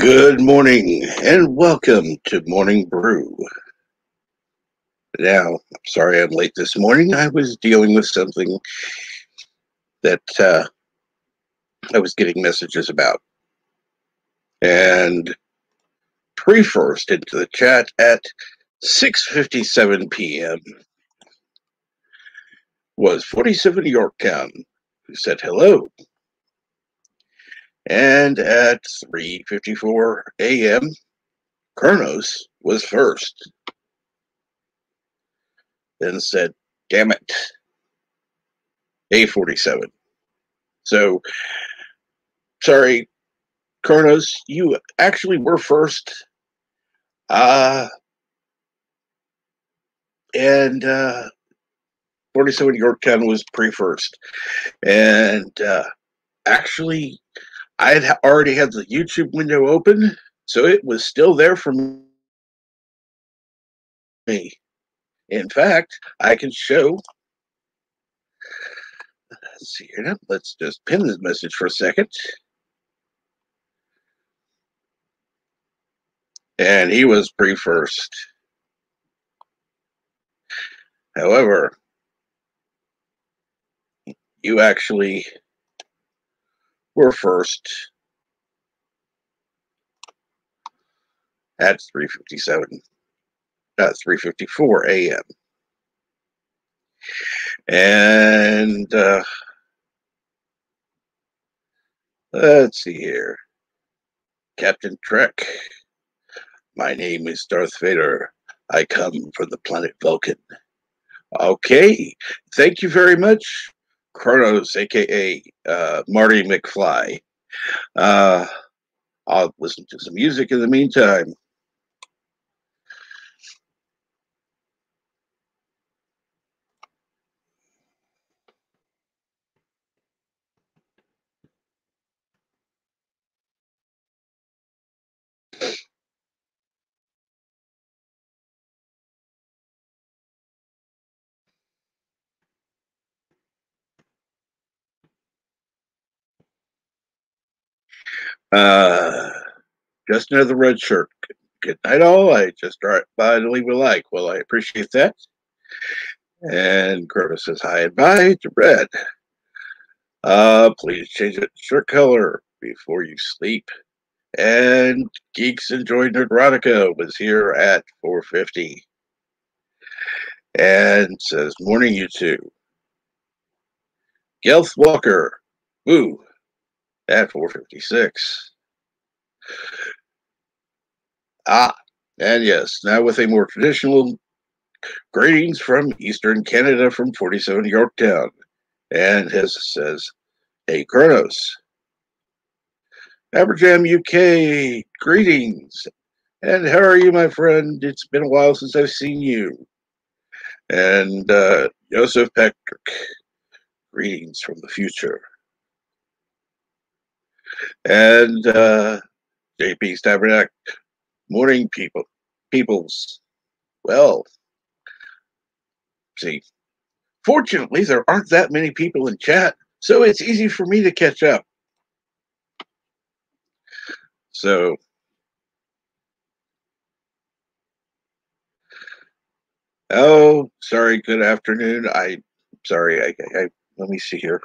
Good morning and welcome to Morning Brew. Now, I'm sorry I'm late this morning. I was dealing with something that I was getting messages about. And pre-first into the chat at 6:57 p.m. was 47 Yorktown, who said hello. And at 3:54 a.m., Kronos was first. Then said, damn it, A47. So, sorry, Kronos, you actually were first. And 47 Yorktown was pre-first. And actually, I had already had the YouTube window open, so it was still there for me. In fact, I can show. Let's see here now. Let's just pin this message for a second. And he was pre-first. However, you actually were first at 3:54 a.m. And let's see here. Captain Trek. My name is Darth Vader. I come from the planet Vulcan. Okay. Thank you very much, Kronos, aka Marty McFly. I'll listen to some music in the meantime. Uh, just another red shirt. Good night, all. I just dropped by to leave a like. Well, I appreciate that. And Kronos says hi and bye to Red. Please change it shirt color before you sleep. And Geeks Enjoy Nerdrotica was here at 4:50. And says, morning, you two. Gelth Walker, woo, at 4:56. And yes, now with a more traditional greetings from Eastern Canada from 47 Yorktown. And his says, hey, Kronos. Aberjam UK, greetings. And how are you, my friend? It's been a while since I've seen you. And Joseph Patrick, greetings from the future. And JP's Tabernacle, morning, peoples. Well, see, fortunately, there aren't that many people in chat, so it's easy for me to catch up. So, oh, sorry, good afternoon. Sorry, I let me see here.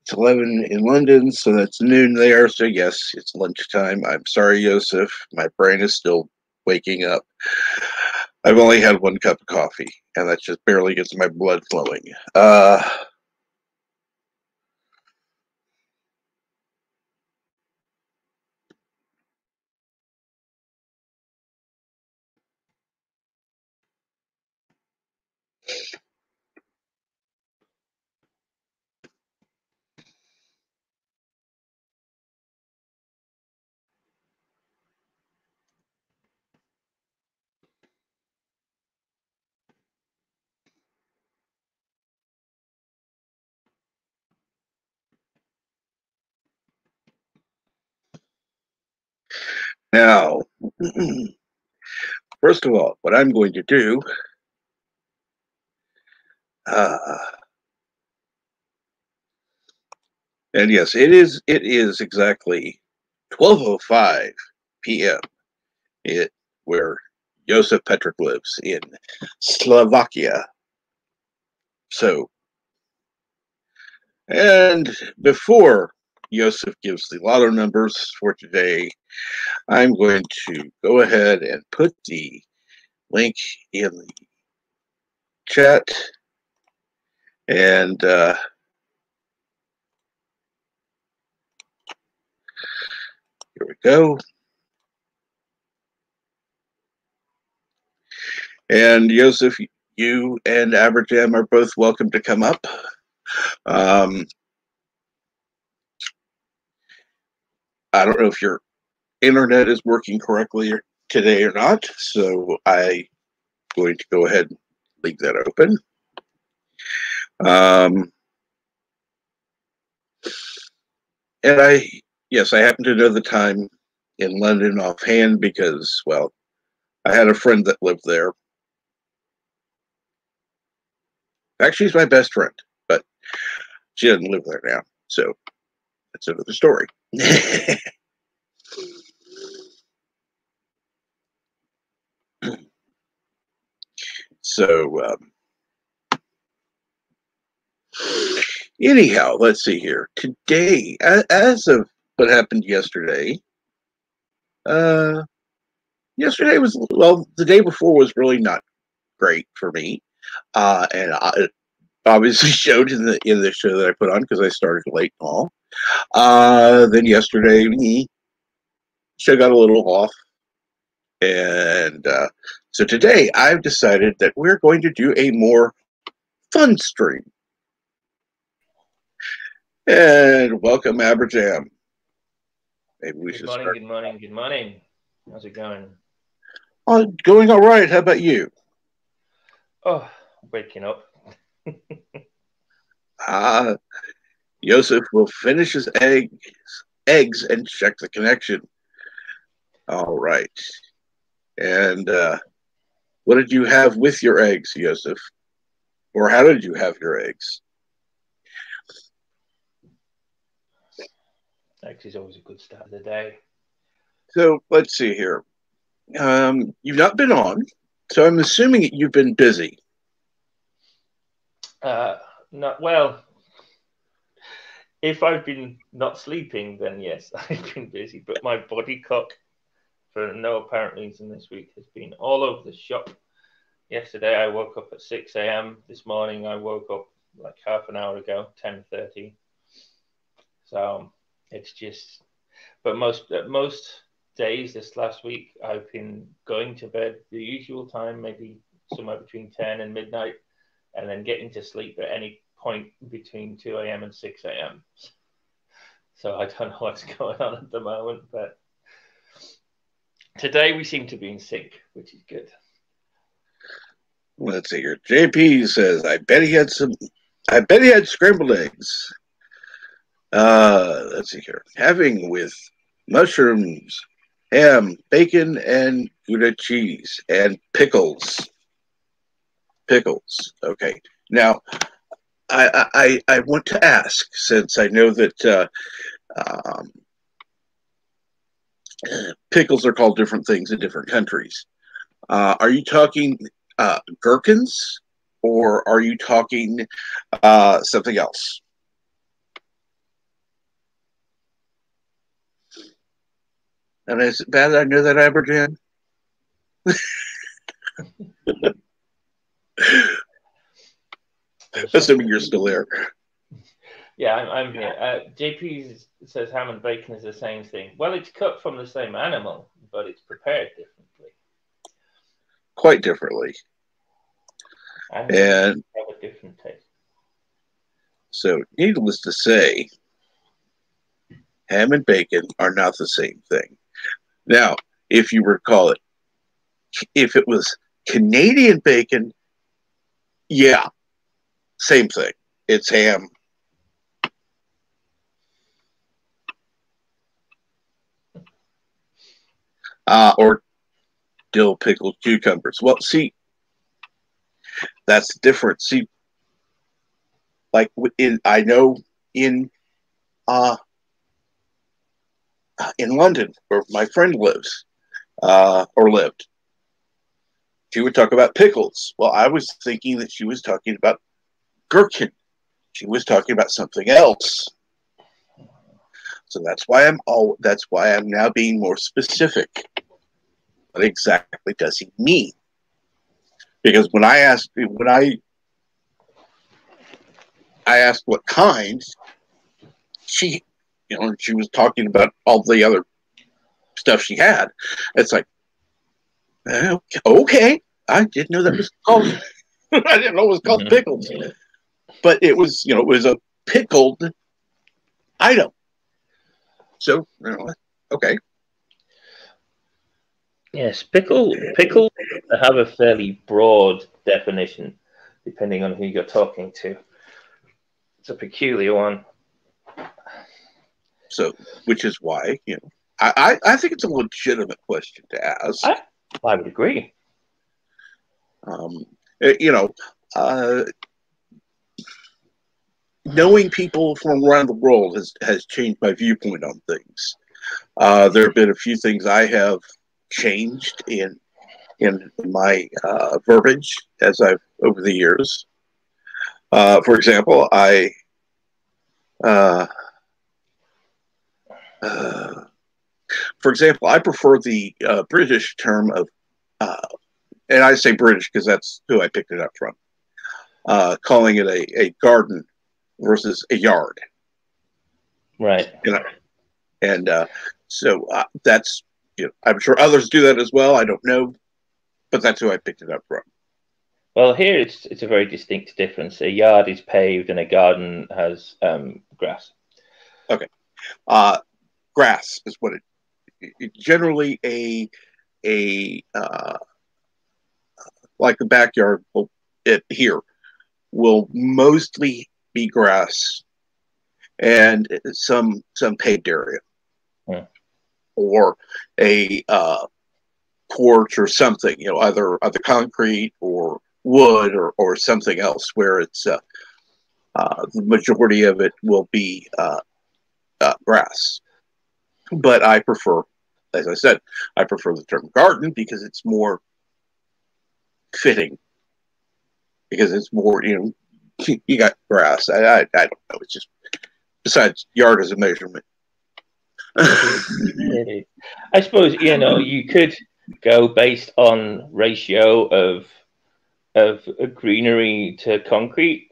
It's 11 in London, so that's noon there. So yes, it's lunchtime. I'm sorry, Joseph. My brain is still waking up. I've only had one cup of coffee, and that just barely gets my blood flowing. Now, first of all, what I'm going to do, and yes, it is exactly 12:05 p.m. It where Josef Petrick lives in Slovakia. So, and before Josef gives the lotto numbers for today, I'm going to go ahead and put the link in the chat. And here we go. And Josef, you and Aberjam are both welcome to come up. I don't know if your internet is working correctly today or not, so I'm going to go ahead and leave that open. And I happen to know the time in London offhand because, well, I had a friend that lived there. Actually, she's my best friend, but she doesn't live there now, so that's another story. So, anyhow, let's see here. Today, as of what happened yesterday, yesterday was, well, the day before was really not great for me, and it obviously showed in the show that I put on because I started late and all. Then yesterday, the show got a little off, and so today I've decided that we're going to do a more fun stream. And welcome, Aberjam. Maybe we should start. Good morning. How's it going? Going all right. How about you? Oh, waking up. Josef will finish his eggs and check the connection. All right. And what did you have with your eggs, Josef? Or how did you have your eggs? Eggs is always a good start of the day. So let's see here. You've not been on, so I'm assuming you've been busy. Not well. If I've been not sleeping, then yes, I've been busy. But my body clock, for no apparent reason this week, has been all over the shop. Yesterday I woke up at 6 a.m. This morning I woke up like half an hour ago, 10:30. So it's just, but most days this last week I've been going to bed the usual time, maybe somewhere between 10 and midnight, and then getting to sleep at any point between 2 a.m. and 6 a.m. So I don't know what's going on at the moment, but today we seem to be in sync, which is good. Let's see here. JP says, I bet he had scrambled eggs. Let's see here. Having with mushrooms, ham, bacon, and Gouda cheese, and pickles. Okay. Now, I want to ask, since I know that pickles are called different things in different countries. Are you talking gherkins, or are you talking something else? And is it bad that I know that, Aberjam? Assuming you're still there. Yeah, I'm here. JP says ham and bacon is the same thing. Well, it's cut from the same animal, but it's prepared differently. Quite differently. And have a different taste. So, needless to say, ham and bacon are not the same thing. Now, if you recall it, if it was Canadian bacon, yeah, same thing. It's ham. Or dill pickled cucumbers. Well, see, that's different. See, like I know in in London, where my friend lives or lived, she would talk about pickles. Well, I was thinking that she was talking about gherkin. She was talking about something else. So that's why I'm now being more specific. What exactly does he mean? Because when I asked what kind, she was talking about all the other stuff she had. It's like, okay, I didn't know that was called. I didn't know it was called pickles, but it was a pickled item. So okay. Yes, pickles have a fairly broad definition, depending on who you're talking to. It's a peculiar one. So, which is why I think it's a legitimate question to ask. I would agree. Knowing people from around the world has changed my viewpoint on things. There have been a few things I have changed in my verbiage as I've over the years. For example, I prefer the British term of, and I say British because that's who I picked it up from, calling it a garden versus a yard. Right. And so that's, I'm sure others do that as well. I don't know, but that's who I picked it up from. Well, here it's a very distinct difference. A yard is paved and a garden has grass. Okay. Grass is what it generally like the backyard here will mostly be grass and some paved area, or a porch or something, either concrete or wood or something else, where it's the majority of it will be grass. But I prefer, as I said, the term garden because it's more fitting. Because it's more, you got grass. I don't know. It's just, besides, yard is a measurement. I suppose you could go based on ratio of greenery to concrete.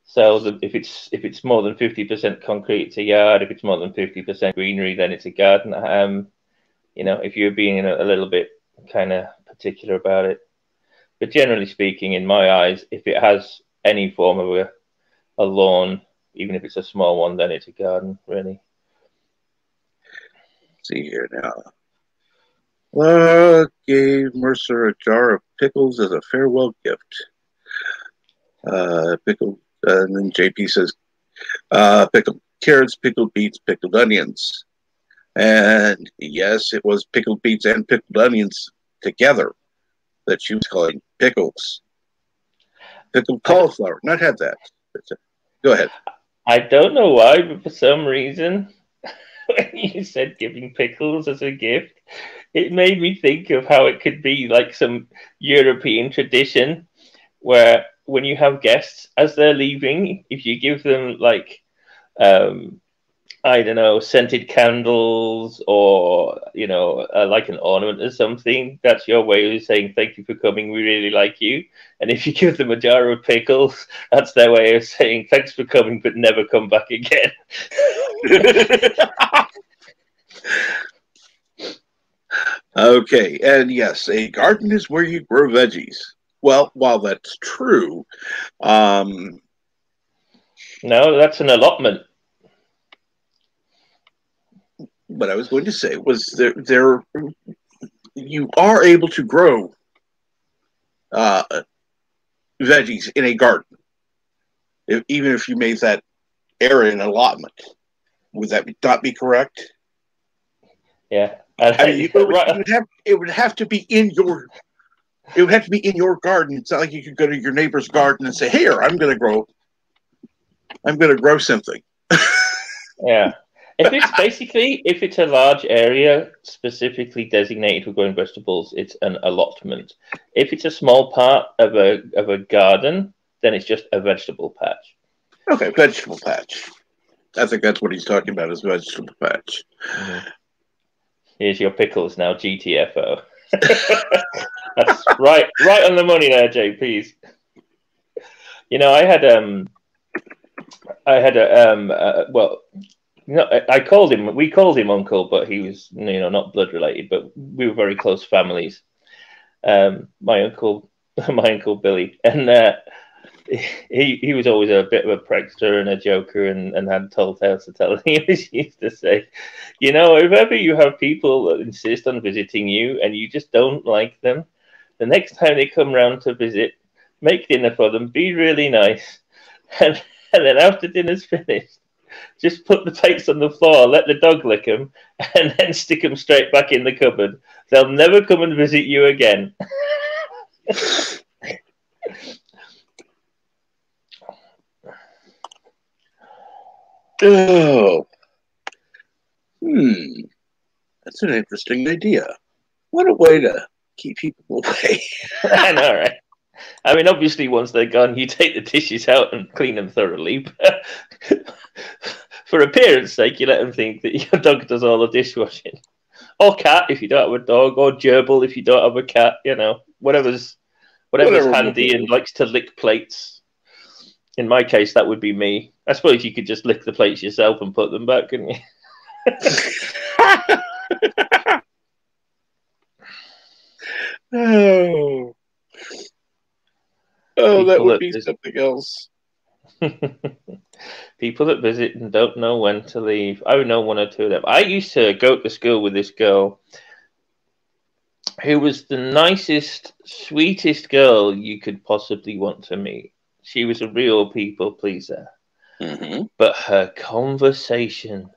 So if it's more than 50% concrete, it's a yard. If it's more than 50% greenery, then it's a garden. If you're being a little bit kind of particular about it. But generally speaking, in my eyes, if it has any form of a lawn, even if it's a small one, then it's a garden, really. Let's see here now. Gave Mercer a jar of pickles as a farewell gift. Pickled, and then JP says, pickled carrots, pickled beets, pickled onions. And yes, it was pickled beets and pickled onions together that she was calling pickles. Pickled cauliflower, not had that. Go ahead. I don't know why, but for some reason, when you said giving pickles as a gift, it made me think of how it could be like some European tradition where when you have guests as they're leaving, if you give them like I don't know, scented candles or like an ornament or something, that's your way of saying thank you for coming, we really like you. And if you give them a jar of pickles, that's their way of saying thanks for coming but never come back again. Okay, and yes, a garden is where you grow veggies. Well, while that's true, no, that's an allotment. What I was going to say was there you are able to grow veggies in a garden, even if you made that area an allotment. Would that not be correct? Yeah, I mean, it would have to be in your. It would have to be in your garden. It's not like you could go to your neighbor's garden and say, "Here, I'm going to grow something." Yeah. If it's a large area specifically designated for growing vegetables, it's an allotment. If it's a small part of a garden, then it's just a vegetable patch. Okay, vegetable patch. I think that's what he's talking about, is vegetable patch. Mm-hmm. Here's your pickles now, GTFO. That's right on the money there, JP's. You know, I had well, no, we called him uncle, but he was, not blood related, but we were very close families. My uncle Billy, and he was always a bit of a prankster and a joker, and had tall tales to tell. He always used to say, if ever you have people that insist on visiting you and you just don't like them, the next time they come round to visit, make dinner for them, be really nice, and then after dinner's finished, just put the plates on the floor, let the dog lick them, and then stick them straight back in the cupboard. They'll never come and visit you again. Oh. That's an interesting idea. What a way to keep people away. I know, right? I mean, obviously, once they're gone, you take the dishes out and clean them thoroughly. For appearance sake, you let them think that your dog does all the dishwashing. Or cat, if you don't have a dog. Or gerbil, if you don't have a cat. Whatever's handy and likes to lick plates. In my case, that would be me. I suppose you could just lick the plates yourself and put them back, couldn't you? That would be something else. People that visit and don't know when to leave. I know one or two of them. I used to go to school with this girl who was the nicest, sweetest girl you could possibly want to meet. She was a real people pleaser. Mm-hmm. But her conversation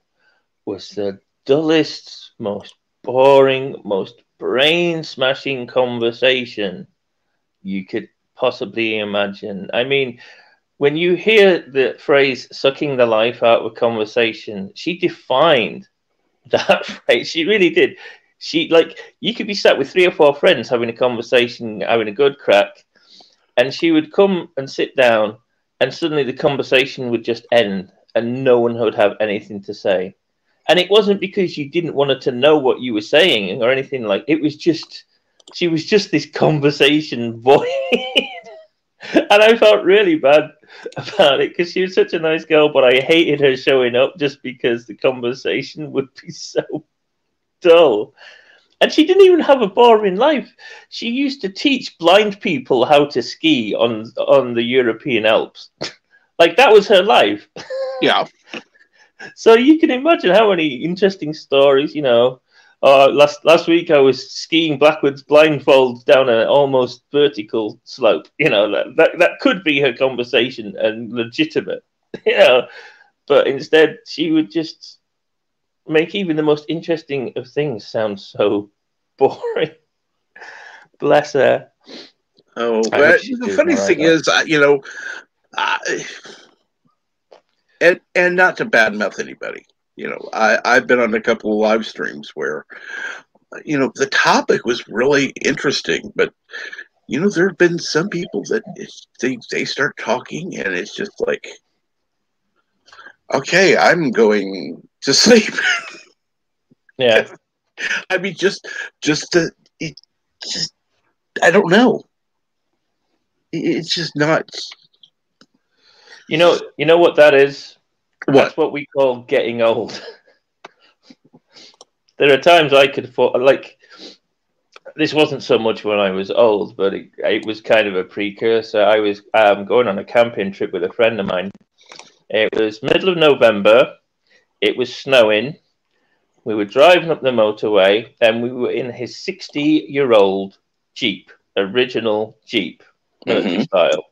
was the dullest, most boring, most brain-smashing conversation you could possibly imagine. I mean, when you hear the phrase sucking the life out of a conversation, she defined that phrase. She really did. You could be sat with 3 or 4 friends having a conversation, having a good crack, and she would come and sit down, and suddenly the conversation would just end, and no one would have anything to say. And it wasn't because you didn't want her to know what you were saying or anything like. It was just, she was just this conversation void. And I felt really bad about it because she was such a nice girl, but I hated her showing up just because the conversation would be so dull. And she didn't even have a boring life. She used to teach blind people how to ski on the European Alps. Like, that was her life. Yeah. So you can imagine how many interesting stories, last week I was skiing backwards blindfold down an almost vertical slope. That could be her conversation and legitimate, but instead she would just make even the most interesting of things sound so boring. Bless her. Oh, but the funny thing is, and not to badmouth anybody, I've been on a couple of live streams where, the topic was really interesting, but there have been some people that they start talking and it's just like, okay, I'm going to sleep. Yeah. I mean, I don't know. It's just not. You know what that is? What? That's what we call getting old. There are times I could this wasn't so much when I was old, but it was kind of a precursor. I was going on a camping trip with a friend of mine. It was middle of November. It was snowing. We were driving up the motorway, and we were in his 60-year-old Jeep, original Jeep, military style.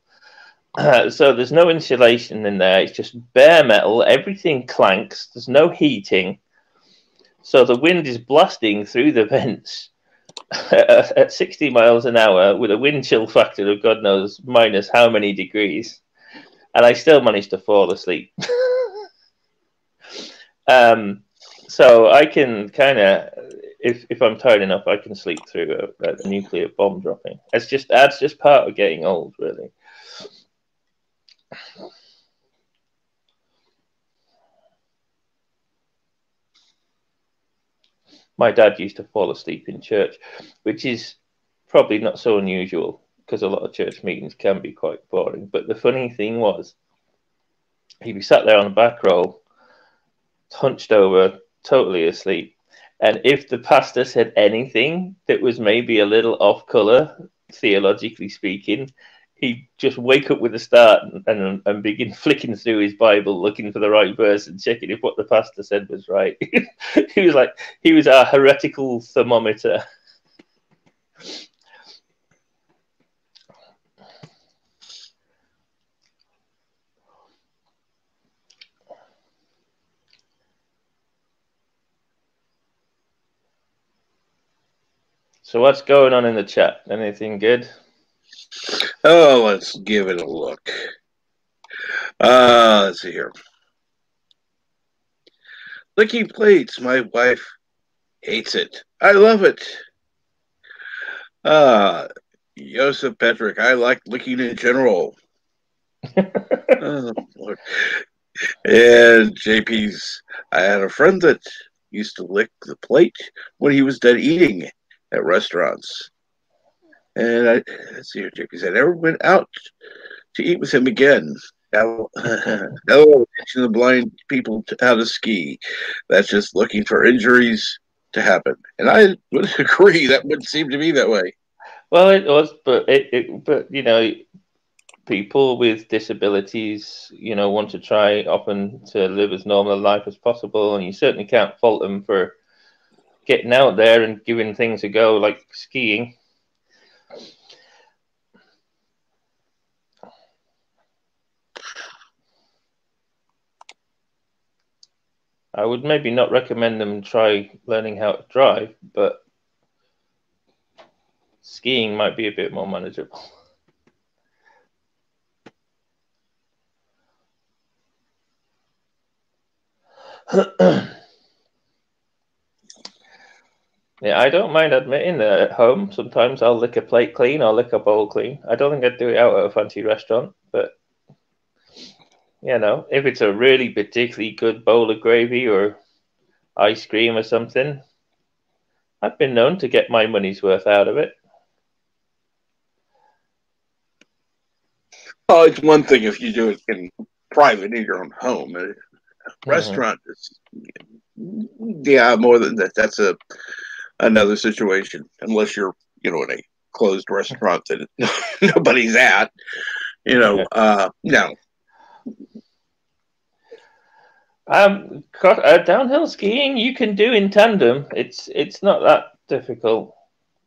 So there's no insulation in there. It's just bare metal. Everything clanks. There's no heating. So the wind is blasting through the vents at 60 miles an hour with a wind chill factor of God knows minus how many degrees. And I still managed to fall asleep. So I can kind of, if I'm tired enough, I can sleep through a nuclear bomb dropping. That's just part of getting old, really. My dad used to fall asleep in church, which is probably not so unusual because a lot of church meetings can be quite boring. But the funny thing was, he'd be sat there on the back row, hunched over, totally asleep. And if the pastor said anything that was maybe a little off color, theologically speaking, he'd just wake up with a start and begin flicking through his Bible, looking for the right verse and checking if what the pastor said was right. He was our heretical thermometer. So what's going on in the chat? Anything good? Oh, let's give it a look. Let's see here. Licking plates. My wife hates it. I love it. Joseph Patrick. I like licking in general. Oh, Lord. And JP's. I had a friend that used to lick the plate when he was done eating at restaurants. And let's see here, JP. I never went out to eat with him again. Hello, teaching the blind people how to ski. That's just looking for injuries to happen. And I would agree. That would seem to be that way. Well, it was, but but you know, people with disabilities, you know, want to try often to live as normal a life as possible, and you certainly can't fault them for getting out there and giving things a go, like skiing. I would maybe not recommend them try learning how to drive, but skiing might be a bit more manageable. Yeah, I don't mind admitting that at home, sometimes I'll lick a plate clean or lick a bowl clean. I don't think I'd do it out at a fancy restaurant, but you know, if it's a really particularly good bowl of gravy or ice cream or something, I've been known to get my money's worth out of it. Oh, it's one thing if you do it in private in your own home. A restaurant is, yeah, more than that. That's another situation. Unless you're, in a closed restaurant that nobody's at. No. Downhill skiing you can do in tandem. It's not that difficult.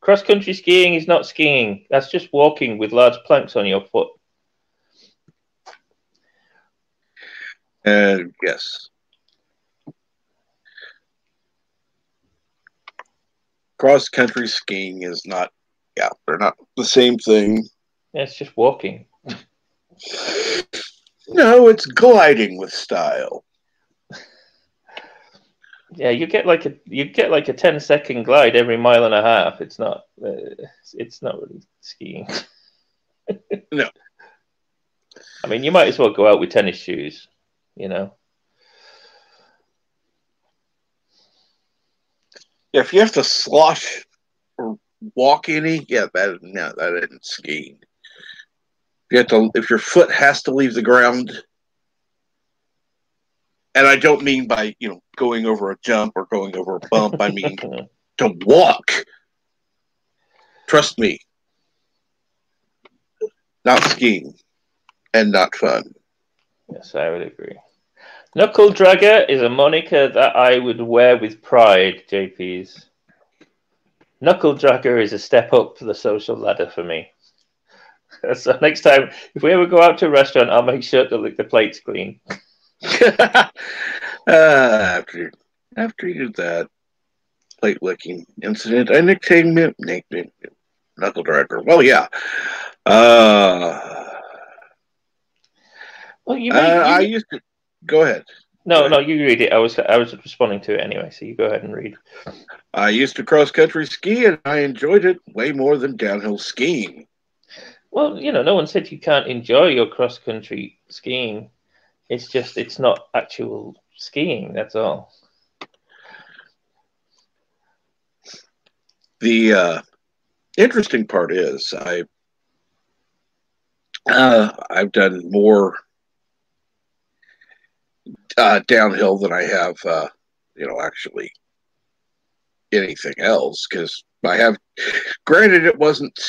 Cross country skiing is not skiing. That's just walking with large planks on your foot. Yes. Cross country skiing is not. Yeah, they're not the same thing. Yeah, it's just walking. No, it's gliding with style. Yeah, you get like a 10-second glide every mile and a half. It's not really skiing. No. I mean, you might as well go out with tennis shoes, you know. Yeah, if you have to slosh or walk any, yeah, that isn't skiing. If your foot has to leave the ground, and I don't mean by going over a jump or going over a bump. I mean to walk. Trust me, not skiing and not fun. Yes, I would agree. Knuckle dragger is a moniker that I would wear with pride, JP's. Knuckle dragger is a step up the social ladder for me. So next time, if we ever go out to a restaurant, I'll make sure to lick the plates clean. After you did that plate licking incident, I nicknamed him Knuckle Dragger. Well, yeah. Well, I used to. Go ahead. No, no, you read it. I was responding to it anyway, so you go ahead and read. I used to cross country ski and I enjoyed it way more than downhill skiing. Well, no one said you can't enjoy your cross country skiing. It's just it's not actual skiing. That's all. The interesting part is I've done more downhill than I have, actually anything else because I have. Granted, it wasn't,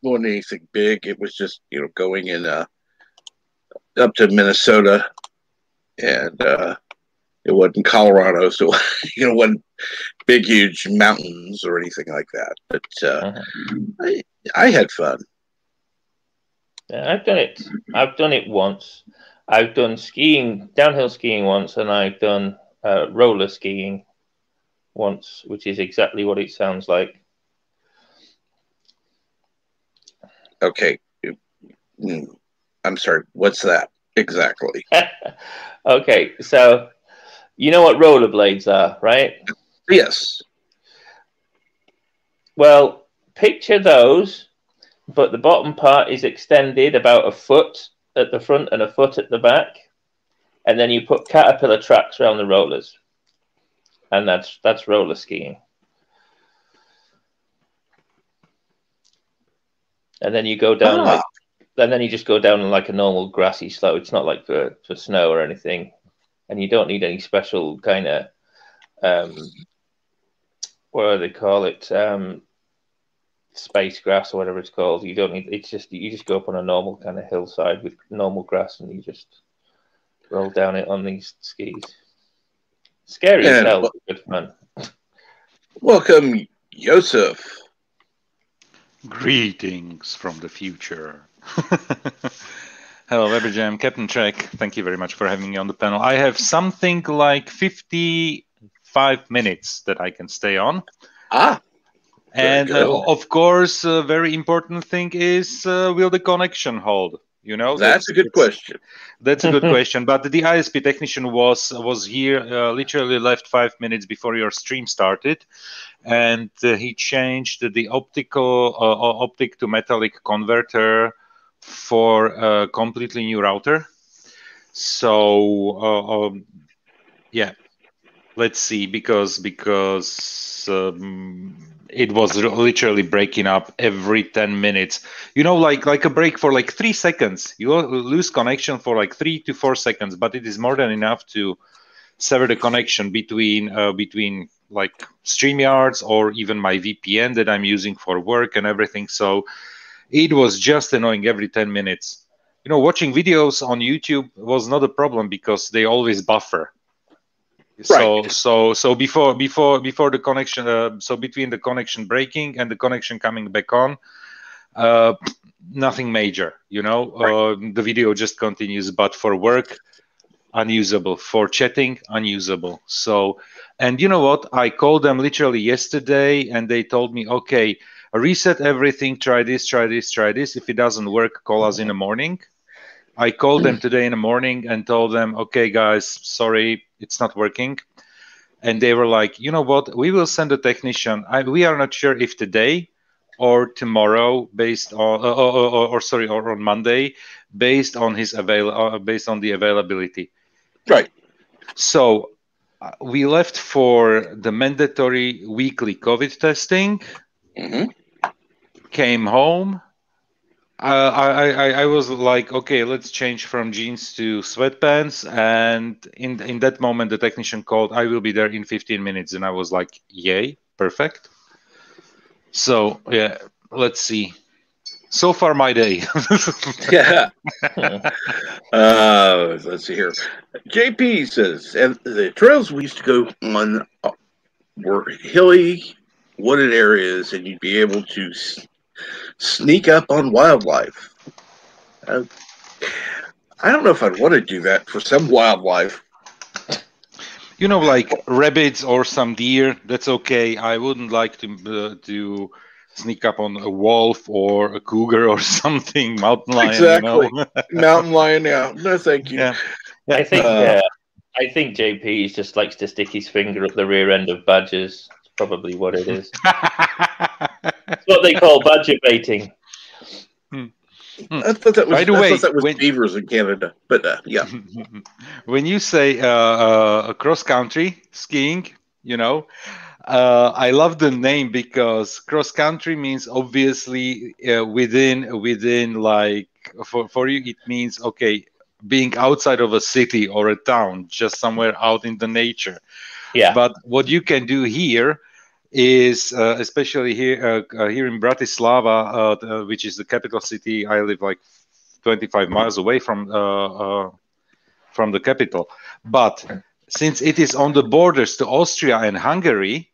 wasn't anything big. It was just, going in up to Minnesota, and it wasn't Colorado, so it wasn't big, huge mountains or anything like that. But I had fun. Yeah, I've done it. I've done it once. I've done skiing, downhill skiing once, and I've done roller skiing once, which is exactly what it sounds like. Okay. I'm sorry. What's that exactly? Okay, so you know what rollerblades are, right? Yes. Well, picture those, but the bottom part is extended about a foot at the front and a foot at the back, and then you put caterpillar tracks around the rollers, and that's roller skiing. And then you go down and then you just go down like a normal grassy slope. It's not like for snow or anything, and you don't need any special kind of what do they call it? Space grass or whatever it's called. You don't need. It's just you just go up on a normal kind of hillside with normal grass, and you just roll down it on these skis. Scary as hell, but good fun. Welcome, Yosef. Greetings from the future. Hello, Weberjam, Captain Trek. Thank you very much for having me on the panel. I have something like 55 minutes that I can stay on. And of course, a very important thing is, will the connection hold? That's a good question. That's a good question. But the ISP technician was here, literally left 5 minutes before your stream started, and he changed the optic to metallic converter for a completely new router. So yeah, let's see, because it was literally breaking up every 10 minutes. Like a break for like 3 seconds. You lose connection for like 3 to 4 seconds, but it is more than enough to sever the connection between like StreamYards or even my VPN that I'm using for work and everything. So it was just annoying every 10 minutes. Watching videos on YouTube was not a problem because they always buffer. Right. So before the connection, so between the connection breaking and the connection coming back on, nothing major. Right. The video just continues, but for work, unusable. For chatting, unusable. So, and you know what? I called them literally yesterday, and they told me, okay, reset everything. Try this, try this, try this. If it doesn't work, call us in the morning. I called them today in the morning and told them, okay, guys, sorry, it's not working. And they were like, you know what? We will send a technician. We are not sure if today or tomorrow, based on, or on Monday, based on based on the availability. Right. So we left for the mandatory weekly COVID testing. Came home. I was like, okay, let's change from jeans to sweatpants. And in that moment, the technician called, I will be there in 15 minutes. And I was like, yay, perfect. So, yeah, let's see. So far, my day. Yeah. Let's see here. JP says, and the trails we used to go on were hilly, wooded areas, and you'd be able to sneak up on wildlife. I don't know if I'd want to do that for some wildlife. Like rabbits or some deer, that's okay. I wouldn't like to sneak up on a wolf or a cougar or something, mountain lion. Exactly. Mountain lion. Yeah. No, thank you. Yeah. I think I think JP just likes to stick his finger up the rear end of badgers. That's probably what it is. It's what they call badger baiting. I thought that was, By the way, beavers in Canada, but yeah. When you say cross country skiing, I love the name because cross country means obviously within like for you it means okay, being outside of a city or a town, just somewhere out in the nature. Yeah. But what you can do here is especially here in Bratislava, which is the capital city. I live like 25 miles away from the capital. But since it is on the borders to Austria and Hungary,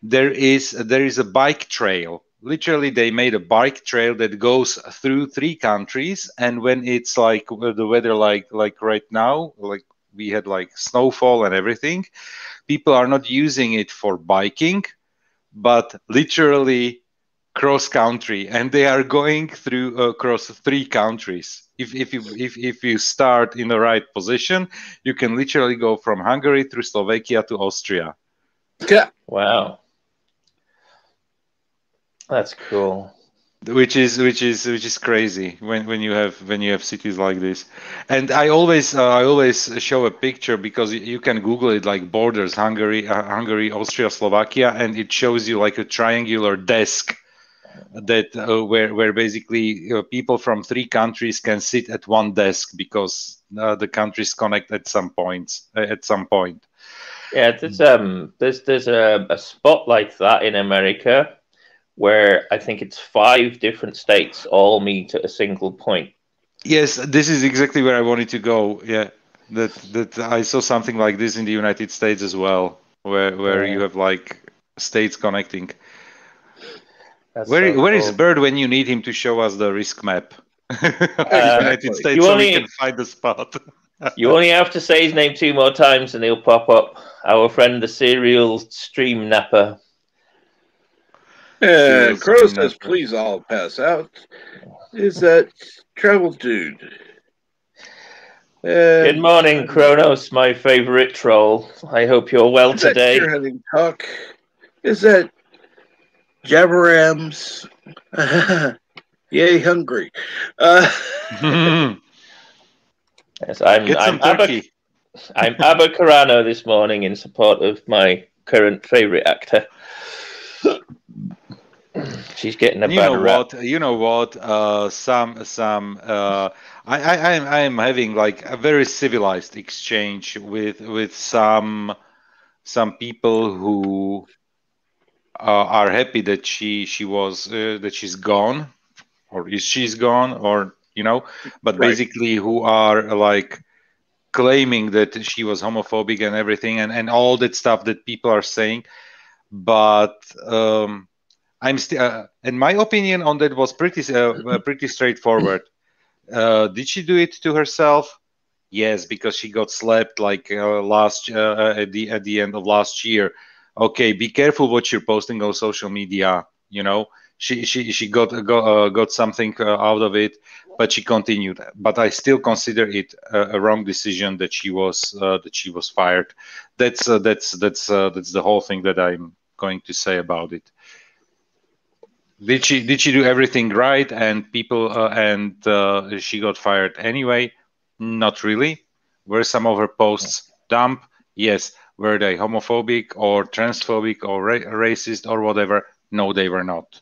there is a bike trail. Literally, they made a bike trail that goes through 3 countries. And when it's like the weather like right now, like we had like snowfall and everything, people are not using it for biking, but literally cross country, and they are going through across 3 countries. If you start in the right position, you can literally go from Hungary through Slovakia to Austria. Yeah. Wow. That's cool. Which is crazy when you have cities like this. And I always show a picture because you can Google it, like borders Hungary, Austria, Slovakia, and it shows you like a triangular desk that where basically people from 3 countries can sit at one desk because the countries connect at some point. Yeah, there's a spot like that in America where I think it's 5 different states all meet at a single point. Yes, this is exactly where I wanted to go. Yeah, that I saw something like this in the United States as well, where you have like states connecting. Where is Bird when you need him to show us the risk map? United States, so we can find the spot. You only have to say his name 2 more times and he'll pop up. Our friend, the serial stream napper. Crow says, please all pass out. Is that travel dude? Good morning, Kronos, my favorite troll. I hope you're well today. You're having talk. Is that Jabberams? Yay, hungry. Yes, I'm Abba Carano this morning in support of my current favorite actor. She's getting a bad rap. You know what? I am having like a very civilized exchange with some people who are happy that she's gone, or she's gone, or but right. Basically who are like claiming that she was homophobic and everything, and all that stuff that people are saying, but I'm still, and my opinion on that was pretty straightforward. Did she do it to herself? Yes, because she got slapped like at the end of last year. Okay, be careful what you're posting on social media. She got something out of it, but she continued. But I still consider it a wrong decision that she was fired. That's the whole thing that I'm going to say about it. Did she do everything right and people she got fired anyway? Not really. Were some of her posts dumb? Yes. Were they homophobic or transphobic or racist or whatever? No, they were not.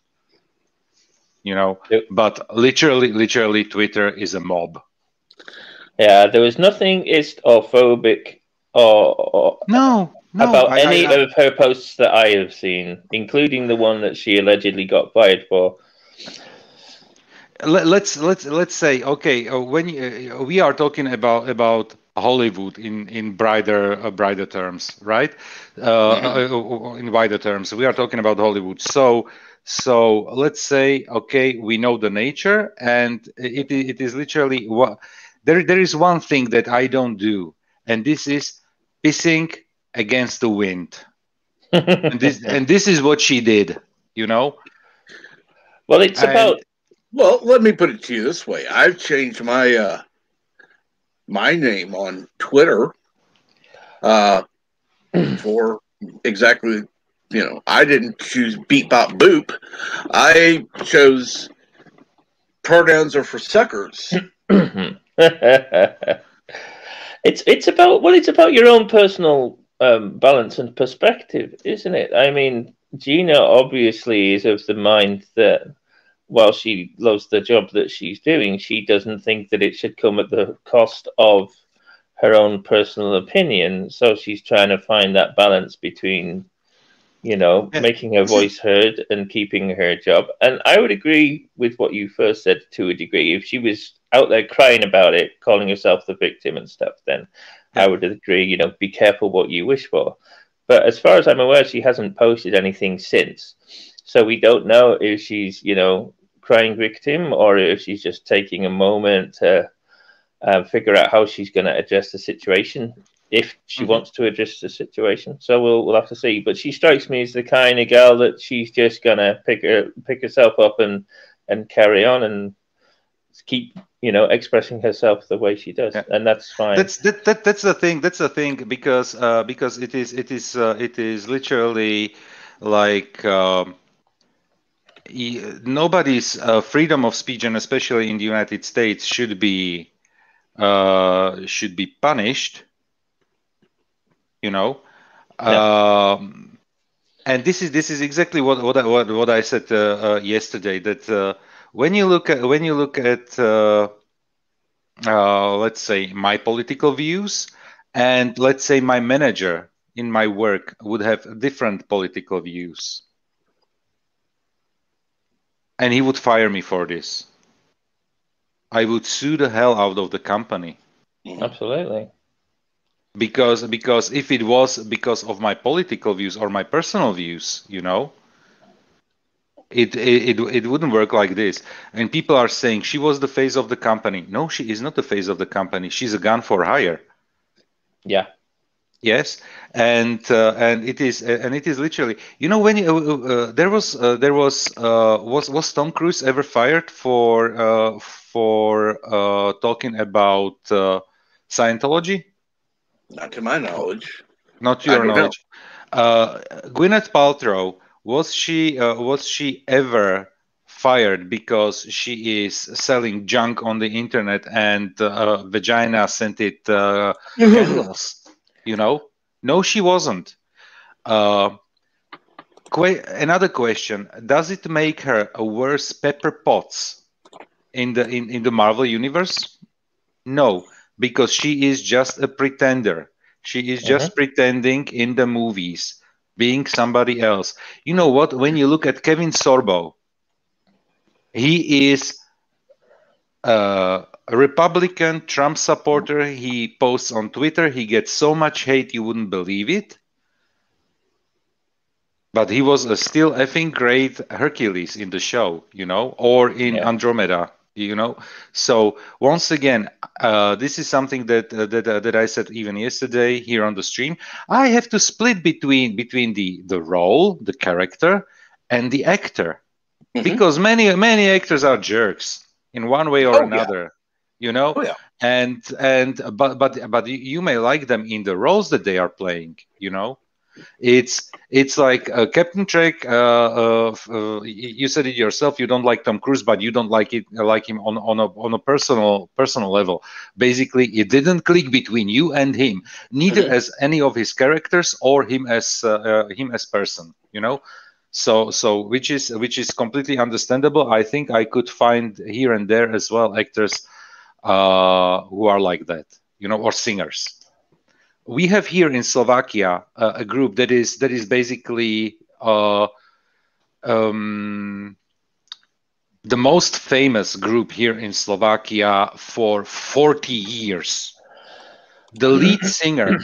Yep. But literally Twitter is a mob. Yeah, there was nothing ist or phobic or no about any of her posts that I have seen, including the one that she allegedly got fired for. Let's say, okay, when we are talking about Hollywood in brighter terms, right? In wider terms, we are talking about Hollywood. So let's say, okay, we know the nature, and it is literally what there is one thing that I don't do, and this is pissing against the wind. and this is what she did, Well, it's about. Well, let me put it to you this way: I've changed my my name on Twitter for exactly. I didn't choose beep bop boop. I chose pronouns are for suckers. It's about your own personal balance and perspective, isn't it? I mean, Gina obviously is of the mind that while she loves the job that she's doing, she doesn't think that it should come at the cost of her own personal opinion. So she's trying to find that balance between, making her voice heard and keeping her job. And I would agree with what you first said to a degree. If she was out there crying about it, calling herself the victim and stuff, then I would agree, be careful what you wish for. But as far as I'm aware, she hasn't posted anything since. So we don't know if she's, crying victim or if she's just taking a moment to figure out how she's going to address the situation if she wants to address the situation. So we'll have to see. But she strikes me as the kind of girl that she's just gonna pick herself up and carry on and keep expressing herself the way she does, and that's fine. That's the thing. That's the thing because it is literally like. Nobody's freedom of speech, and especially in the United States, should be punished. No. And this is exactly what I said yesterday. That when you look at let's say my political views, and let's say my manager in my work would have different political views, and he would fire me for this, I would sue the hell out of the company. Absolutely. Because if it was because of my political views or my personal views, it wouldn't work like this. And people are saying she was the face of the company. No, she is not the face of the company. She's a gun for hire. Yeah. Yes, and it is literally, when there was Tom Cruise ever fired for talking about Scientology? Not to my knowledge. Not to your knowledge. Gwyneth Paltrow, was she ever fired because she is selling junk on the internet and vagina scented candles? No, she wasn't. Another question: does it make her a worse Pepper Potts in the Marvel universe? No, because she is just a pretender. She is just pretending in the movies, being somebody else. You know what? When you look at Kevin Sorbo, he is a Republican Trump supporter. He posts on Twitter. He gets so much hate you wouldn't believe it. But he was still effing great Hercules in the show, or in Andromeda. So once again, this is something that I said even yesterday here on the stream. I have to split between the role, the character, and the actor, because many actors are jerks in one way or another. And but you may like them in the roles that they are playing. It's like Captain Trek. You said it yourself. You don't like Tom Cruise, but you don't like him on a personal level. Basically, it didn't click between you and him, neither as any of his characters or him as person. So which is completely understandable. I think I could find here and there as well actors who are like that, or singers. We have here in Slovakia a group that is basically the most famous group here in Slovakia for 40 years. The lead singer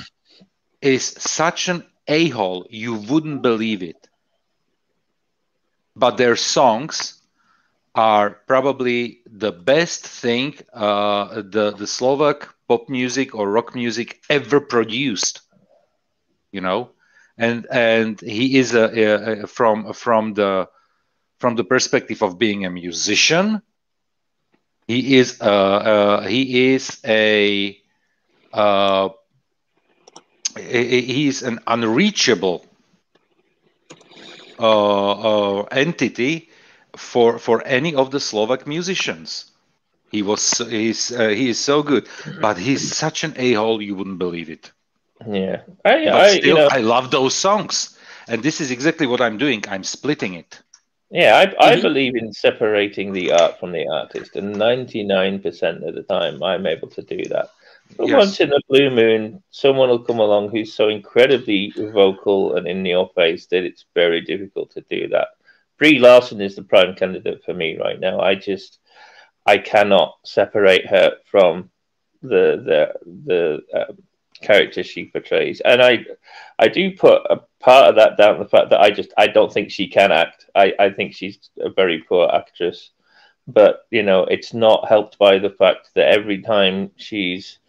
is such an a-hole, you wouldn't believe it. But their songs are probably the best thing the Slovak pop music or rock music ever produced. And he is from from the perspective of being a musician, he is an unreachable entity for any of the Slovak musicians. He is so good, but he's such an a-hole you wouldn't believe it. Yeah, But still, I love those songs, and this is exactly what I'm doing. I'm splitting it. Yeah, I believe in separating the art from the artist, and 99% of the time I'm able to do that. But once in a blue moon, someone will come along who's so incredibly vocal and in your face that it's very difficult to do that. Brie Larson is the prime candidate for me right now. I cannot separate her from the character she portrays, and I do put a part of that down to the fact that I don't think she can act. I think she's a very poor actress, but it's not helped by the fact that every time she's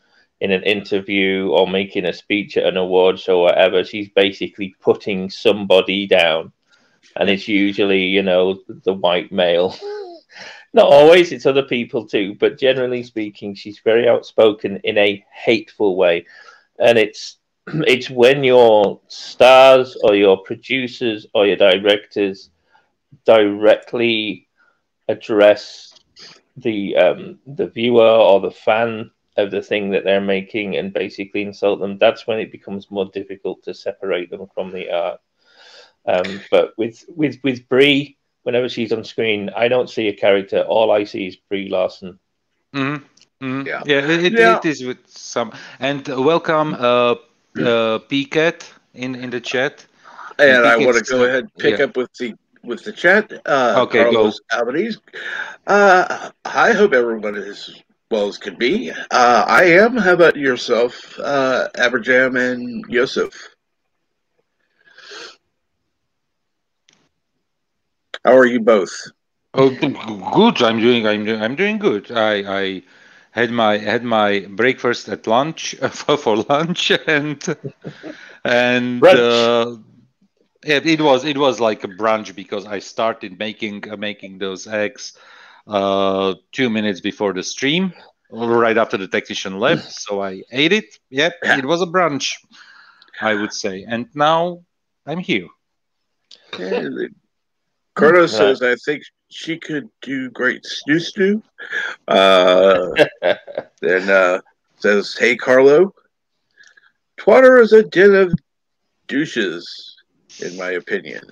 in an interview or making a speech at an award show or whatever, she's basically putting somebody down, and it's usually the white male. Not always, it's other people too, but generally speaking, she's very outspoken in a hateful way. And it's when your stars or your producers or your directors directly address the viewer or the fan of the thing that they're making and basically insult them, that's when it becomes more difficult to separate them from the art. But with Brie, whenever she's on screen, I don't see a character. All I see is Brie Larson. Yeah, it is with some. And welcome, PCAT in the chat. And I want to go ahead and pick up with the chat. Okay, Carlos Albanese. I hope everyone is as well as can be. I am. How about yourself, Aberjam and Yosef? How are you both? Oh, good. I'm doing good. I had my breakfast at lunch for lunch and it was like a brunch because I started making those eggs 2 minutes before the stream, right after the technician left. So I ate it. Yep, it was a brunch, I would say. And now I'm here. Carlos says, I think she could do great snoo. Then says, hey, Carlo. Twitter is a den of douches, in my opinion.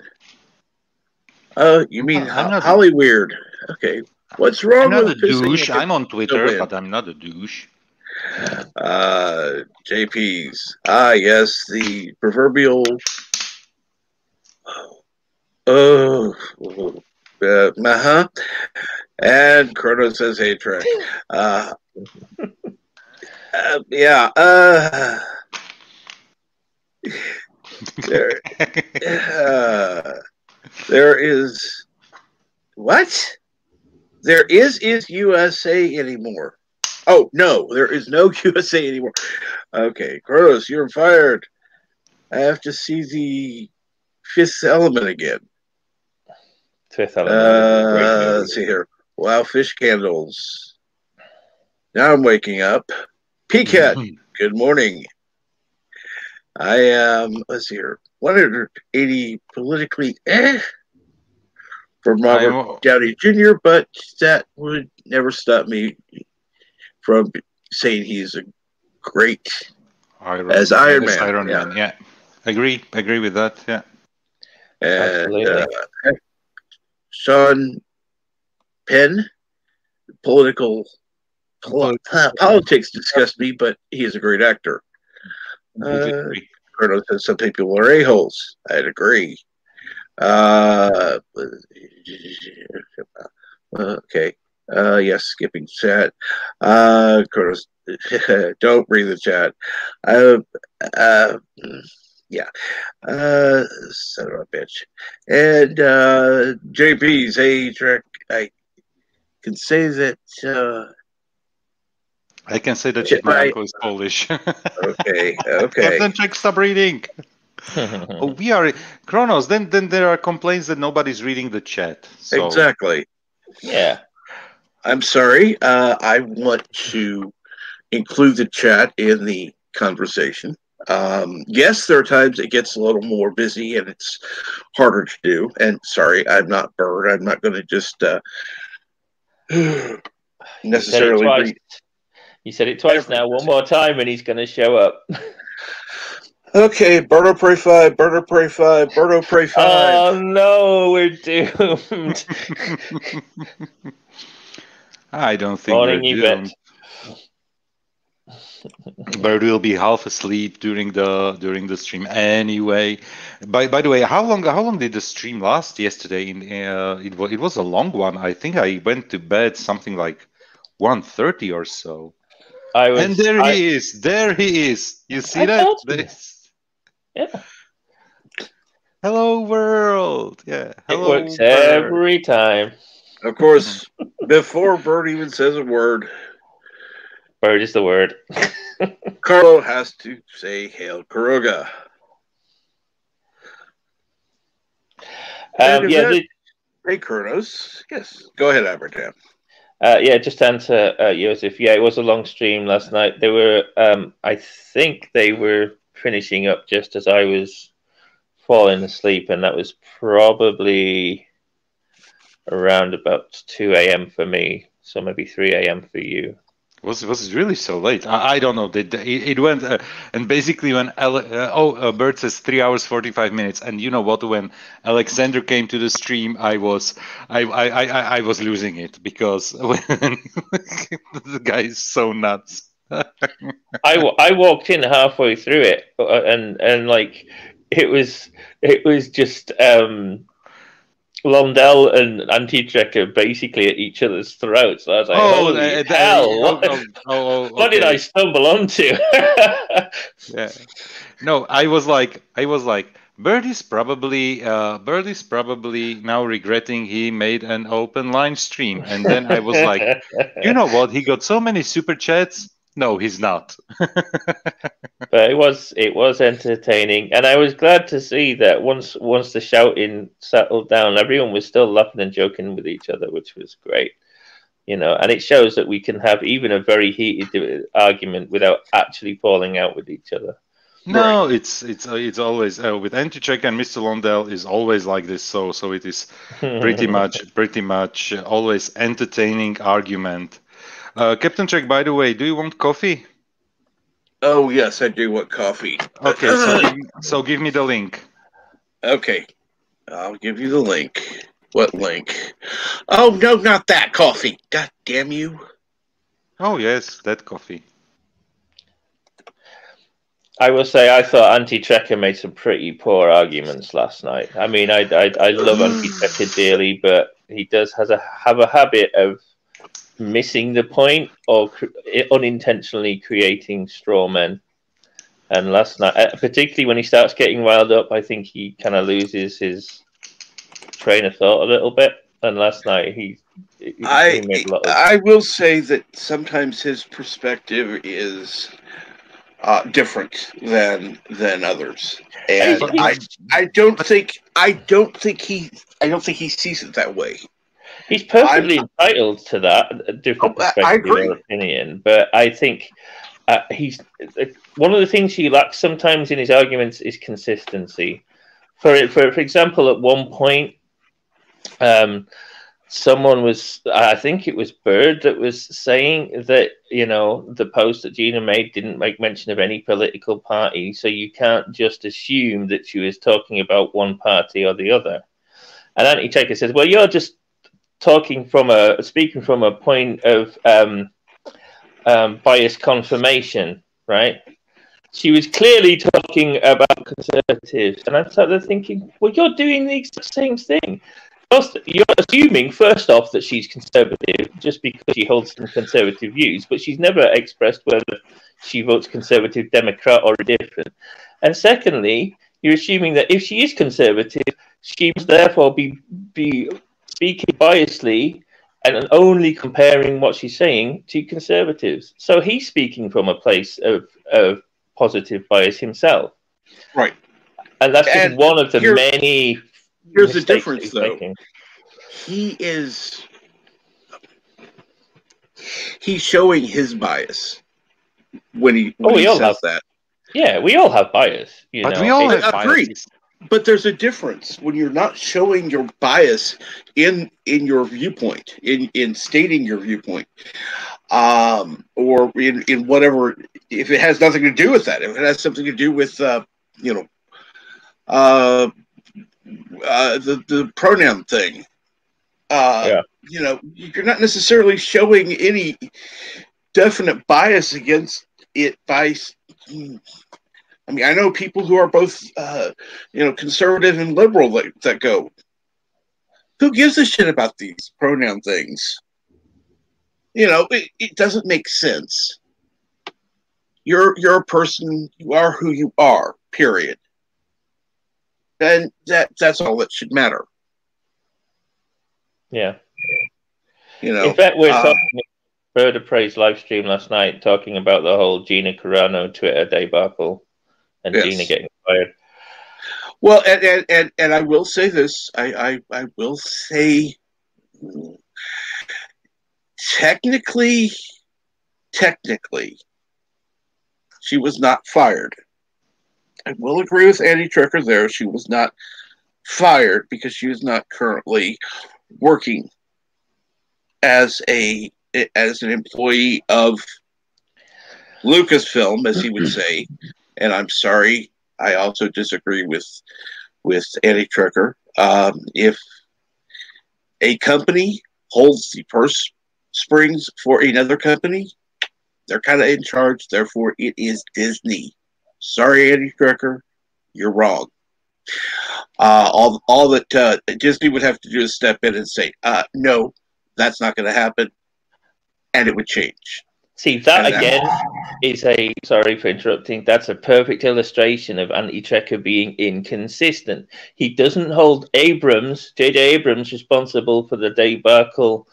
You mean Holly Weird? Okay. What's wrong with a douche? I'm on Twitter, but I'm not a douche. JP's. Yes, the proverbial... And Chrono says, hey, Trek. There is... What? There is USA anymore. Oh, no, there is no USA anymore. Okay, Carlos, you're fired. I have to see the Fifth Element again. Fifth Element. Let's see here. Wow, fish candles. Now I'm waking up. PCAT, good morning. I am, let's see here, 180 politically from Robert Downey Jr., but that would never stop me from saying he's a great Iron Man. Yeah. Agree with that. Yeah. And Sean Penn, politics disgust me, but he is a great actor. Colonel says some people are a-holes. I'd agree. Okay. Yes, skipping chat. Colonel, don't read the chat. Yeah. Son of a bitch. And JP's A-Trek, I can say that I can say that my uncle is Polish. Okay. Captain Trek, stop reading. Oh, we are Kronos. Then there are complaints that nobody's reading the chat. So Exactly. Yeah. I'm sorry. I want to include the chat in the conversation. Yes, there are times it gets a little more busy and it's harder to do. And sorry, I'm not Bird. I'm not going to just necessarily read. You said it twice now. One more time, and he's going to show up. Okay, Birdo Prey 5, Birdo Prey 5, Birdo Prey 5. Oh no, we're doomed. I don't think Morning, we're Yvette. doomed. Bird will be half asleep during the stream anyway. By the way, how long did the stream last yesterday? It was a long one. I think I went to bed something like 1:30 or so. And there he is. There he is. You see that? Yeah. Hello, world. Yeah. Hello, it works every time. Of course, before Bird even says a word, Bird is the word. Carlo has to say Hail Karuga. Hey, Kronos. Yes. Go ahead, Abertam. Yeah, just to answer Joseph. Yeah, it was a long stream last night. They were, I think they were finishing up just as I was falling asleep, and that was probably around about 2 a.m. for me, so maybe 3 a.m. for you. Was it really so late? I don't know. It went and basically when Bert says 3 hours 45 minutes, and you know what? When Alexander came to the stream, I was losing it because the guy is so nuts. I walked in halfway through it, and like it was just Londell and Anti-Trekker basically at each other's throats. I was like, holy hell! What did I stumble onto? Yeah. No, I was like, Bird is probably now regretting he made an open line stream. And then I was like, you know what? He got so many super chats. No, he's not. But it was entertaining, and I was glad to see that once the shouting settled down, everyone was still laughing and joking with each other, which was great. You know, and it shows that we can have even a very heated argument without actually falling out with each other. No, right. It's always with Anti-Check and Mr. Londell is always like this. So it is pretty much always entertaining argument. Captain Check, by the way, do you want coffee? Oh yes, I do want coffee. Okay, so give me the link. Okay, I'll give you the link. What link? Oh no, not that coffee! God damn you! Oh yes, that coffee. I will say I thought Anti-Trekker made some pretty poor arguments last night. I mean, I love Anti-Trekker dearly, but he does have a habit of missing the point or unintentionally creating straw men. And last night, particularly when he starts getting riled up, I think he kind of loses his train of thought a little bit. And last night, he made a lot of... I will say that sometimes his perspective is different than others, and I don't think he sees it that way. He's perfectly entitled to that different perspective or opinion, but I think he's one of the things he lacks sometimes in his arguments is consistency. For example, at one point, someone was, I think it was Bird, that was saying that, you know, the post that Gina made didn't make mention of any political party, so you can't just assume that she was talking about one party or the other. And Anti-Checker says, well, you're just speaking from a point of bias confirmation, right? She was clearly talking about conservatives, and I started thinking, well, you're doing the exact same thing. First, you're assuming, first off, that she's conservative just because she holds some conservative views, but she's never expressed whether she votes Conservative, Democrat, or indifferent. And secondly, you're assuming that if she is conservative, she must therefore be speaking biasly and only comparing what she's saying to conservatives. So he's speaking from a place of positive bias himself. Right. And that's just And one of the many. Here's the difference, though. Making. He's showing his bias when he says that. Yeah, we all have bias. But we all have biases. But there's a difference when you're not showing your bias in your viewpoint, in stating your viewpoint, or in whatever. If it has nothing to do with that, if it has something to do with the pronoun thing, you're not necessarily showing any definite bias against it by. I mean, I know people who are both, conservative and liberal that go, who gives a shit about these pronoun things? It doesn't make sense. You're a person. You are who you are. Period. And that's all that should matter. Yeah. In fact, we're talking Bird of Prey's live stream last night, talking about the whole Gina Carano Twitter debacle. And Gina getting fired. Well, and I will say this. I will say, technically, she was not fired. I will agree with Andy Tricker there. She was not fired because she was not currently working as an employee of Lucasfilm, as he would say. And I'm sorry, I also disagree with Andy Tricker. If a company holds the purse strings for another company, they're kind of in charge. Therefore, it is Disney. Sorry, Andy Tricker, you're wrong. All that Disney would have to do is step in and say, no, that's not going to happen, and it would change. See, that again is sorry for interrupting, that's a perfect illustration of Andy Tricker being inconsistent. He doesn't hold J.J. Abrams, responsible for the debacle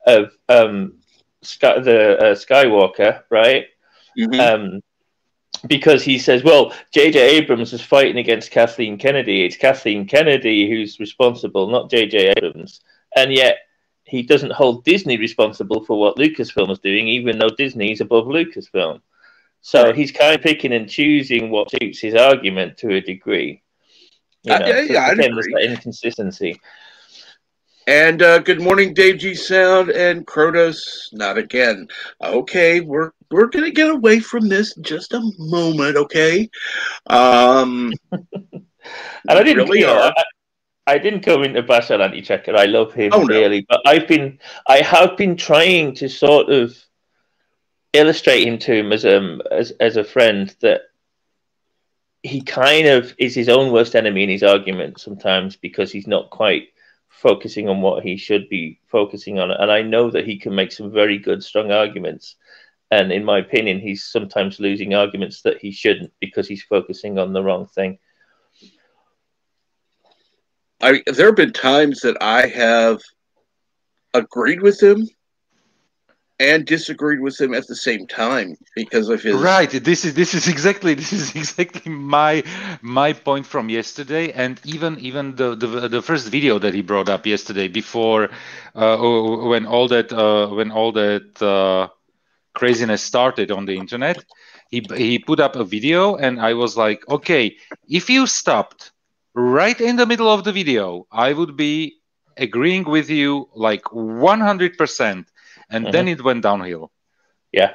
of Skywalker, right? Mm-hmm. Because he says, well, J.J. Abrams was fighting against Kathleen Kennedy. It's Kathleen Kennedy who's responsible, not J.J. Abrams. And yet, he doesn't hold Disney responsible for what Lucasfilm is doing, even though Disney is above Lucasfilm. So he's kind of picking and choosing what suits his argument to a degree. I'd agree. There's that inconsistency. And good morning, Dave G. Sound and Krotos. Not again. Okay, we're gonna get away from this in just a moment. Okay. And I didn't really I didn't come into bash on Andy Tricker. I love him dearly, but I have been trying to sort of illustrate him to him as a friend that he kind of is his own worst enemy in his argument sometimes because he's not quite focusing on what he should be focusing on. And I know that he can make some very good, strong arguments. And in my opinion, he's sometimes losing arguments that he shouldn't because he's focusing on the wrong thing. There have been times that I have agreed with him and disagreed with him at the same time because of his. Right. This is exactly my point from yesterday, and even the first video that he brought up yesterday before when all that craziness started on the internet. He put up a video, and I was like, okay, if you stopped right in the middle of the video, I would be agreeing with you like 100%. And then it went downhill. Yeah.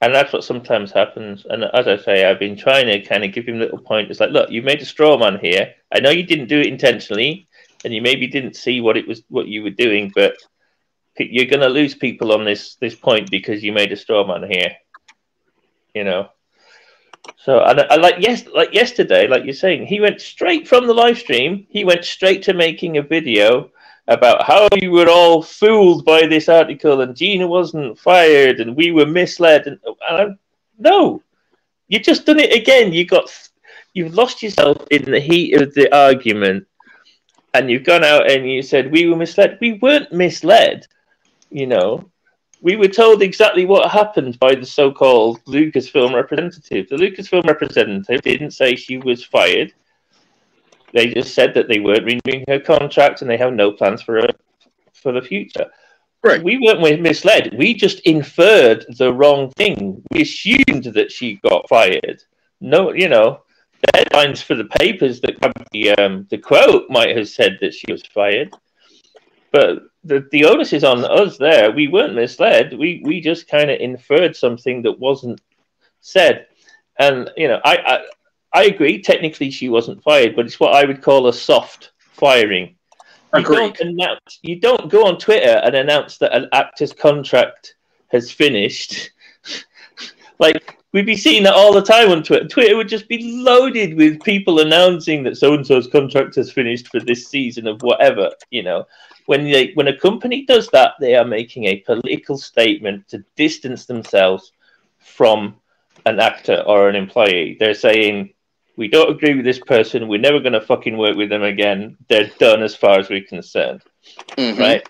And that's what sometimes happens. And as I say, I've been trying to kind of give him little pointers like, look, you made a straw man here. I know you didn't do it intentionally, and you maybe didn't see what you were doing, but you're going to lose people on this point because you made a straw man here. So I like yesterday, like you're saying, he went straight from the live stream. He went straight to making a video about how you were all fooled by this article and Gina wasn't fired and we were misled. No, you just done it again. You've lost yourself in the heat of the argument, and you've gone out and you said we were misled. We weren't misled. We were told exactly what happened by the so-called Lucasfilm representative. The Lucasfilm representative didn't say she was fired. They just said that they weren't renewing her contract and they have no plans for her for the future. Right. We weren't misled. We just inferred the wrong thing. We assumed that she got fired. No, deadlines for the papers that have the quote might have said that she was fired. But the onus is on us there. We weren't misled. We just kind of inferred something that wasn't said. And, I agree. Technically, she wasn't fired, but it's what I would call a soft firing. You don't go on Twitter and announce that an actor's contract has finished. Like, we'd be seeing that all the time on Twitter. Twitter would just be loaded with people announcing that so-and-so's contract has finished for this season of whatever, When a company does that, they are making a political statement to distance themselves from an actor or an employee. They're saying, we don't agree with this person. We're never going to fucking work with them again. They're done as far as we're concerned. Mm-hmm. Right?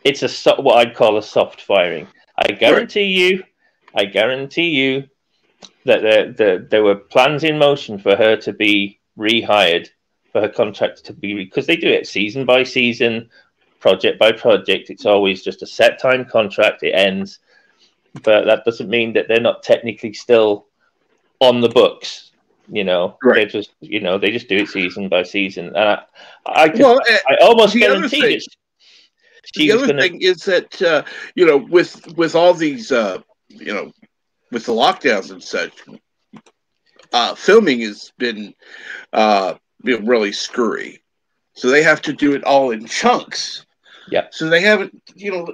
It's what I'd call a soft firing. I guarantee you that there were plans in motion for her to be rehired, for her contract to be, because they do it season by season, project by project. It's always just a set time contract. It ends. But that doesn't mean that they're not technically still on the books. They just they just do it season by season, and I almost guarantee it. The other thing is that with all these with the lockdowns and such, filming has been really screwy, so they have to do it all in chunks. Yeah. So they haven't,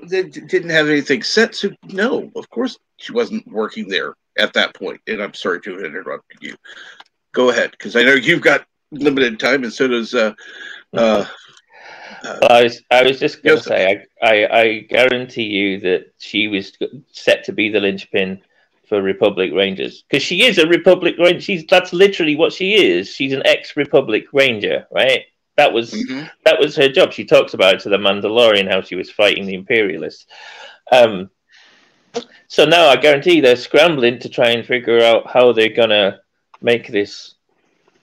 they didn't have anything set. So no, of course she wasn't working there at that point. And I'm sorry to have interrupted you. Go ahead, because I know you've got limited time, and so does. I was just going to say, I guarantee you that she was set to be the linchpin for Republic Rangers, because she is a Republic Ranger. That's literally what she is. She's an ex-Republic Ranger, right? That was her job. She talks about it to the Mandalorian, how she was fighting the Imperialists. So now I guarantee they're scrambling to try and figure out how they're gonna make this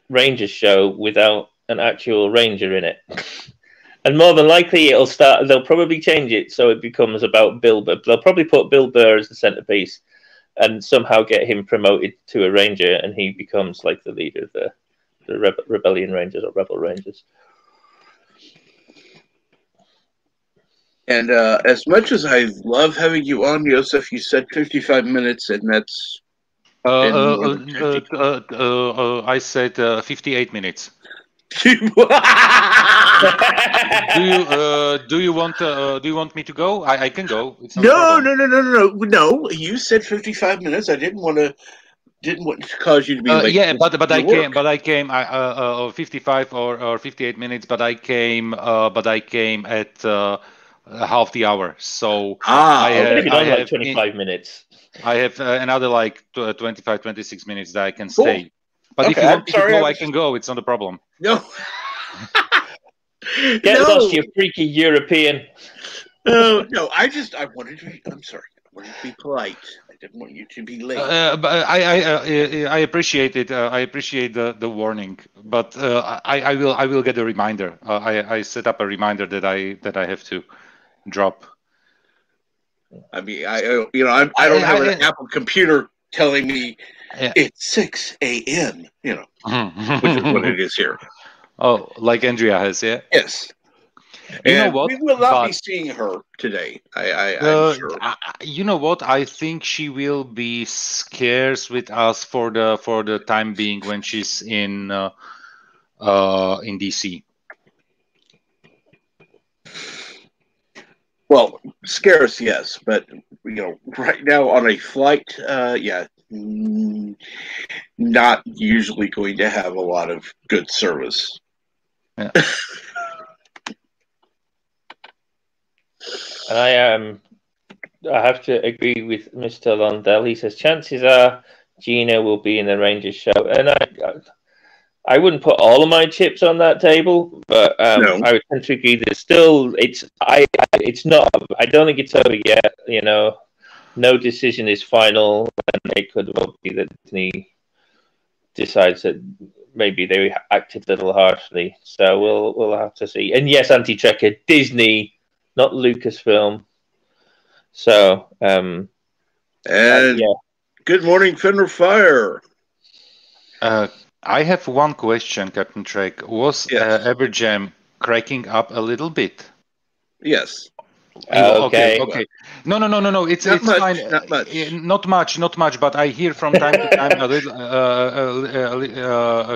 Rangers show without an actual Ranger in it. And more than likely, they'll probably change it so it becomes about Bill Burr. They'll probably put Bill Burr as the centerpiece and somehow get him promoted to a Ranger, and he becomes like the leader of the Rebellion Rangers or Rebel Rangers. And as much as I love having you on, Joseph, you said 55 minutes, and that's... I said 58 minutes. Do you want me to go? I can go. No. You said 55 minutes. I didn't want to cause you to be late. Yeah, but I came 55 or 58 minutes. But I came at half the hour. So I have 25 minutes. I have another 25, 26 minutes that I can stay. But if you want me to go, I can go. It's not a problem. No. Get lost, you freaky European. No. I wanted to be. I'm sorry. I wanted to be polite. I didn't want you to be late. But I appreciate it. I appreciate the warning. But I will get a reminder. I set up a reminder that I have to drop. I mean, I don't have an Apple computer telling me it's 6 a.m. Which is what it is here. Oh, like Andrea has, yeah. Yes. You know what? We will not be seeing her today. I'm sure. You know what? I think she will be scarce with us for the time being when she's in DC. Well, scarce, yes, but right now on a flight, not usually going to have a lot of good service. Yeah. I have to agree with Mr. Londell. He says chances are Gina will be in the Rangers show, and I wouldn't put all of my chips on that table, but no. I would tend to agree that it's not. I don't think it's over yet. No decision is final, and it could well be that decides that maybe they acted a little harshly. So we'll have to see. And yes, Anti-Trekker, Disney, not Lucasfilm. So And yeah. Good morning, Fender Fire. I have one question, Captain Trek. Was Yes. Everjam cracking up a little bit? Yes. Okay. No. It's Not much, fine. not much. Not much. But I hear from time to time a little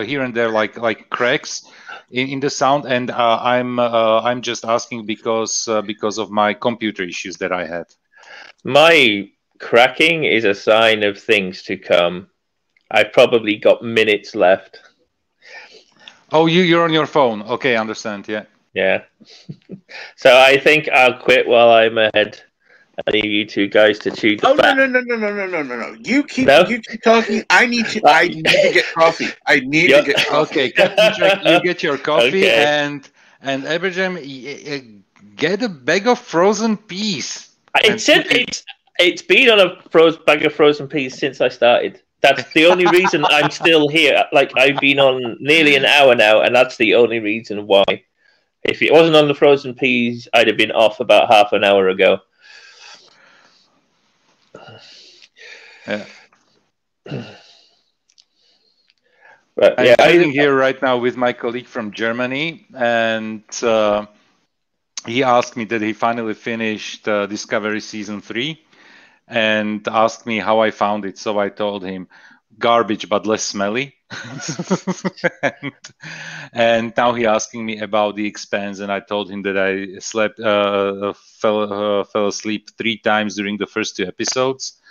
here and there, like cracks in the sound, and I'm just asking because of my computer issues that I had. My cracking is a sign of things to come. I've probably got minutes left. Oh, you're on your phone. Okay, I understand. Yeah. Yeah. So I think I'll quit while I'm ahead. I leave you two guys to chew the fat. No. You keep talking. I need to get coffee. I need to get coffee. Okay, Captain Trek, you get your coffee, Okay. and Everjam, get a bag of frozen peas. It's been on a bag of frozen peas since I started. That's the only reason I'm still here. Like, I've been on nearly an hour now, and that's the only reason why. If it wasn't on the frozen peas, I'd have been off about half an hour ago. Yeah. But, I'm yeah, sitting here right now with my colleague from Germany, and he asked me that he finally finished Discovery Season 3 and asked me how I found it. So I told him, garbage, but less smelly. and now he asking me about The Expanse, and I told him that I fell asleep 3 times during the first 2 episodes.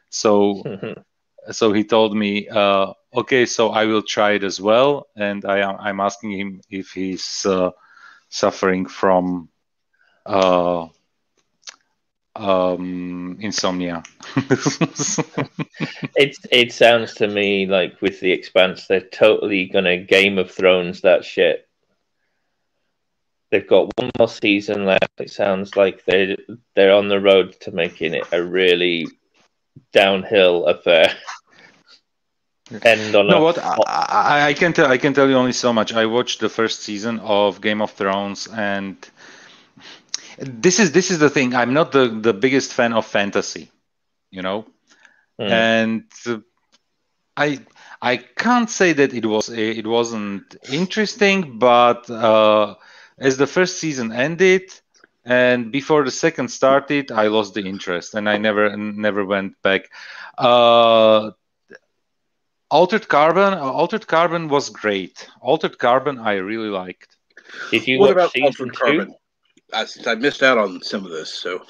So he told me, okay, so I will try it as well. And I'm asking him if he's suffering from insomnia. It sounds to me like with The Expanse, they're totally gonna Game of Thrones that shit. They've got one more season left. It sounds like they're on the road to making it a really downhill affair. I can tell you only so much. I watched the first season of Game of Thrones, and this is the thing. I'm not the biggest fan of fantasy, and I can't say that it wasn't interesting, but as the first season ended and before the second started, I lost the interest, and I never went back. Altered Carbon was great. Altered Carbon I really liked. Did you What watch about season Altered 2? Carbon? I missed out on some of this. So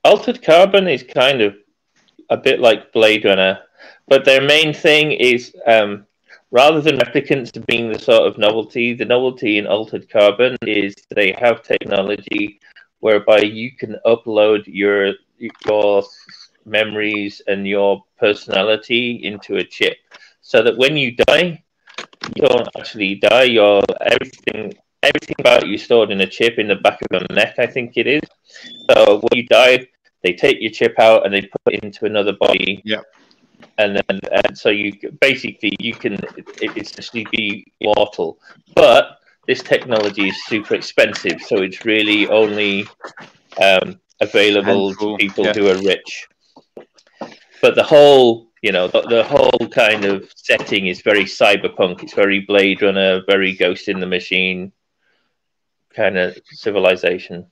Altered Carbon is kind of a bit like Blade Runner, but their main thing is rather than replicants being the sort of novelty, the novelty in Altered Carbon is they have technology whereby you can upload your memories and your personality into a chip, so that when you die, you don't actually die. Everything about you stored in a chip in the back of your neck, I think it is. So when you die, they take your chip out and they put it into another body. Yeah. And so you can essentially be immortal. But this technology is super expensive, so it's really only available to people who are rich. But the whole, the whole kind of setting is very cyberpunk. It's very Blade Runner, very Ghost in the Machine kind of civilization.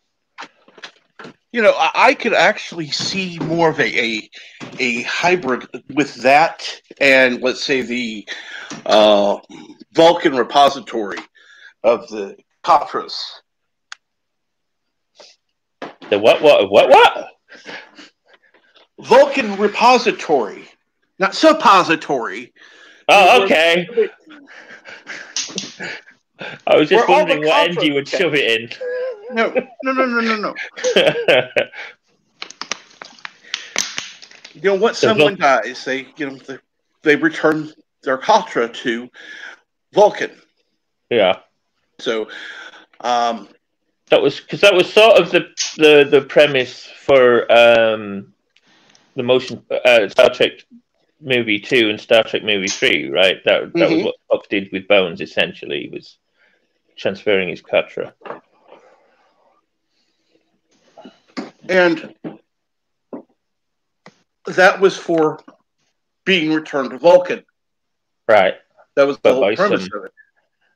I could actually see more of a hybrid with that and, let's say, the Vulcan repository of the Katras. The what? Vulcan repository, not suppository. Oh, okay. I was just wondering what end you would shove it in. No. Once someone dies, they return their Katra to Vulcan. Yeah. So, that was sort of the premise for the motion Star Trek movie 2 and Star Trek movie 3, right? That was what Spock did with Bones. Essentially, was transferring his katra. And that was for being returned to Vulcan. Right. That was the whole premise of it.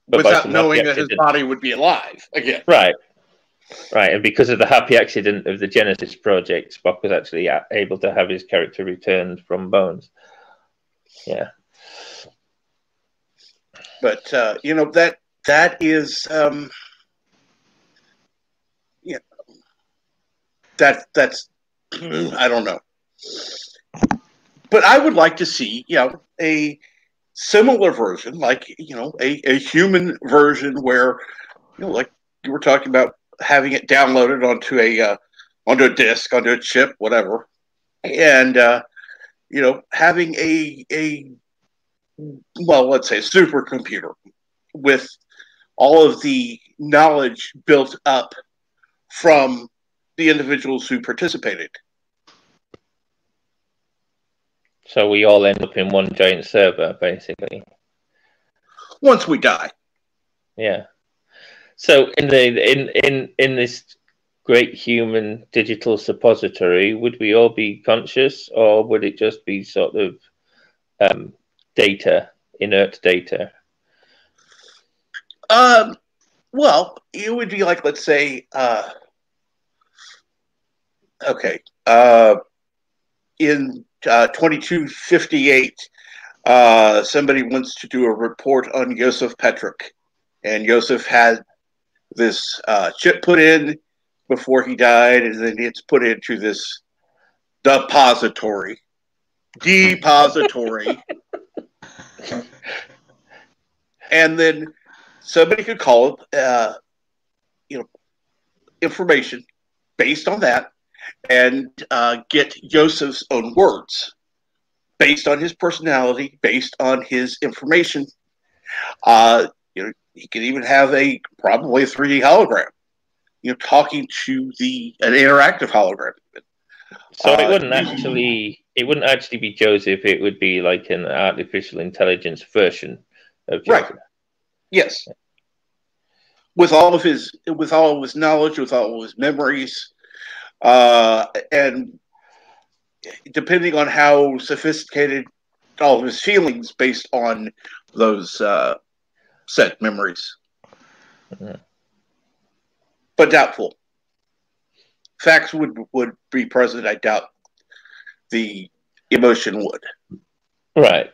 Without knowing that his body would be alive again. Right. Right. And because of the happy accident of the Genesis project, Spock was actually able to have his character returned from Bones. Yeah. But, that is, that's, I don't know. But I would like to see, a similar version, like, a human version where, like you were talking about, having it downloaded onto a disk, onto a chip, whatever, and having let's say a supercomputer with all of the knowledge built up from the individuals who participated. So we all end up in one giant server, basically. Once we die. Yeah. So in this great human digital suppository, would we all be conscious, or would it just be sort of data, inert data? Well, it would be like, let's say, in 2258, somebody wants to do a report on Joseph Petrick, and Joseph had this chip put in before he died, and then it's put into this depository, and then somebody could call it, information based on that, and get Joseph's own words based on his personality, based on his information. He could even have probably a 3D hologram, talking to an interactive hologram. So it wouldn't actually be Joseph. It would be like an artificial intelligence version of Joseph. Right. Yes. With all of his knowledge, with all of his memories, and depending on how sophisticated all of his feelings based on those set memories. Mm-hmm. But doubtful. Facts would be present. I doubt the emotion would. Right.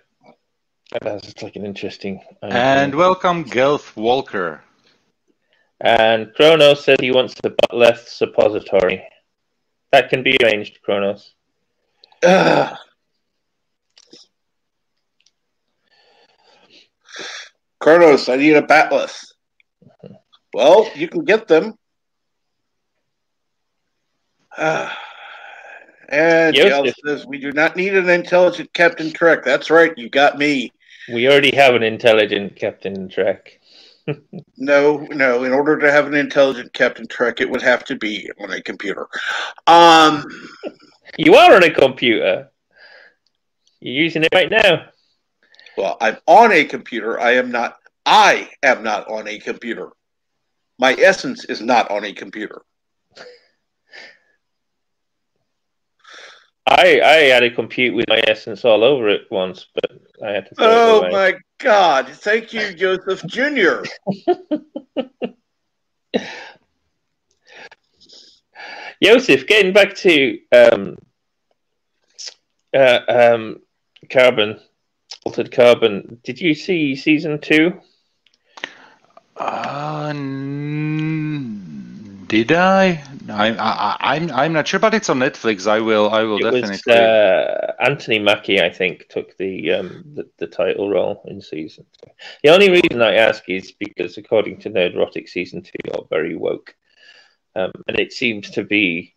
That's like an interesting idea. And welcome, Gelf Walker. And Kronos said he wants the left suppository. That can be arranged, Kronos. Kronos, I need a batleth. Well, you can get them. And Yale says, we do not need an intelligent Captain Trek. That's right, you got me. We already have an intelligent Captain Trek. No. In order to have an intelligent Captain Trek, it would have to be on a computer. You are on a computer. You're using it right now. Well, I'm on a computer. I am not on a computer. My essence is not on a computer. I had to compute with my essence all over it once, but I had to throw it away. Oh my God. Thank you, Joseph Jr. Joseph, getting back to Altered Carbon, did you see season 2? Did I? I'm not sure, but it's on Netflix. I will definitely. Anthony Mackie, I think, took the title role in season 2. The only reason I ask is because, according to Nerdrotic, season 2 got very woke, and it seems to be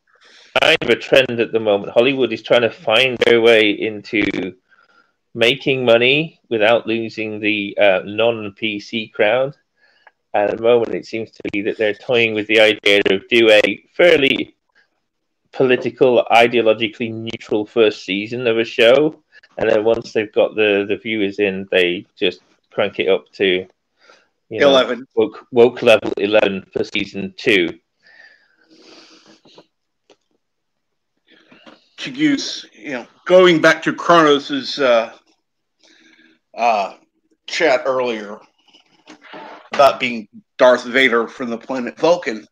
kind of a trend at the moment. Hollywood is trying to find their way into making money without losing the non-PC crowd. And at the moment, it seems to be that they're toying with the idea of do a fairly political, ideologically neutral first season of a show, and then once they've got the viewers in, they just crank it up to 11. Woke level 11 for season 2. To use, going back to Kronos's chat earlier about being Darth Vader from the planet Vulcan.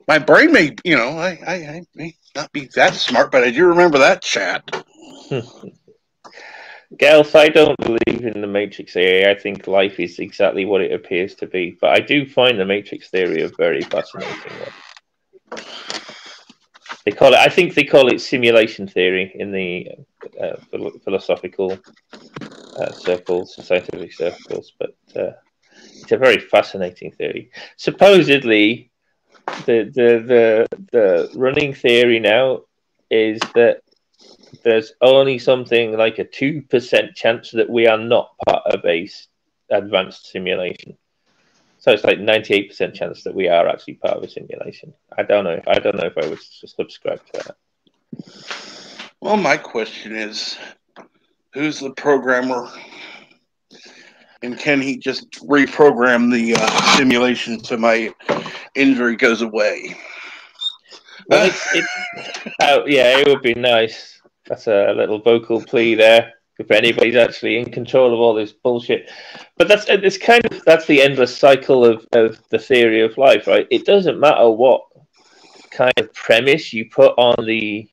My brain may, I may not be that smart, but I do remember that chat. Gals, I don't believe in the Matrix theory. I think life is exactly what it appears to be. But I do find the Matrix theory a very fascinating one. I think they call it simulation theory in the philosophical circles and scientific circles. But it's a very fascinating theory. Supposedly, the running theory now is that there's only something like a 2% chance that we are not part of a advanced simulation. So it's like 98% chance that we are actually part of a simulation. I don't know if I would subscribe to that. Well, my question is, who's the programmer? And can he just reprogram the simulation so my injury goes away? Well, it would be nice. That's a little vocal plea there. If anybody's actually in control of all this bullshit, but that's the endless cycle of the theory of life, right? It doesn't matter what kind of premise you put on the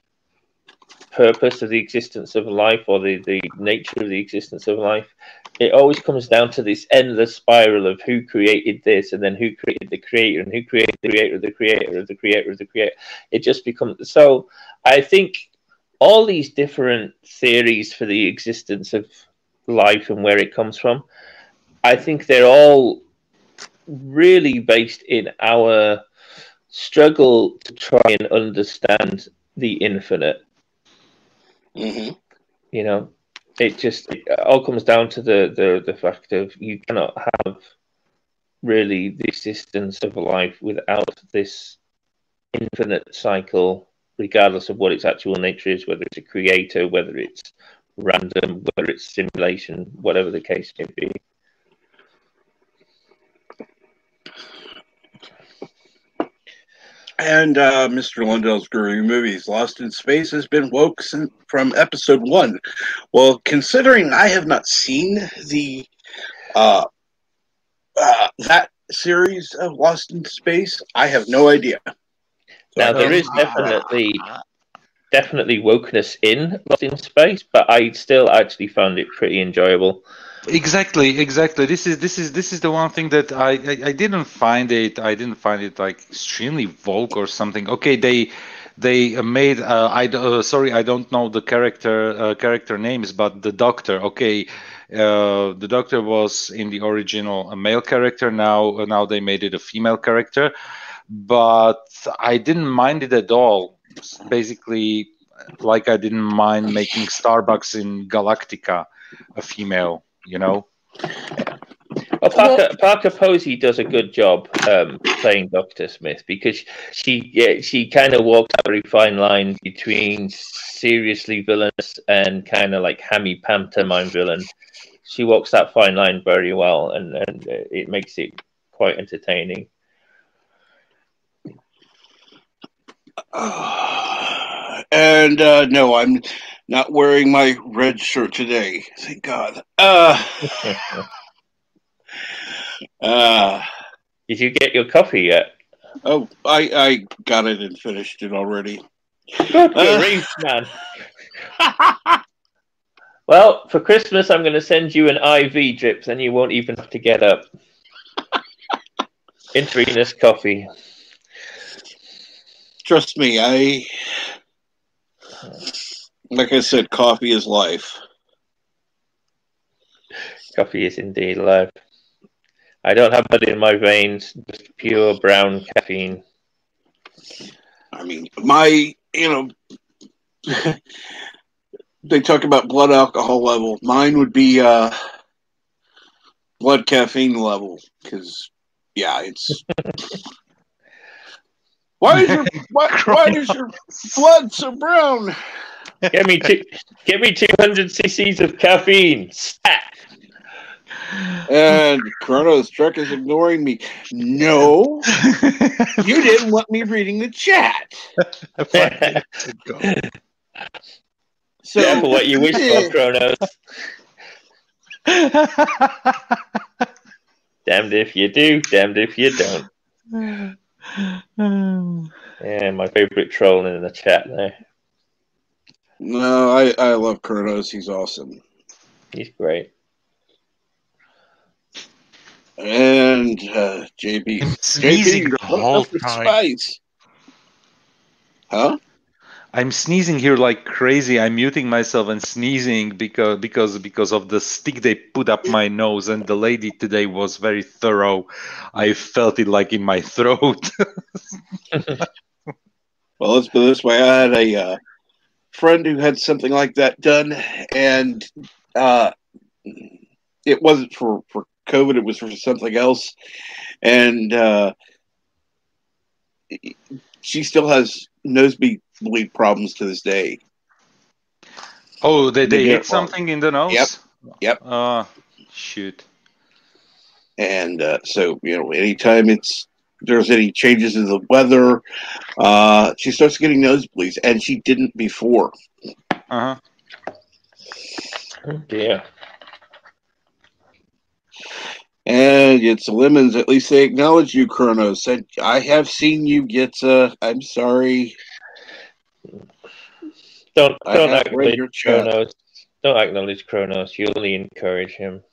purpose of the existence of life or the nature of the existence of life. It always comes down to this endless spiral of who created this, and then who created the creator, and who created the creator of the creator of the creator of the creator. It just becomes so. I think all these different theories for the existence of life and where it comes from, I think they're all really based in our struggle to try and understand the infinite. Mm-hmm. It all comes down to the fact of you cannot have really the existence of life without this infinite cycle, regardless of what its actual nature is, whether it's a creator, whether it's random, whether it's simulation, whatever the case may be. And Mr. Lundell's Guru Movies, Lost in Space, has been woke from episode 1. Well, considering I have not seen the that series of Lost in Space, I have no idea. Now, there is definitely wokeness in Lost in Space, but I still actually found it pretty enjoyable. Exactly. This is the one thing that I didn't find it. I didn't find it like extremely woke or something. Okay, they made. I don't know the character names, but the Doctor. Okay, the Doctor was in the original a male character. Now they made it a female character, but I didn't mind it at all. Basically, like I didn't mind making Starbucks in Galactica a female. Well, Parker Posey does a good job playing Dr. Smith, because she kind of walks a very fine line between seriously villainous and kind of like hammy pantomime villain. She walks that fine line very well, and it makes it quite entertaining. And no, I'm not wearing my red shirt today. Thank God. Did you get your coffee yet? Oh, I got it and finished it already. Good grief, man. Well, for Christmas, I'm going to send you an IV drip, then you won't even have to get up. Intravenous coffee. Trust me, like I said, coffee is life. Coffee is indeed life. I don't have that in my veins, just pure brown caffeine. I mean, they talk about blood alcohol level. Mine would be blood caffeine level, because, yeah, it's... Why is your blood so brown? Get me 200 cc's of caffeine. Stat. And Chrono's truck is ignoring me. No, you didn't want me reading the chat. So careful what you wish for, Kronos. Damned if you do, damned if you don't. Yeah, my favorite troll in the chat there. No, I love Chronos. He's awesome. He's great. And JB. I'm sneezing JB, the whole time. Spice. Huh? I'm sneezing here like crazy. I'm muting myself and sneezing because of the stick they put up my nose. And the lady today was very thorough. I felt it like in my throat. Well, let's put it this way. I had a friend who had something like that done, and it wasn't for COVID. It was for something else, and she still has nosebleed problems to this day. Oh, they hit something in the nose? Yep. Shoot. And so, anytime there's any changes in the weather, she starts getting nosebleeds, and she didn't before. Uh-huh. Oh dear. And it's lemons. At least they acknowledge you, Kronos. Said, I have seen you get. I'm sorry. Don't acknowledge Kronos. Don't acknowledge Kronos. You only encourage him.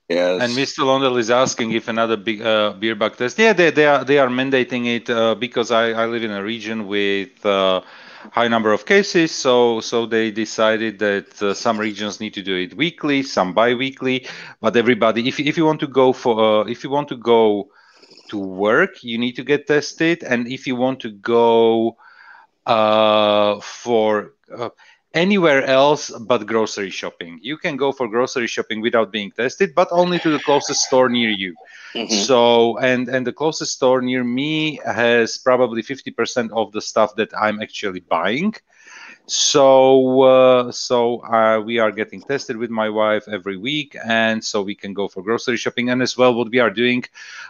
Yes. And Mr. Londell is asking if another big beer bug test. Yeah, they are mandating it because I live in a region with high number of cases. So they decided that some regions need to do it weekly, some bi-weekly. But everybody, if you want to go to work, you need to get tested, and if you want to go for anywhere else but grocery shopping, you can go for grocery shopping without being tested, but only to the closest store near you. Mm-hmm. So and the closest store near me has probably 50% of the stuff that I'm actually buying. So we are getting tested with my wife every week, and so we can go for grocery shopping. And as well, what we are doing,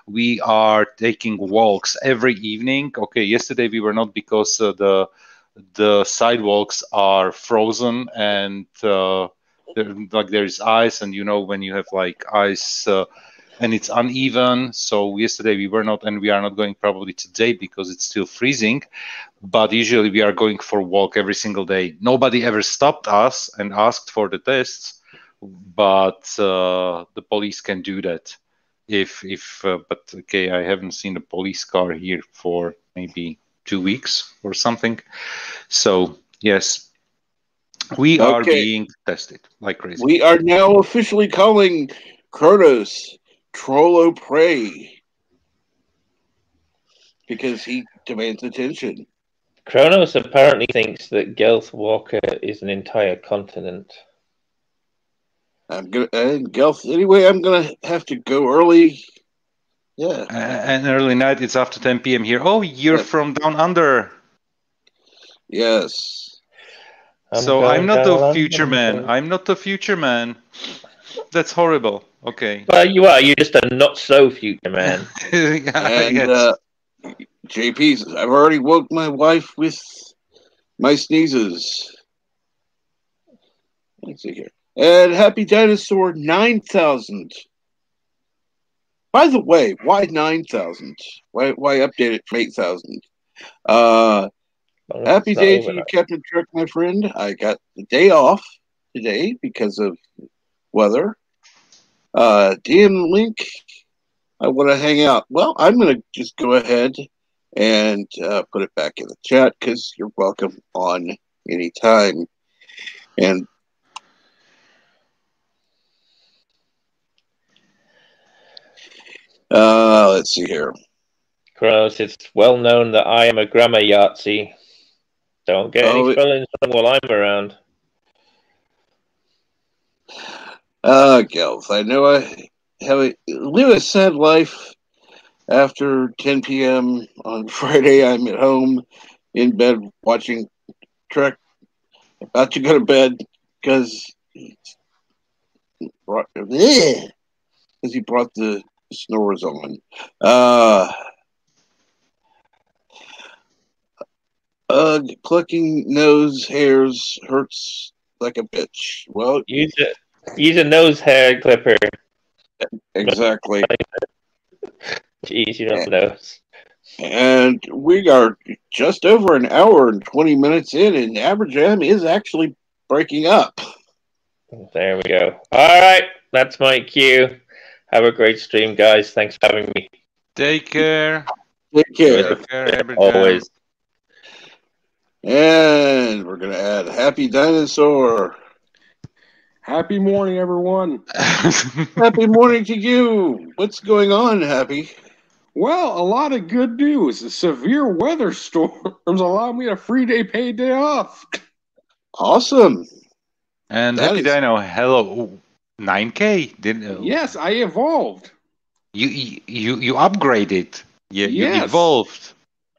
we are taking walks every evening. Okay, yesterday we were not because the sidewalks are frozen and there is ice, and when you have like ice and it's uneven. So yesterday we were not, and we are not going probably today because it's still freezing. But usually we are going for a walk every single day. Nobody ever stopped us and asked for the tests, but the police can do that. But okay, I haven't seen a police car here for maybe 2 weeks or something. So yes, we are being tested like crazy. We are now officially calling Kronos Trollo Prey because he demands attention. Kronos apparently thinks that Gelth Walker is an entire continent. Gelth. Anyway, I'm gonna have to go early. Yeah. And early night. It's after 10 p.m. here. Oh, you're from down under. Yes. I'm not the future man. I'm not the future man. That's horrible. Okay. Well, you are. You're just a not so future man. And JP's. I've already woke my wife with my sneezes. Let's see here. And Happy Dinosaur 9,000. By the way, why 9,000? Why update it from 8,000? Happy day to you, Captain Trek, my friend. I got the day off today because of weather. DM Link, I want to hang out. Well, I'm going to just go ahead and put it back in the chat because you're welcome on anytime. And let's see here. Kronos, it's well known that I am a grammar Yahtzee. Don't get any spellings wrong while I'm around. Gelf, I know I live a sad life, After 10 p.m. on Friday, I'm at home in bed watching Trek. About to go to bed because he brought the snores on. Clucking nose hairs hurts like a bitch. Well, Use a nose hair clipper. exactly. Jeez, you don't know. And we are just over an hour and 20 minutes in, and Aberjam is actually breaking up. There we go. All right, that's my cue. Have a great stream, guys. Thanks for having me. Take care. Take care. Take care, Aberjam. Always. And we're going to add Happy Dinosaur. Happy morning, everyone. Happy morning to you. What's going on, Happy? Well, a lot of good news. The severe weather storms allow me a free day, paid day off. Awesome. And Happy Dino, hello. 9K? Yes, I evolved. You upgraded. You evolved.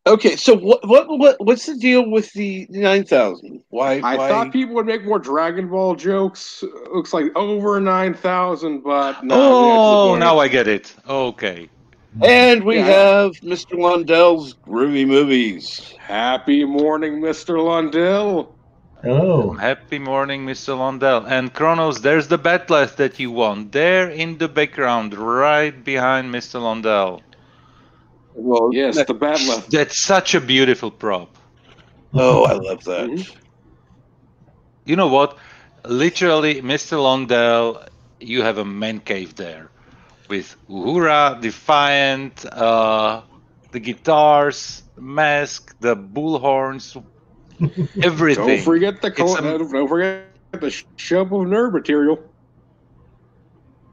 Okay, so what's the deal with the 9,000? Why? I thought people would make more Dragon Ball jokes. Looks like over 9,000, but no. Oh, now I get it. Okay. And we have Mr. Lundell's Groovy Movies. Happy morning, Mr. Lundell. Oh. Happy morning, Mr. Lundell. And Kronos, there's the Bat'leth that you won. There in the background, right behind Mr. Lundell. Well, yes, the Bat'leth. That's such a beautiful prop. Oh, I love that. Mm-hmm. You know what? Literally, Mr. Lundell, you have a man cave there. With Uhura, Defiant, the guitars, the mask, the bullhorns, everything. Don't forget the shove of nerd material.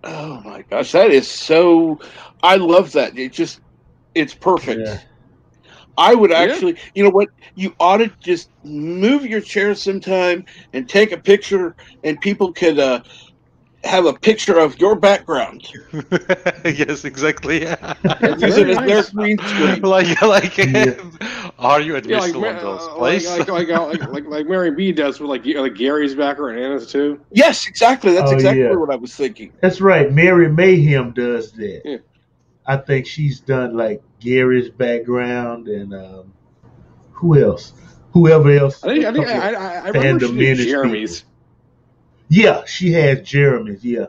Oh my gosh, that is so. I love that. It's perfect. Yeah. I would actually, you know what? You ought to just move your chair sometime and take a picture, and people could have a picture of your background. Yes, exactly. Use it as their green screen. Are you at Mr. Lundell's place? Like Mary B does with like Gary's background and Anna's too. Yes, exactly. That's exactly what I was thinking. That's right. Mary Mayhem does that. Yeah. I think she's done like Gary's background and who else? Whoever else. I remember she did Jeremy's. People. Yeah, she has Jeremy's, yeah.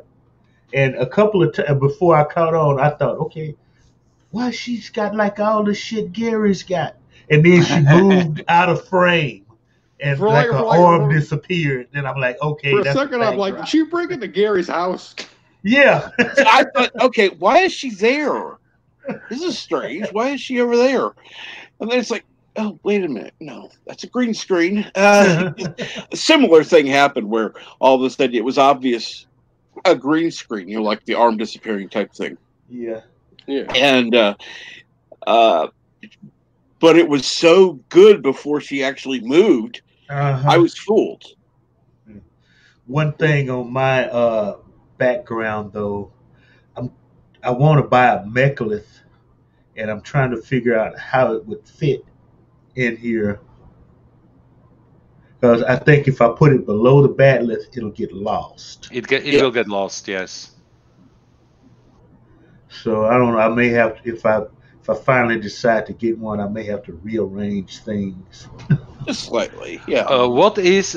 And a couple of times before I caught on, I thought, okay, why she's got like all the shit Gary's got? And then she moved out of frame and her arm disappeared. Then I'm like, okay. For a second, I'm like, did she break into Gary's house? Yeah. I thought, okay, why is she there? This is strange. Why is she over there? And then it's like, oh, wait a minute. No, that's a green screen. A similar thing happened where all of a sudden it was obvious a green screen, you know, like the arm disappearing type thing. Yeah. Yeah. And, but it was so good before she actually moved. I was fooled. One thing on my background, though, I want to buy a mechalith, and I'm trying to figure out how it would fit in here, because I think if I put it below the Bat'leth, it'll get lost. It will get lost, yes. So I don't know. I may have to, if I finally decide to get one, I may have to rearrange things. Just slightly, yeah. What is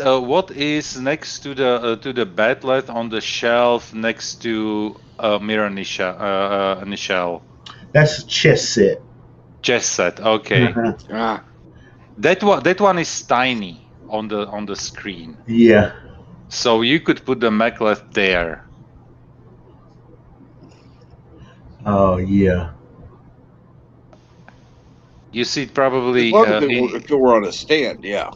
next to the Bat'leth on the shelf next to Mirror Nichelle? That's a chess set. Chess set, okay. Ah. That one is tiny on the screen. Yeah. So you could put the mechalith there. Oh yeah. You see it probably if it were on a stand, yeah.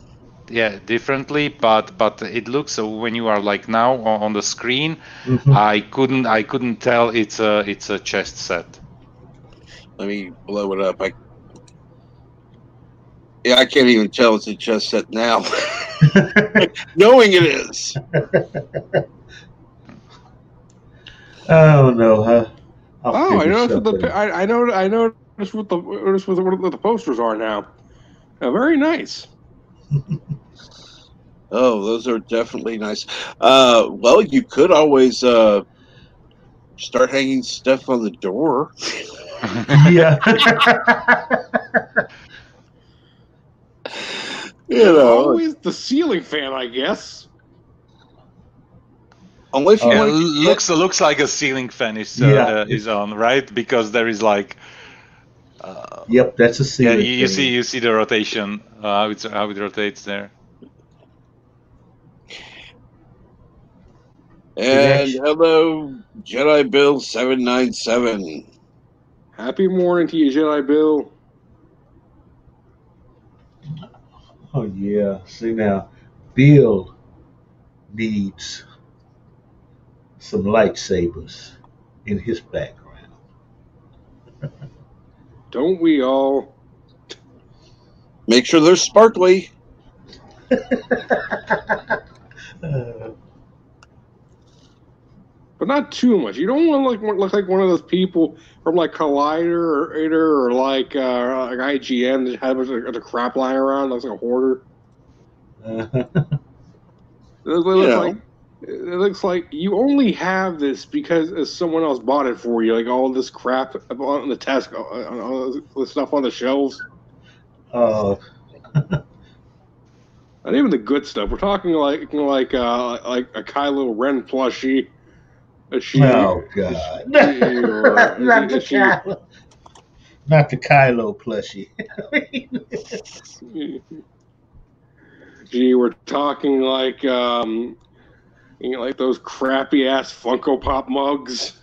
Yeah, differently, but it looks when you are like now on the screen, I couldn't tell it's a chest set. Let me blow it up. I can't even tell it's a chest set now. Knowing it is. I don't know, huh? I noticed Just what the posters are now. Very nice. Oh, those are definitely nice. Well, you could always start hanging stuff on the door. Yeah. You know, Always the ceiling fan, I guess. only if you Yeah, want to looks like a ceiling fan Yeah. is on, right? Because there is like Yep, that's a yeah, ceiling you fan. see the rotation, how it rotates there. And hello, Jedi Bill 797. Happy morning to you, Jedi Bill. Oh yeah. See now, Bill needs some lightsabers in his background. Don't we all? Make sure they're sparkly. But not too much. You don't want to look like one of those people from like Collider or like IGN that have a crap lying around. Looks like a hoarder. You It looks like you only have this because someone else bought it for you. Like all this crap on the task, all the stuff on the shelves. uh, Not even the good stuff. We're talking like a Kylo Ren plushie. oh God! Not the Kylo, not the Kylo plushie. Gee, we're talking like like those crappy ass Funko Pop mugs.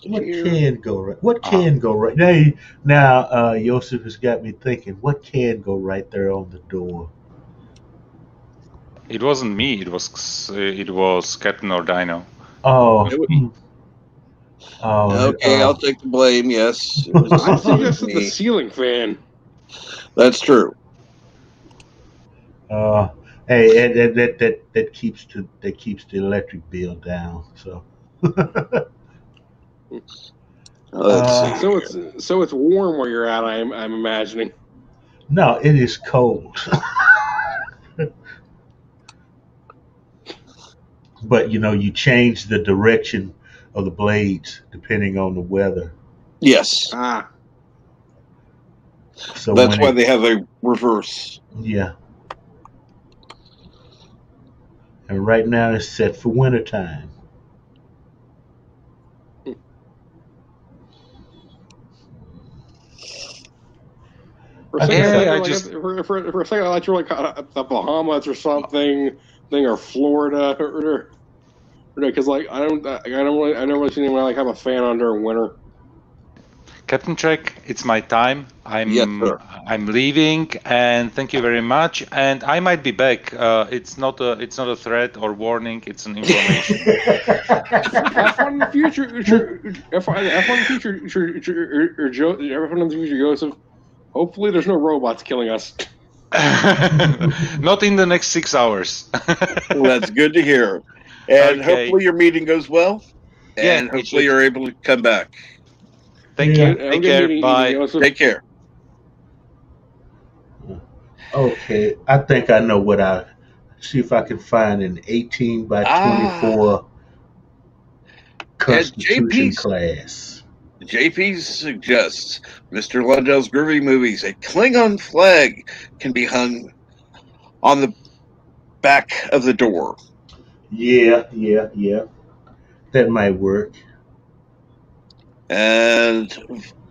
What can go right? What can go right? Now, Joseph has got me thinking. What can go right there on the door? It wasn't me. It was Captain or Dino. Oh, okay, I'll take the blame. Yes, I suggested the ceiling fan. That's true. Hey, that keeps the electric bill down. So. Let's see. So it's warm where you're at. I'm imagining. No, it is cold. But you change the direction of the blades depending on the weather. Yes. So that's why they have a reverse. Yeah. And right now it's set for wintertime. For a second, I thought you were like the Bahamas or something, or Florida, or because like I don't really see anyone like have a fan on during winter. Captain Trek, it's my time. I'm leaving, and thank you very much. And I might be back. It's not a threat or warning. It's an information. Have fun in the future. Have fun in the future, have fun in the future, Joseph. Hopefully, there's no robots killing us. Not in the next 6 hours. Well, that's good to hear. And hopefully your meeting goes well. And hopefully you're able to come back. Thank you. Take care. Bye. Take care. Okay, I think I know what I see if I can find an 18 by 24 Constitution class. JP suggests Mr. Lundell's Groovy Movies. A Klingon flag can be hung on the back of the door. Yeah. That might work. And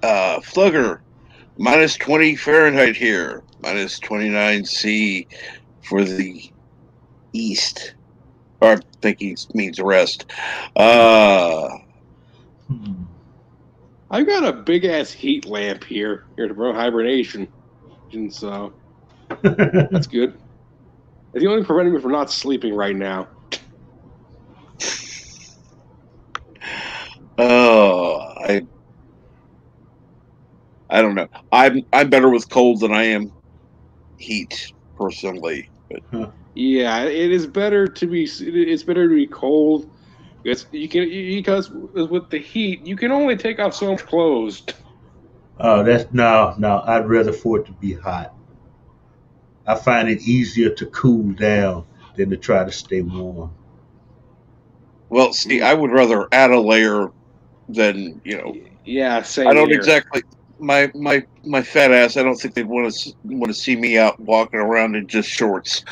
Flugger, minus 20 Fahrenheit here, minus 29 C for the east. Or I think he means the rest. I've got a big ass heat lamp here to promote hibernation, and so that's good. It's the only preventing me from not sleeping right now. I don't know. I'm better with cold than I am heat personally. Yeah, it is better to be. It's better to be cold. Because with the heat, you can only take off so much clothes. Oh, that's no. I'd rather for it to be hot. I find it easier to cool down than to try to stay warm. Well, see, I would rather add a layer than Yeah, same I don't here. exactly. My fat ass. I don't think they'd want to see me out walking around in just shorts.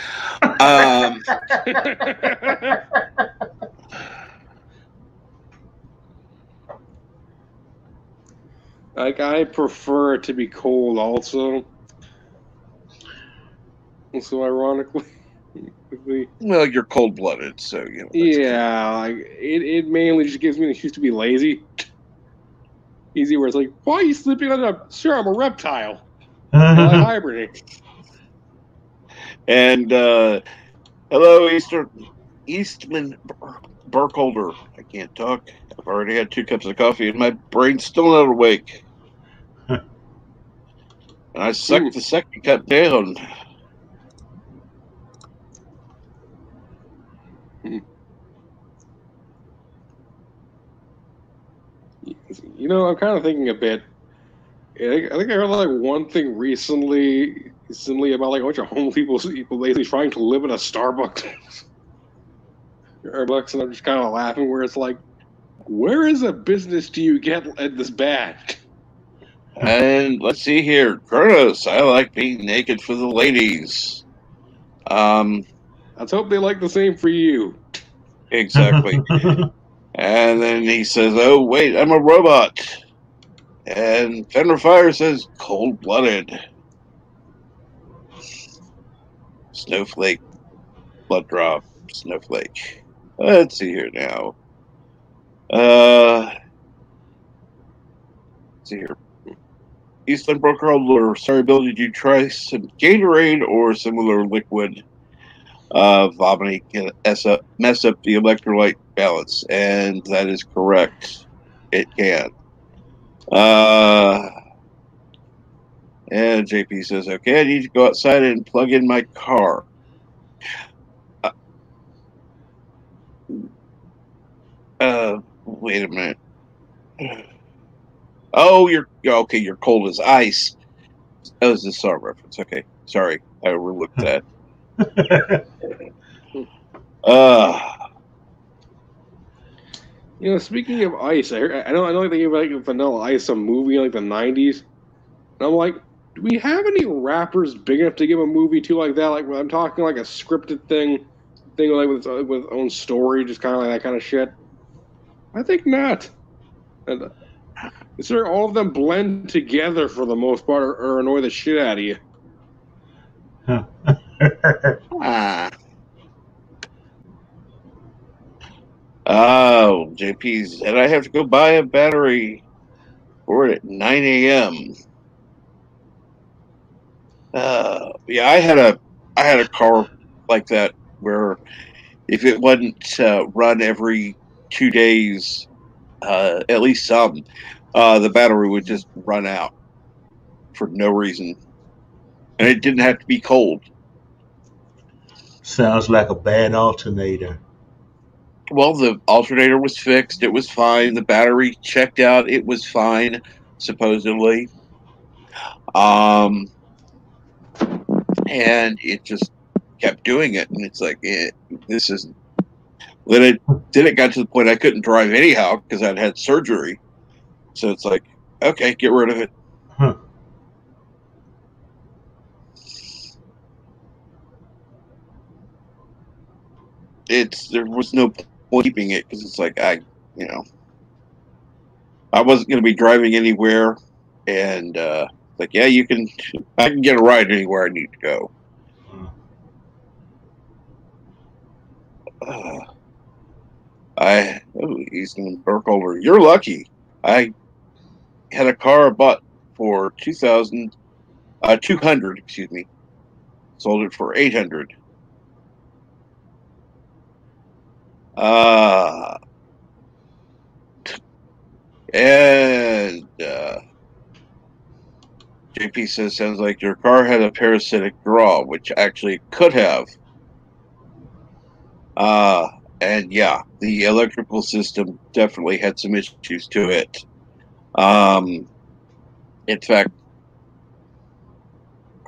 Like I prefer it to be cold, also. So ironically, well, you're cold blooded, so that's yeah, like it mainly just gives me an excuse to be lazy. Easy where it's like, why are you sleeping on a? Sure, I'm a reptile. Well, I hibernate. And hello, Eastman Burkholder. I can't talk. I've already had 2 cups of coffee, and my brain's still not awake. And I sucked the second cup down. I'm kind of thinking a bit. I think I heard like one thing recently about like a bunch of homeless people basically trying to live in a Starbucks. Starbucks, and I'm just kind of laughing. Where it's like, where is a business do you get this bad? And let's see here, Kronos. I like being naked for the ladies. Let's hope they like the same for you. Exactly. And then he says, "Oh wait, I'm a robot." And Fender Fire says, "Cold blooded." Snowflake, blood drop, snowflake. Let's see here now. Let's see here. Eastland Broker Holder, sorry, Bill, did you try some Gatorade or similar liquid? Vomiting can mess up the electrolyte balance, and that is correct. It can. And JP says, okay, I need to go outside and plug in my car. Wait a minute. Oh, you're okay. You're cold as ice. That was the song reference. Okay, sorry, I overlooked that. Speaking of ice, I know they gave like Vanilla Ice a movie in like the '90s, and I'm like, do we have any rappers big enough to give a movie to like that? Like, I'm talking like a scripted thing like with own story, just kind of like that kind of shit. I think not. And consider all of them blend together for the most part, or annoy the shit out of you. Oh, JP's, and I have to go buy a battery for it at 9 a.m. Yeah, I had a car like that where if it wasn't run every 2 days, at least some, the battery would just run out for no reason, and it didn't have to be cold. Sounds like a bad alternator. Well, the alternator was fixed. It was fine. The battery checked out. It was fine, supposedly. And it just kept doing it. And it's like, this isn't. Then it got to the point I couldn't drive anyhow because I'd had surgery. So it's like, okay, get rid of it. Huh. There was no point keeping it because it's like I wasn't going to be driving anywhere, and like yeah, I can get a ride anywhere I need to go. Eastman Burkholder, you're lucky. I had a car I bought for 200, excuse me. Sold it for 800. And JP IP says sounds like your car had a parasitic draw, which actually could have. And yeah, the electrical system definitely had some issues to it. In fact,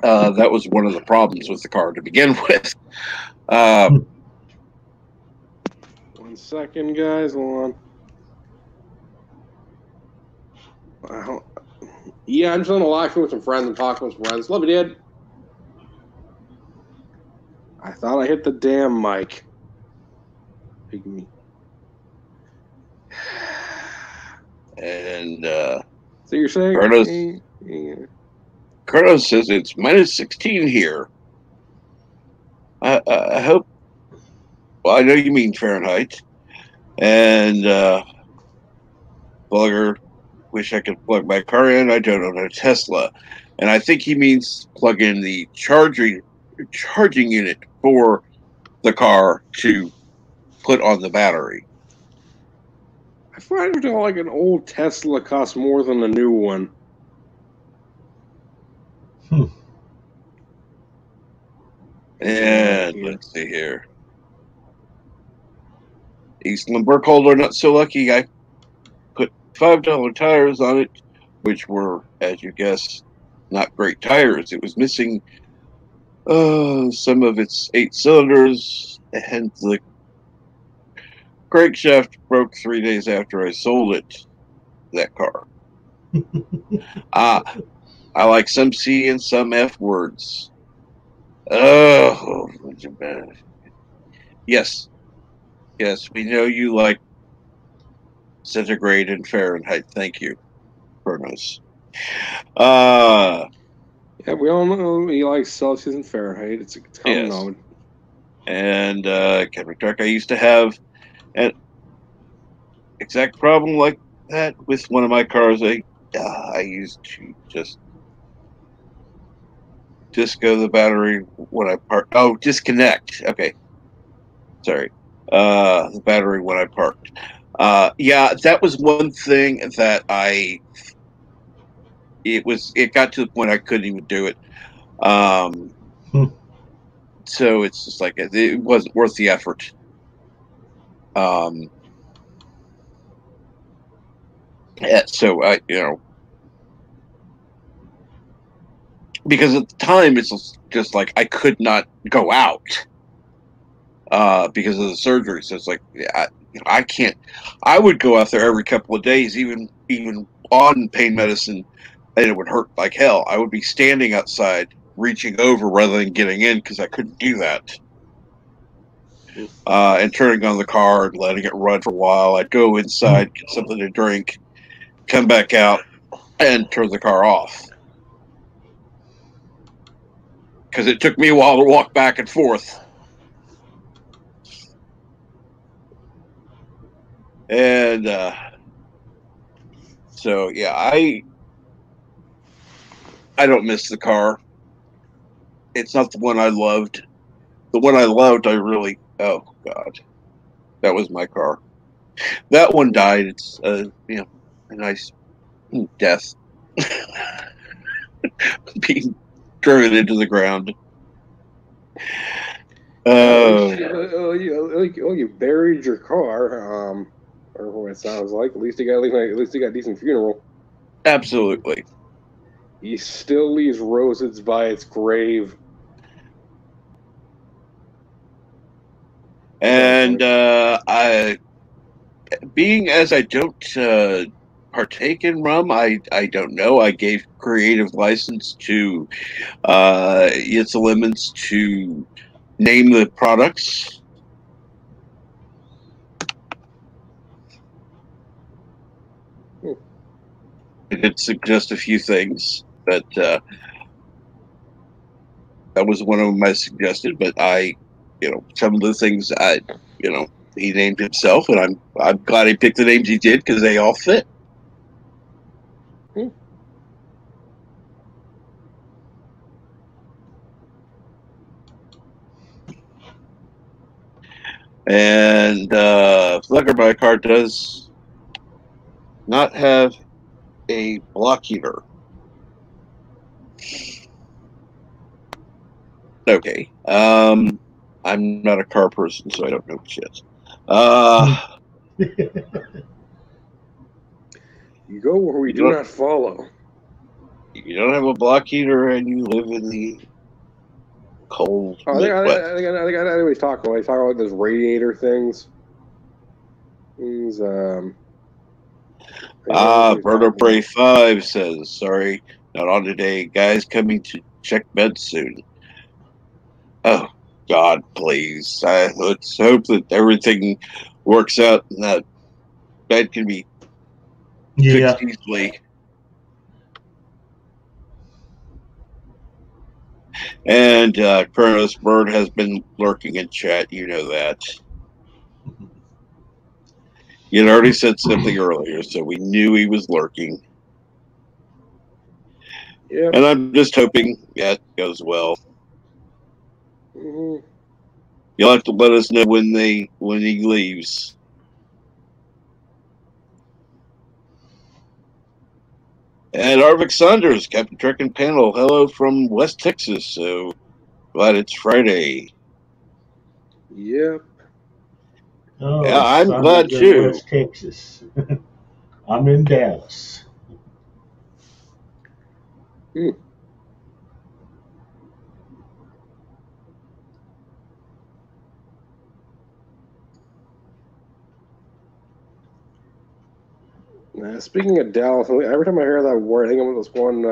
that was one of the problems with the car to begin with. 1 second, guys. Hold on. Yeah, I'm just on the live with some friends and talking with some friends. Love you, dude. I thought I hit the damn mic. Pygmy. And So you're saying? Carlos says it's minus 16 here. I hope. Well, I know you mean Fahrenheit. And Plugger, wish I could plug my car in. I don't own a Tesla. And I think he means plug in the charging unit for the car to put on the battery. I find it like an old Tesla costs more than a new one. And let's see here. Eastland Burkholder, not so lucky. I put $5 tires on it, which were, as you guess, not great tires. It was missing some of its 8 cylinders, and the crankshaft broke 3 days after I sold it. That car. I like some C and some F words. Oh, yes, we know you like centigrade and Fahrenheit. Thank you, Kronos. Yeah, we all know he likes Celsius and Fahrenheit. It's common knowledge. And Captain Truck, I used to have an exact problem like that with one of my cars. I used to just disco the battery when I parked. Oh, disconnect. Okay, sorry. The battery when I parked. Yeah, that was one thing that it got to the point I couldn't even do it. So it's just like it wasn't worth the effort. So I, because at the time it's just like I could not go out because of the surgery. So it's like I can't. I would go out there every couple of days, even on pain medicine, and it would hurt like hell. I would be standing outside, reaching over rather than getting in because I couldn't do that. And turning on the car and letting it run for a while. I'd go inside, get something to drink, come back out, and turn the car off. Because it took me a while to walk back and forth. And so, yeah, I don't miss the car. It's not the one I loved. The one I loved, oh, God. That was my car. That one died. It's, a nice death. Being driven into the ground. You buried your car, or what it sounds like. At least you got a decent funeral. Absolutely. He still leaves roses by its grave. And being as I don't partake in rum, I don't know. I gave creative license to It's a Lemons to name the products. I did suggest a few things, but that was one of them I suggested. But some of the things he named himself, and I'm glad he picked the names he did because they all fit. And Flecker, my car does not have a block heater. Okay. I'm not a car person, so I don't know shit. You go where we do not follow. You don't have a block heater, and you live in the cold. I think I know what he's talking about. He's talking about those radiator things. Bird of Prey 5 says, sorry, not on today. Guys coming to check meds soon. Oh, God, please. Let's hope that everything works out and that bed can be fixed easily. And Kronos Bird has been lurking in chat. You know that. You had already said something earlier, so we knew he was lurking. Yeah. And I'm just hoping that goes well. Mm-hmm. You'll have to let us know when he leaves. And Arvik Saunders, Captain Trek and Panel, hello from West Texas. So glad it's Friday. Yep. Oh, yeah, I'm glad in too. West Texas. I'm in Dallas. Speaking of Dallas, every time I hear that word, I think of this one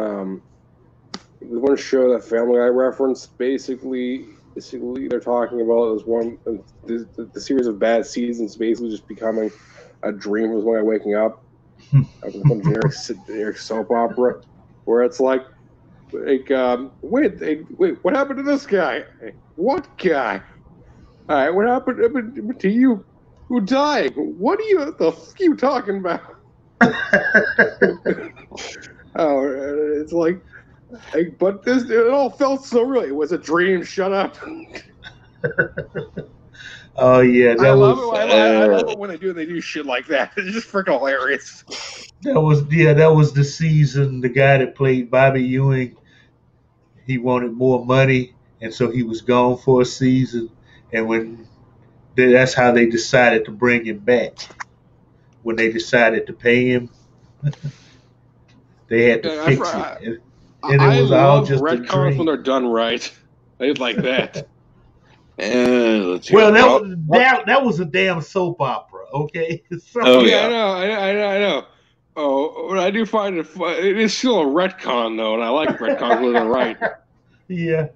show that Family Guy referenced. Basically, they're talking about the series of bad seasons basically just becoming a dream of one guy waking up. Some generic soap opera where it's like wait, what happened to this guy? What guy? All right, what happened to you? Who died? What are the fuck are you talking about? It's like, but it all felt so real. It was a dream. Shut up. Oh yeah, I love it when they do shit like that. It's just freaking hilarious. That was the season. The guy that played Bobby Ewing, he wanted more money, and so he was gone for a season. And that's how they decided to bring him back. When they decided to pay him, they had to fix it, and it was all just a dream. When they're done right. I like that. Well, that was a damn soap opera, okay? So, I know. Oh, but I do find it is still a retcon though, and I like retcons when they're right. Yeah.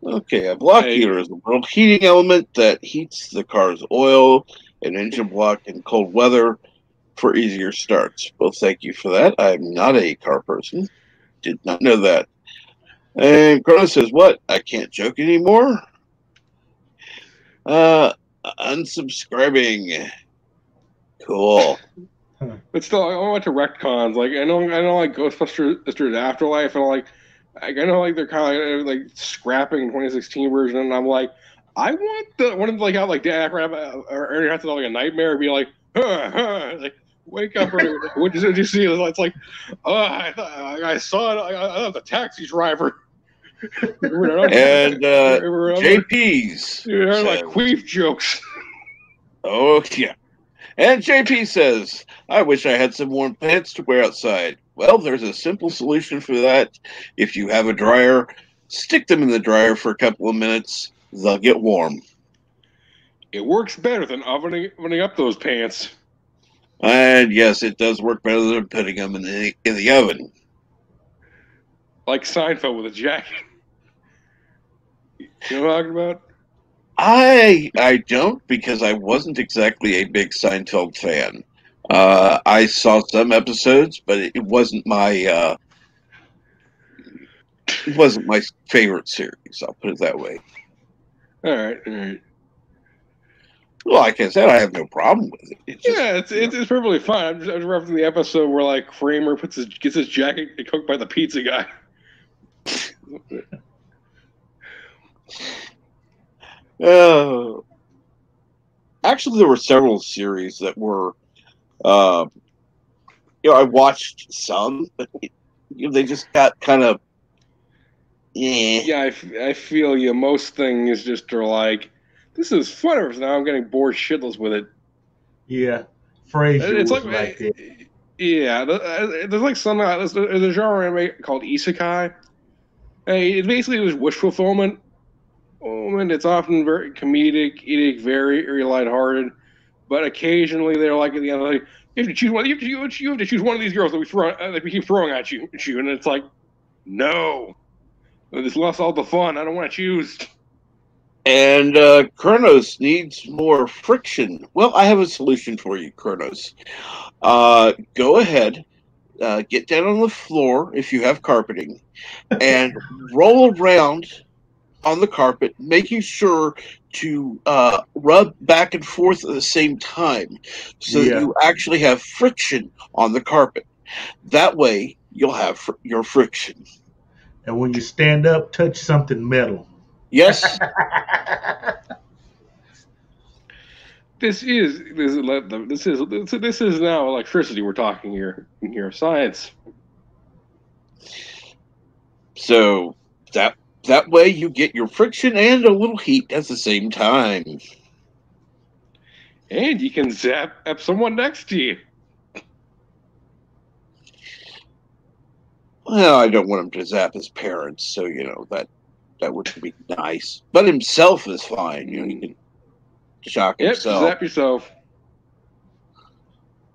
Okay, a block heater is a world heating element that heats the car's oil and engine block in cold weather for easier starts. Well, thank you for that. I'm not a car person. Did not know that. And Kronos says, what? I can't joke anymore? Unsubscribing. Cool. But still, I went to retcons. Like I know, like Ghostbusters Afterlife, and I know, like they're kind of like scrapping 2016 version, and I'm like, I want the one of how like Dan Aykroyd or Ernie has to have like a nightmare, and be like, like wake up, or what did you see? It's like, I saw it. I thought the taxi driver. And JP's like queef jokes. Oh yeah. And JP says, I wish I had some warm pants to wear outside. Well, there's a simple solution for that. If you have a dryer, stick them in the dryer for a couple of minutes. They'll get warm. It works better than ovening up those pants. And yes, it does work better than putting them in the oven. Like Seinfeld with a jacket. You know what I'm talking about? I don't, because I wasn't exactly a big Seinfeld fan. I saw some episodes, but it wasn't my favorite series. I'll put it that way. All right. Well, like I said, I have no problem with it. It's perfectly fine. I'm just referencing the episode where like Kramer gets his jacket cooked by the pizza guy. Actually, there were several series that were, I watched some, but they just got kind of Yeah, I feel you. Most things just are like, this is fun. Now I'm getting bored shitless with it. Yeah, Frasier It's was like that. yeah, there's like something there's a genre anime called isekai. Hey, it's basically just wish fulfillment. And it's often very comedic, very, very lighthearted. But occasionally they're like at the end, like you have to choose one. You have to choose one of these girls that we keep throwing at you, and it's like, no, this lost all the fun. I don't want to choose. And Kronos needs more friction. Well, I have a solution for you, Kronos. Go ahead, get down on the floor if you have carpeting, and roll around on the carpet, making sure to rub back and forth at the same time so that you actually have friction on the carpet. That way, you'll have your friction. And when you stand up, touch something metal. Yes. This is now electricity we're talking here. Science. So that way you get your friction and a little heat at the same time. And you can zap up someone next to you. Well, I don't want him to zap his parents, so that would be nice. But himself is fine. He can shock himself. Zap yourself.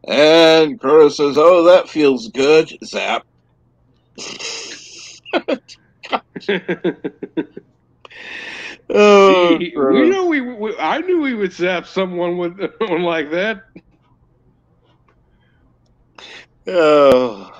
And Kronos says, "Oh, that feels good." Zap. Oh, I knew we would zap someone with one like that. Oh.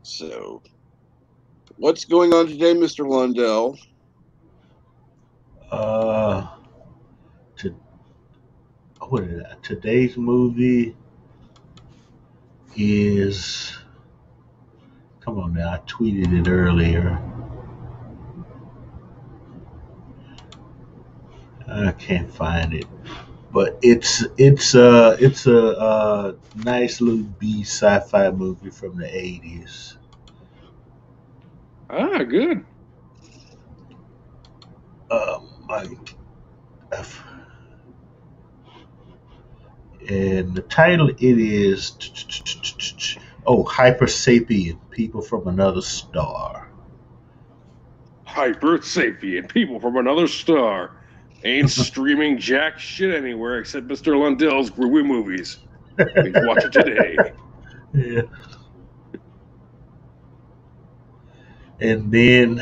So, what's going on today, Mr. Lundell? Today's movie is. Come on now, I tweeted it earlier. I can't find it, but it's a nice little B sci-fi movie from the 80s. Ah, good. And the title it is Hyper Sapien, People from Another Star. Hyper Sapien, People from Another Star. Ain't streaming jack shit anywhere except Mr. Lundell's Brew movies. Please watch it today. Yeah. And then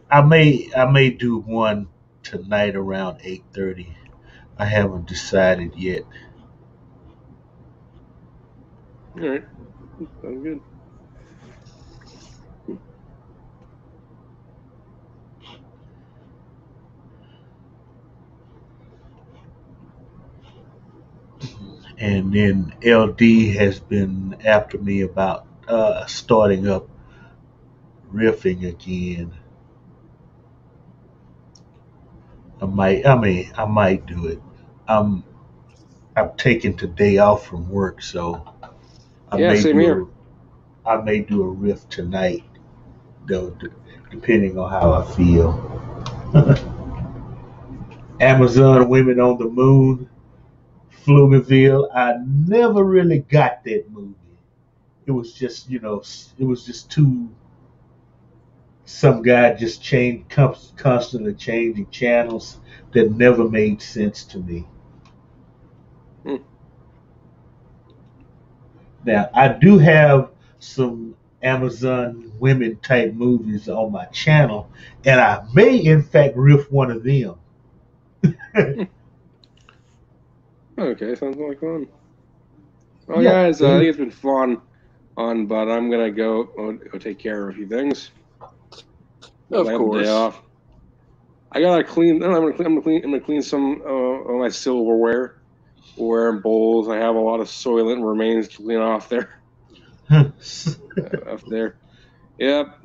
I may do one tonight around 8:30. I haven't decided yet. All right, sounds good. And then LD has been after me about starting up riffing again. I might do it. I'm taking today off from work, so I may do a riff tonight, though, depending on how I feel. Amazon Women on the Moon, Pflugerville. I never really got that movie. It was just, too. Some guy just constantly changing channels that never made sense to me. Now, I do have some Amazon women type movies on my channel, and I may, in fact, riff one of them. Okay, sounds like fun. Well, guys, I think it's been fun, but I'm gonna go take care of a few things. Of course. Day off. I gotta clean. I'm gonna clean some of my silverware and bowls. I have a lot of soylent remains to clean off there. up there. Yep.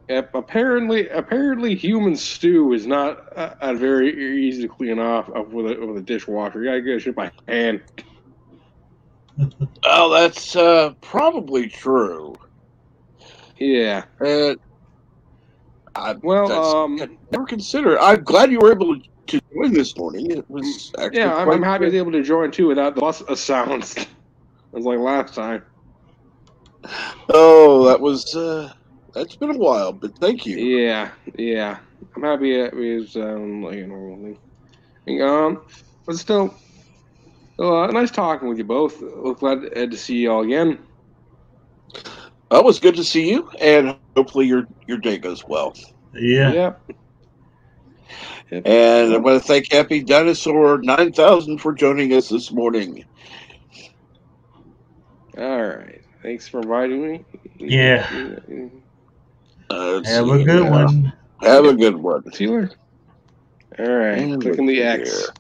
Yep. Apparently, human stew is not very easy to clean off with a dishwasher. You gotta get shit by hand. Oh, that's probably true. Yeah. I never considered. I'm glad you were able to join this morning. It was actually I'm happy I was able to join too without the bus sounds. It was like last time. Oh, that's been a while, but thank you. Yeah. I'm happy it was like a normal thing. But still, nice talking with you both. Glad to see you all again. Well, it was good to see you, and hopefully your day goes well. Yeah. And I want to thank Happy Dinosaur 9000 for joining us this morning. All right. Thanks for inviting me. Yeah. Have a good one. Have a good one. See you later. All right. And Clicking the X. Here.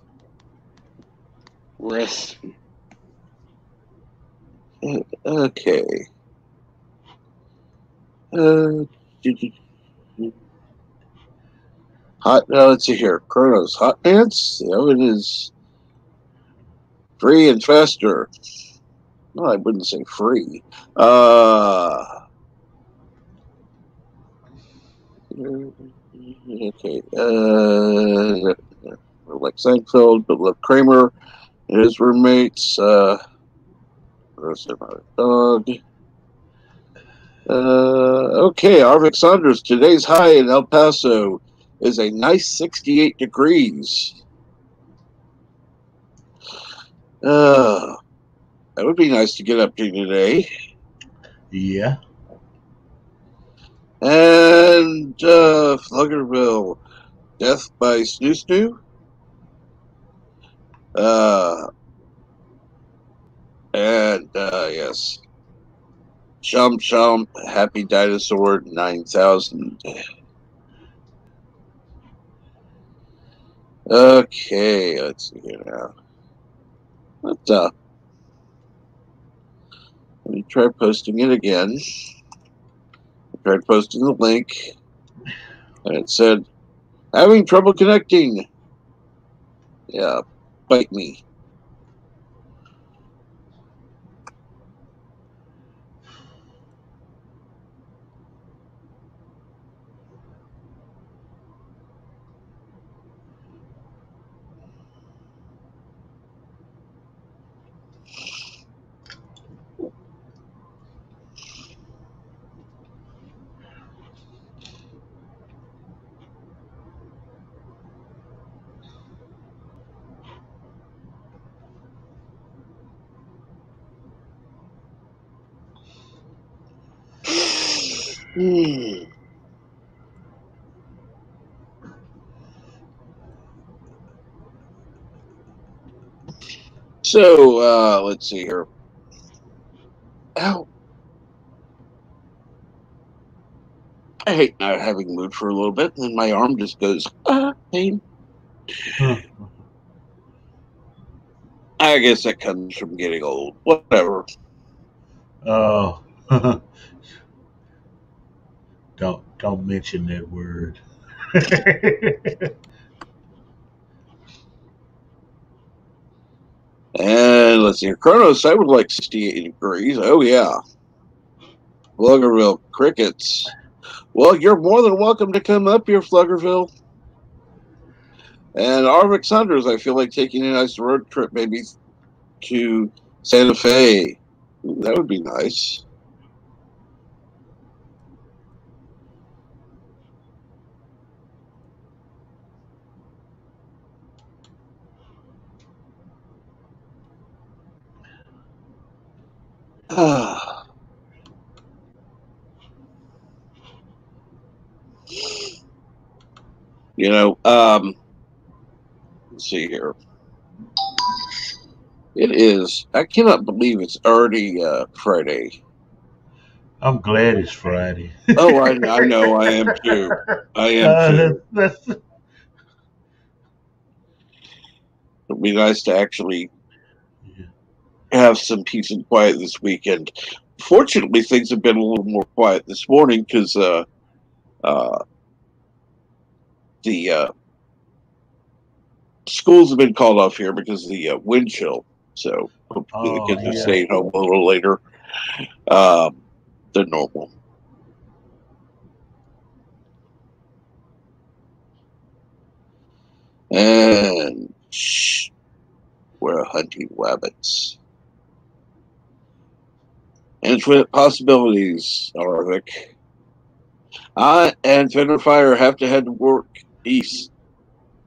Rest. Okay. Let's see here. Chronos Hot Pants. The oven is free and faster. No, I wouldn't say free. Okay. Like Seinfeld, but love Kramer and his roommates. Dog. Okay, Arvik Saunders. Today's high in El Paso is a nice 68 degrees. That would be nice to get up to today. Yeah. And Fluggerville, Death by Snoo Snoo. And yes, Chum Chum, Happy Dinosaur 9000. Okay, let's see here now. Let me try posting it again. I tried posting the link, and it said, having trouble connecting. Yeah, bite me. So, let's see here. Ow. I hate not having moved for a little bit, and then my arm just goes, pain. I guess that comes from getting old. Whatever. Oh. Don't mention that word. And let's see here. Kronos, I would like 68 degrees. Oh, yeah. Fluggerville Crickets. Well, you're more than welcome to come up here, Fluggerville. And Arvik Saunders, I feel like taking a nice road trip maybe to Santa Fe. Ooh, that would be nice. You know, let's see here. It is. I cannot believe it's already Friday. I'm glad it's Friday. Oh, I know. I am too. I am too. It'd be nice to actually have some peace and quiet this weekend. fortunately, things have been a little more quiet this morning because the schools have been called off here because of the wind chill. So hopefully the kids are staying home a little later than normal. And we're hunting rabbits. Infinite possibilities, Arvik. I and Fender Fire have to head to work east.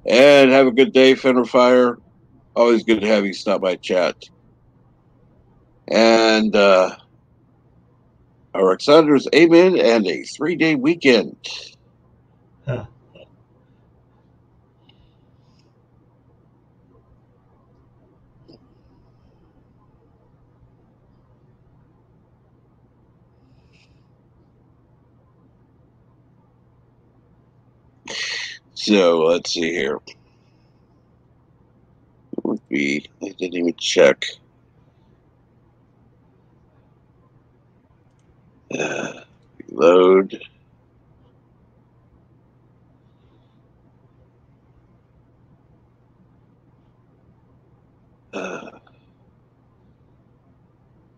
And have a good day, Fender Fire. Always good to have you stop by chat. And Alexander's amen and a 3-day weekend. Huh. So let's see here. It would be, I didn't even check. Reload.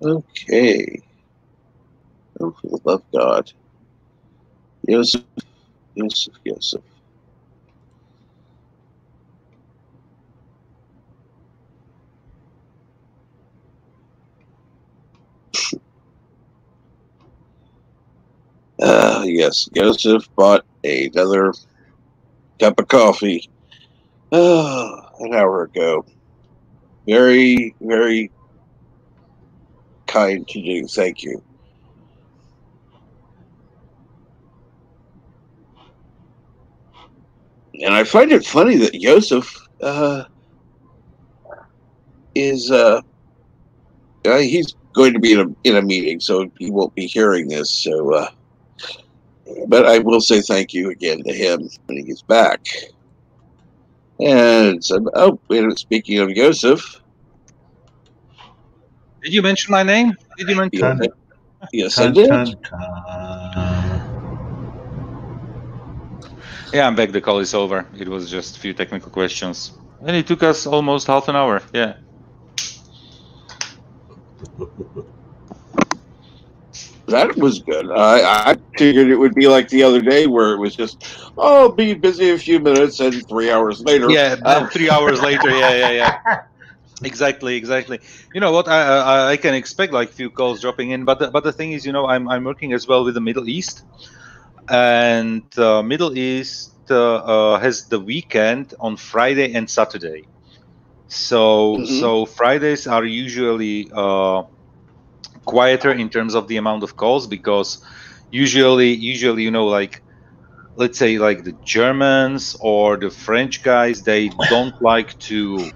Okay. Oh, for the love of God. Joseph. Yes, Joseph bought another cup of coffee an hour ago. Very, very kind to do. Thank you. And I find it funny that Joseph is he's going to be in a meeting, so he won't be hearing this. So, but I will say thank you again to him when he gets back. And so, speaking of Joseph, Did you mention my name? Did you mention? Yes, I did. Yeah, I'm back. The call is over. It was just a few technical questions, and it took us almost half an hour. Yeah. That was good. I figured it would be like the other day where it was just, be busy a few minutes, and 3 hours later. Yeah, 3 hours later. Yeah. Exactly. You know what? I can expect like few calls dropping in, but the thing is, I'm working as well with the Middle East, and Middle East has the weekend on Friday and Saturday. So Fridays are usually quieter in terms of the amount of calls, because usually like, let's say like the Germans or the French guys, they don't like to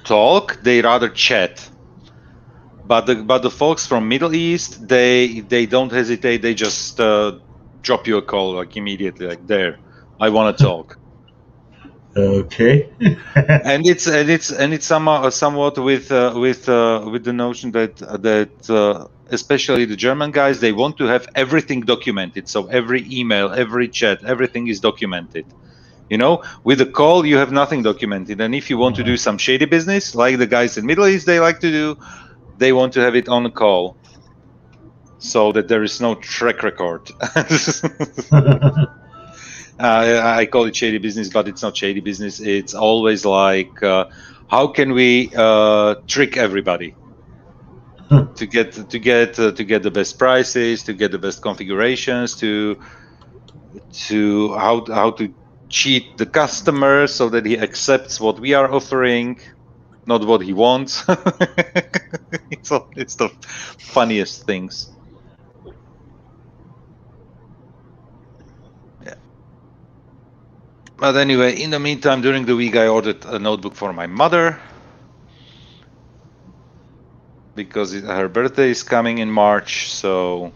talk, they rather chat. But the folks from Middle East, they don't hesitate, they just drop you a call like immediately, like, there, I want to talk. Okay. and it's somewhat with the notion that especially the German guys, they want to have everything documented. So every email, every chat, everything is documented. With a call, you have nothing documented. And if you want to do some shady business, like the guys in Middle East, they like to do, they want to have it on a call, so that there is no track record. I call it shady business, but it's not shady business. It's always like, how can we trick everybody to get the best prices, to get the best configurations, to how to cheat the customer so that he accepts what we are offering, not what he wants. It's the funniest things. Yeah. But anyway, in the meantime, during the week, I ordered a notebook for my mother, because her birthday is coming in March. So,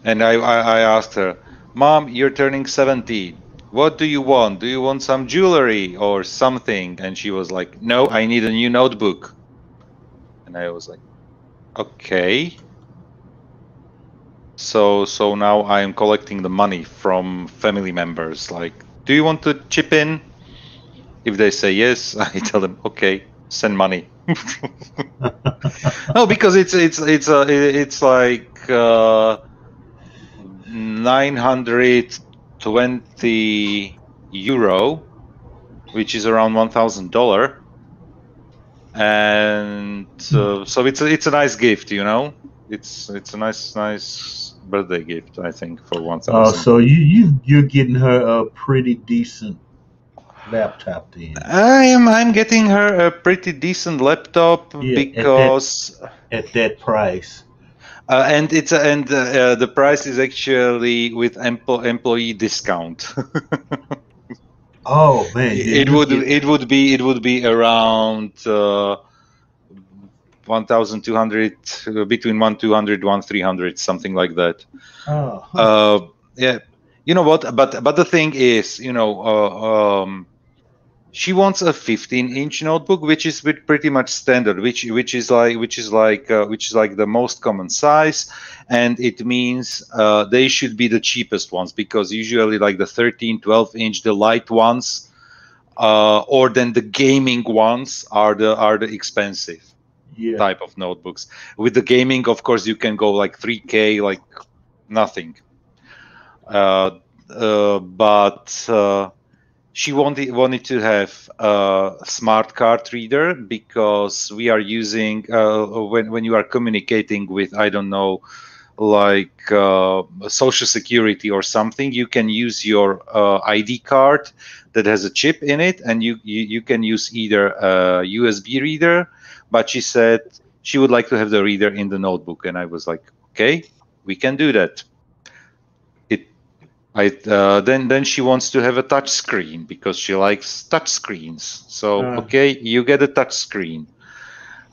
and I asked her, Mom, you're turning 70. What do you want? Do you want some jewelry or something? And she was like, no, I need a new notebook. And I was like, okay. So now I am collecting the money from family members. Like, do you want to chip in? If they say yes, I tell them, okay, send money. No, because it's like 920 euro, which is around $1,000, and so it's a nice gift, you know. It's a nice birthday gift, I think, for 1,000. So you're getting her a pretty decent laptop then. I'm getting her a pretty decent laptop because at that price. And the price is actually with employee discount. Oh man, it would be around 1,200, between 1,200, 1,300, something like that. Yeah, you know what? But the thing is, you know, she wants a 15-inch notebook, which is pretty much standard, which is like the most common size, and it means they should be the cheapest ones, because usually like the 13, 12-inch, the light ones, or then the gaming ones are the expensive type of notebooks. With the gaming, of course, you can go like 3K, like nothing. But she wanted to have a smart card reader, because we are using when you are communicating with, I don't know, like Social Security or something, you can use your ID card that has a chip in it, and you can use either a USB reader. But she said she would like to have the reader in the notebook, and I was like, okay, we can do that. Then she wants to have a touch screen, because she likes touch screens. So okay, you get a touch screen.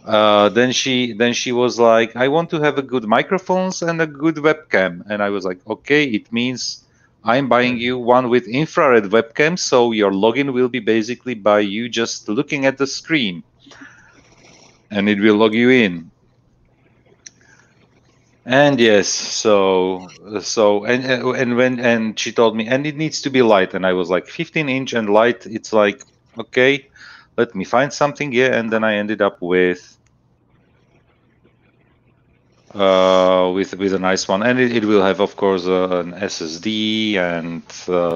Then she was like, I want to have a good microphones and a good webcam, and I was like, okay, it means I'm buying you one with infrared webcam, so your login will be basically by you just looking at the screen, and it will log you in. And yes, so and she told me, and it needs to be light, and I was like, 15-inch and light. It's like, okay, let me find something. Yeah, and then I ended up with a nice one, and it will have, of course, an SSD and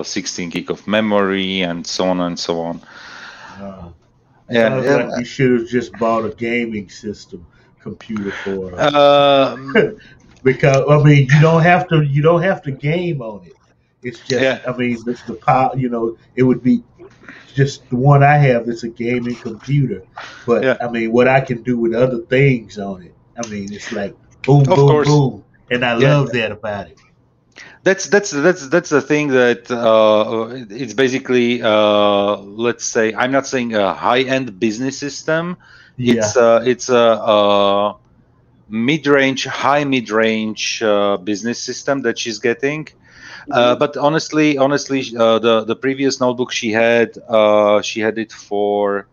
16 gig of memory, and so on and so on. Sounds like you should have just bought a gaming system computer for her. Because I mean, you don't have to game on it. It's just I mean, the power. You know, it would be just the one I have. It's a gaming computer, but I mean, what I can do with other things on it. I mean, it's like boom, boom, boom, and I love that about it. That's the thing that it's basically let's say, I'm not saying a high-end business system. It's a mid-range, high mid-range business system that she's getting. But honestly, the previous notebook she had it for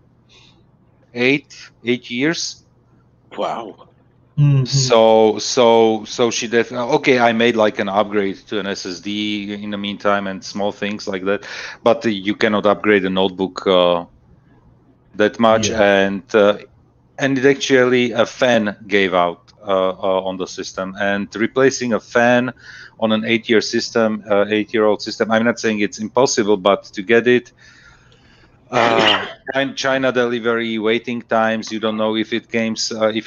8 years. Wow. Mm-hmm. So she definitely, okay, I made like an upgrade to an SSD in the meantime and small things like that, but you cannot upgrade a notebook that much. And it actually, a fan gave out on the system, and replacing a fan on an 8-year-old system, I'm not saying it's impossible, but to get it, China delivery, waiting times, you don't know if it comes, if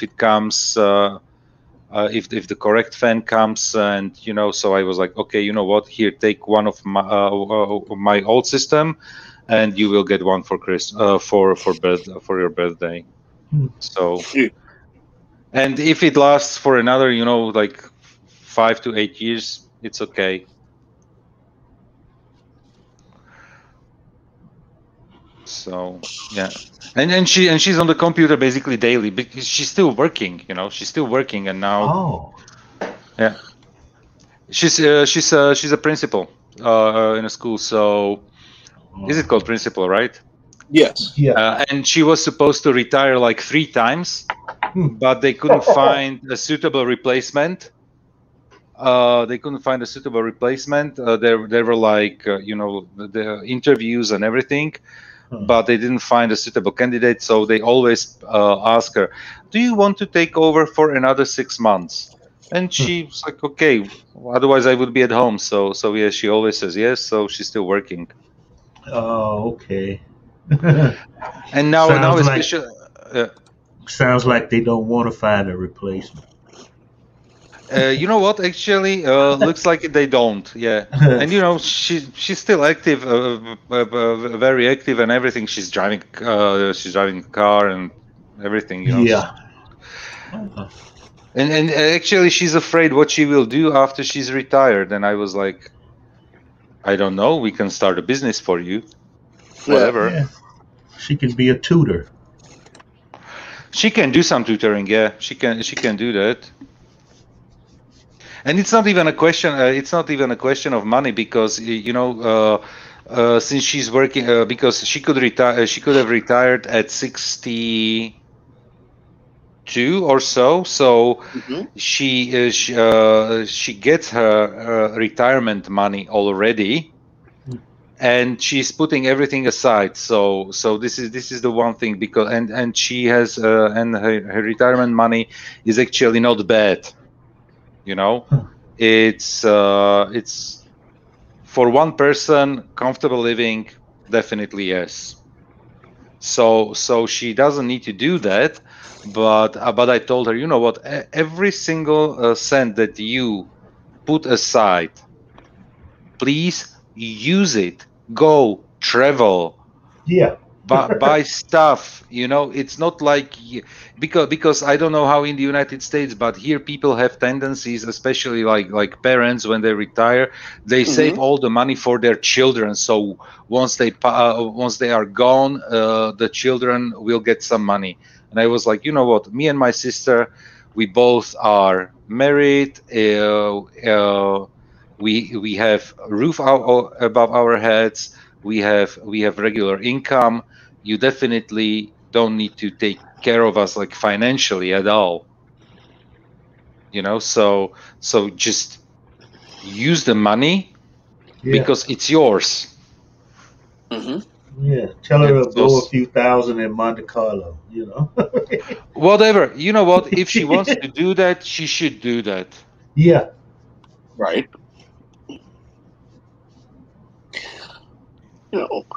the correct fan comes, and you know. So I was like, okay, you know what? Here, take one of my old system, and you will get one for for your birthday. So, and if it lasts for another, you know, like 5 to 8 years, it's okay. So yeah, and she's on the computer basically daily, because she's still working. You know, she's still working, and now yeah, she's a principal in a school. So is it called principal, right? Yes. Yeah. And she was supposed to retire like 3 times, but they couldn't find a suitable replacement. They couldn't find a suitable replacement. There were like the interviews and everything, but they didn't find a suitable candidate. So they always ask her, "Do you want to take over for another 6 months?" And she's like, "Okay, otherwise I would be at home." So yeah, she always says yes. So she's still working. Oh, okay. And now Sounds like- especially. Sounds like they don't want to find a replacement. You know what? Actually, looks like they don't. Yeah, and she's still active, very active, and everything. She's driving a car and everything. Yeah. And actually, she's afraid what she will do after she's retired. And I was like, I don't know. We can start a business for you. Whatever. Yeah. She can be a tutor. She can do some tutoring. Yeah, she can do that. And it's not even a question. It's not even a question of money because since she's working, because she could retire. She could have retired at 62 or so. So she gets her retirement money already, and she's putting everything aside. So this is the one thing because and she has and her retirement money is actually not bad. It's for one person comfortable living, definitely yes. So she doesn't need to do that, but I told her, you know what, every single cent that you put aside, please use it. Go travel. Yeah. Buy stuff. It's not like because I don't know how in the United States, but here people have tendencies, especially like parents when they retire, they save all the money for their children. So once they are gone, the children will get some money. And I was like, you know what? Me and my sister, we both are married. We have a roof above our heads. We have regular income. You definitely don't need to take care of us like financially at all. So just use the money because it's yours. Yeah, tell her to blow a few thousand in Monte Carlo. Whatever. You know what? If she wants to do that, she should do that. Yeah. Right.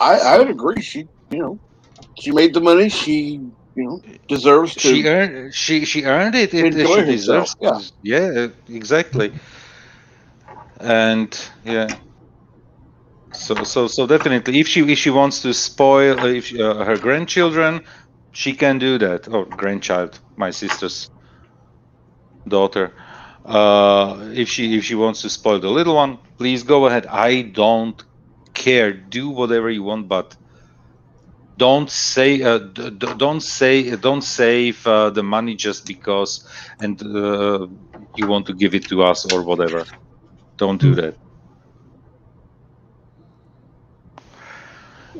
I would agree. She made the money. She, deserves to. She earned it. She deserves. Yeah, exactly. And yeah. So definitely, if she wants to spoil her grandchildren, she can do that. Or grandchild, my sister's daughter. If she wants to spoil the little one, please go ahead. I don't care. Do whatever you want, but don't save the money just because and you want to give it to us or whatever. Don't do that.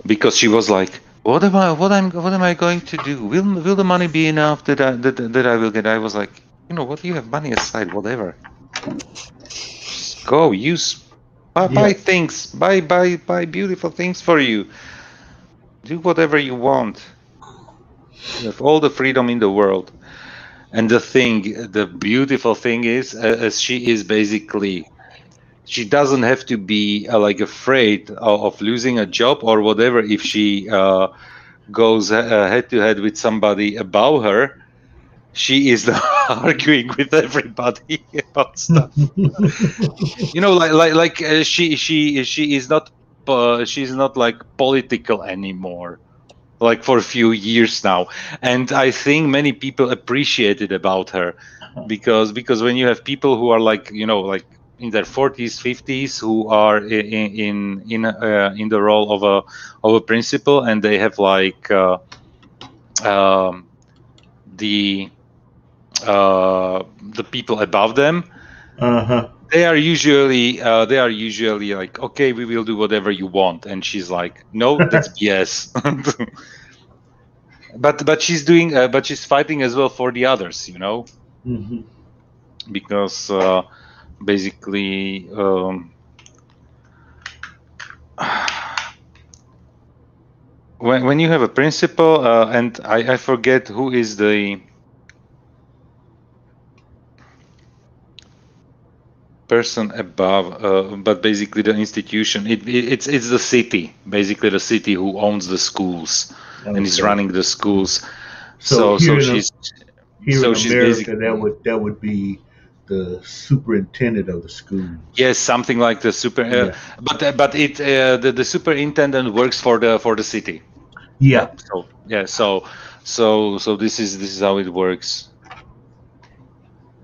Because she was like, what am I going to do? Will the money be enough that I will get? I was like, you know what? You have money aside, whatever. Just go buy things, buy beautiful things for you. Do whatever you want. You have all the freedom in the world. And the beautiful thing is, as she is basically, she doesn't have to be like afraid of losing a job or whatever if she goes head to head with somebody above her. She is arguing with everybody about stuff. She is not she's not like political anymore. Like for a few years now, and I think many people appreciate it about her because when you have people who are like like in their 40s, 50s who are in the role of a principal, and they have like the people above them. They are usually like, okay, we will do whatever you want, and she's like, no, that's BS. But she's doing, but she's fighting as well for the others, you know, because basically. When you have a principal, and I forget who is the person above, but basically the institution. It's the city, basically the city who owns the schools and is running the schools. So she's here in America, that would be the superintendent of the school. Yes, something like the super. But it the superintendent works for the city. Yeah. So yeah. So this is how it works.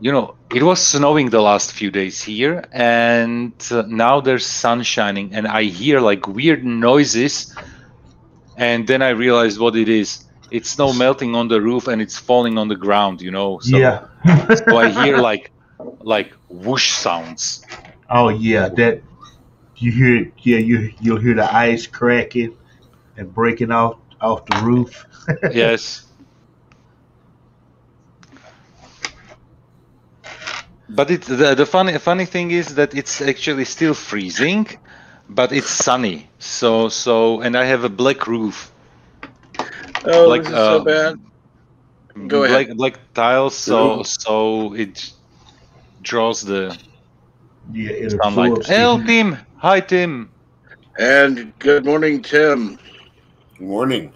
You know, it was snowing the last few days here, and now there's sun shining, and I hear like weird noises, and then I realized what it is. It's snow melting on the roof, and it's falling on the ground. You know. So, yeah. So I hear like whoosh sounds. Oh yeah, that you hear. Yeah, you'll hear the ice cracking and breaking off the roof. Yes. But it's the funny thing is that it's actually still freezing, but it's sunny. So and I have a black roof. Oh, this is so bad. Go ahead. Black tiles, so it draws the sunlight. Hey, Tim. Hi, Tim. And good morning, Tim. Good morning.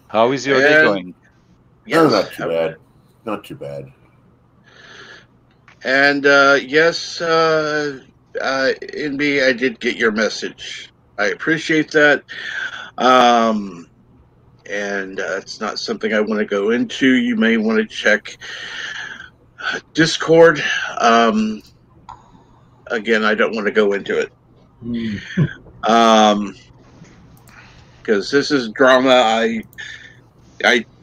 How is your day going? Yes, not too bad. Not too bad. And yes, NB, I did get your message. I appreciate that. And it's not something I want to go into. You may want to check Discord. Again, I don't want to go into it. Because this is drama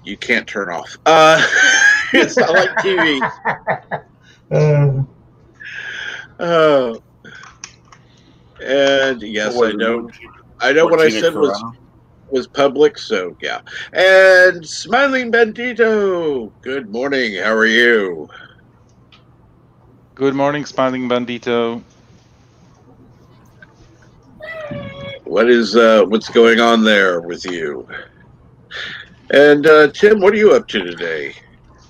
you can't turn off. It's not like TV. And yes, I know what I said was public, so yeah. And Smiling Bandito, good morning. How are you? Good morning, Smiling Bandito. What's going on there with you? And Tim, what are you up to today?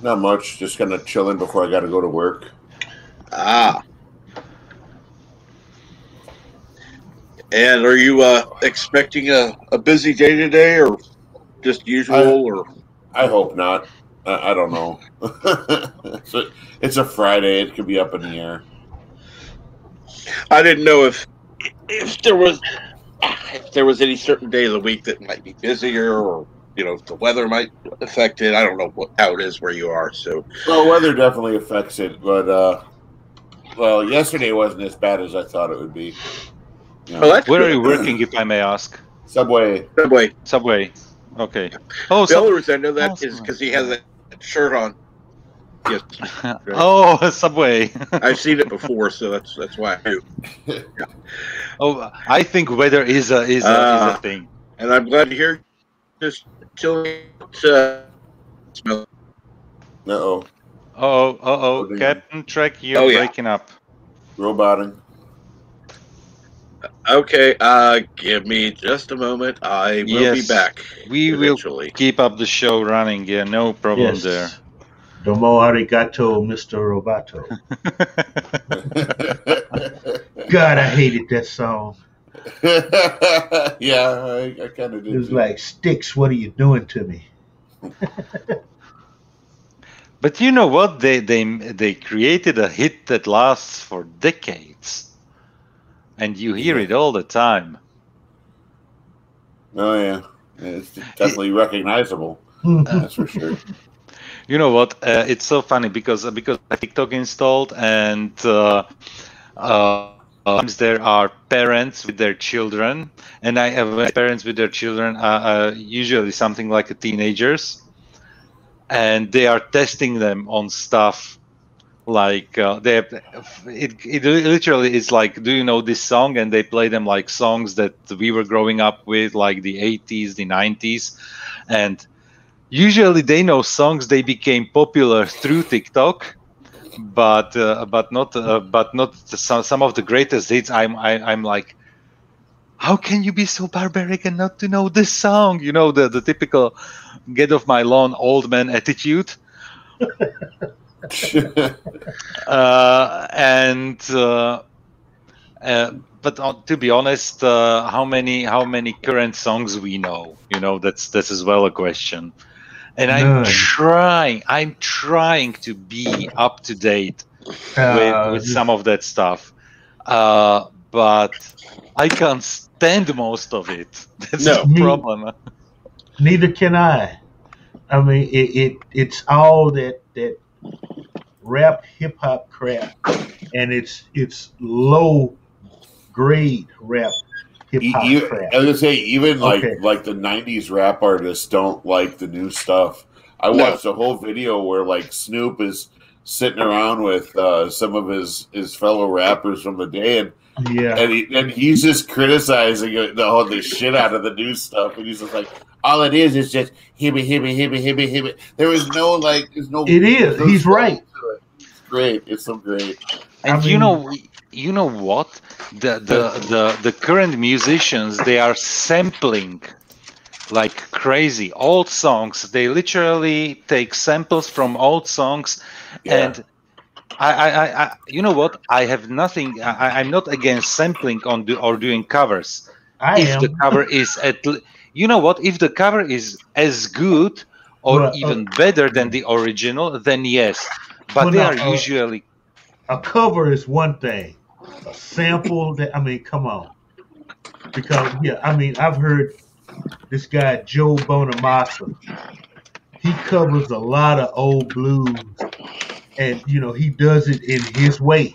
Not much. Just kind of chilling before I got to go to work. Ah. And are you expecting a busy day today, or just usual? I hope not. I don't know. So it's a Friday. It could be up in the air. I didn't know if there was any certain day of the week that might be busier, or if the weather might affect it. I don't know how it is where you are. So, well, weather definitely affects it, but well, yesterday wasn't as bad as I thought it would be. Where are you working, if I may ask? Subway. Okay. Oh, the only reason I know that is because he has that shirt on. Yes. Right. Oh, Subway. I've seen it before, so that's why I do. Yeah. Oh, I think weather is a thing. And I'm glad to hear just chilling. Smell. Uh-oh. Captain Trek, you're breaking up. Roboting. Okay, give me just a moment. I will be back. We eventually. Will keep up the show running. Yeah, no problem there. Domo arigato, Mr. Roboto. God, I hated that song. Yeah, I kind of did. It was like, Sticks, what are you doing to me? But you know what? They created a hit that lasts for decades. And you hear it all the time. Oh, yeah. It's definitely recognizable. That's for sure. You know what? It's so funny because I have TikTok installed, and sometimes there are parents with their children, and I have parents with their children, usually something like teenagers, and they are testing them on stuff Like it literally is like, do you know this song? And they play them like songs that we were growing up with, like the 80s, the 90s, and usually they know songs they became popular through TikTok, but not some of the greatest hits. I'm like, how can you be so barbaric and not to know this song? You know, the typical get off my lawn old man attitude. But to be honest, how many current songs we know? You know, that's as well a question. And None. I'm trying to be up to date with some of that stuff, but I can't stand most of it. That's the problem. Neither can I. I mean, it's all that rap hip hop crap, and it's low grade rap hip hop crap. I was gonna say, even like the '90s rap artists don't like the new stuff. I watched a whole video where like Snoop is sitting around with some of his fellow rappers from the day, and he's just criticizing the shit out of the new stuff, and he's just like, all it is just hibby. There is no like, there's no. It is. He's right. It's great. It's so great. And you know what? The current musicians, they are sampling like crazy old songs. They literally take samples from old songs, and I you know what? I have nothing. I'm not against sampling or doing covers. The cover is you know what? If the cover is as good or even better than the original, then yes. But they are usually. A cover is one thing. A sample, come on. Because, I've heard this guy, Joe Bonamassa. He covers a lot of old blues. And, he does it in his way.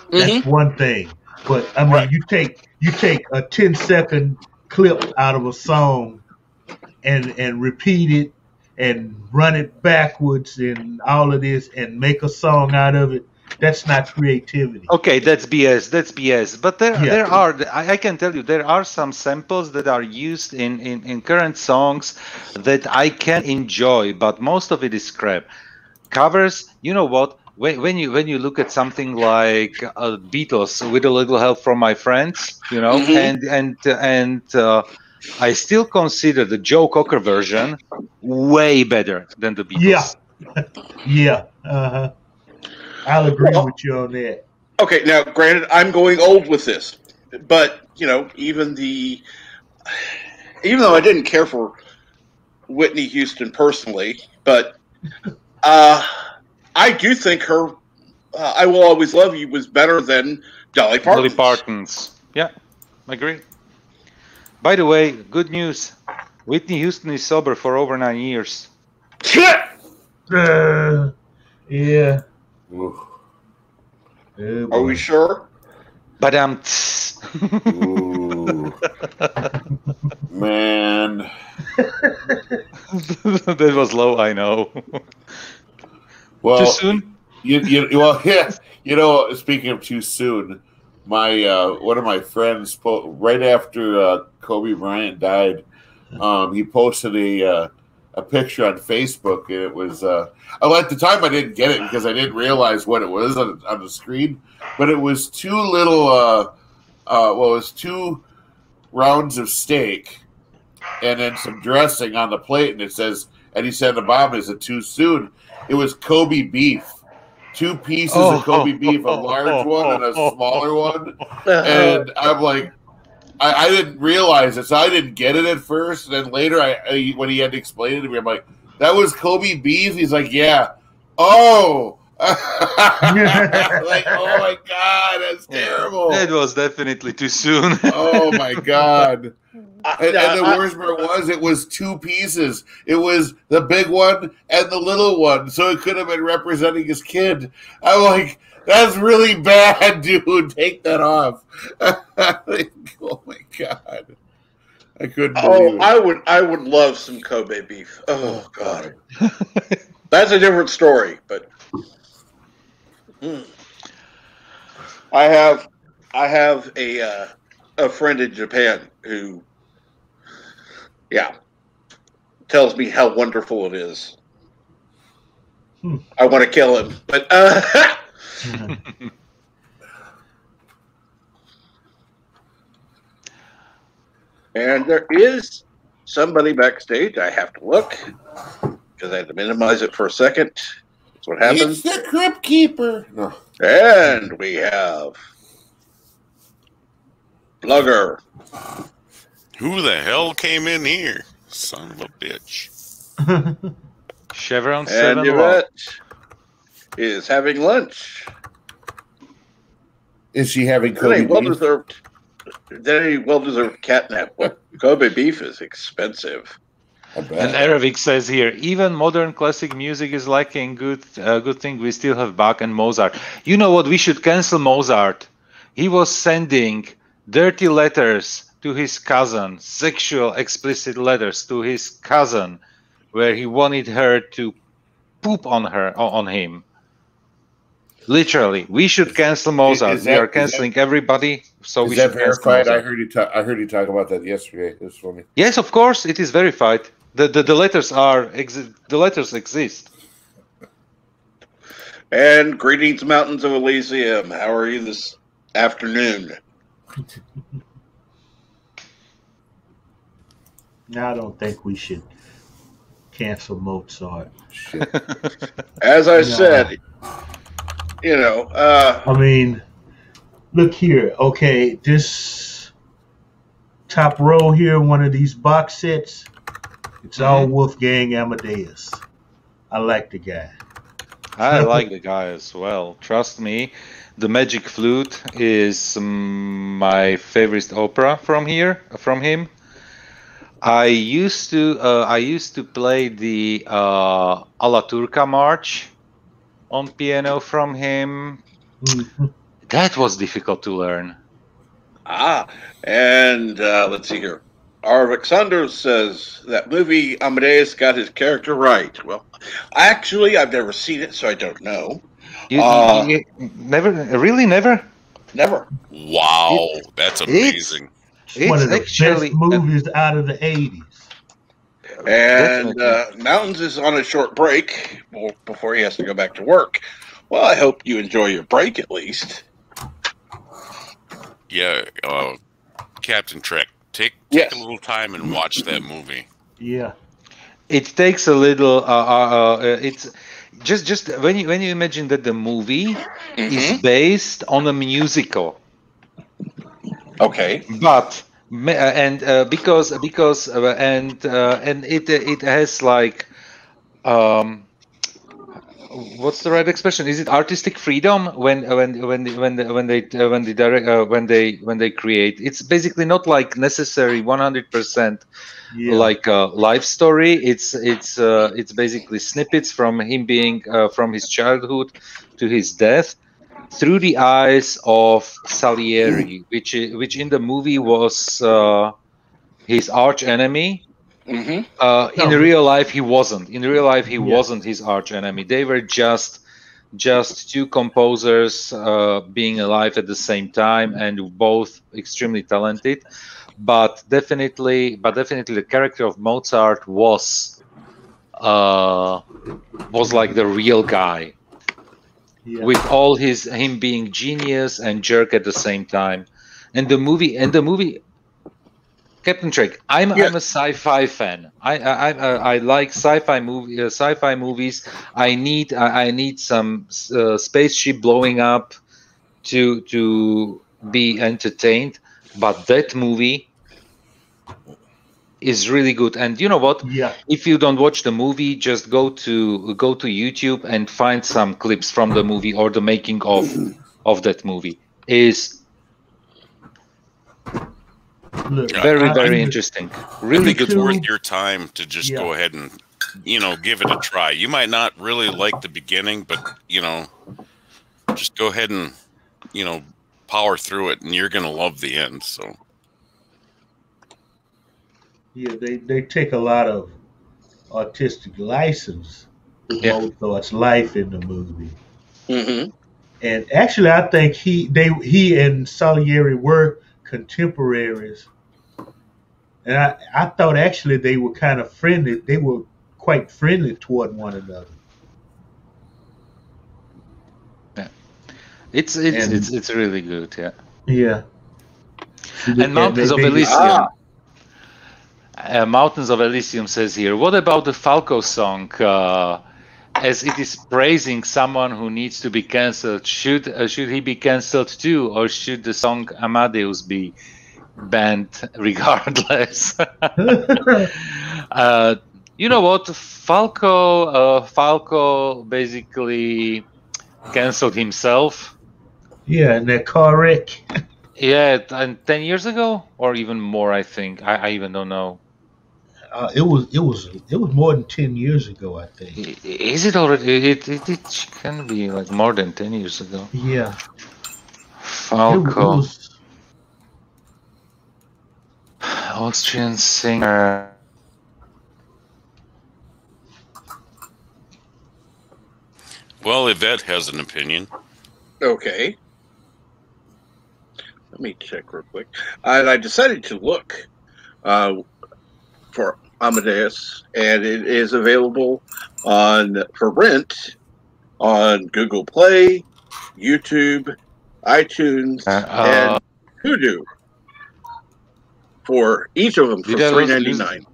That's one thing. But, you take a 10-second clip out of a song and repeat it and run it backwards and all of this and make a song out of it. That's not creativity. Okay, that's BS. But there are, I can tell you, there are some samples that are used in current songs that I can enjoy, but most of it is crap. Covers, you know what? When you look at something like Beatles, with a little help from my friends, and I still consider the Joe Cocker version way better than the Beatles. Yeah. I'll agree with you on that. Okay, now granted, I'm going old with this, but even though I didn't care for Whitney Houston personally, but I do think her "I Will Always Love You" was better than Dolly Parton's. Yeah, I agree. By the way, good news: Whitney Houston is sober for over 9 years. Yeah. Are we sure? But man, that was low. I know. Well, too soon. Speaking of too soon, my one of my friends right after Kobe Bryant died, he posted a picture on Facebook, and it was at the time I didn't get it because I didn't realize what it was on the screen, but it was two little it was 2 rounds of steak and then some dressing on the plate, and it says, and he said the bottom, is it too soon? It was Kobe beef. 2 pieces of Kobe beef, a large one and a smaller one. And I'm like, I didn't realize it, so I didn't get it at first. And then later, when he had to explain it to me, I'm like, that was Kobe beef? He's like, yeah. Oh! Like, oh my God, that's terrible. That was definitely too soon. Oh my God. And the worst part was, it was 2 pieces. It was the big one and the little one, so it could have been representing his kid. I'm like, that's really bad, dude. Take that off. Oh my God, I couldn't believe it. I would love some Kobe beef. Oh God, that's a different story. But Hmm. I have a friend in Japan who, yeah, tells me how wonderful it is. I want to kill him, but and there is somebody backstage. I have to look because I had to minimize it for a second. That's what happens. It's the Crypt Keeper. No. And we have Blugger. Who the hell came in here? Son of a bitch. Chevron And 7 Yvette is having lunch. Is she having Then Kobe a beef? well-deserved catnap. What Kobe beef is expensive. I bet. And Erevik says here, even modern classic music is lacking. Good thing we still have Bach and Mozart. You know what? We should cancel Mozart. He was sending dirty letters to his cousin, sexual explicit letters to his cousin, where he wanted her to poop on him. Literally, we should cancel Mozart. We are canceling everybody, so we should cancel verified? Mozart. I heard you talk about that yesterday. It was funny. Yes, of course, it is verified. The letters the letters exist. And greetings, Mountains of Elysium. How are you this afternoon? I don't think we should cancel Mozart. Shit. As I said, you know, I mean, look here. Okay, this top row here, one of these box sets, it's all Wolfgang Amadeus. I like the guy. I like the guy as well. Trust me, the Magic Flute is my favorite opera from him. I used to play the Alla Turca March on piano from him. That was difficult to learn. And let's see here. Alexander says that movie Amadeus got his character right. Well, actually, I've never seen it, so I don't know. You never? Never. Wow, that's amazing. It's one of the actually best movies out of the 80s. And Mountains is on a short break before he has to go back to work. Well, I hope you enjoy your break at least. Yeah, Captain Trek, take a little time and watch that movie. Yeah. It takes a little. It's just when you imagine that the movie is based on a musical. Okay. But because it has like what's the right expression? Is it artistic freedom when they create? It's basically not like necessary 100% like a life story. It's basically snippets from him being from his childhood to his death through the eyes of Salieri, which in the movie was his arch enemy. In real life, he wasn't. In real life, he wasn't his arch enemy. They were just two composers being alive at the same time, and both extremely talented. But definitely, the character of Mozart was like the real guy, with all him being genius and jerk at the same time. And the movie. Captain Trek, I'm a sci-fi fan. I like sci-fi movies. I need some spaceship blowing up to be entertained. But that movie is really good. And you know what? Yeah. If you don't watch the movie, just go to YouTube and find some clips from the movie or the making of that movie. Is very interesting. Really, I think it's worth your time to just go ahead and give it a try. You might not really like the beginning, but just go ahead and power through it, and you're gonna love the end. So yeah, they take a lot of artistic license with Mozart's life in the movie. And actually, I think he and Salieri were contemporaries. And I thought actually they were kind of friendly. They were quite friendly toward one another. Yeah. It's really good, yeah. Yeah. And Mountains of Elysium. Mountains of Elysium says here, what about the Falco song? As it is praising someone who needs to be cancelled, should he be cancelled too, or should the song Amadeus be banned regardless? You know what? Falco basically cancelled himself. Yeah, and that car wreck. Yeah, and 10 years ago, or even more, I think. I even don't know. It was more than 10 years ago, I think. Is it already? It can be like more than 10 years ago. Yeah. Falco. Austrian singer. Well, Yvette has an opinion. Okay. Let me check real quick. I decided to look for Amadeus, and it is available for rent on Google Play, YouTube, iTunes, and Hoodoo. For each of them for $3.99.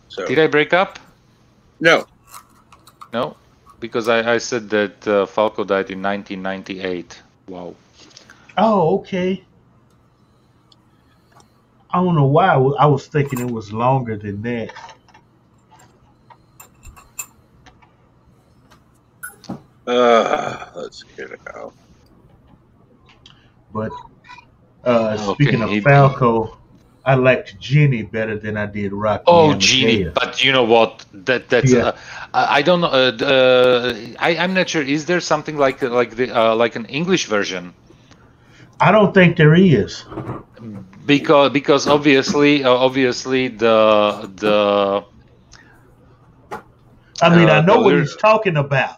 So did I break up? No. No, because I said that Falco died in 1998. Wow. Oh, okay. I don't know why I was thinking it was longer than that. Let's get it out. But speaking of Falco, I liked Jenny better than I did Rocky. Oh, Genie! But you know what? That's Yeah. I don't know. I'm not sure. Is there something like an English version? I don't think there is. Because obviously the. I mean, I know what he's talking about.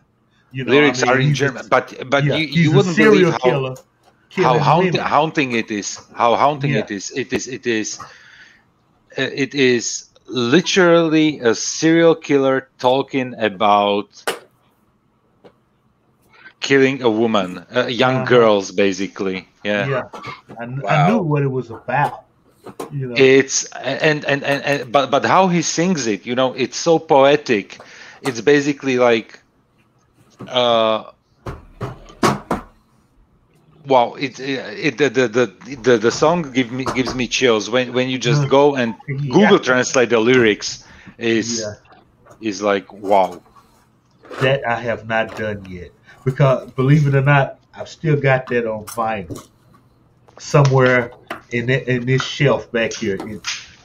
You know, lyrics are in German, but yeah, you wouldn't believe how haunting it is. How haunting Yeah. it is literally a serial killer talking about killing a woman, young girls, basically. Yeah. I knew what it was about. You know, It's but how he sings it, you know, it's so poetic. It's basically like, wow! The song gives me chills when you just go and Google Translate the lyrics. Is like, wow. That I have not done yet, because believe it or not, I've still got that on vinyl somewhere in this shelf back here.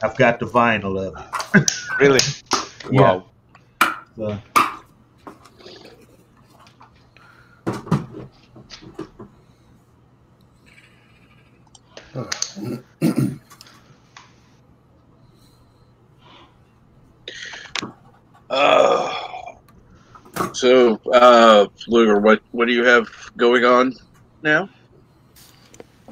I've got the vinyl of it. Really? Wow. So, Luger, what do you have going on now?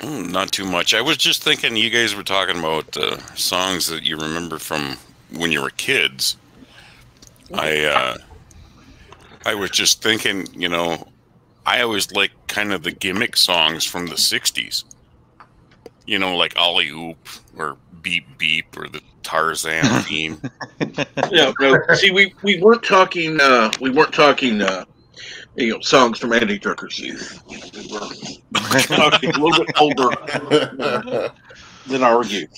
Not too much. I was just thinking you guys were talking about songs that you remember from when you were kids. I was just thinking, you know, I always like kind of the gimmick songs from the 60s. You know, like Ollie Oop or Beep Beep or the Tarzan theme. No. See, we weren't talking songs from Andy Drucker's youth. We were talking a little bit older than our youth.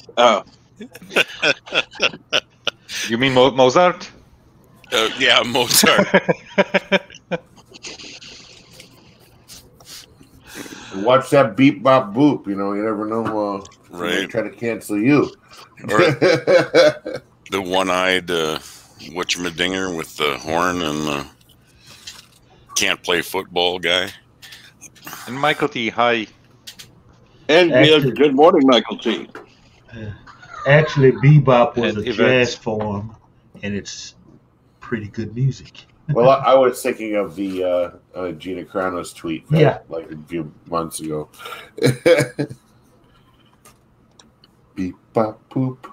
You mean Mozart? Yeah, Mozart. Watch that beep bop boop. You know, you never know. Right. Try to cancel you. Or the one-eyed whatchamadinger with the horn and the can't play football guy. And Michael T. Hi. And good morning, Michael T. Actually, bebop was And a jazz form, and it's pretty good music. Well, I was thinking of the Gina Carano's tweet from, like a few months ago. Beep, bop, poop.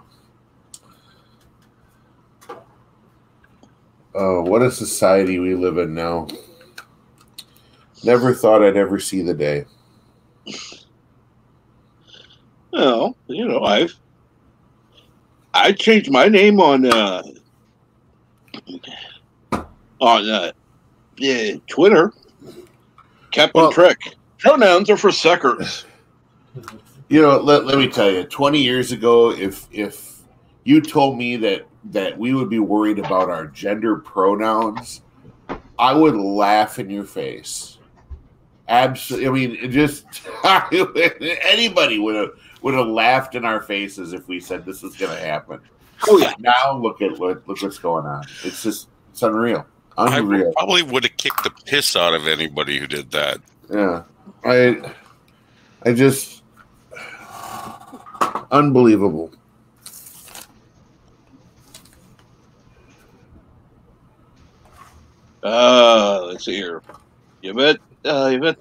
Oh, what a society we live in now. Never thought I'd ever see the day. Well, you know, I changed my name on Twitter. Captain Trek. Pronouns are for suckers. You know, let me tell you, 20 years ago, if you told me that we would be worried about our gender pronouns, I would laugh in your face. Absolutely. I mean, just anybody would have laughed in our faces if we said this was going to happen. Oh yeah. Now look what's going on. It's unreal. Unreal. I probably would have kicked the piss out of anybody who did that. Yeah. I just unbelievable. Let's see here. Yvette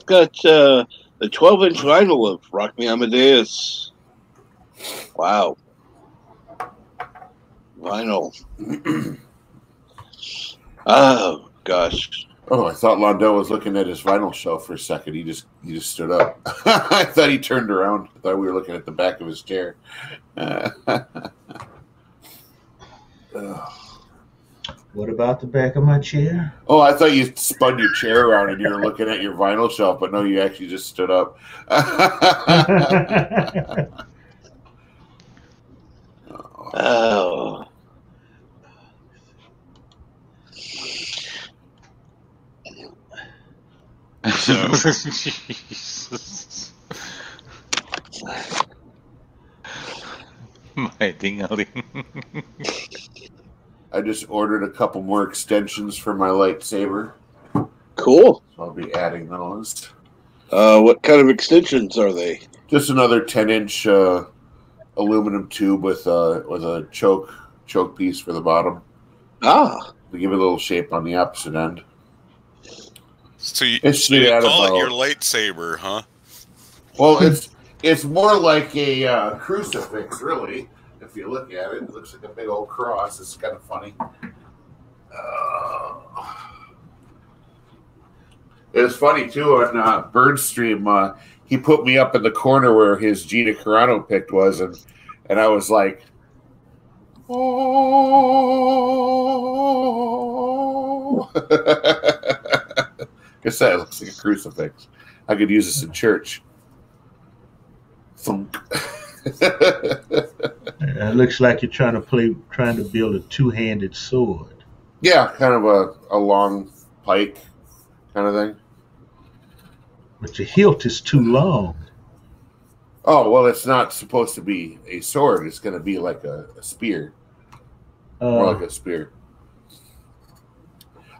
got the 12-inch vinyl of Rock Me Amadeus. Wow. Vinyl. Oh gosh. Oh, I thought Londell was looking at his vinyl shelf for a second. He just stood up. I thought he turned around. I thought we were looking at the back of his chair. What about the back of my chair? Oh, I thought you spun your chair around and you were looking at your vinyl shelf, but no, you actually just stood up. Oh. Jesus. My ding-a-ling. I just ordered a couple more extensions for my lightsaber. Cool. So I'll be adding those. What kind of extensions are they? Just another 10-inch aluminum tube with a choke piece for the bottom. Ah. To give it a little shape on the opposite end. So you call it your lightsaber, huh? Well, it's more like a crucifix, really. If you look at it, it looks like a big old cross. It's kind of funny. It's funny, too, on Birdstream, he put me up in the corner where his Gina Carano pick was, and I was like, oh. Guess that looks like a crucifix. I could use this in church. Thunk. It looks like you're trying to build a two-handed sword. Yeah, kind of a long pike kind of thing. But your hilt is too long. Oh, well, it's not supposed to be a sword. It's going to be like a spear. More like a spear.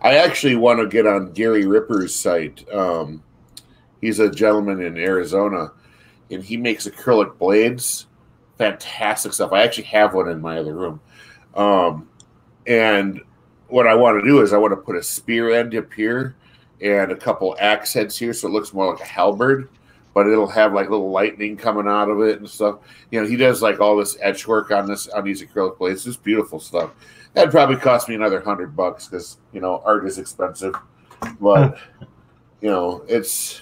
I actually want to get on Gary Ripper's site. He's a gentleman in Arizona, and he makes acrylic blades. Fantastic stuff. I actually have one in my other room. And what I want to do is I want to put a spear end up here and a couple axe heads here so it looks more like a halberd, but it'll have like little lightning coming out of it and stuff. You know, he does like all this etch work on these acrylic blades. It's beautiful stuff. That'd probably cost me another $100 because, you know, art is expensive. But, you know, it's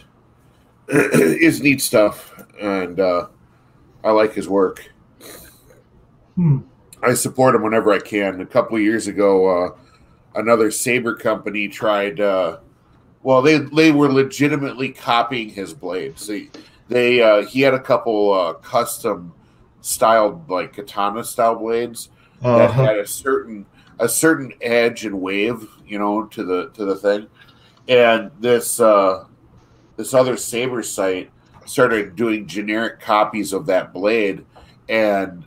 neat stuff. And I like his work. I support him whenever I can. A couple of years ago, another saber company tried. They were legitimately copying his blades. He had a couple custom styled like katana style blades that had a certain edge and wave, you know, to the thing. And this other saber site started doing generic copies of that blade, and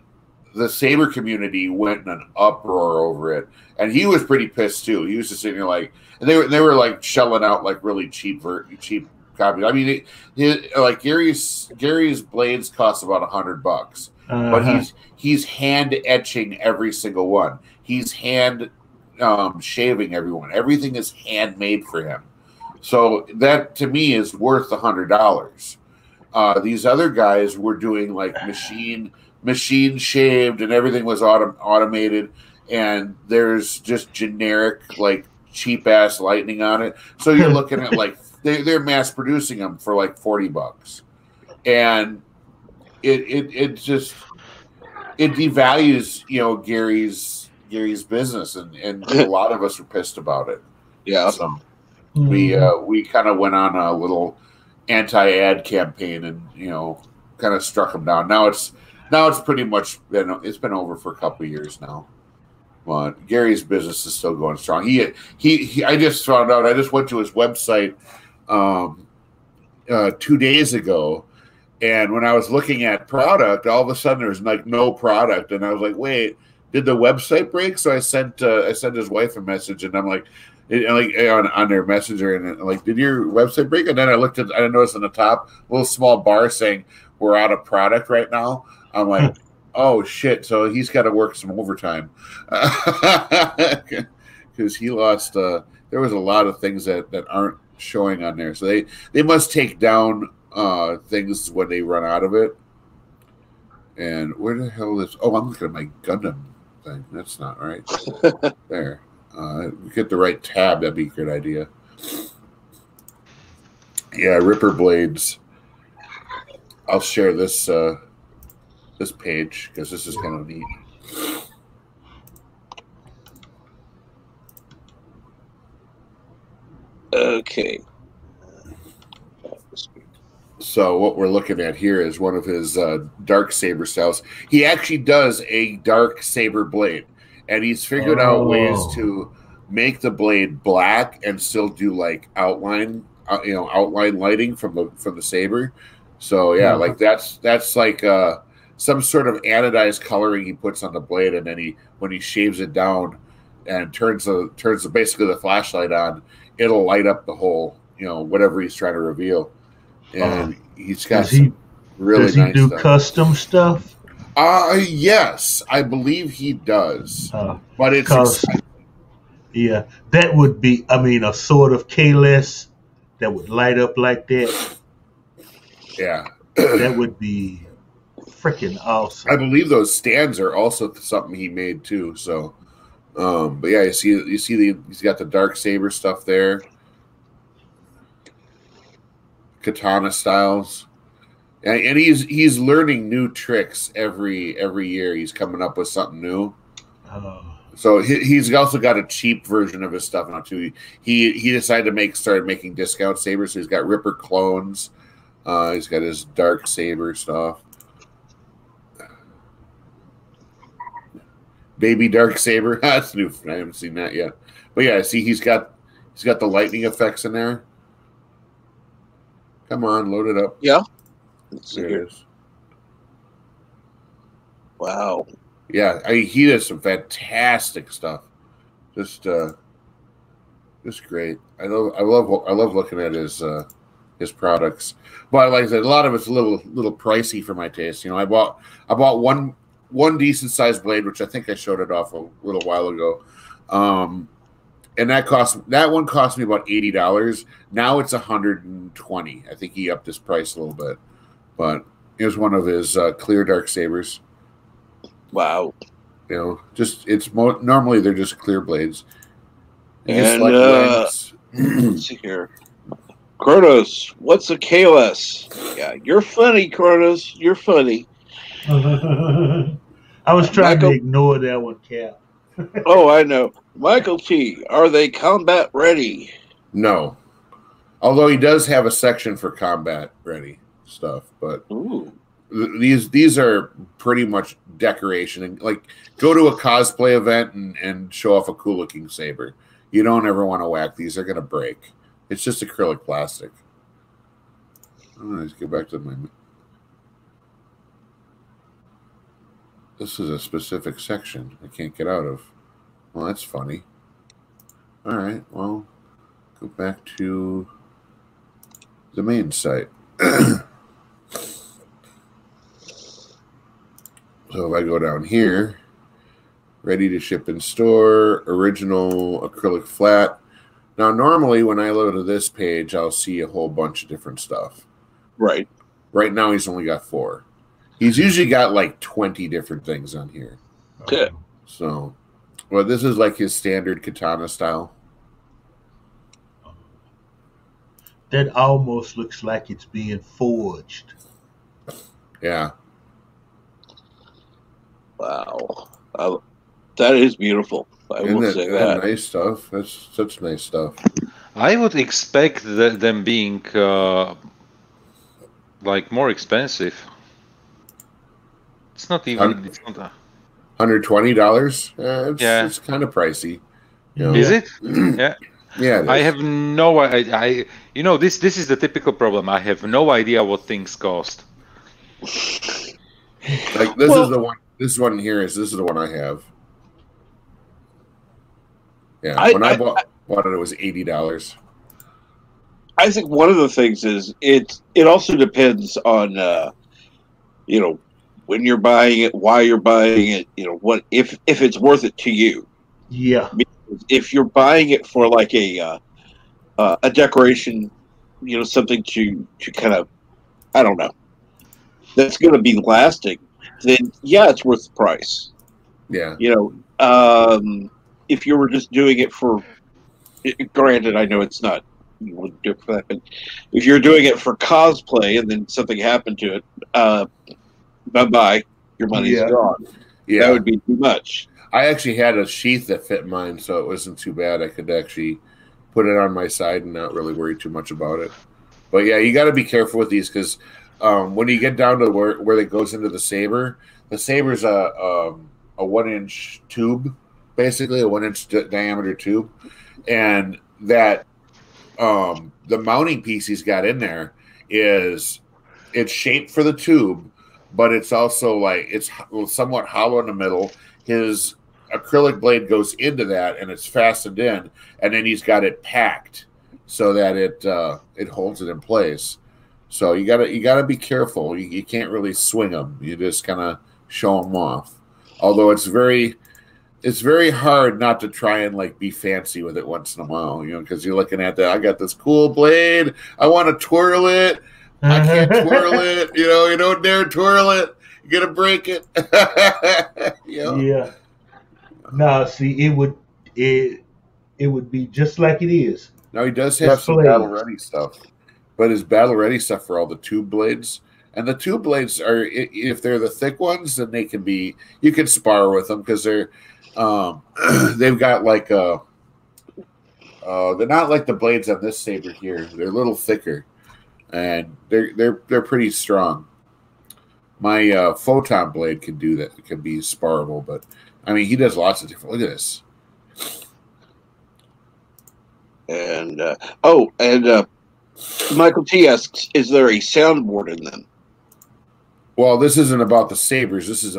the saber community went in an uproar over it. And he was pretty pissed too. He was just sitting there like, and they were like shelling out like really cheap copies. I mean, like Gary's blades cost about $100, but he's hand etching every single one. He's hand shaving everyone. Everything is handmade for him. So that to me is worth $100. These other guys were doing like machine shaved, and everything was automated, and there's just generic like cheap ass lightning on it. So you're looking at like they're mass producing them for like $40, and it just devalues Gary's business, and a lot of us are pissed about it. Yeah. So we kind of went on a little anti-ad campaign, and kind of struck him down. Now it's pretty much been over for a couple of years now. But Gary's business is still going strong. He I just found out. I just went to his website 2 days ago, and when I was looking at product, all of a sudden there's like no product, and I was like, wait, did the website break? So I sent his wife a message, and I'm like, on their messenger, and like, did your website break? And then I noticed on the top a little small bar saying we're out of product right now. I'm like, oh shit! So he's got to work some overtime because he lost. There was a lot of things that aren't showing on there, so they must take down things when they run out of it. And where the hell is? Oh, I'm looking at my Gundam thing. That's not right. There. Get the right tab. That'd be a good idea. Yeah, Ripper blades. I'll share this this page because this is kind of neat. Okay. So what we're looking at here is one of his dark saber styles. He actually does a dark saber blade, and he's figured out ways to make the blade black and still do like outline lighting from the saber. So yeah, like that's like some sort of anodized coloring he puts on the blade, and then when he shaves it down and turns basically the flashlight on, it'll light up the whole whatever he's trying to reveal. And he's got some really nice stuff. Does he do custom stuff? Yes, I believe he does. But it's yeah, that would be, a sort of K-less that would light up like that. Yeah. That would be freaking awesome. I believe those stands are also something he made too. So, but yeah, you see he's got the dark saber stuff there. Katana styles, and he's learning new tricks every year. He's coming up with something new. So he's also got a cheap version of his stuff now too. He decided to started making discount sabers. So he's got Ripper clones. He's got his dark saber stuff. Baby dark saber. That's new. I haven't seen that yet. But yeah, see he's got the lightning effects in there. Come on, load it up. Yeah. There it is. Wow. Yeah, he does some fantastic stuff. Just great. I love looking at his products. But like I said, a lot of it's a little pricey for my taste. I bought one decent sized blade, which I think I showed it off a little while ago. And that one cost me about $80. Now it's $120. I think he upped his price a little bit, but it was one of his clear dark sabers. Wow. Normally they're just clear blades. And let's see here, Kronos, what's a KOS? Yeah, you're funny, Kronos. You're funny. I was trying to ignore that one, Cap. Oh, I know. Michael T, are they combat ready? No. Although he does have a section for combat ready stuff, but these are pretty much decoration, and like go to a cosplay event and show off a cool looking saber. You don't ever want to whack these; they're gonna break. It's just acrylic plastic. Let's get back to my. This is a specific section I can't get out of. Well, that's funny. All right, well, go back to the main site. So if I go down here, Ready to ship in store. Original acrylic flat. Now, normally when I go to this page, I'll see a whole bunch of different stuff. Right. Right now, he's only got 4. He's usually got like 20 different things on here. Okay. So, well, this is like his standard katana style. That almost looks like it's being forged. Yeah. Wow. That is beautiful. I will say that. Nice stuff. That's such nice stuff. I would expect them being like more expensive. It's not even. It's not. $120. It's kind of pricey. You know? Is it? Yeah. Yeah. It is. I have no. I you know this is the typical problem. I have no idea what things cost. Like this is the one. This one here is the one I have. Yeah, when I bought it was $80. I think one of the things is it also depends on you know, when you're buying it, why you're buying it, you know, what if it's worth it to you. Yeah. If you're buying it for like a decoration, you know, something to kind of, I don't know, that's going to be lasting, then yeah, it's worth the price. Yeah. You know, if you were just doing it for, granted, I know it's not, you wouldn't do it for that, but if you're doing it for cosplay and then something happened to it, bye-bye, your money's gone. Yeah. That would be too much. I actually had a sheath that fit mine, so it wasn't too bad. I could actually put it on my side and not really worry too much about it. But yeah, you got to be careful with these because when you get down to where it goes into the saber's a 1-inch tube, basically a 1-inch diameter tube, and that the mounting piece he's got in there it's shaped for the tube, but it's also like it's somewhat hollow in the middle. His acrylic blade goes into that and it's fastened in, and then he's got it packed so that it holds it in place. So you gotta be careful. You can't really swing them. You just kind of show them off. Although it's very hard not to try and like be fancy with it once in a while, you know, because you're looking at that. I got this cool blade. I want to twirl it. I can't twirl it. You know, you don't dare twirl it. You're gonna break it. You know? Yeah. No, see, it would be just like it is. Now he does have some battle ready stuff, but his battle ready stuff for all the tube blades. And the tube blades are, if they're the thick ones, then they can be. You can spar with them because they're. They've got like they're not like the blades on this saber here. They're a little thicker, and they're pretty strong. My photon blade can do that. It can be sparable, but I mean he does lots of different. Look at this. And Michael T asks, "Is there a soundboard in them?" Well, this isn't about the sabers. This is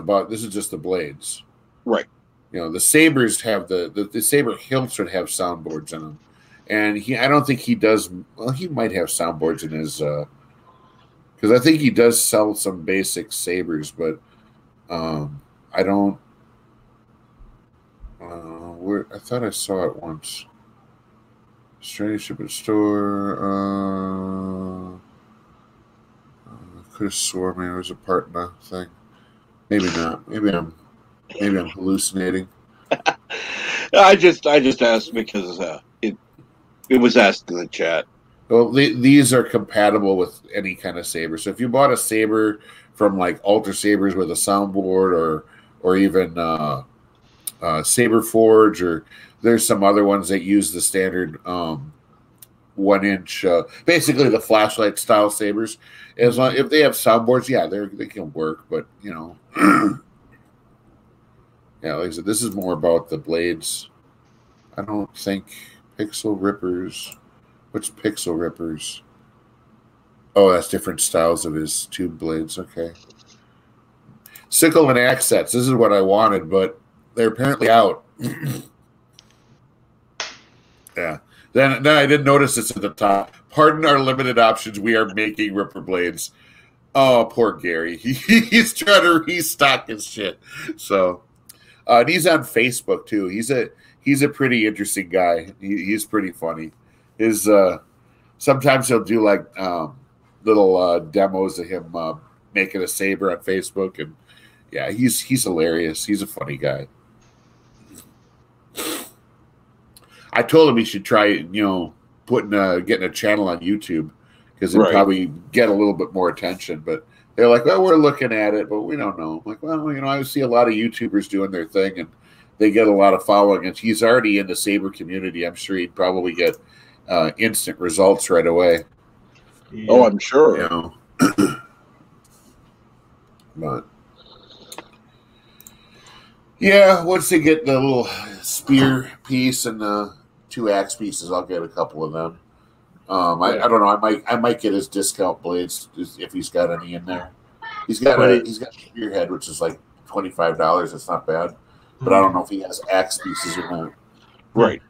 just the blades, right? You know, the sabers have the saber hilts would have soundboards in them, and I don't think he does. Well, he might have soundboards in his because I think he does sell some basic sabers, but I don't. I thought I saw it once. Strange ship at store. Could have sworn there was a part in the thing. Maybe not. Maybe I'm hallucinating. I just asked because it was asked in the chat. Well, these are compatible with any kind of saber. So if you bought a saber from like Ultra Sabers with a soundboard, or even Saber Forge, or there's some other ones that use the standard 1-inch, basically the flashlight style sabers. As long if they have soundboards, yeah, they can work. But you know, yeah, like I said, this is more about the blades. I don't think Pixel Rippers. What's Pixel Rippers? Oh, that's different styles of his tube blades. Okay. Sickle and axe sets. This is what I wanted, but they're apparently out. Yeah. Then I didn't notice this at the top. Pardon our limited options. We are making Ripper blades. Oh, poor Gary. He's trying to restock his shit. So, And he's on Facebook too. He's a pretty interesting guy. He's pretty funny. His sometimes he'll do like little demos of him making a saber on Facebook, and yeah, he's hilarious. He's a funny guy. I told him he should try, getting a channel on YouTube because it'd probably get a little bit more attention. But they're like, well, we're looking at it, but we don't know. I'm like, well, I see a lot of YouTubers doing their thing, and they get a lot of following. And he's already in the saber community. I'm sure he'd probably get instant results right away. Yeah. Oh, I'm sure. But yeah, once they get the little spear piece and the 2 axe pieces, I'll get a couple of them. I don't know. I might get his discount blades if he's got any in there. He's got a spearhead, which is like $25. It's not bad, but I don't know if he has axe pieces or not. Right.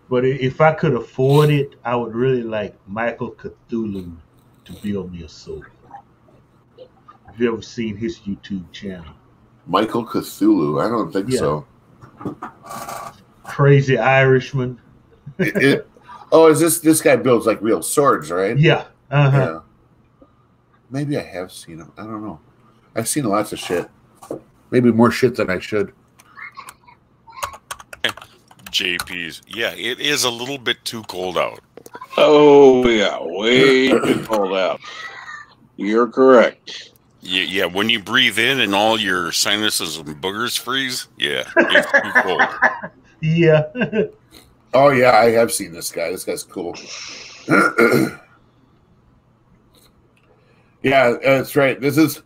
But if I could afford it, I would really like Michael Cthulhu to build me a sword. Have you ever seen his YouTube channel? Michael Cthulhu? I don't think so. Crazy Irishman. Is this guy builds like real swords, right? Yeah. Yeah. Maybe I have seen him. I don't know. I've seen lots of shit. Maybe more shit than I should. JP's. Yeah, it is a little bit too cold out. Oh, yeah. Way too cold out. You're correct. Yeah, when you breathe in and all your sinuses and boogers freeze, yeah, it's too cold. Yeah. Oh, yeah, I have seen this guy. This guy's cool. Yeah, that's right. This is...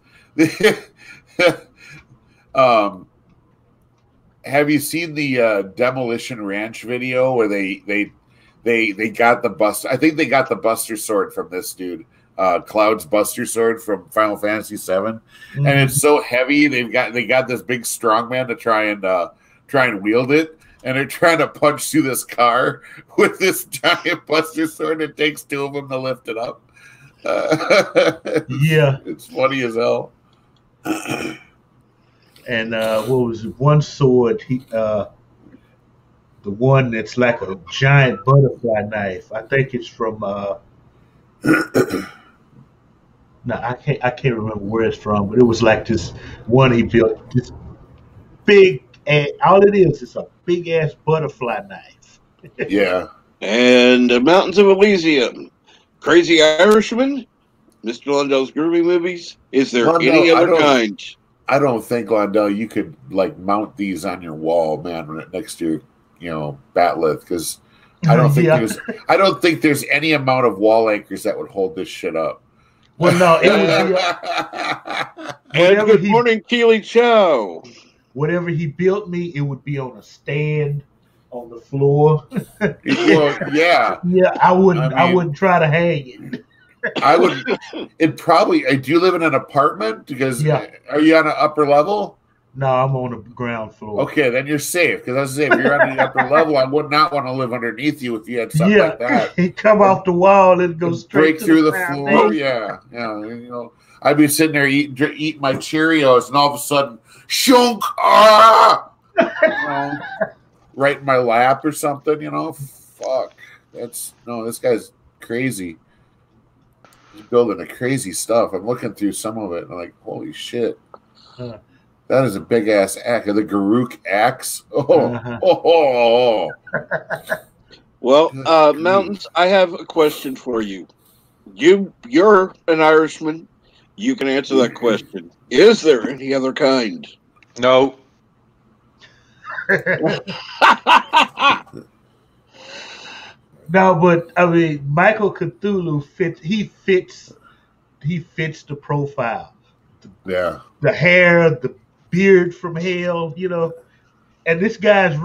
have you seen the Demolition Ranch video where they got the Buster? I think they got the Buster Sword from this dude. Cloud's Buster Sword from Final Fantasy VII, and it's so heavy. They got this big strongman to try and wield it, and they're trying to punch through this car with this giant Buster Sword. It takes 2 of them to lift it up. Yeah, it's funny as hell. And what was it? One sword? The one that's like a giant butterfly knife. I think it's from. No, I can't remember where it's from, but it was like this one he built. This big, all it is a big ass butterfly knife. Yeah. And the Mountains of Elysium, Crazy Irishman, Mr. Lundell's Groovy Movies. Is there any other kind? I don't think, Lundell, you could like mount these on your wall, man, next to your, batleth, because I don't think there's any amount of wall anchors that would hold this shit up. Well, no, it would be. And good morning, Keely Chow. Whatever he built me, it would be on a stand on the floor. Well, yeah. Yeah, I wouldn't try to hang it. I would. It probably. Do you live in an apartment? Because are you on an upper level? No, I'm on the ground floor. Okay, then you're safe. Because I was saying, if you're on the upper level, I would not want to live underneath you if you had something like that. He'd come off the wall and go straight break through the floor. Yeah. I'd be sitting there eating my Cheerios, and all of a sudden, shunk! Right in my lap or something. Fuck. This guy's crazy. He's building the crazy stuff. I'm looking through some of it, and I'm like, holy shit. Huh. That is a big ass axe. The Garuk axe. Oh. Well, Mountains, I have a question for you. You're an Irishman. You can answer that question. Is there any other kind? No. No, but I mean, Michael Cthulhu fits the profile. Yeah. The hair, the beard from hell, and this guy's,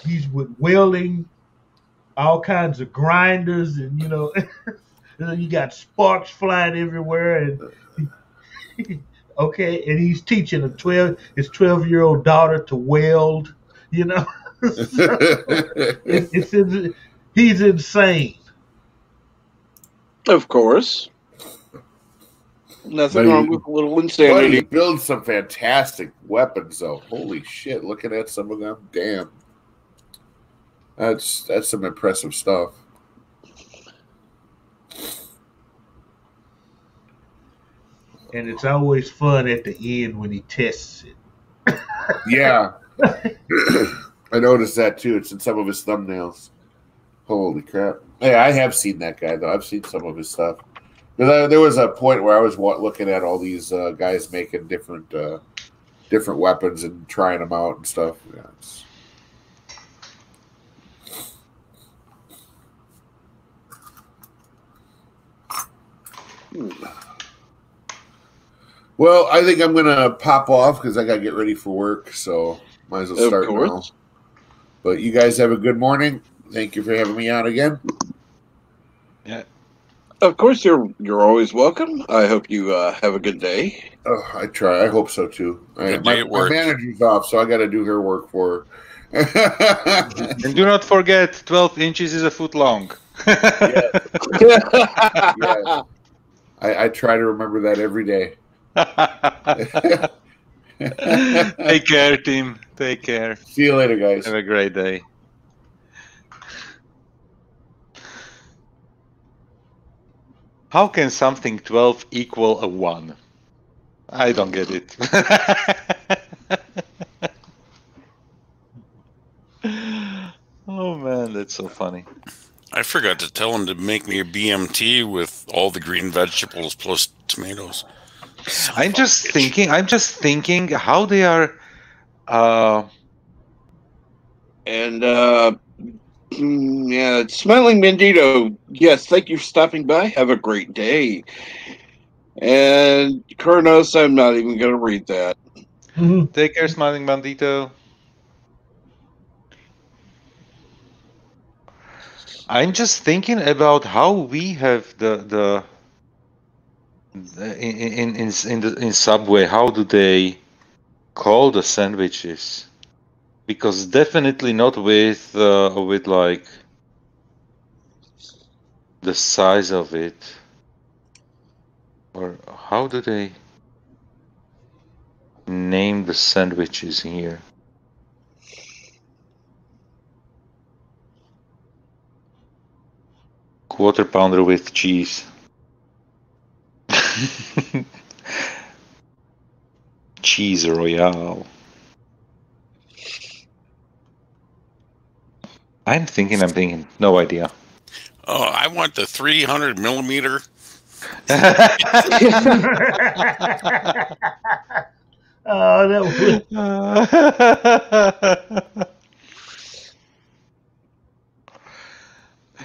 he's with welding, all kinds of grinders, and you got sparks flying everywhere, and and he's teaching his 12-year-old daughter to weld, he's insane. Of course. Nothing wrong with a little insanity. But he builds some fantastic weapons, though. Holy shit! Looking at some of them, damn, that's some impressive stuff. And it's always fun at the end when he tests it. Yeah. I noticed that too. It's in some of his thumbnails. Holy crap. Hey, I have seen that guy, though. I've seen some of his stuff. There was a point where I was looking at all these guys making different weapons and trying them out and stuff. Yeah, Well, I think I'm going to pop off because I got to get ready for work, so might as well start now. But you guys have a good morning. Thank you for having me on again. Yeah. Of course, you're always welcome. I hope you have a good day. Oh, I try. I hope so, too. My manager's off, so I got to do her work for her. And do not forget, 12 inches is a foot long. Yes. I try to remember that every day. Take care, team. Take care. See you later, guys. Have a great day. How can something 12 equal a 1? I don't get it. Oh man, that's so funny. I forgot to tell him to make me a BMT with all the green vegetables plus tomatoes. I'm just thinking how they are. Yeah, Smiling Bandito. Yes, thank you for stopping by. Have a great day. And Kurnos, I'm not even going to read that. Take care, Smiling Bandito. I'm just thinking about how we have in Subway. How do they call the sandwiches? Because definitely not with like the size of it. Or how do they name the sandwiches here? Quarter pounder with cheese. Cheese Royale. I'm thinking. No idea. Oh, I want the 300 millimeter. Oh, that was...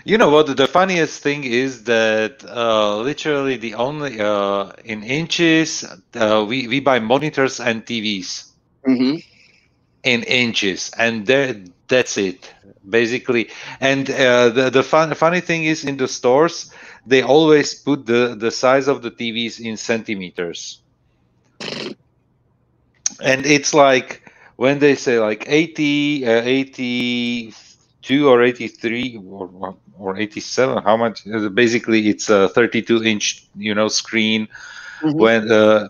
You know what? The funniest thing is that literally the only in inches we buy monitors and TVs in inches, and that's it basically. And the funny thing is, in the stores they always put the size of the TVs in centimeters, and it's like when they say like 82 or 83 or 87, how much? Basically, it's a 32-inch, screen. When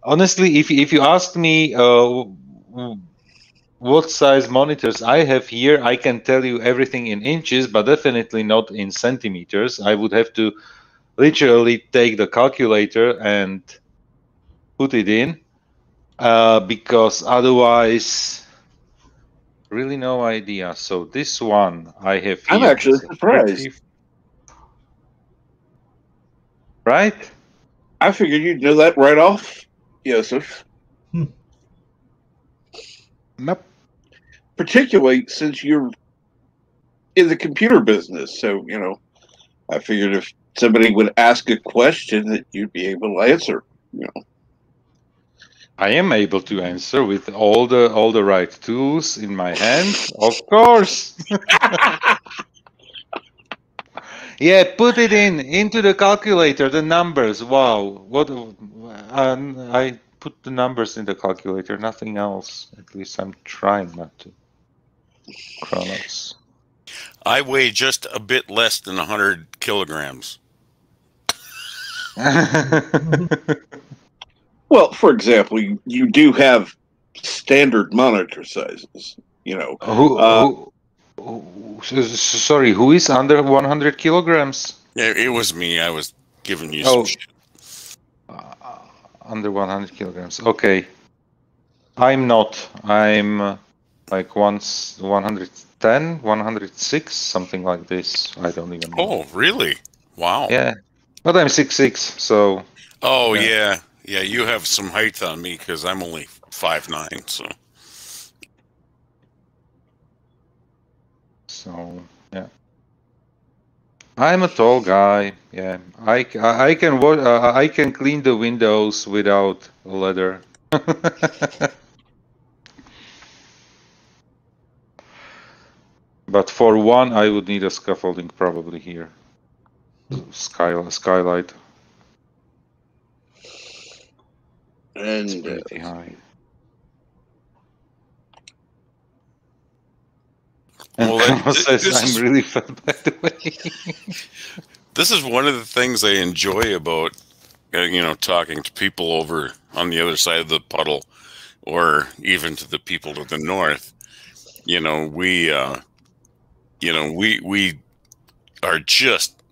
honestly, if you ask me what size monitors I have here, I can tell you everything in inches, but definitely not in centimeters. I would have to literally take the calculator and put it in, because otherwise. Really no idea. So this one I have here. I'm actually surprised. Right? I figured you'd know that right off, Joseph. Nope. Particularly since you're in the computer business. So, I figured if somebody would ask a question that you'd be able to answer, I am able to answer with all the right tools in my hand, of course. Yeah, put it into the calculator, the numbers. Wow, what? I put the numbers in the calculator, nothing else. At least I'm trying not to. Chronos. I weigh just a bit less than 100 kilograms. Well, for example, you do have standard monitor sizes. You know, sorry, who is under 100 kilograms? Yeah, it was me. I was giving you some shit. Under 100 kilograms. Okay. I'm not. I'm like 110, 106, something like this. I don't even know. Oh, really? Wow. Yeah. But I'm 6'6", so... Oh, yeah. Yeah, you have some height on me because I'm only 5'9", so... So, yeah. I'm a tall guy. Yeah, I can clean the windows without leather. But for one, I would need a scaffolding probably here. Skylight. And it's pretty high. And well, I'm really fat, by the way. This is one of the things I enjoy about, talking to people over on the other side of the puddle, or even to the people to the north. We are just,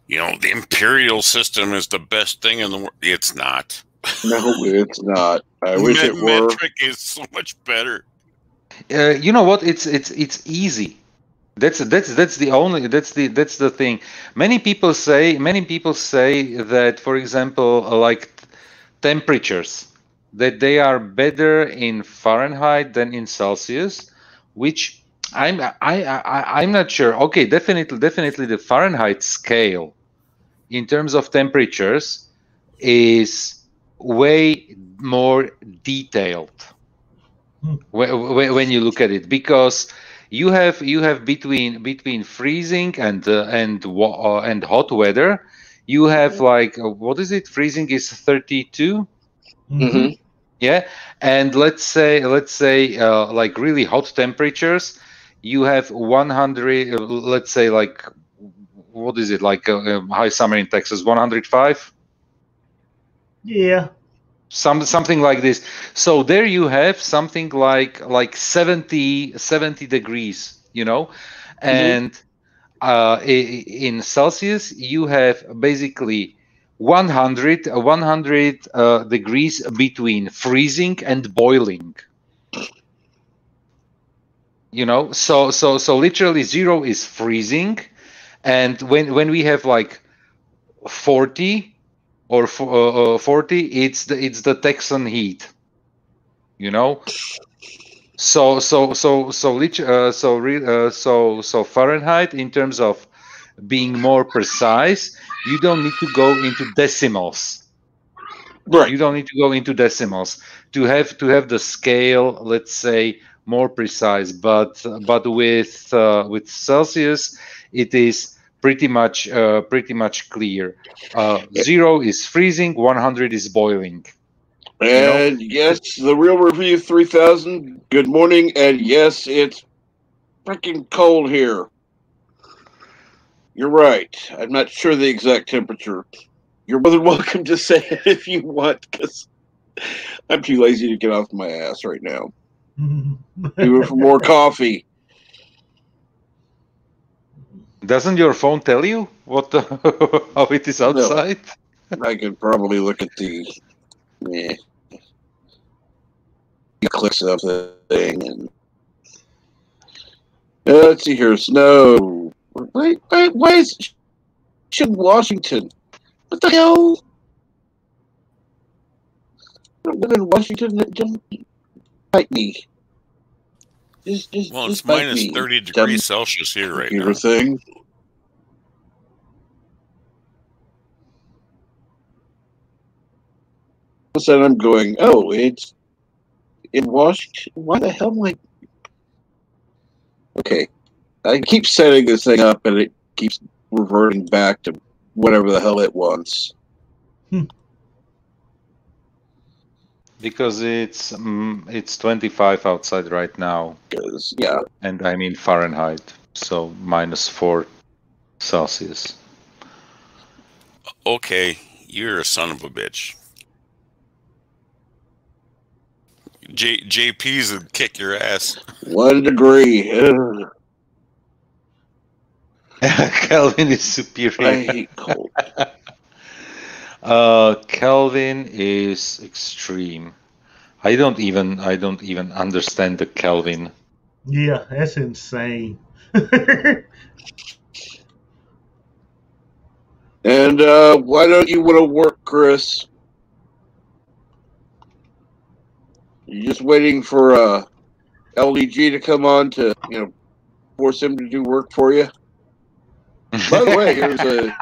the imperial system is the best thing in the world. It's not. No, it's not. I wish it were. Metric is so much better. You know what? It's easy. That's the thing. Many people say that, for example, like temperatures, that they are better in Fahrenheit than in Celsius, which I'm not sure. Okay, definitely the Fahrenheit scale in terms of temperatures is way more detailed when you look at it, because you have between freezing and hot weather, you have like what is it? Freezing is 32. Mm-hmm. Yeah, and let's say like really hot temperatures, you have 100. Let's say like what is it, like high summer in Texas, 105. Yeah. Something like this. So there you have something like 70 degrees, and in Celsius you have basically 100 degrees between freezing and boiling. So literally 0 is freezing, and when we have like 40 or 40, it's the Texan heat, So Fahrenheit, in terms of being more precise, you don't need to go into decimals. Right. You don't need to go into decimals to have the scale, let's say, more precise. But with Celsius, it is pretty much clear. 0 is freezing, 100 is boiling. And yes, the Real Review 3000. Good morning, and yes, it's freaking cold here. You're right. I'm not sure the exact temperature. You're more than welcome to say it if you want, because I'm too lazy to get off my ass right now. Even for more coffee. Doesn't your phone tell you how it is outside? No. I could probably look at the clicks of the thing, and let's see here. Snow. Wait, why is it in Washington? What the hell? I don't live in Washington. Don't bite me. Well, it's minus 30 degrees Celsius here right now. Thing. So I'm going, oh, it's in Washington. Why the hell am I? Okay. I keep setting this thing up, and it keeps reverting back to whatever the hell it wants. Because it's 25 outside right now. Yeah. And I mean Fahrenheit, so -4 Celsius. Okay, you're a son of a bitch. JP's would kick your ass. 1 degree. Ugh. Kelvin is superior. I hate cold. Kelvin is extreme. I don't even understand the Kelvin. Yeah, that's insane. And why don't you want to work, Chris? You're just waiting for LDG to come on to, force him to do work for you. By the way, here's a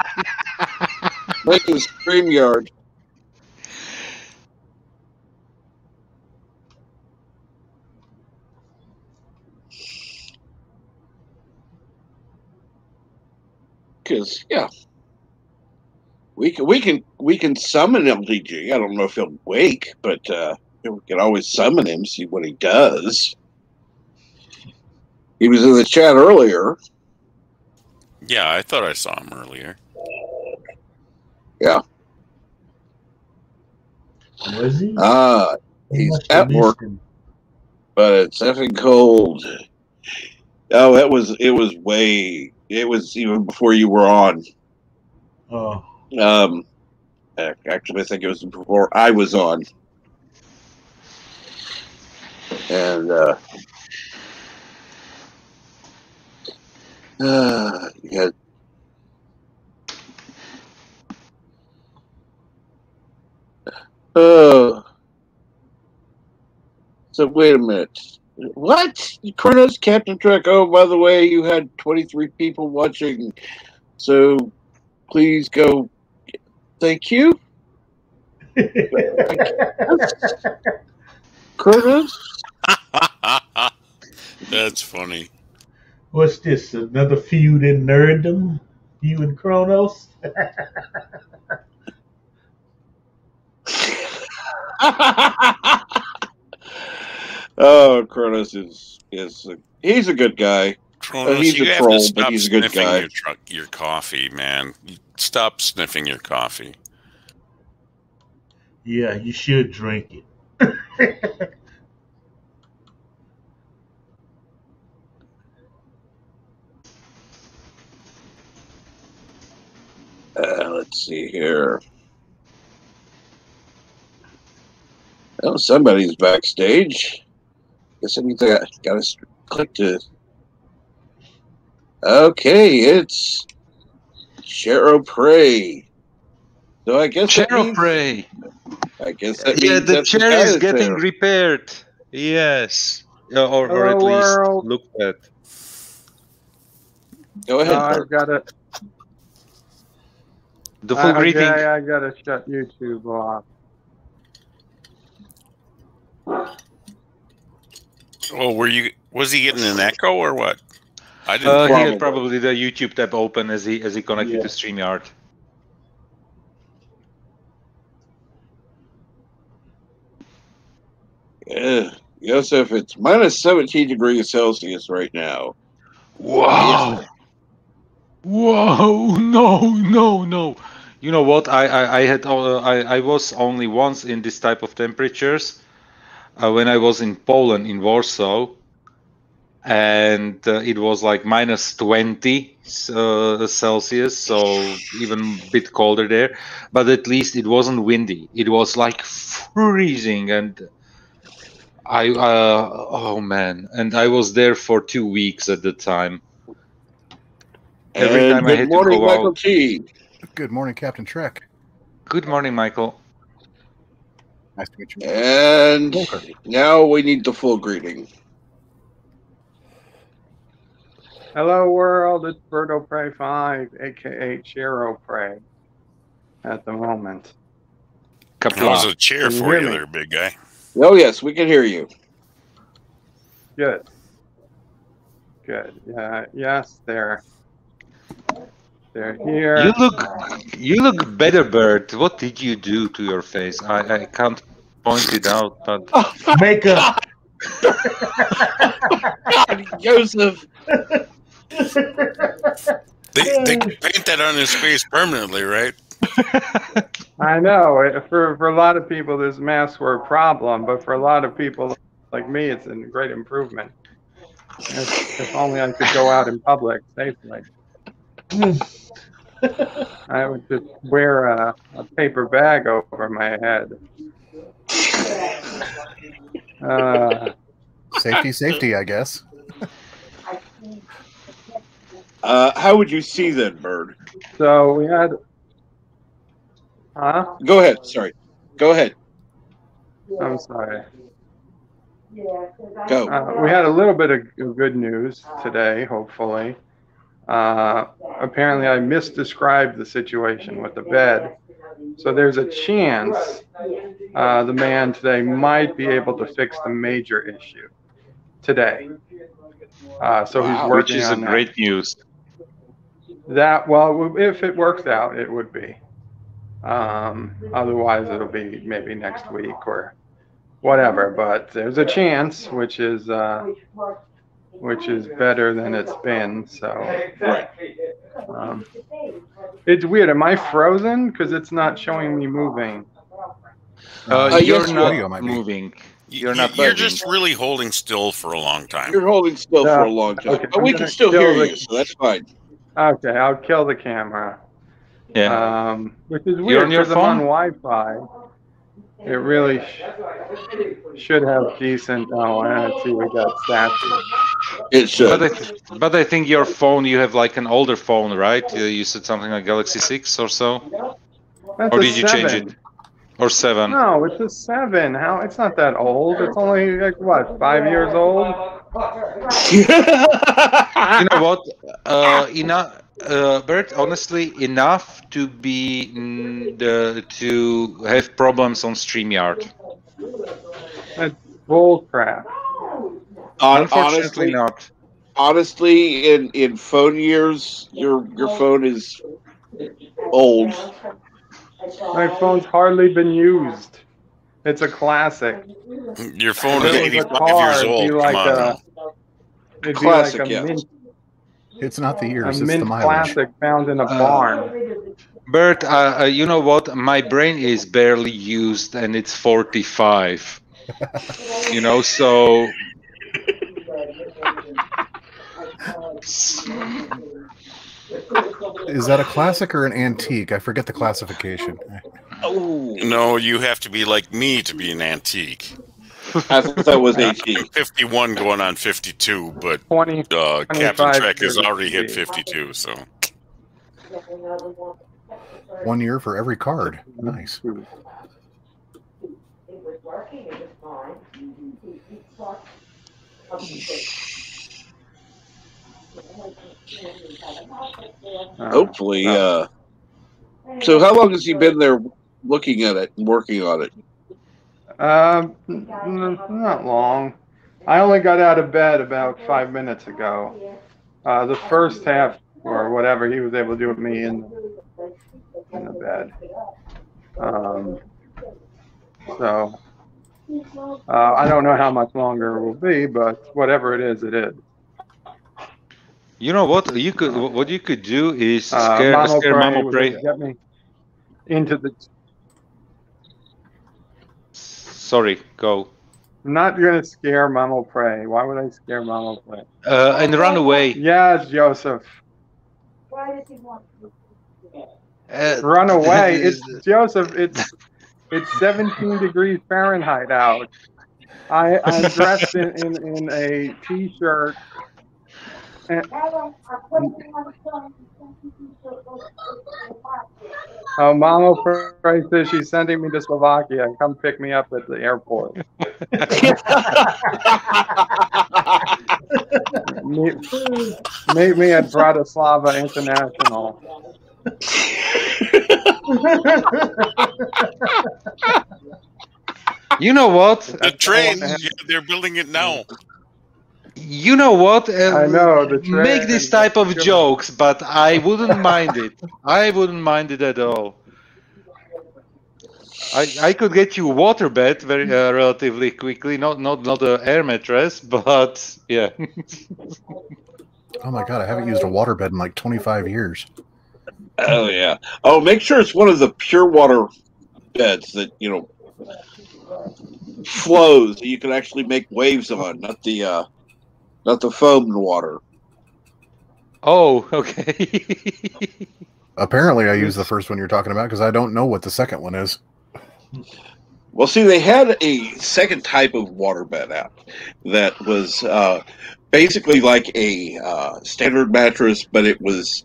link to the StreamYard. Because we can summon LDG. I don't know if he'll wake, but we can always summon him, see what he does. He was in the chat earlier. Yeah, I thought I saw him earlier. Yeah. Was he? He's at work, but it's effing cold. Oh, it was even before you were on. Oh. Actually, I think it was before I was on. And you had so wait a minute. What? Kronos, Captain Trek. Oh, by the way, you had 23 people watching. So please go. Thank you. Kronos? That's funny. What's this? Another feud in nerddom? You and Kronos? Oh, Kronos is he's a good guy. Kronos, he's you a have troll, to stop but he's a good guy. your coffee, man. Stop sniffing your coffee. Yeah, you should drink it. Let's see here. Oh, somebody's backstage. Guess I need to gotta click to. Okay, it's Shero Prey. So I guess Shero Prey. I guess that means the that's chair the guy is that's getting there. repaired. Yes, or at least looked at. Go ahead. I've got it. The full greeting. I gotta shut YouTube off. Oh, was he getting an echo or what? I didn't. He had probably the YouTube tab open as he connected to StreamYard. Yeah, Joseph, it's minus 17 degrees Celsius right now. Wow. Whoa! No! You know what? I was only once in this type of temperatures when I was in Poland, in Warsaw, and it was like minus 20 Celsius, so even a bit colder there. But at least it wasn't windy. It was like freezing, and oh man! And I was there for 2 weeks at the time. Every time I had to go Michael out. T. Good morning, Captain Trek. Good morning, Michael. Nice to meet you. And now we need the full greeting. Hello, world. It's Birdo Prey 5, aka Shero Prey. At the moment. How's a chair for you there, big guy? Oh yes, we can hear you. Good. Yeah. Yes, they're here. You look better, Bert. What did you do to your face? I can't point it out, but makeup. Joseph. They can paint that on his face permanently, right? I know. For a lot of people, this masks were a problem, but for a lot of people like me, it's a great improvement. If only I could go out in public safely. I would just wear a paper bag over my head. Safety, I guess. How would you see then, Bird? So we had. Huh? Go ahead. Sorry. Go ahead. I'm sorry. Go. We had a little bit of good news today, hopefully. Apparently, I misdescribed the situation with the bed. So there's a chance the man today might be able to fix the major issue today. So he's working which is on great news. Well, if it works out, it would be. Otherwise, it'll be maybe next week or whatever. But there's a chance, which is better than it's been. So it's weird. Am I frozen? Because it's not showing me moving. You're not moving. You're not. You're just really holding still for a long time. You're holding still for a long time, okay, but we can still hear you, so that's fine. Okay, I'll kill the camera. Yeah. Which is weird on your because I'm on phone? Wi-Fi. It really should have decent. Oh, let's see, we got sassy. It should. But I think your phone, you have like an older phone, right? You said something like Galaxy 6 or so? That's Or a did you change 7. it? Or 7? No, it's a 7. How? It's not that old. It's only like what, 5 years old? You know what? Bert, honestly, enough to be to have problems on StreamYard. That's bull crap. Unfortunately, not. Honestly, in phone years, your phone is old. My phone's hardly been used. It's a classic. Your phone is If it was 85 a car, years it'd old. be Come like on. it'd Classic, be like yeah. a mint, It's not the years, a it's the mint mileage. classic found in a barn. Bert, you know what? My brain is barely used, and it's 45. You know, so. Is that a classic or an antique? I forget the classification. Oh No, you have to be like me to be an antique. I thought that was 18. I'm 51 going on 52, but 20, Captain Trek has years already to hit be. 52, so. 1 year for every card. Nice. Hopefully. So how long has he been there looking at it and working on it? Not long. I only got out of bed about 5 minutes ago. The first half or whatever he was able to do with me in the bed. So I don't know how much longer it will be, but whatever it is, it is. You know what you could do is scare Mamo Mamo Prey Prey. get me into the. Sorry, go. I'm not gonna scare Mamo Prey. Why would I scare Mamo Prey? And run away. Yes, Joseph. Why does he want Run away. It's Joseph. It's 17 degrees Fahrenheit out. I'm dressed in a t-shirt. Oh, Mama Prey says she's sending me to Slovakia. Come pick me up at the airport. meet me at Bratislava International. You know what? The train, they're building it now. You know what? I know the train. Make this type of jokes, but I wouldn't mind it. I wouldn't mind it at all. I could get you a waterbed very relatively quickly, not an air mattress, but yeah. Oh my god, I haven't used a waterbed in like 25 years. Oh yeah. Oh, make sure it's one of the pure water beds that flows that you can actually make waves on, not the foamed water. Oh, okay. Apparently, I use the first one you're talking about because I don't know what the second one is. Well, see, they had a second type of waterbed out that was basically like a standard mattress, but it was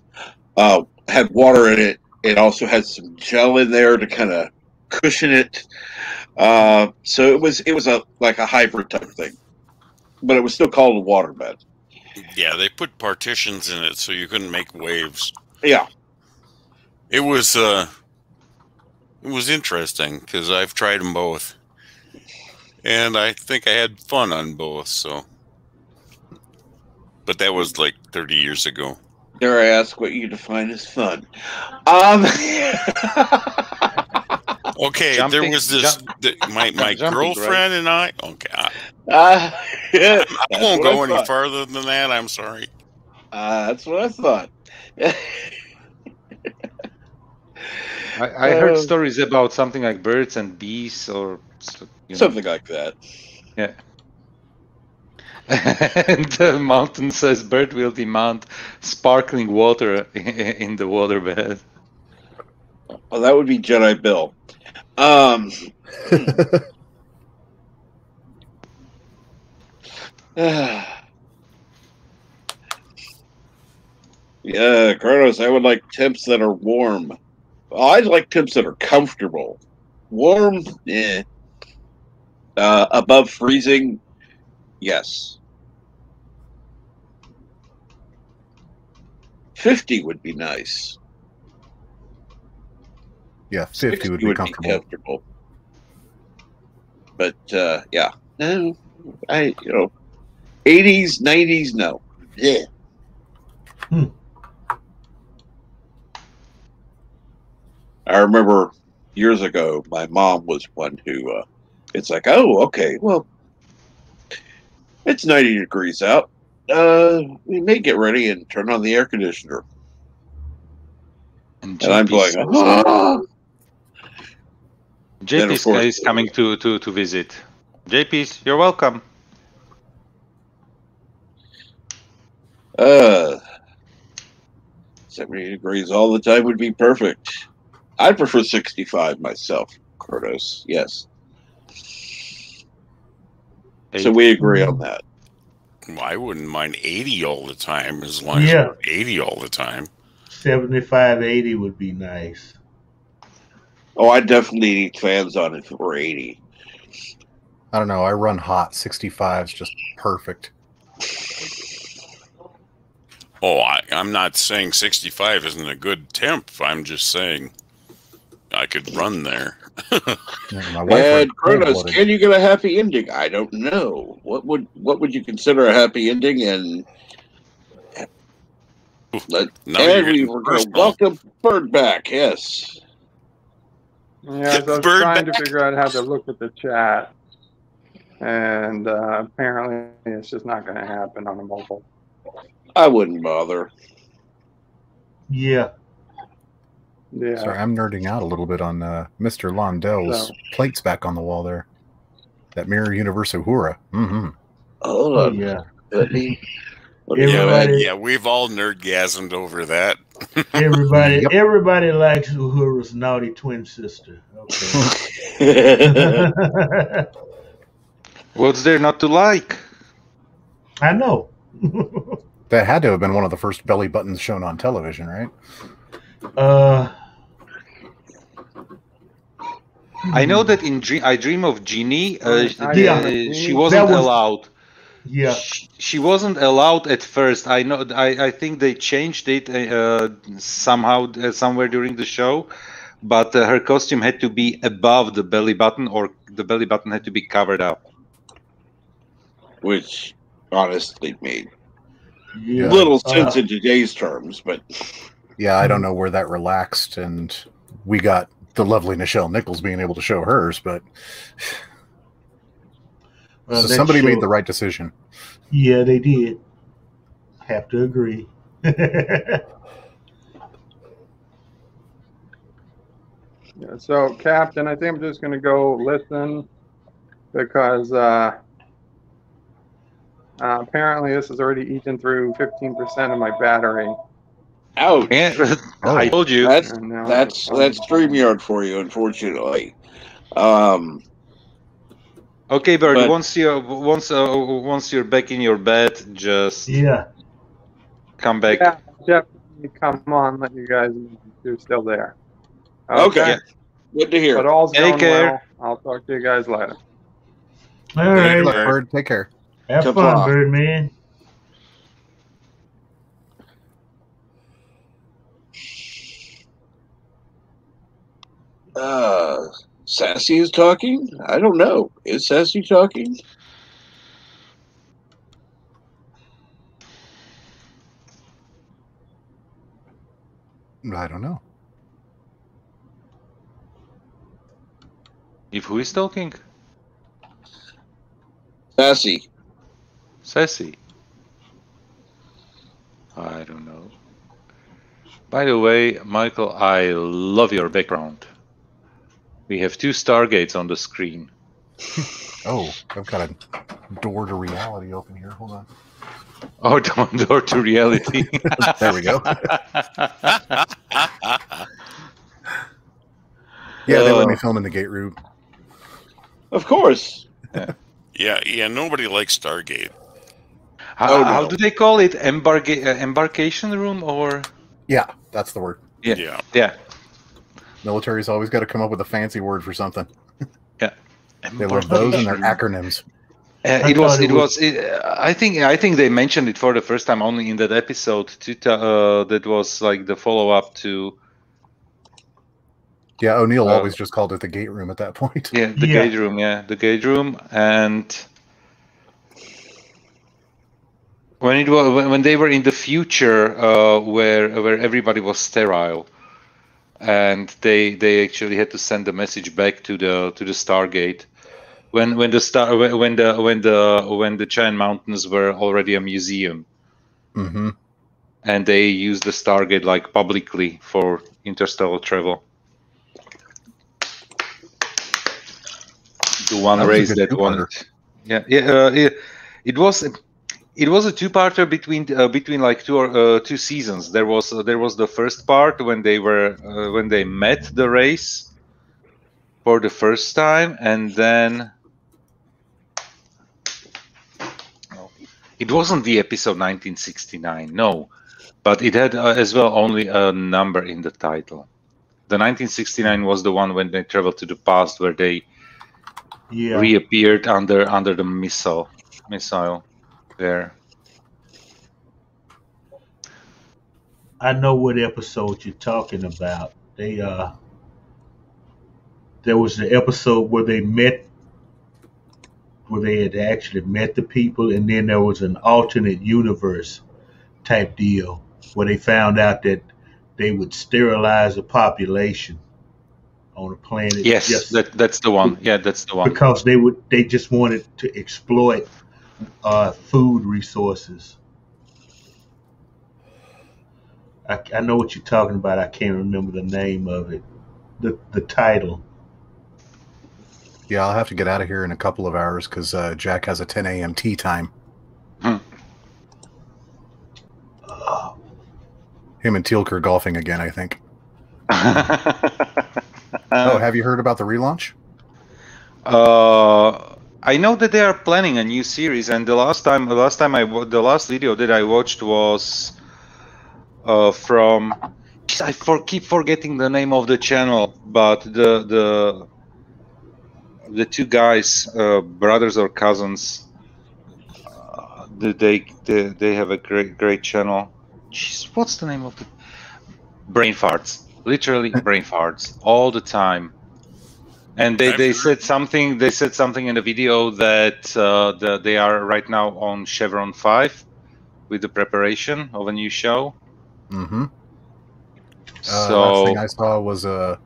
had water in it. It also had some gel in there to kind of cushion it. So it was like a hybrid type thing, but it was still called a waterbed. Yeah, they put partitions in it so you couldn't make waves. Yeah, it was interesting because I've tried them both, and I think I had fun on both. So, but that was like 30 years ago. Dare I ask what you define as fun? Okay, there was this my girlfriend and I. Okay, yeah, I won't go any farther than that. I'm sorry. That's what I thought. I heard stories about something like birds and bees or something like that. Yeah. And the mountain says bird will demand sparkling water in the waterbed. Well, that would be Jedi Bill. Yeah, Kronos, I would like temps that are warm. I'd like temps that are comfortable. Warm, eh. Above freezing, yes. 50 would be nice. Yeah, 50 would be comfortable. But yeah, no, 80s, 90s, no. Yeah. I remember years ago, my mom was one who, it's like, oh, okay, well, it's 90 degrees out. We may get ready and turn on the air conditioner. And I'm going, JP's is coming to visit. JP's, you're welcome. 70 degrees all the time would be perfect. I'd prefer 65 myself, Kronos. Yes. So we agree on that. Well, I wouldn't mind 80 all the time as long as we're 80 all the time. 75, 80 would be nice. Oh, I definitely need fans on it for 80. I don't know. I run hot. 65 is just perfect. Oh, I'm not saying 65 isn't a good temp. I'm just saying I could run there. And Kronos, can you get a happy ending? I don't know. What would you consider a happy ending? And we were going to welcome Bird back. Yes. Yeah, so I was trying to figure out how to look at the chat, and apparently it's just not going to happen on a mobile. I wouldn't bother. Yeah. Yeah. Sorry, I'm nerding out a little bit on Mr. Londell's plates back on the wall there. That Mirror Universe Uhura. Mm-hmm. Oh, yeah. Yeah, we've all nerdgasmed over that. Everybody likes Uhura's naughty twin sister. Okay. What's there not to like? I know. That had to have been one of the first belly buttons shown on television, right? I know that in I Dream of Jeannie, she wasn't allowed. Yeah, she wasn't allowed at first. I know. I think they changed it somehow somewhere during the show, but her costume had to be above the belly button, or the belly button had to be covered up. Which honestly made little sense in today's terms, but yeah, I don't know where that relaxed, and we got the lovely Nichelle Nichols being able to show hers, but so somebody made the right decision. Yeah, they did. Have to agree. Yeah, so, Captain, I think I'm just going to go listen because apparently this has already eaten through 15% of my battery. Ouch. Yeah, I told you. That's And now that's it's StreamYard for you, unfortunately. Okay, Bird. But- Once you're back in your bed, just come back. Yeah, definitely come on. Let you guys know if you're still there. Okay. Yeah. Good to hear. But all's Take going care. well. I'll talk to you guys later. All Later, right. Good luck, Bird. Bird. Take care. Have Come fun, on. Birdman. Sassy is talking? I don't know. Is Sassy talking? I don't know. If who is talking? Sassy. Sassy. I don't know. By the way, Michael, I love your background. We have 2 Stargates on the screen. Oh, I've got a door to reality open here. Hold on. Oh, door to reality. There we go. Yeah, they let me film in the gate room. Of course. Yeah. Nobody likes Stargate. How do they call it? Embarkation room or? Yeah, that's the word. Yeah. Military's always got to come up with a fancy word for something. Yeah. They love those and their acronyms. I think they mentioned it for the first time only in that episode. That was like the follow-up to. Yeah, O'Neill always just called it the gate room at that point. Yeah, the gate room. Yeah, the gate room, and when they were in the future, where everybody was sterile, and they actually had to send a message back to the Stargate. When the Cheyenne Mountains were already a museum, and they used the Stargate like publicly for interstellar travel. The one race that wanted, it was a 2-parter between like 2 seasons. There was the first part when they met the race for the first time, and then. It wasn't the episode 1969, no, but it had as well only a number in the title. The 1969 was the one when they traveled to the past, where they reappeared under the missile there. I know what episode you're talking about. There was the episode where they had actually met the people, and then there was an alternate universe type deal where they found out that they would sterilize the population on a planet. Yes, that's the one. Yeah, that's the one. Because they just wanted to exploit food resources. I know what you're talking about. I can't remember the name of it. The title. Yeah, I'll have to get out of here in a couple of hours because Jack has a 10 a.m. tea time. Him and Teal'c are golfing again, I think. Oh, have you heard about the relaunch? I know that they are planning a new series, and the last video that I watched was from. I keep forgetting the name of the channel, but the 2 guys, brothers or cousins, they have a great channel. Jeez, what's the name of the brain farts? Literally brain farts all the time. And they said something. They said something in the video that they are right now on Chevron 5 with the preparation of a new show. So last thing I saw was a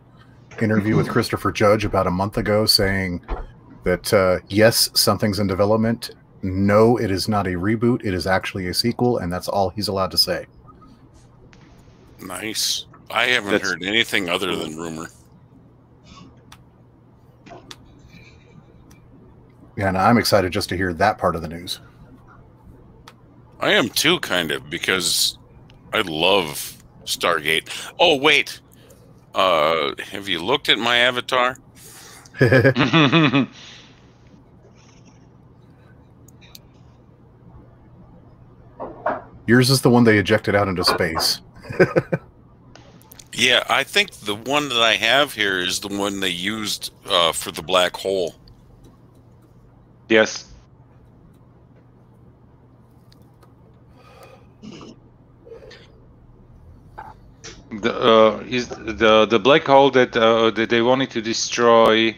interview with Christopher Judge about a month ago saying that yes, something's in development. No, it is not a reboot. It is actually a sequel, and that's all he's allowed to say. Nice. I haven't heard anything other than rumor. Yeah, and I'm excited just to hear that part of the news. I am too, kind of, because I love Stargate. Oh, wait. Have you looked at my avatar? Yours is the one they ejected out into space. Yeah, I think the one that I have here is the one they used for the black hole. Yes. Is the black hole that they wanted to destroy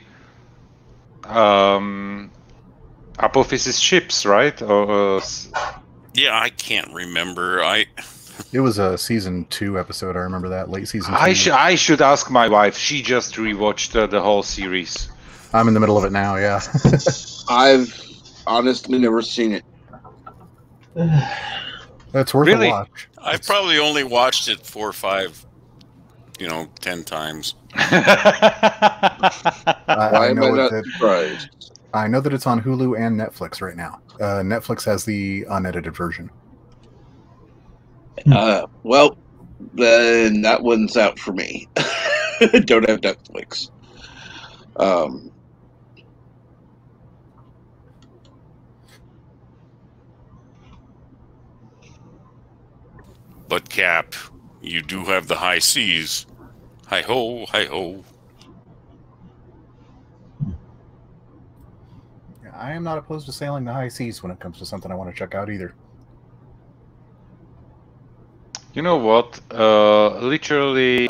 Apophysis ships, right? Yeah, I can't remember. It was a season 2 episode. I remember that, late season 2. I should ask my wife. She just rewatched the whole series. I'm in the middle of it now. Yeah. I've honestly never seen it. That's worth a watch. I've probably only watched it 4 or 5, 10 times. Why am I not surprised? I know that it's on Hulu and Netflix right now. Netflix has the unedited version. Well, then that one's out for me. Don't have Netflix. But Cap, you do have the high seas. Hi ho, hi ho. Yeah, I am not opposed to sailing the high seas when it comes to something I want to check out either. You know what? Literally,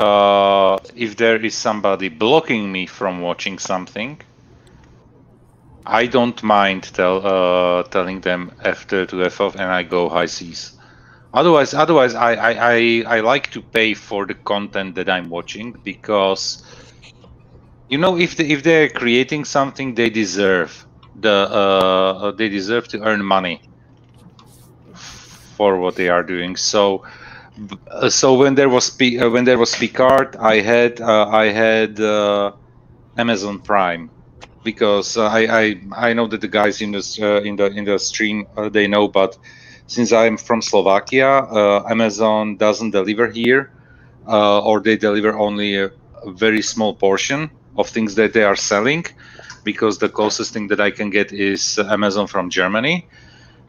if there is somebody blocking me from watching something, I don't mind telling them F to F off, and I go high seas. Otherwise, I like to pay for the content that I'm watching, because if they're creating something, they deserve to earn money for what they are doing. So when there was Picard, I had Amazon Prime, because I know that the guys in the stream they know, but since I'm from Slovakia, Amazon doesn't deliver here, or they deliver only a very small portion of things that they are selling, because the closest thing that I can get is Amazon from Germany.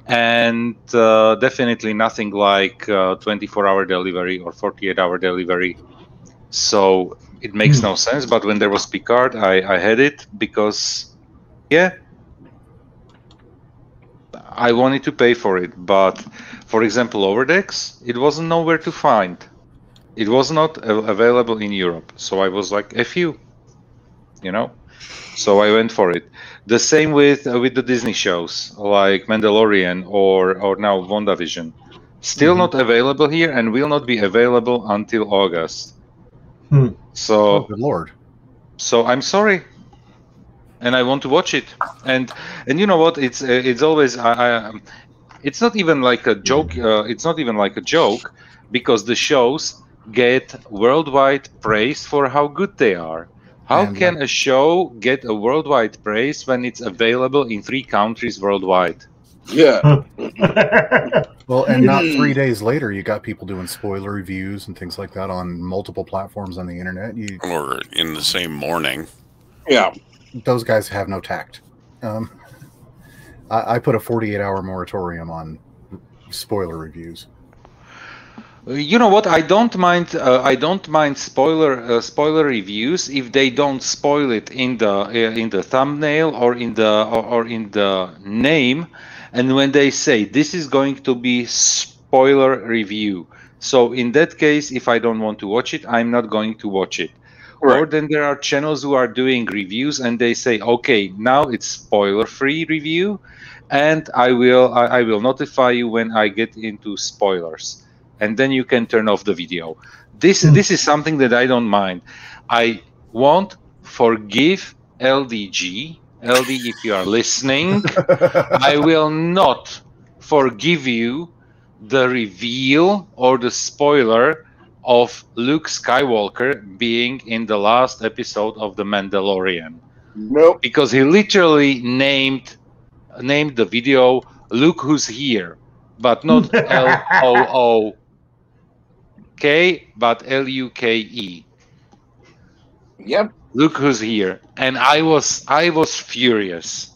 And definitely nothing like 24-hour delivery or 48-hour delivery. So it makes no sense. But when there was Picard, I had it because, I wanted to pay for it. But for example, Overdecks, it wasn't nowhere to find. It was not available in Europe. So I was like, F you, So I went for it. The same with the Disney shows like Mandalorian or now WandaVision. Still not available here, and will not be available until August. So, good Lord. So I'm sorry, and I want to watch it. And you know what? It's always it's not even like a joke. It's not even like a joke, because the shows get worldwide praise for how good they are. How can a show get a worldwide praise when it's available in 3 countries worldwide? Yeah. Well, and not 3 days later, you got people doing spoiler reviews and things like that on multiple platforms on the internet. Or in the same morning. Yeah. Those guys have no tact. I put a 48-hour moratorium on spoiler reviews. You know what? I don't mind spoiler reviews if they don't spoil it in the thumbnail or in the name, and when they say this is going to be spoiler review. So in that case, if I don't want to watch it, I'm not going to watch it. Right. Or then there are channels who are doing reviews and they say, okay, now it's spoiler-free review, and I will notify you when I get into spoilers. And then you can turn off the video. This is something that I don't mind. I won't forgive LDG. LD, if you are listening, I will not forgive you the reveal or the spoiler of Luke Skywalker being in the last episode of The Mandalorian. Nope. Because he literally named named the video "Look Who's Here," but not LOOK, but LUKE. Yep. Look who's here, and I was furious.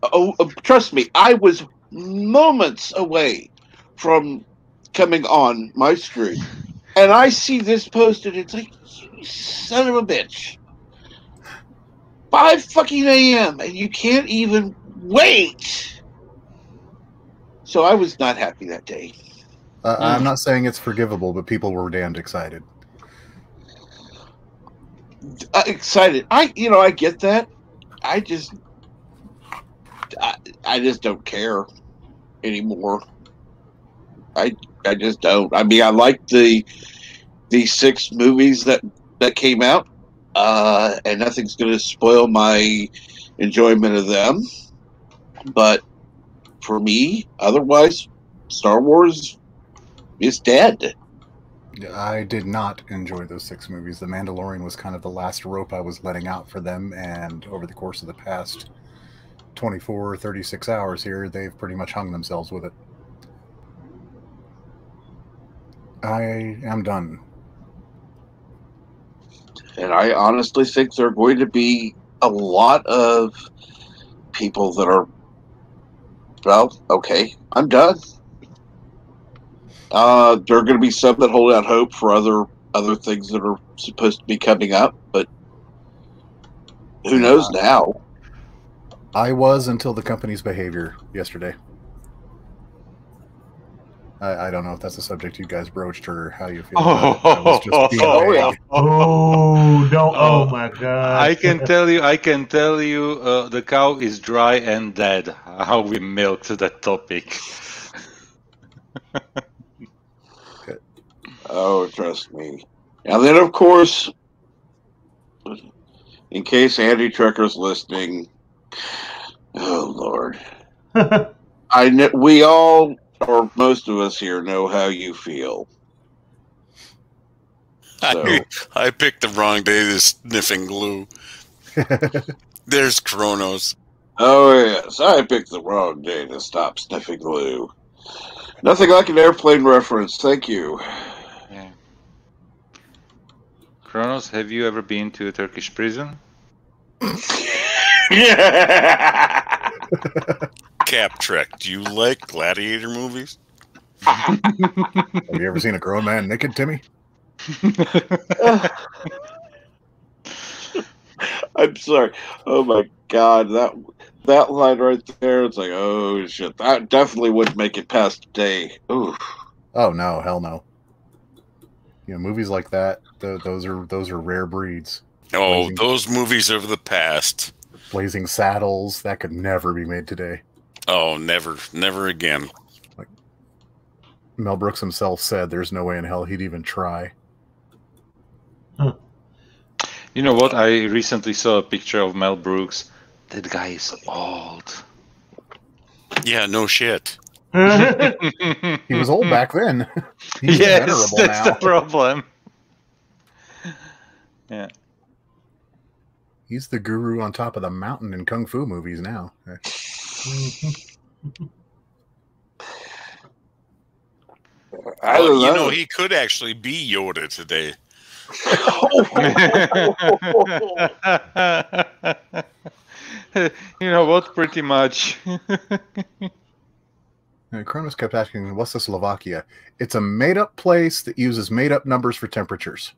Oh, trust me, I was moments away from coming on my stream, and I see this posted. It's like, you son of a bitch. 5 fucking a.m. and you can't even wait. So I was not happy that day. I'm not saying it's forgivable, but people were damned excited. Excited. I get that. I just don't care anymore. I just don't. I mean, I like the 6 movies that came out, and nothing's going to spoil my enjoyment of them. But for me, otherwise, Star Wars is dead. I did not enjoy those 6 movies. The Mandalorian was kind of the last rope I was letting out for them, and over the course of the past 24 or 36 hours here, they've pretty much hung themselves with it. I am done. And I honestly think there are going to be a lot of people that are, well, okay, I'm done. There are going to be some that hold out hope for other things that are supposed to be coming up, but who knows now? I was until the company's behavior yesterday. I don't know if that's a subject you guys broached or how you feel about it. I was just being vague. Oh my God! I can tell you, the cow is dry and dead. How we milked that topic. Oh, trust me. And then, of course, in case Andy Trucker's listening, oh Lord, I know we all, or most of us here, know how you feel. So. I picked the wrong day to sniffing glue. There's Kronos. Oh yes, I picked the wrong day to stop sniffing glue. Nothing like an airplane reference. Thank you. Yeah. Kronos, have you ever been to a Turkish prison? Cap Trek, do you like gladiator movies? Have you ever seen a grown man naked, Timmy? I'm sorry. Oh my God, that line right there. It's like, oh shit, that definitely wouldn't make it past today. Ooh. Oh no, hell no. You know, movies like that, those are rare breeds. Oh, those movies of the past. Blazing Saddles, that could never be made today. Oh, never again. Like Mel Brooks himself said, there's no way in hell he'd even try. Huh. You know what? I recently saw a picture of Mel Brooks. That guy is old. Yeah, no shit. He was old back then. He's yes, that's now. the problem. Yeah. He's the guru on top of the mountain in kung fu movies now. Well, you know, he could actually be Yoda today. You know what? Pretty much. Kronos kept asking, what's the Slovakia? It's a made-up place that uses made-up numbers for temperatures.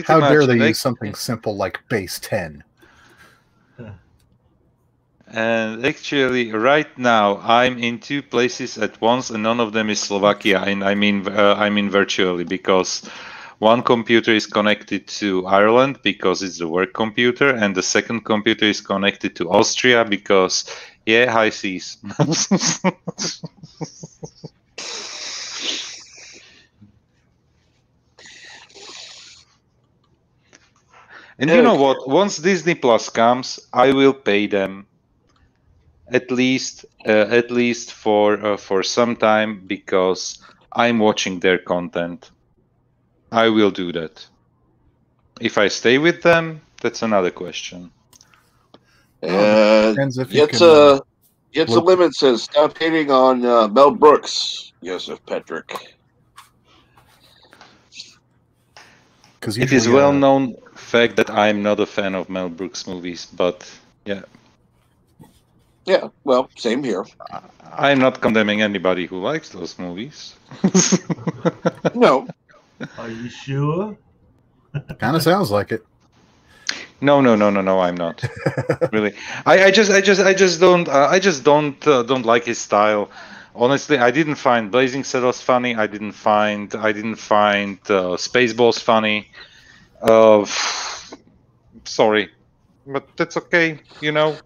How dare they use something simple like base 10? And actually, right now, I'm in 2 places at once, and none of them is Slovakia. And I mean virtually, because one computer is connected to Ireland because it's the work computer, and the second computer is connected to Austria because, yeah, high seas. And you know what? Once Disney Plus comes, I will pay them at least for some time, because I'm watching their content. I will do that. If I stay with them, That's another question. Depends if you can, Gets a limit says stop hating on Mel Brooks, Joseph Patrick. Because it is well known fact that I'm not a fan of Mel Brooks movies, but yeah. Yeah, well, same here. I'm not condemning anybody who likes those movies. No. Are you sure? Kind of sounds like it. No, I'm not. Really. I just don't like his style. Honestly, I didn't find Blazing Saddles funny. I didn't find Spaceballs funny. Sorry, but that's okay. You know,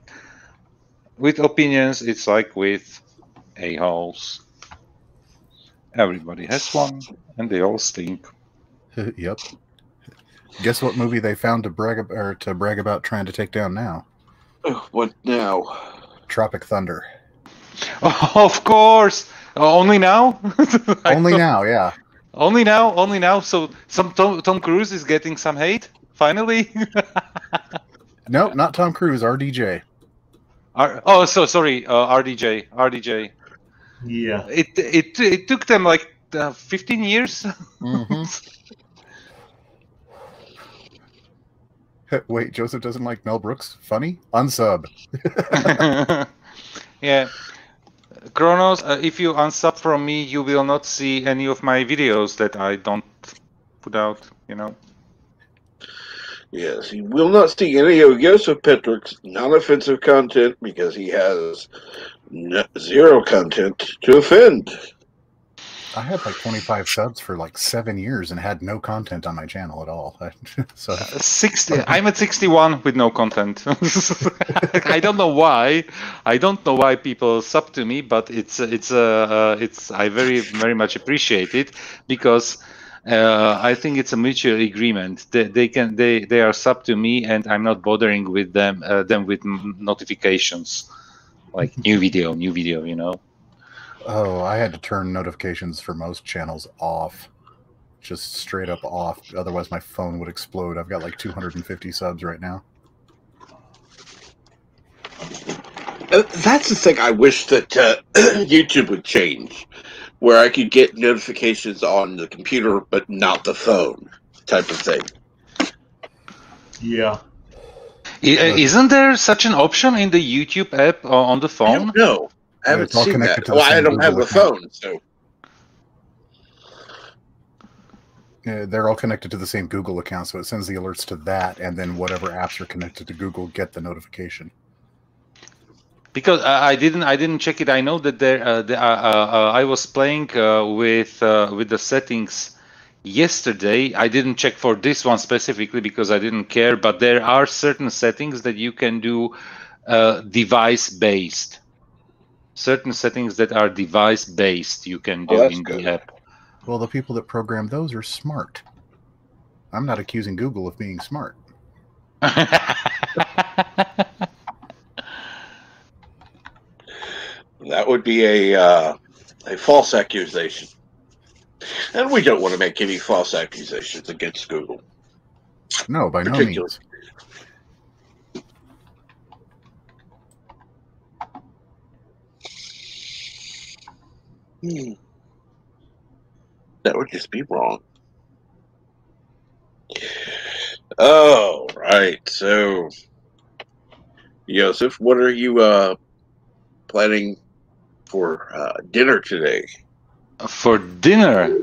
with opinions, it's like with a-holes. Everybody has one, and they all stink. Yep. Guess what movie they found to brag about trying to take down now? What now? Tropic Thunder. Oh, of course. Only now? Only now, yeah. Only now. So some Tom Cruise is getting some hate finally. Nope, not Tom Cruise. RDJ. RDJ. Yeah. It took them like 15 years. Mm-hmm. Wait, Joseph doesn't like Mel Brooks? Funny? Unsub. Yeah. Kronos, if you unsub from me, you will not see any of my videos that I don't put out, you know. Yes, you will not see any of Joseph Patrick's non-offensive content because he has zero content to offend. I had like 25 subs for like 7 years and had no content on my channel at all. So 60. I'm at 61 with no content. I don't know why. I don't know why people sub to me, but it's I very much appreciate it because I think it's a mutual agreement. They are sub to me, and I'm not bothering with them with notifications like new video, you know. Oh, I had to turn notifications for most channels off. Just straight up off. Otherwise, my phone would explode. I've got like 250 subs right now. That's the thing I wish that YouTube would change, where I could get notifications on the computer but not the phone, type of thing. Yeah. Isn't there such an option in the YouTube app on the phone? No, I haven't seen that. Well, I don't have a phone, so. They're all connected to the same Google account, so it sends the alerts to that, and then whatever apps are connected to Google get the notification. Because I didn't check it. I know that I was playing with the settings yesterday. I didn't check for this one specifically because I didn't care. But there are certain settings that you can do device-based. Certain settings that are device-based you can do in the app. Well, the people that program those are smart. I'm not accusing Google of being smart. That would be a false accusation. And we don't want to make any false accusations against Google. No, by no means. That would just be wrong. Oh, right. So, Joseph, what are you planning for dinner today? For dinner?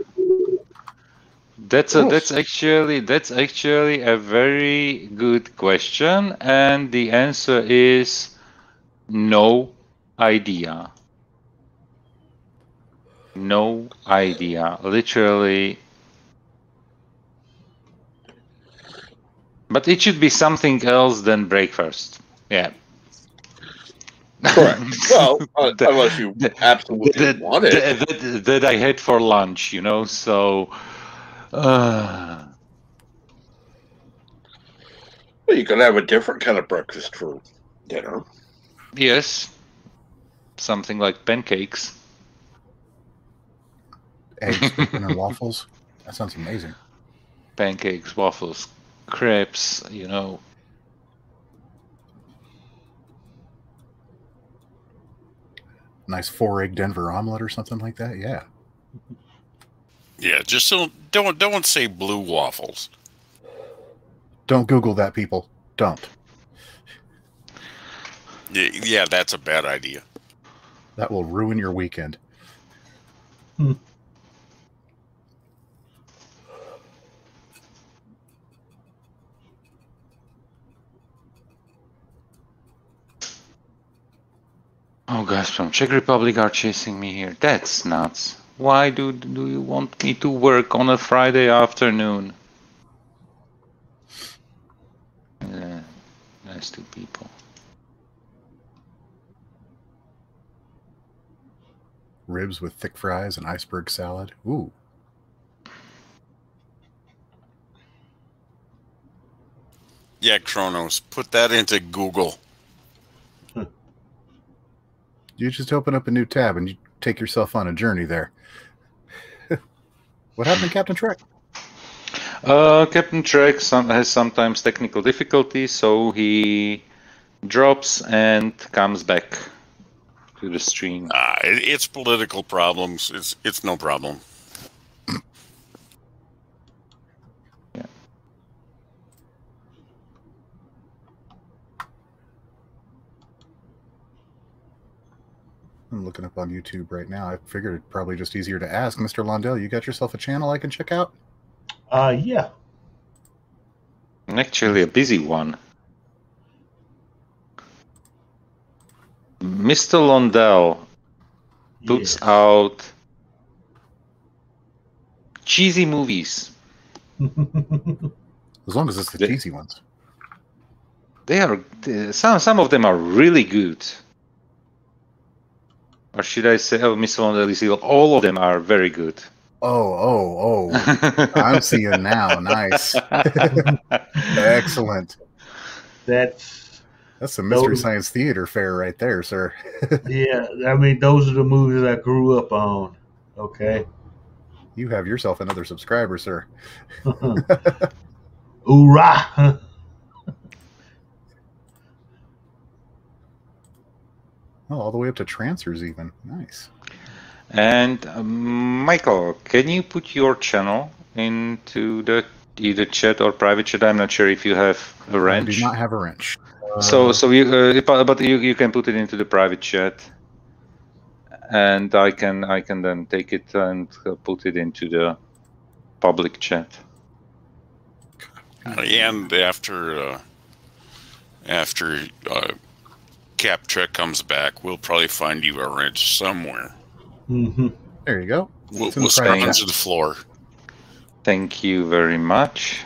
That's actually a very good question, and the answer is no idea. No idea, literally. But it should be something else than breakfast. Yeah. Correct. Well, unless you absolutely want it. That I had for lunch, you know, so... Well, you could have a different kind of breakfast for dinner. Yes. Something like pancakes. Eggs, bacon, and waffles. That sounds amazing. Pancakes, waffles, crepes, you know. Nice 4-egg Denver omelet or something like that. Yeah. Yeah, just don't say blue waffles. Don't Google that, people. Don't. Yeah, that's a bad idea. That will ruin your weekend. Oh, guys from Czech Republic are chasing me here. That's nuts. Why do you want me to work on a Friday afternoon? Nice two people. Ribs with thick fries and iceberg salad. Ooh. Yeah, Kronos, put that into Google. You just open up a new tab and you take yourself on a journey there. What happened to Captain Trek? Captain Trek has sometimes technical difficulties, so he drops and comes back to the stream. It's political problems. It's no problem. Yeah. I'm looking up on YouTube right now. I figured it's probably just easier to ask. Mr. Londell, you got yourself a channel I can check out? Yeah. Actually, a busy one. Mr. Londell puts out cheesy movies. As long as it's the cheesy ones. They are some of them are really good. Or should I say, Mr. Londell is evil? All of them are very good. Oh. I'm seeing now. Nice. Excellent. That's some Mystery Science Theater fare right there, sir. Yeah, I mean, those are the movies I grew up on. Okay. You have yourself another subscriber, sir. Hoorah! Oh, all the way up to Trancers even. Nice. And Michael, can you put your channel into the either chat or private chat? I'm not sure if you have a wrench. I do not have a wrench. So you, but you can put it into the private chat, and I can then take it and put it into the public chat. And after Cap Trek comes back, we'll probably find you a wrench somewhere. Mm-hmm. There you go. We'll scrounge to the floor. Thank you very much.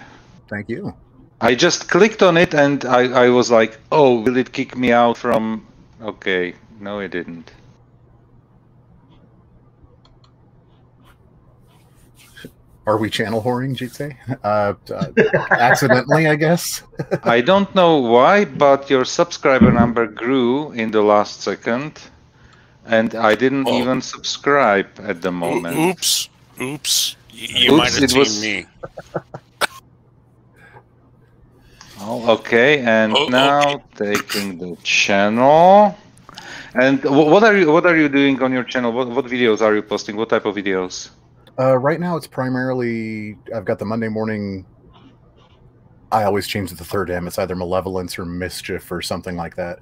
Thank you. I just clicked on it and I was like, oh, will it kick me out from... Okay, no it didn't. Are we channel whoring, Jitse? Accidentally, I guess. I don't know why, but your subscriber number grew in the last second. And I didn't even subscribe at the moment. Oops. You might have seen me. Oh, okay, and now taking the channel. And what are you doing on your channel? What videos are you posting? What type of videos? Right now, it's primarily I've got the Monday morning. I always change the third M. It's either Malevolence or Mischief or something like that.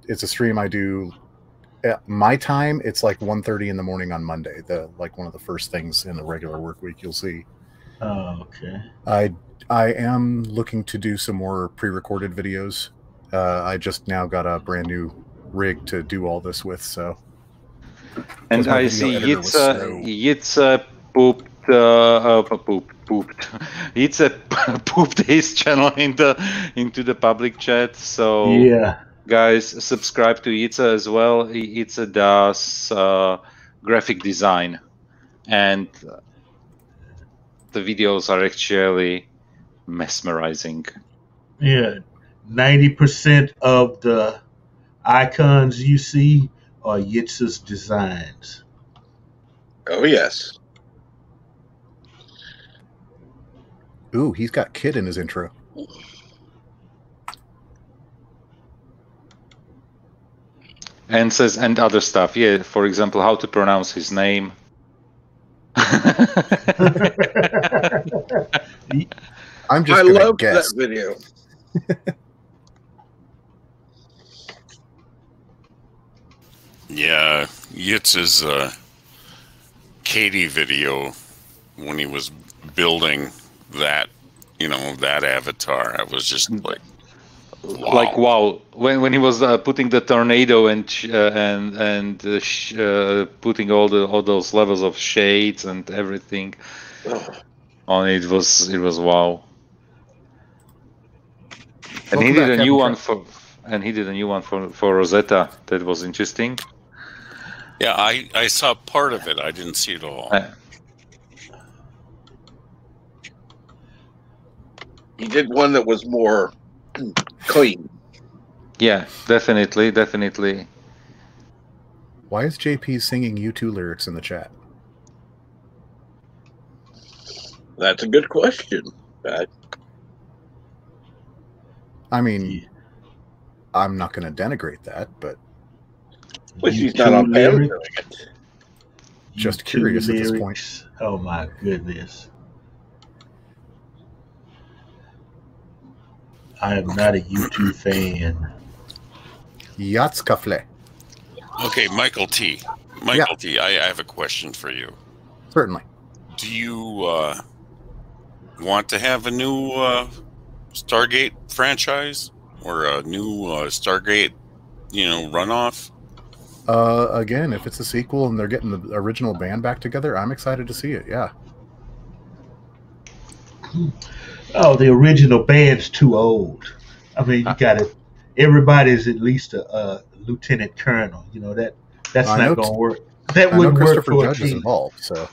It's a stream I do. At my time, it's like 1:30 in the morning on Monday. One of the first things in the regular work week you'll see. Oh, okay. I am looking to do some more pre-recorded videos. I just now got a brand new rig to do all this with, so. And I see Yitza pooped. Yitza pooped his channel into the public chat. So yeah, guys, subscribe to Yitza as well. Yitza does graphic design, and the videos are actually mesmerizing. Yeah, 90% of the icons you see are Yitza's designs. Oh, yes. Ooh, he's got Kid in his intro. and says and other stuff. Yeah, for example, how to pronounce his name. I'm just I gonna love guess. that video. Yeah, Yitz's Katie video when he was building that, that avatar. I was just like, wow. Like wow, when he was putting the tornado and putting all those levels of shades and everything on it, was wow. And he did a new one for Rosetta that was interesting. Yeah, I saw part of it. I didn't see it all. He did one that was more clean. Yeah, definitely. Why is JP singing U2 lyrics in the chat? That's a good question. I mean, I'm not going to denigrate that, but he's not on panel doing it. Just curious at this point. Oh my goodness. I am not a U2 fan. Yatskafle. Okay, Michael T. Michael T, I have a question for you. Certainly. Do you want to have a new Stargate franchise or a new Stargate, runoff? Again, if it's a sequel and they're getting the original band back together, I'm excited to see it. Yeah. Oh, the original band's too old. I mean, you got it. Everybody's at least a lieutenant colonel. That's not going to work. That wouldn't work for Judge is involved, so.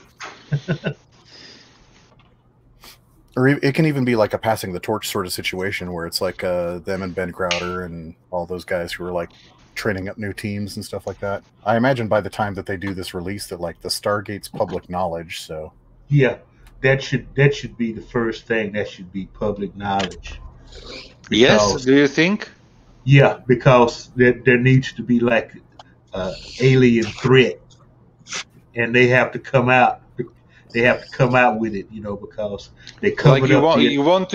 Or it can even be like a passing the torch sort of situation where it's like them and Ben Crowder and all those guys who are like training up new teams and stuff like that. I imagine by the time that they do this release that like the Stargate's public knowledge, so. Yeah, that should be the first thing. That should be public knowledge. Yes, do you think? Yeah, because there needs to be like alien threat, and they have to come out. They have to come out with it, because they covered like you want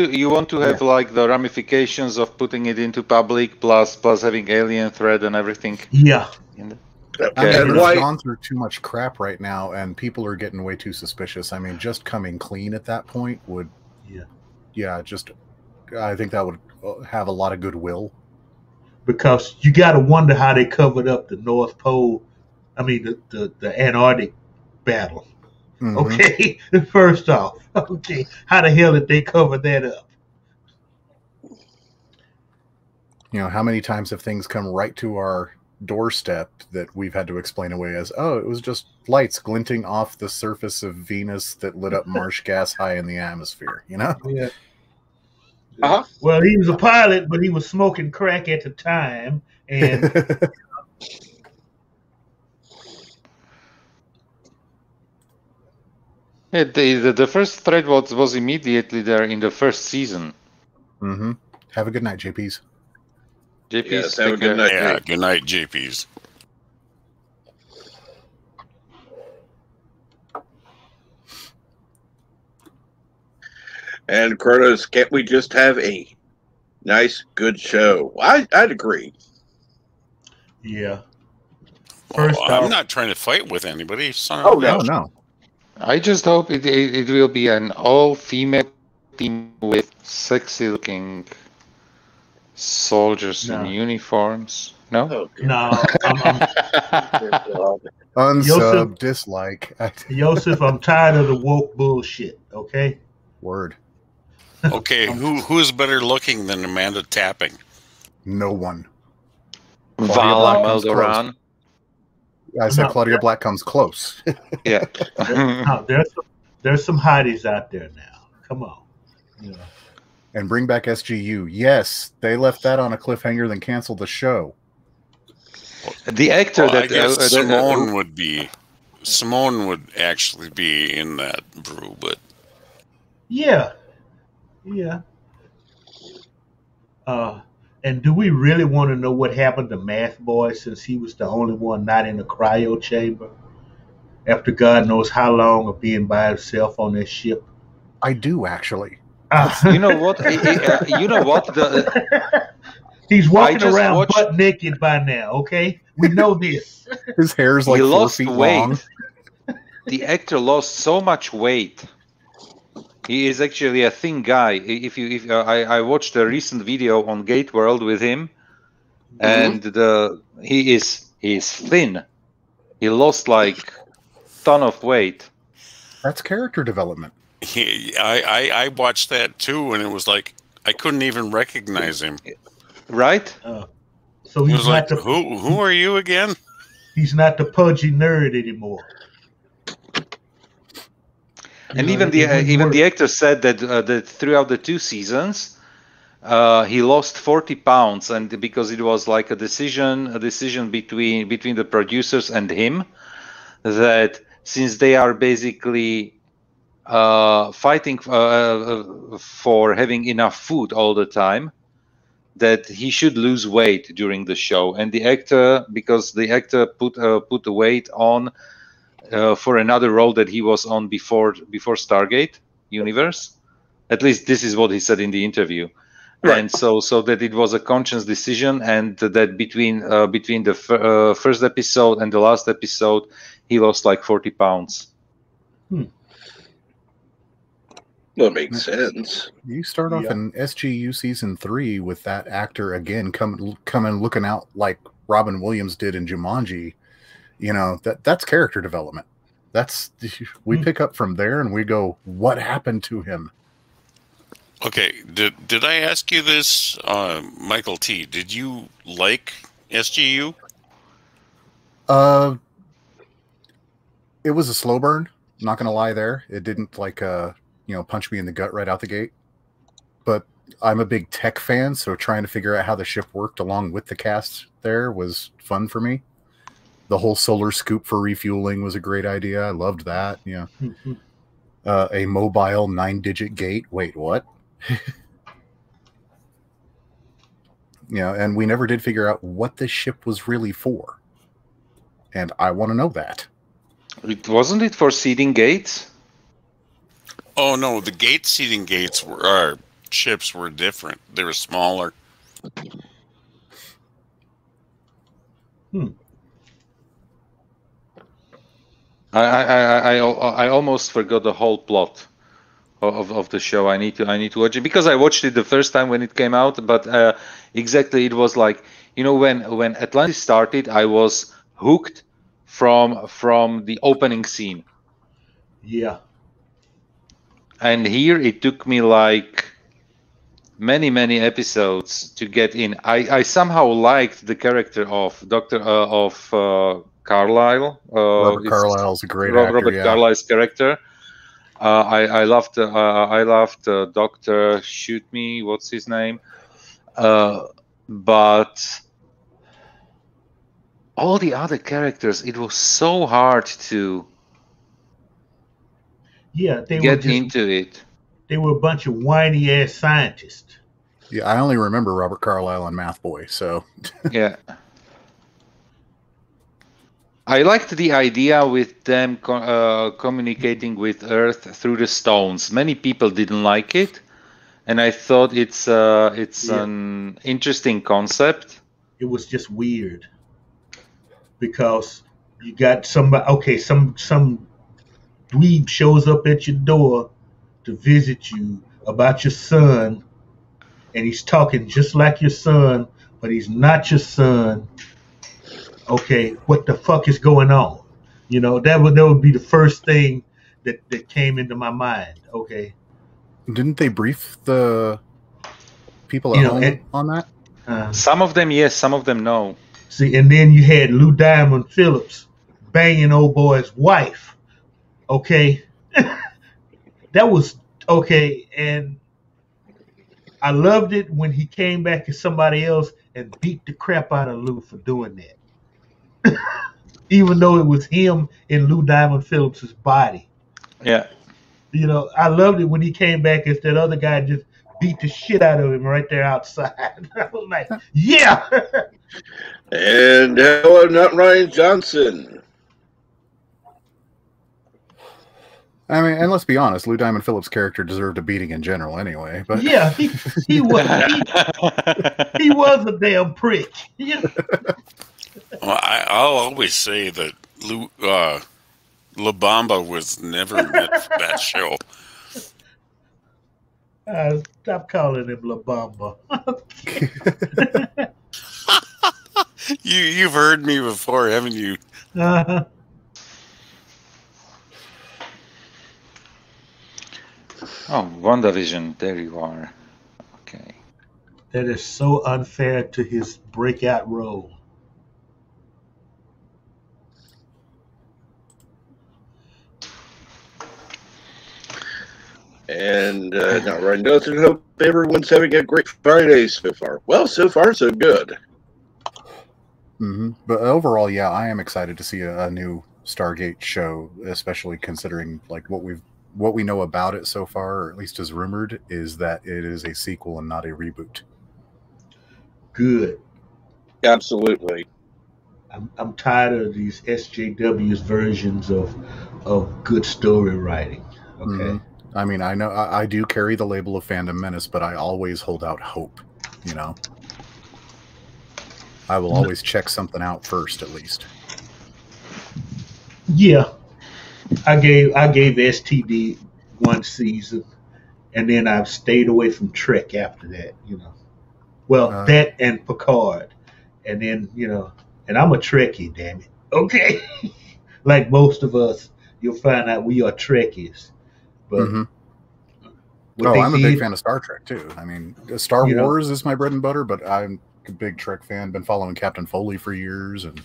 to have like the ramifications of putting it into public plus having alien threat and everything. Yeah. Okay. We've gone through too much crap right now, and people are getting way too suspicious. I mean, just coming clean at that point would, I think that would have a lot of goodwill. Because you got to wonder how they covered up the North Pole. I mean, the Antarctic battle. Mm-hmm. Okay, first off, okay, how the hell did they cover that up? How many times have things come right to our doorstep that we've had to explain away as, oh, it was just lights glinting off the surface of Venus that lit up marsh gas high in the atmosphere, Yeah. Well, he was a pilot, but he was smoking crack at the time, and yeah, the first threat was immediately there in the first season. Mm-hmm. Have a good night, JPs. Yes, have a good night. Yeah, good night, JPs. And Kronos, can't we just have a nice, good show? I'd agree. Yeah. First I'm not trying to fight with anybody. No. I just hope it will be an all-female team with sexy-looking soldiers in uniforms. No? Oh, no. Unsub, dislike. Joseph, I'm tired of the woke bullshit, okay? Word. Okay, who's better looking than Amanda Tapping? No one. Vala Meldoran. I said Claudia Black comes close. Yeah. There's some hotties out there now. Come on. Yeah. And bring back SGU. Yes, they left that on a cliffhanger, then canceled the show. The actor I guess Simone would actually be in that Brew, but And do we really want to know what happened to Math Boy since he was the only one not in the cryo chamber after God knows how long of being by himself on that ship? I do actually. You know what? You know what? He's walking around butt naked by now. Okay, we know this. His hair's like 4 feet long. The actor lost so much weight. He is actually a thin guy. I watched a recent video on Gate World with him, and he is thin. He lost like ton of weight. That's character development. I watched that too, and it was like I couldn't even recognize him. Right? So he's like, who are you again? He's not the pudgy nerd anymore. And even the actor said that throughout the 2 seasons, he lost 40 pounds, and because it was like a decision between the producers and him, that since they are basically fighting for having enough food all the time, that he should lose weight during the show, and the actor put the weight on. For another role that he was on before Stargate Universe. At least this is what he said in the interview. Right. And so that it was a conscious decision, and that between the first episode and the last episode, he lost like 40 pounds. That makes sense. You start off in SGU season 3 with that actor again coming looking out like Robin Williams did in Jumanji. You know, that's character development. We pick up from there and we go, what happened to him? Okay, did I ask you this, Michael T? Did you like SGU? It was a slow burn. I'm not gonna lie there. It didn't punch me in the gut right out the gate. But I'm a big tech fan, so trying to figure out how the ship worked along with the cast there was fun for me. The whole solar scoop for refueling was a great idea. I loved that. Yeah. A mobile 9-digit gate. Wait, what? And we never did figure out what this ship was really for. And I want to know that. Wasn't it for seeding gates? Oh, no. The seeding gates our ships were different. They were smaller. I almost forgot the whole plot of the show. I need to watch it because I watched it the first time when it came out. But exactly, it was like when Atlantis started, I was hooked from the opening scene. Yeah. And here it took me like many episodes to get in. I somehow liked the character of Carlyle. Robert Carlyle's a great actor. Robert Carlyle's character. I loved Dr. Shoot Me. What's his name? But all the other characters, it was so hard to get into it. They were a bunch of whiny ass scientists. Yeah, I only remember Robert Carlyle on Math Boy, so yeah. I liked the idea with them communicating with Earth through the stones. Many people didn't like it, and I thought it's an interesting concept. It was just weird because you got somebody. Okay, some dweeb shows up at your door to visit you about your son, and he's talking just like your son, but he's not your son. Okay, what the fuck is going on? That would be the first thing that came into my mind. Okay. Didn't they brief the people at home on that? Some of them yes, some of them no. See, and then you had Lou Diamond Phillips banging old boy's wife. Okay. That was okay, and I loved it when he came back as somebody else and beat the crap out of Lou for doing that. Even though it was him in Lou Diamond Phillips's body. Yeah. I loved it when he came back as that other guy just beat the shit out of him right there outside. I was like, yeah. And hello, not Ryan Johnson. I mean, and let's be honest, Lou Diamond Phillips' character deserved a beating in general anyway. But yeah, he was a damn prick. Yeah. Well, I'll always say that La Bamba was never meant for that show. Stop calling him La Bamba. You've heard me before, haven't you? Uh-huh. Oh, WandaVision, there you are. Okay. That is so unfair to his breakout role. And now Ryan Johnson, hope everyone's having a great Friday so far. Well, so far, so good. Mm-hmm. But overall, yeah, I am excited to see a new Stargate show, especially considering like what we know about it so far, or at least is rumored, is that it is a sequel and not a reboot. Good. Absolutely. I'm tired of these SJW's versions of good story writing. Okay. Mm-hmm. I mean, I know I do carry the label of fandom menace, but I always hold out hope. You know, I will always check something out first, at least. Yeah, I gave STD one season, and then I've stayed away from Trek after that. You know, well, that and Picard, and then and I'm a Trekkie, damn it. Okay, like most of us, you'll find out we are Trekkies. But I'm a big fan of Star Trek too. I mean, Star Wars is my bread and butter, but I'm a big Trek fan. Been following Captain Foley for years and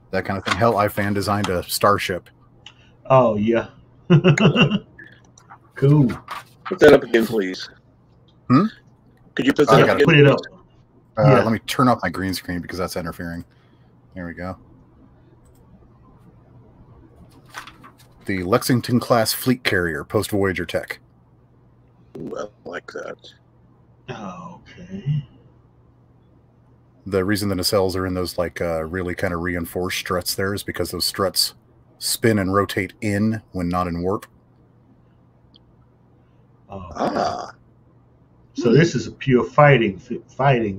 that kind of thing. Hell, I fan designed a starship. Oh yeah, cool. Put that up again, please. Could you put that up again? Put it up. Let me turn off my green screen because that's interfering. There we go. The Lexington-class fleet carrier, post-Voyager tech. Ooh, I like that. Okay. The reason the nacelles are in those like really kind of reinforced struts there is because those struts spin and rotate in when not in warp. So this is a pure fighting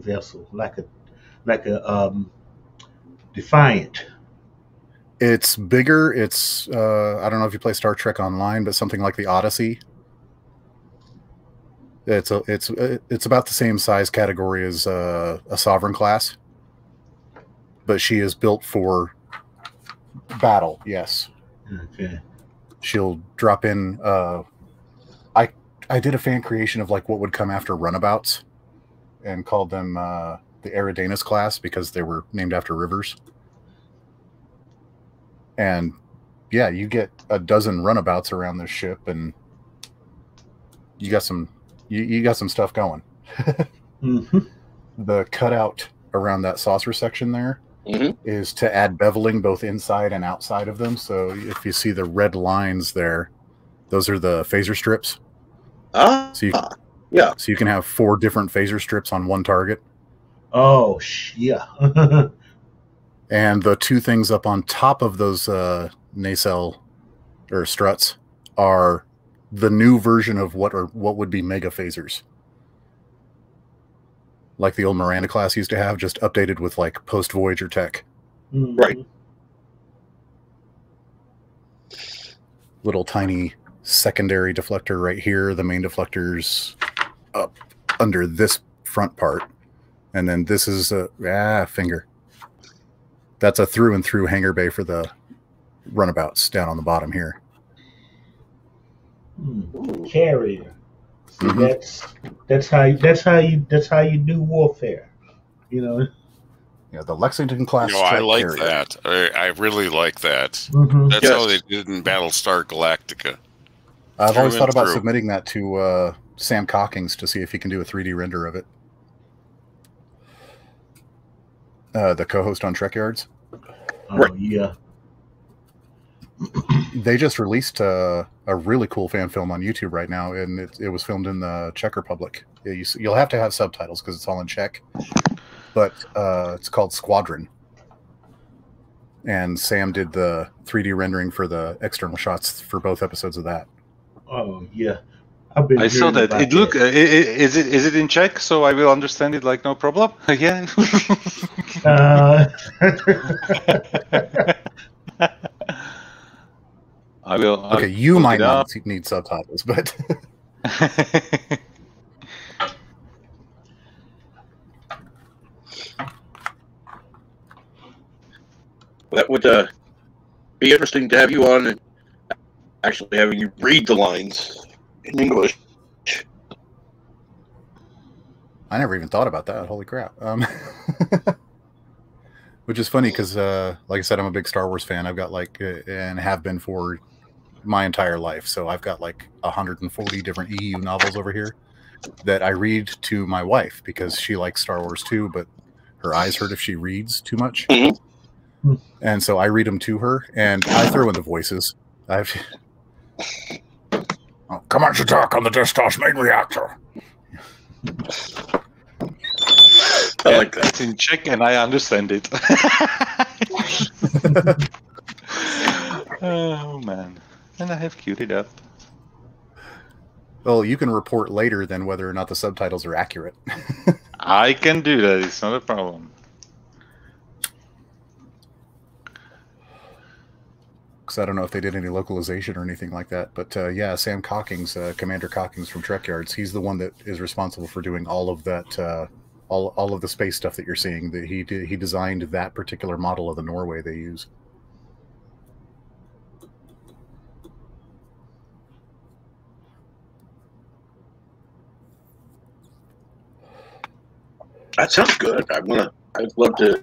vessel, like a Defiant. It's bigger. It's I don't know if you play Star Trek Online, but something like the Odyssey. It's about the same size category as a Sovereign class, but she is built for battle. Yes. Okay. She'll drop in. I did a fan creation of like what would come after runabouts, and called them the Eridanus class because they were named after rivers. And yeah, you get a dozen runabouts around this ship, and you got some stuff going. The cutout around that saucer section there is to add beveling both inside and outside of them. So if you see the red lines there, those are the phaser strips. So you can have 4 different phaser strips on one target. Oh, yeah. And the 2 things up on top of those nacelle or struts are the new version of what would be mega phasers, like the old Miranda class used to have, just updated with like post Voyager tech. Right. Little tiny secondary deflector right here. The main deflector's up under this front part, and then this is a finger. That's a through and through hangar bay for the runabouts down on the bottom here. Carrier. See, that's how you do warfare. You know. Yeah, the Lexington class. I like carrier. that. I really like that. That's how they did in Battlestar Galactica. I've always thought about submitting that to Sam Cockings to see if he can do a 3D render of it. The co-host on Trek Yards. Oh, yeah. They just released a really cool fan film on YouTube right now, and it was filmed in the Czech Republic. You'll have to have subtitles because it's all in Czech, but it's called Squadron. And Sam did the 3D rendering for the external shots for both episodes of that. Oh yeah, I saw that. It look is it in Czech, so I will understand it like no problem. Yeah. I will. Okay, you might not need subtitles, but that would be interesting to have you on and actually having you read the lines in English. I never even thought about that. Holy crap. Which is funny because, like I said, I'm a big Star Wars fan. I've got and have been for my entire life. So I've got 140 different EU novels over here that I read to my wife because she likes Star Wars too, but her eyes hurt if she reads too much. Mm-hmm. And so I read them to her, and I throw in the voices. Command attack on the Death Star's main reactor. I like that. It's in Czech, and I understand it. Oh man, and I have queued it up. Well, you can report later then whether or not the subtitles are accurate. I can do that. It's not a problem. Because I don't know if they did any localization or anything like that. But yeah, Sam Cockings, Commander Cockings from Trek Yards, he's the one that is responsible for doing all of that, all of the space stuff that you're seeing. That he designed that particular model of the Norway they use. That sounds good. I'd love to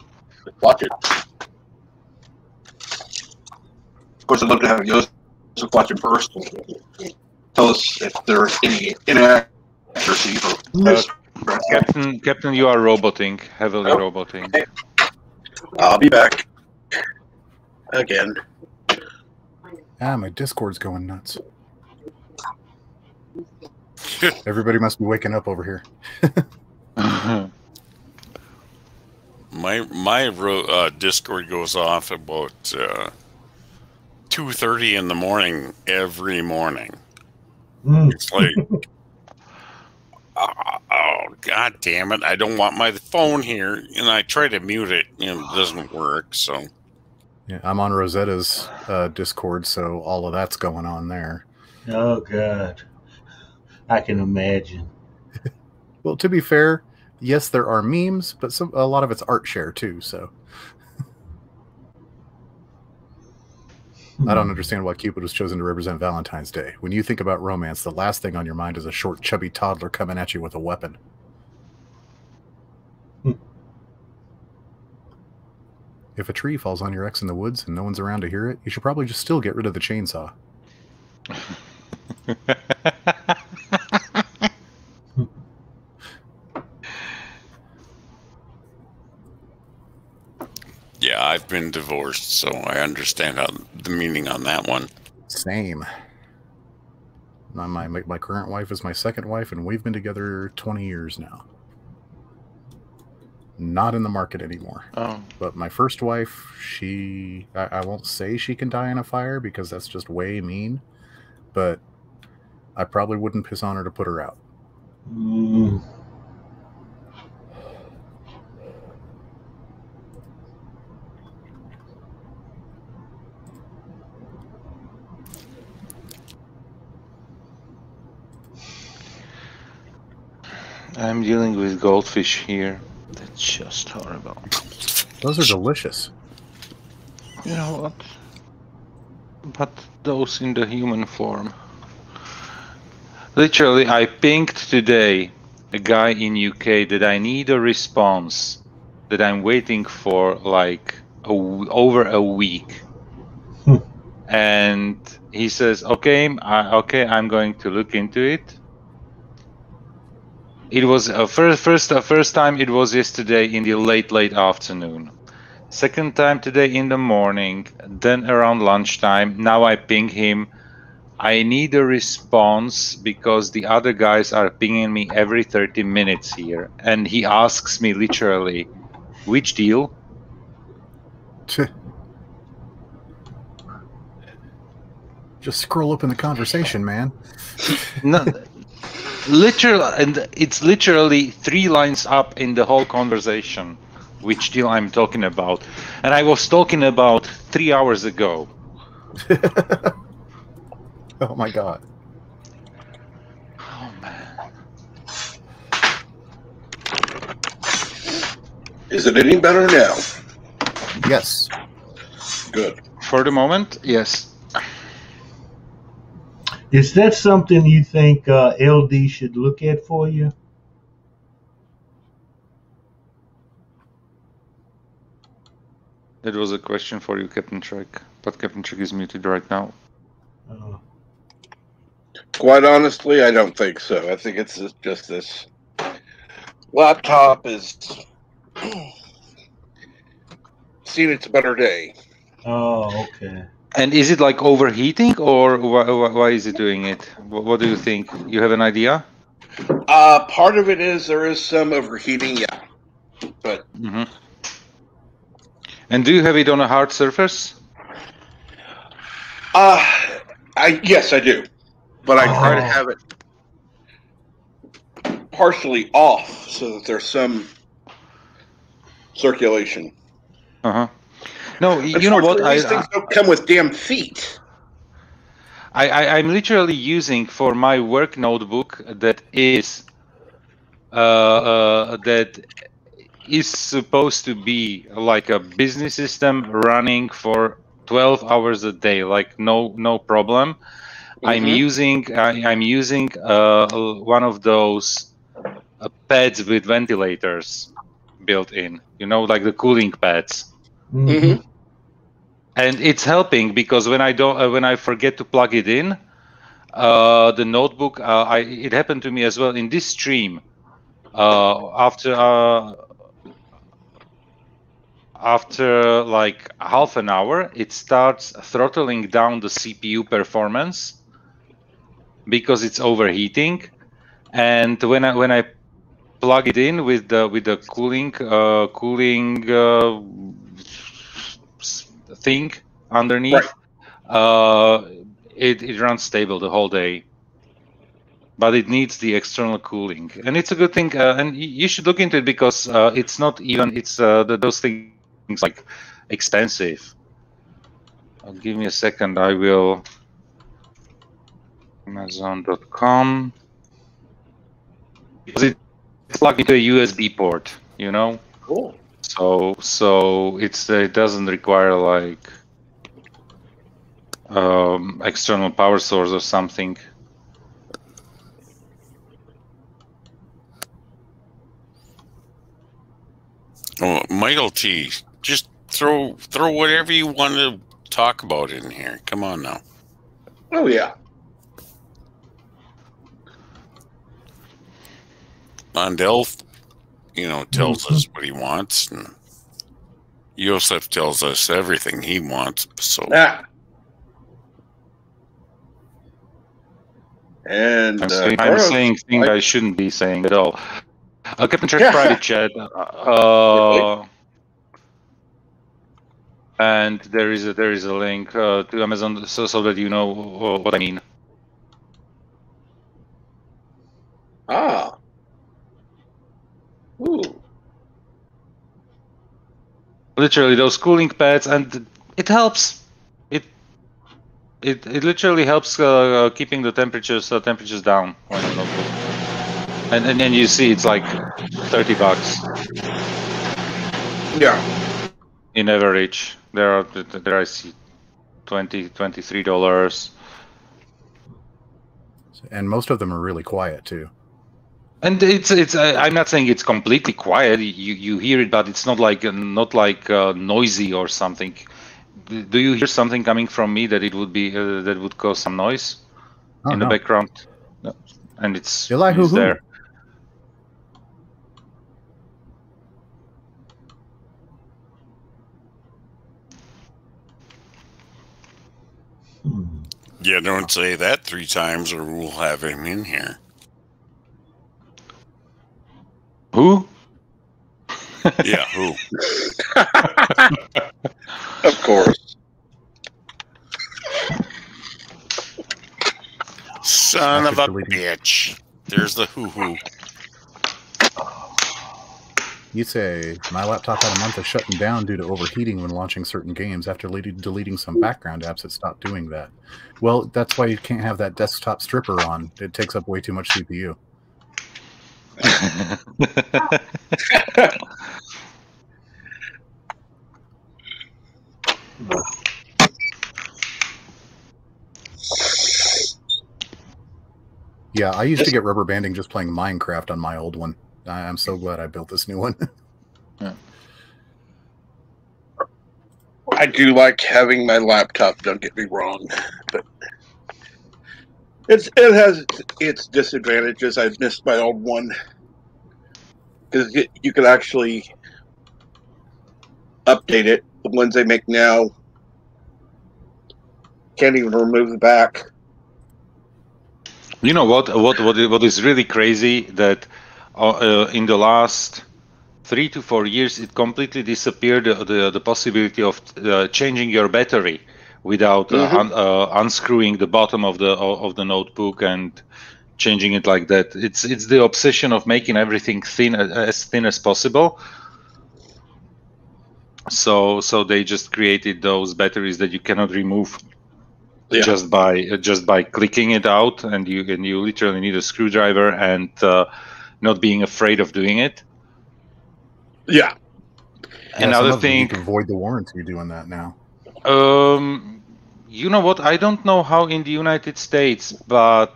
watch it. Of course, I'd love to have Joseph watch it first. Tell us if there's any inaccuracy. Captain, you are roboting, heavily roboting. Okay. I'll be back again. Ah, my Discord's going nuts. Everybody must be waking up over here. My Discord goes off about 2:30 in the morning every morning. It's like, oh god damn it! I don't want my phone here, and I try to mute it, and it doesn't work. So yeah, I'm on Rosetta's Discord, so all of that's going on there. Oh god, I can imagine. Well, to be fair, yes, there are memes, but a lot of it's art share too. So I don't understand why Cupid was chosen to represent Valentine's Day. When you think about romance, the last thing on your mind is a short, chubby toddler coming at you with a weapon. If a tree falls on your ex in the woods and no one's around to hear it, you should probably just still get rid of the chainsaw. yeah, I've been divorced, so I understand the meaning on that one. Same. My current wife is my second wife, and we've been together 20 years now. Not in the market anymore. Oh. But my first wife, I won't say she can die in a fire because that's just way mean, but I probably wouldn't piss on her to put her out. I'm dealing with goldfish here. That's just horrible. Those are delicious. You know what? But those in the human form. Literally, I pinged today a guy in UK that I need a response that I'm waiting for like over a week. And he says, okay, I'm going to look into it. It was first time it was yesterday in the late afternoon. Second time today in the morning, then around lunchtime. Now I ping him. I need a response because the other guys are pinging me every 30 minutes here. And he asks me literally, which deal? Just scroll up in the conversation, man. No, literally, and it's literally 3 lines up in the whole conversation, which deal I'm talking about. And I was talking about 3 hours ago. Oh my god. Oh, man. Is it any better now? Yes. Good. For the moment, yes. Is that something you think LD should look at for you? That was a question for you, Captain Trek. But Captain Trek is muted right now. Quite honestly, I don't think so. I think it's just this laptop is seen its better day. Oh, okay. And is it like overheating, or why is it doing it? What do you think? You have an idea? Part of it is there is some overheating, yeah. But And do you have it on a hard surface? yes, I do. But I try to have it partially off so that there's some circulation. No, you know what? These things don't come with damn feet. I'm literally using for my work notebook that is supposed to be like a business system running for 12 hours a day, like no problem. I'm using one of those pads with ventilators built in, like the cooling pads. And it's helping because when I forget to plug it in, the notebook, it happened to me as well in this stream. After like half an hour, it starts throttling down the CPU performance because it's overheating. And when I plug it in with the cooling thing underneath, it runs stable the whole day. But it needs the external cooling, and it's a good thing. And you should look into it because it's not even those things like expensive. Give me a second. I will Amazon.com because it's plugged into a USB port. Cool. So it doesn't require like external power source or something. Oh, Michael T, just throw whatever you want to talk about in here. Come on now. Oh yeah. Mondell, tells us what he wants, and Yosef tells us everything he wants. So. And I'm saying things I shouldn't be saying at all. Captain Trek private chat. And there is a link to Amazon so that you know what I mean. Ooh. Literally those cooling pads, and it helps. It literally helps keeping the temperatures down when you're not cooling. And then you see it's like $30. Yeah. In average, there I see $23. And most of them are really quiet too. And it's I'm not saying it's completely quiet. You hear it, but it's not like noisy or something. Do you hear something coming from me that it would be that would cause some noise in the background? No. And it's there. Yeah, don't say that 3 times or we'll have him in here. Who? Yeah, who? Of course. Son of a deleting. bitch. There's the hoo-hoo. You say, my laptop had a month of shutting down due to overheating when launching certain games. After deleting some background apps, it stopped doing that. Well, that's why you can't have that desktop stripper on. It takes up way too much CPU. Yeah, I used to get rubber banding just playing Minecraft on my old one. I'm so glad I built this new one. Yeah. I do like having my laptop, don't get me wrong, but it has its disadvantages. I've missed my old one because you could actually update it. The ones they make now can't even remove the back. You know what is really crazy that in the last 3 to 4 years it completely disappeared, the possibility of changing your battery without unscrewing the bottom of the notebook and changing it like that. It's the obsession of making everything as thin as possible. So they just created those batteries that you cannot remove. Yeah. just by clicking it out, and you literally need a screwdriver and not being afraid of doing it. Yeah. Another thing, you can void the warranty doing that now. You know what? I don't know how in the United States, but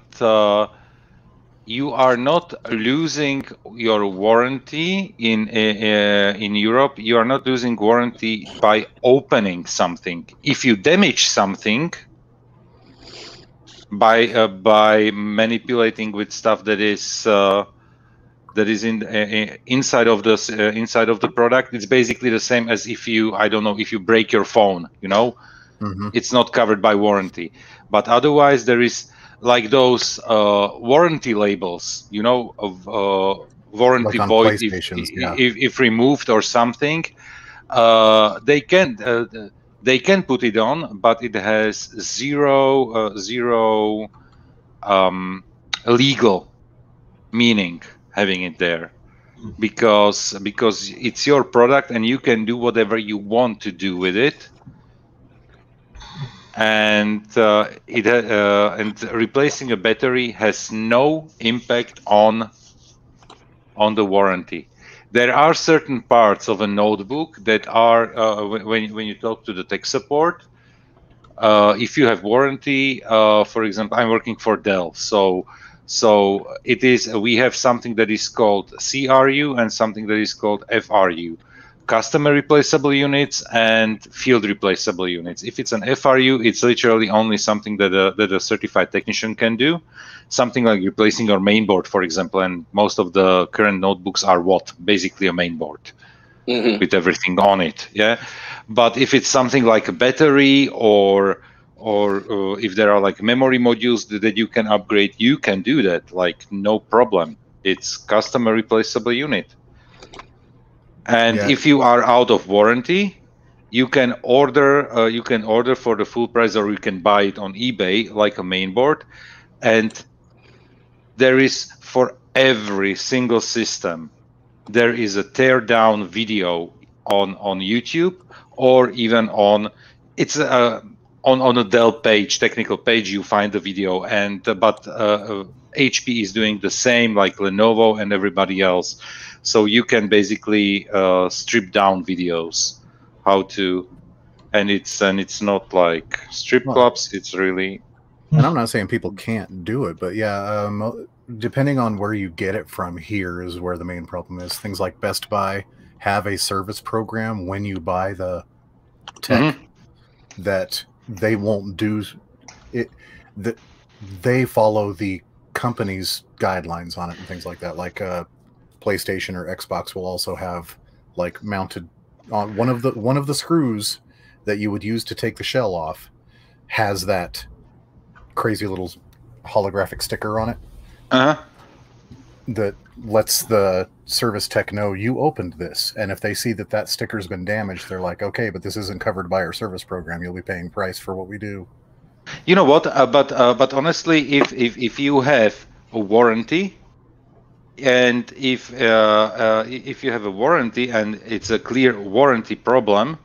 you are not losing your warranty in Europe. You are not losing warranty by opening something. If you damage something by manipulating with stuff that is inside of the product, it's basically the same as if you break your phone. It's not covered by warranty. But otherwise, there is like those warranty labels, of warranty like void if removed or something. They can put it on, but it has zero legal meaning having it there, because it's your product and you can do whatever you want to do with it. And and replacing a battery has no impact on the warranty. There are certain parts of a notebook that are when you talk to the tech support, if you have warranty, for example, I'm working for Dell, so it is, we have something that is called CRU and something that is called FRU, customer replaceable units and field replaceable units. If it's an FRU, it's literally only something that a certified technician can do, something like replacing your mainboard, for example. And most of the current notebooks are basically a mainboard with everything on it. Yeah. But if it's something like a battery or if there are like memory modules that you can upgrade, you can do that, like no problem. It's customer replaceable unit. And if you are out of warranty, you can order for the full price, or you can buy it on eBay like a mainboard. And there is, for every single system, there is a tear down video on YouTube, or even on a Dell page, technical page, you find the video. And but HP is doing the same, like Lenovo and everybody else. So you can basically strip down videos how to, and it's not like strip clubs. It's really. And I'm not saying people can't do it, but yeah, depending on where you get it from, here is where the main problem is. Things like Best Buy have a service program when you buy the tech that they won't do it. That they follow the company's guidelines on it and things like that. Like PlayStation or Xbox will also have like mounted on one of the screws that you would use to take the shell off has that crazy little holographic sticker on it. Uh-huh. That lets the service tech know you opened this, and if they see that that sticker's been damaged, they're like, okay, but this isn't covered by our service program. You'll be paying price for what we do. You know what? But honestly, if you have a warranty, and if you have a warranty and it's a clear warranty problem,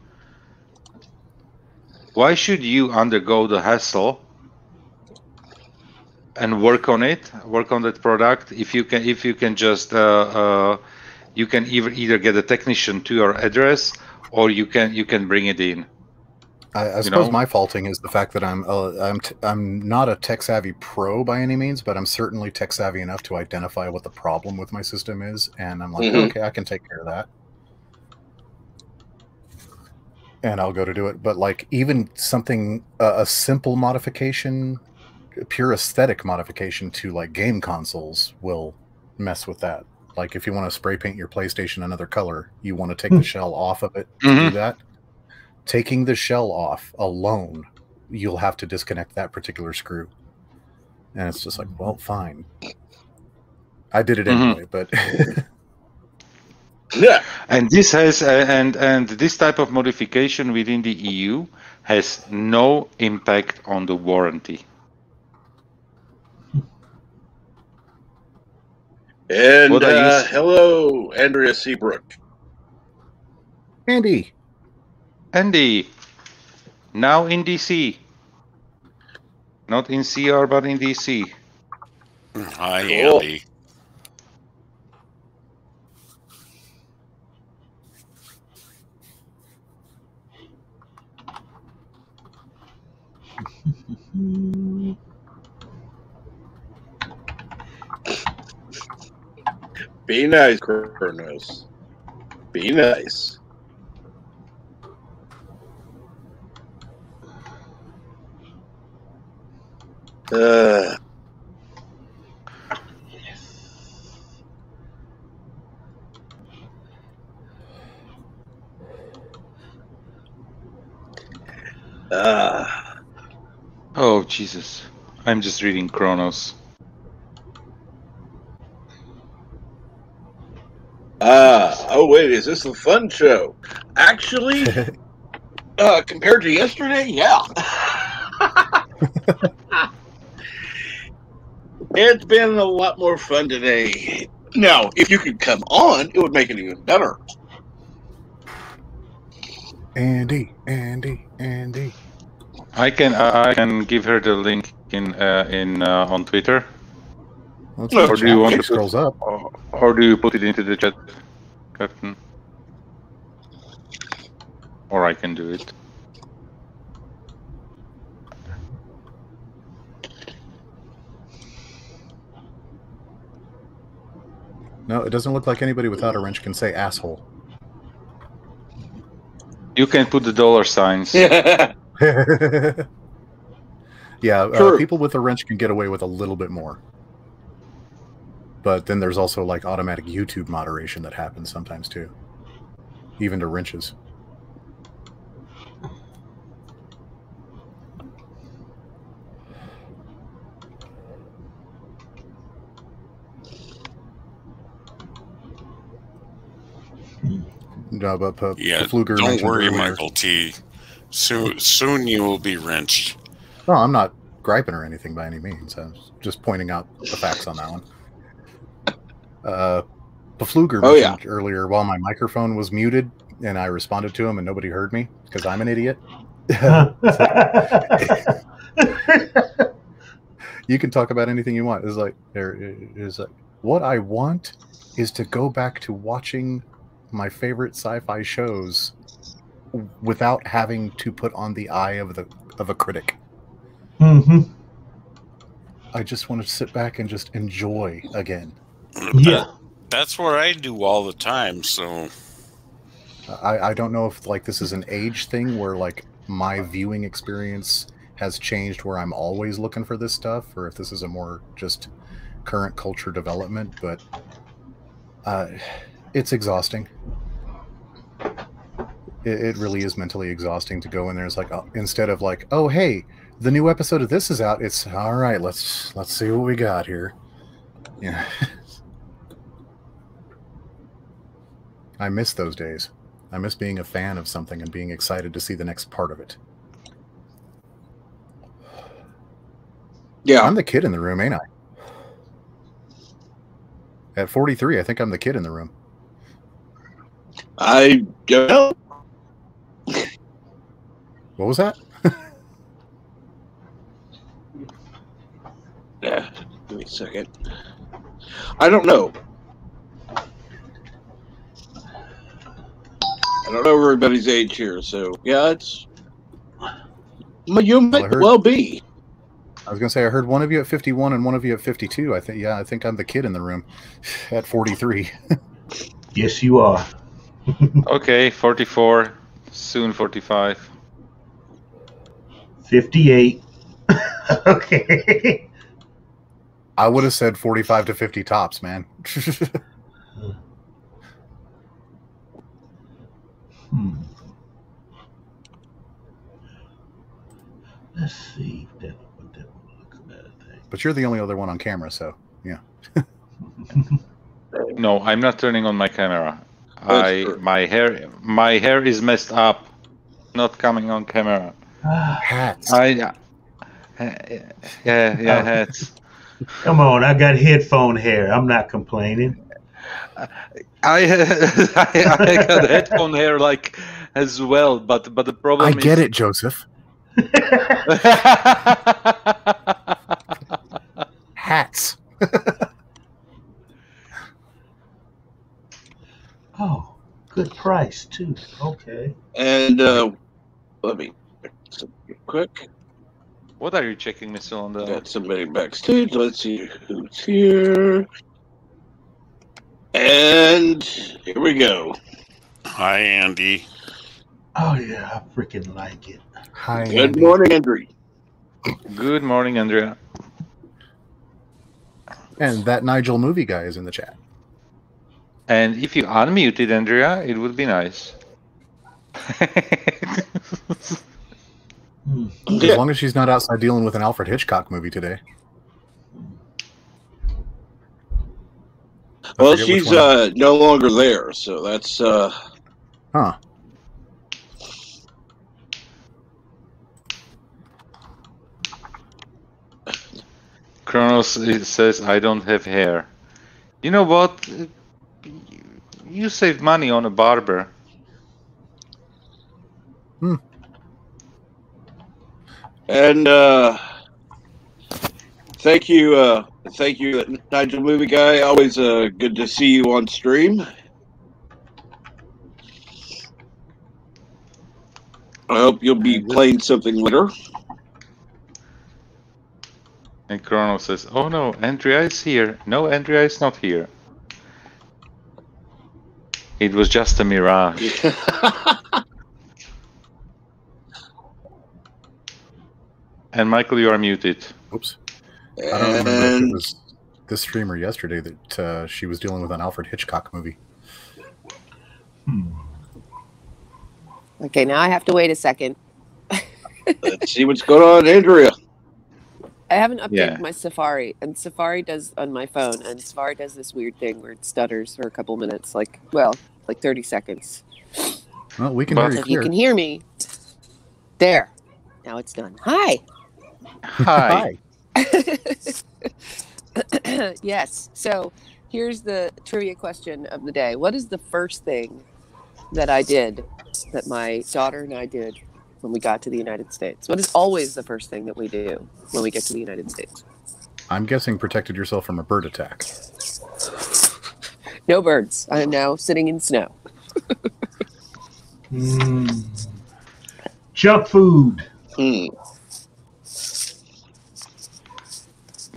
why should you undergo the hassle and work on that product if you can just you can either get a technician to your address, or you can bring it in. I suppose my faulting is the fact that I'm not a tech savvy pro by any means, but I'm certainly tech savvy enough to identify what the problem with my system is, and I'm like, okay, I can take care of that, and I'll go to do it. But like even something a simple modification, pure aesthetic modification to like game consoles will mess with that. Like if you want to spray paint your PlayStation another color, you want to take the shell off of it to do that. Taking the shell off alone, you'll have to disconnect that particular screw. And it's just like, well, fine. I did it anyway, but yeah. And this has and this type of modification within the EU has no impact on the warranty. And hello, Andrea Seabrook. Andy, now in DC. Not in CR, but in DC. Hi, Andy. Be nice, Kronos. Be nice. Oh, Jesus. I'm just reading Kronos. Oh wait, is this a fun show? Actually, compared to yesterday, yeah. It's been a lot more fun today. Now, if you could come on, it would make it even better. Andy. I can give her the link in on Twitter. Or do you want to scrolls up? Or do you put it into the chat, Captain? Or I can do it. No, it doesn't look like anybody without a wrench can say asshole. You can put the dollar signs. Yeah, people with a wrench can get away with a little bit more. But then there's also like automatic YouTube moderation that happens sometimes too, even to wrenches. No, but Pfluger don't worry, Michael T. Soon you will be wrenched. No, I'm not griping or anything by any means. I'm just pointing out the facts on that one. Pfluger mentioned earlier while my microphone was muted and I responded to him and nobody heard me because I'm an idiot. You can talk about anything you want. It's like what I want is to go back to watching my favorite sci-fi shows without having to put on the eye of a critic. Mm-hmm. I just want to sit back and just enjoy again. Yeah, that's what I do all the time. So I don't know if like this is an age thing where like my viewing experience has changed where I'm always looking for this stuff, or if this is a more just current culture development, but it's exhausting. It really is mentally exhausting to go in there. It's like, instead of like, oh hey, the new episode of this is out. It's all right. Let's see what we got here. Yeah. I miss those days. I miss being a fan of something and being excited to see the next part of it. Yeah. I'm the kid in the room, ain't I? At 43, I think I'm the kid in the room. I don't know. What was that? Yeah, give me a second. I don't know. I don't know everybody's age here, so yeah, it's you might well be. I was gonna say I heard one of you at 51 and one of you at 52. I think I'm the kid in the room at 43. Yes, you are. Okay, 44, soon 45. 58. Okay. I would have said 45 to 50 tops, man. Let's see. But you're the only other one on camera, so yeah. No, I'm not turning on my camera. My hair is messed up, not coming on camera. Hats. Yeah, hats. Come on, I got headphone hair. I'm not complaining. I got headphone hair like as well, but the problem I is get it, Joseph. Hats. Oh, good price too. Okay. And let me quick. What are you checking, Mr. Lundell? Got somebody backstage. Let's see who's here. And here we go. Hi, Andy. Oh yeah, I freaking like it. Hi. Good Andy. morning, Andrew. Good morning, Andrea. And that Nigel movie guy is in the chat. And if you unmuted Andrea, it would be nice. As long as she's not outside dealing with an Alfred Hitchcock movie today. Well, she's no longer there, so that's Huh. Kronos says, I don't have hair. You know what? You save money on a barber. And thank you, Nigel Movie Guy. Always good to see you on stream. I hope you'll be playing something later. And Kronos says, oh no, Andrea is here. No, Andrea is not here. It was just a mirage. And Michael, you are muted. Oops. I don't remember if it was this streamer yesterday that she was dealing with an Alfred Hitchcock movie. Okay, now I have to wait a second. Let's see what's going on, Andrea. I haven't updated my Safari, and Safari does on my phone, and Safari does this weird thing where it stutters for a couple minutes, like 30 seconds. Well, we can hear you If clear. you can hear me, there. Now it's done. Hi. Hi. Yes. So here's the trivia question of the day. What is the first thing that I did, that my daughter and I did when we got to the United States? What is always the first thing that we do when we get to the United States? I'm guessing protected yourself from a bird attack. No birds. I am now sitting in snow. Junk food.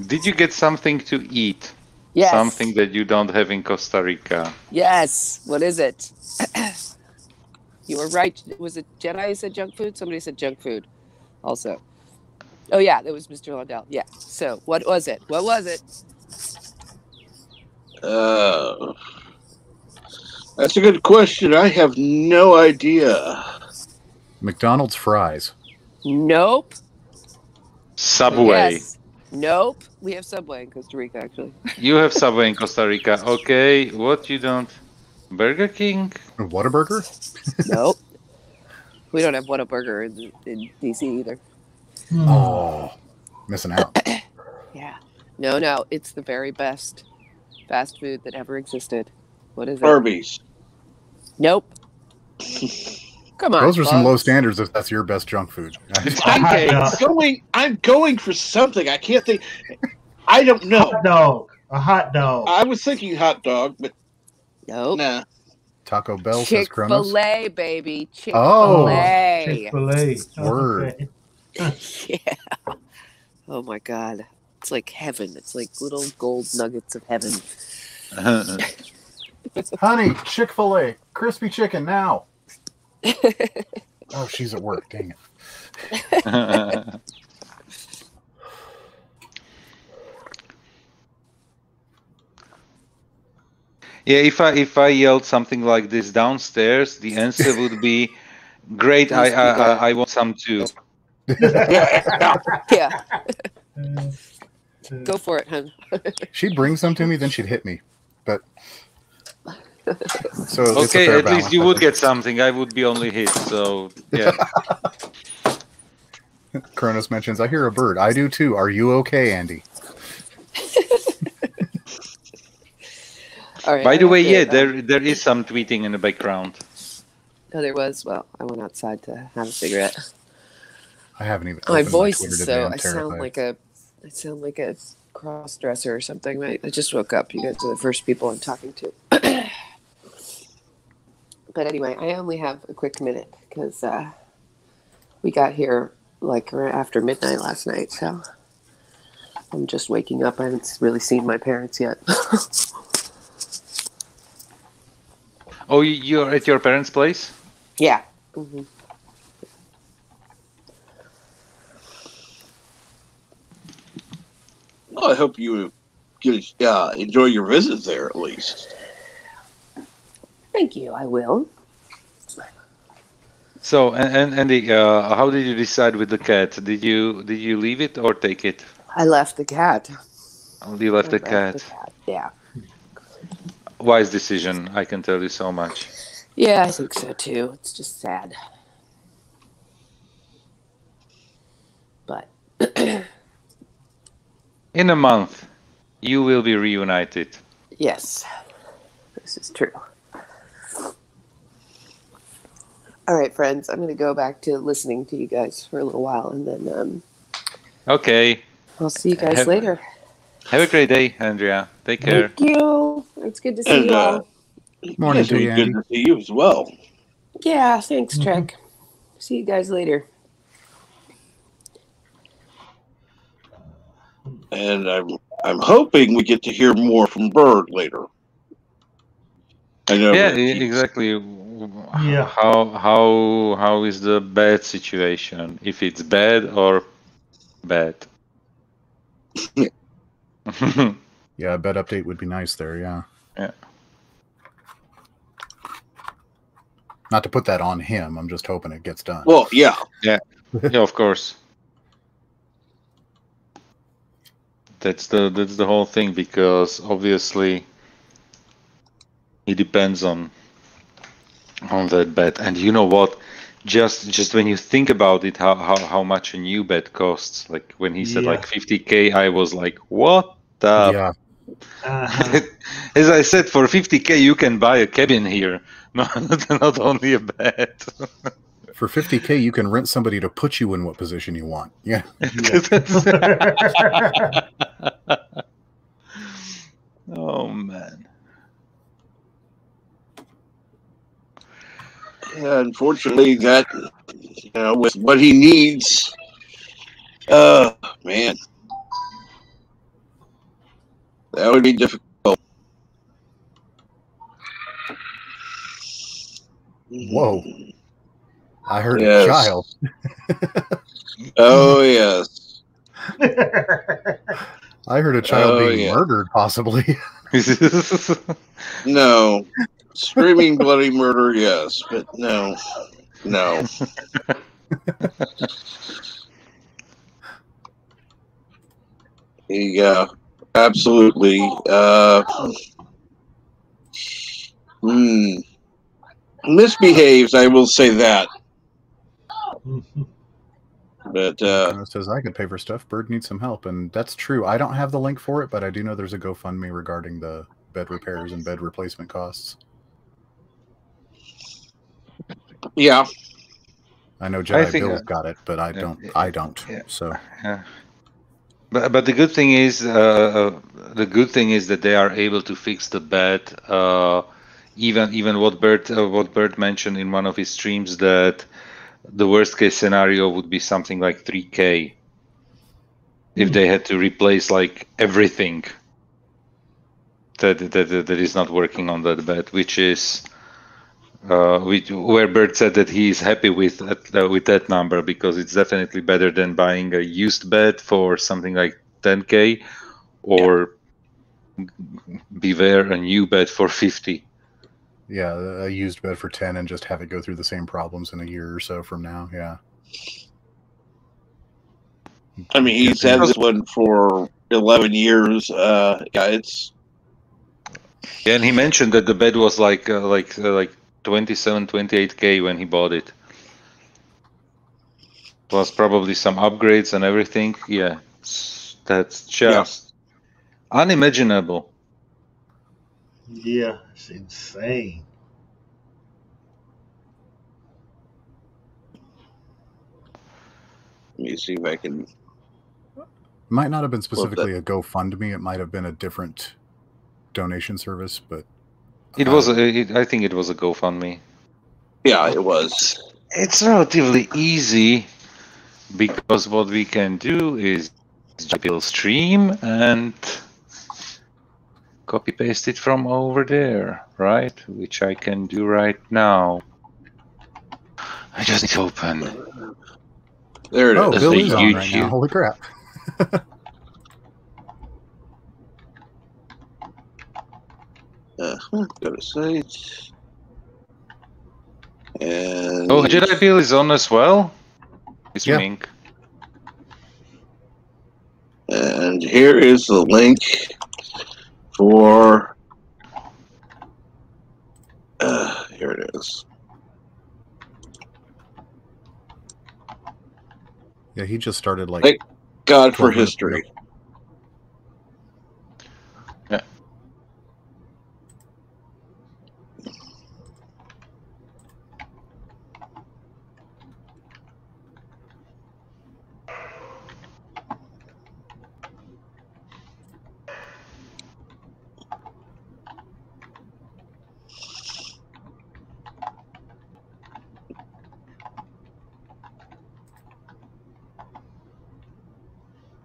Did you get something to eat? Yes. Something that you don't have in Costa Rica. Yes. What is it? You were right. Was it Jedi who said junk food? Somebody said junk food also. Oh, yeah. That was Mr. Lundell. Yeah. So what was it? What was it? That's a good question. I have no idea. McDonald's fries. Nope. Subway. Yes. Nope. We have Subway in Costa Rica, actually. You have Subway in Costa Rica. Okay, what you don't? Burger King? Whataburger? Nope. We don't have Whataburger in DC either. Oh, missing out. Yeah. No. It's the very best fast food that ever existed. What is it? Arby's. Nope. Come on. Those are some low Bugs. standards if that's your best junk food. I'm going for something. I can't think. I don't know. Hot dog. A hot dog. I was thinking hot dog, but Nope. nah. Taco Bell says Kronos. Chick-fil-A, baby. Oh. Chick-fil-A. Chick-fil-A. Word. Yeah. Oh my God. It's like heaven. It's like little gold nuggets of heaven. Honey, Chick-fil-A. Crispy chicken now. Oh, she's at work. Dang it. Yeah, if I yelled something like this downstairs, the answer would be, "Great, I want some too." Yeah. Go for it, hun. She'd bring some to me, then she'd hit me. But so it's a Okay, fair at balance, least you I would think. get something. I would be only hit. So yeah. Kronos mentions, I hear a bird. I do too. Are you okay, Andy? All right. By the way, yeah, there. there is some tweeting in the background. Oh, there was. Well, I went outside to have a cigarette. I haven't even. My opened voice Twitter is today. so. I'm I sound like a cross dresser or something. Right? I just woke up. You guys are the first people I'm talking to. But anyway, I only have a quick minute because we got here like after midnight last night. So I'm just waking up. I haven't really seen my parents yet. Oh, you're at your parents' place? Yeah. Mm-hmm. Well, I hope you enjoy your visit there at least. Thank you. I will. So, and Andy, how did you decide with the cat? Did you leave it or take it? I left the cat. Oh, you left the cat. Yeah. Wise decision, I can tell you so much. Yeah, I think so too. It's just sad. But In a month, you will be reunited. yes, this is true. All right, friends, I'm going to go back to listening to you guys for a little while, and then Okay. I'll see you guys later. Have a great day, Andrea. Take care. Thank you. It's good to see you all. Morning to you, Andy. Good to see you as well. Yeah, thanks, Trek. See you guys later. And I'm hoping we get to hear more from Bird later. I know. Yeah, exactly. Yeah. How is the bad situation? If it's bad or bad? Yeah, a bed update would be nice there, yeah. Yeah. Not to put that on him, I'm just hoping it gets done. Well, yeah. Yeah, of course. That's the whole thing, because obviously it depends on that bed. And you know what? Just when you think about it, how much a new bed costs. Like when he said like 50K, I was like, what the? Yeah. As I said, for 50K you can buy a cabin here, not only a bed. For 50K, you can rent somebody to put you in what position you want. Yeah. Oh man. Yeah, unfortunately, that with what he needs, man, that would be difficult. Whoa. I heard Yes. a child. Oh, yes. I heard a child Oh, being yeah. murdered, possibly. No. Screaming bloody murder, yes, but no. Yeah, absolutely. Misbehaves, I will say that. But Bruno says I could pay for stuff. Bird needs some help, and that's true. I don't have the link for it, but I do know there's a GoFundMe regarding the bed repairs and bed replacement costs. Yeah, I know Jedi Bill's got it, but I don't. Yeah. So, but the good thing is that they are able to fix the bed. Even what Bert mentioned in one of his streams, that the worst case scenario would be something like 3K if they had to replace like everything that is not working on that bed, which is where Bert said that he is happy with that number, because it's definitely better than buying a used bed for something like 10K or beware a new bed for 50. yeah, a used bed for 10 and just have it go through the same problems in a year or so from now. Yeah. I mean, he's had this one for 11 years. Yeah, it's. Yeah, and he mentioned that the bed was like 27, 28K when he bought it. Plus probably some upgrades and everything. Yeah, that's just unimaginable. Yeah, it's insane. Let me see if I can. Might not have been specifically a GoFundMe. It might have been a different donation service, but it was. I think it was a GoFundMe. Yeah, it was. It's relatively easy, because what we can do is build stream and copy paste it from over there, right? Which I can do right now. I just need to open. There it is. Oh, Bill is on right now. Holy crap. Go to site. And Jedi Bill is on as well. It's Mink. And here is the link for. Here it is. Yeah, he just started like. Thank God for history. Yeah.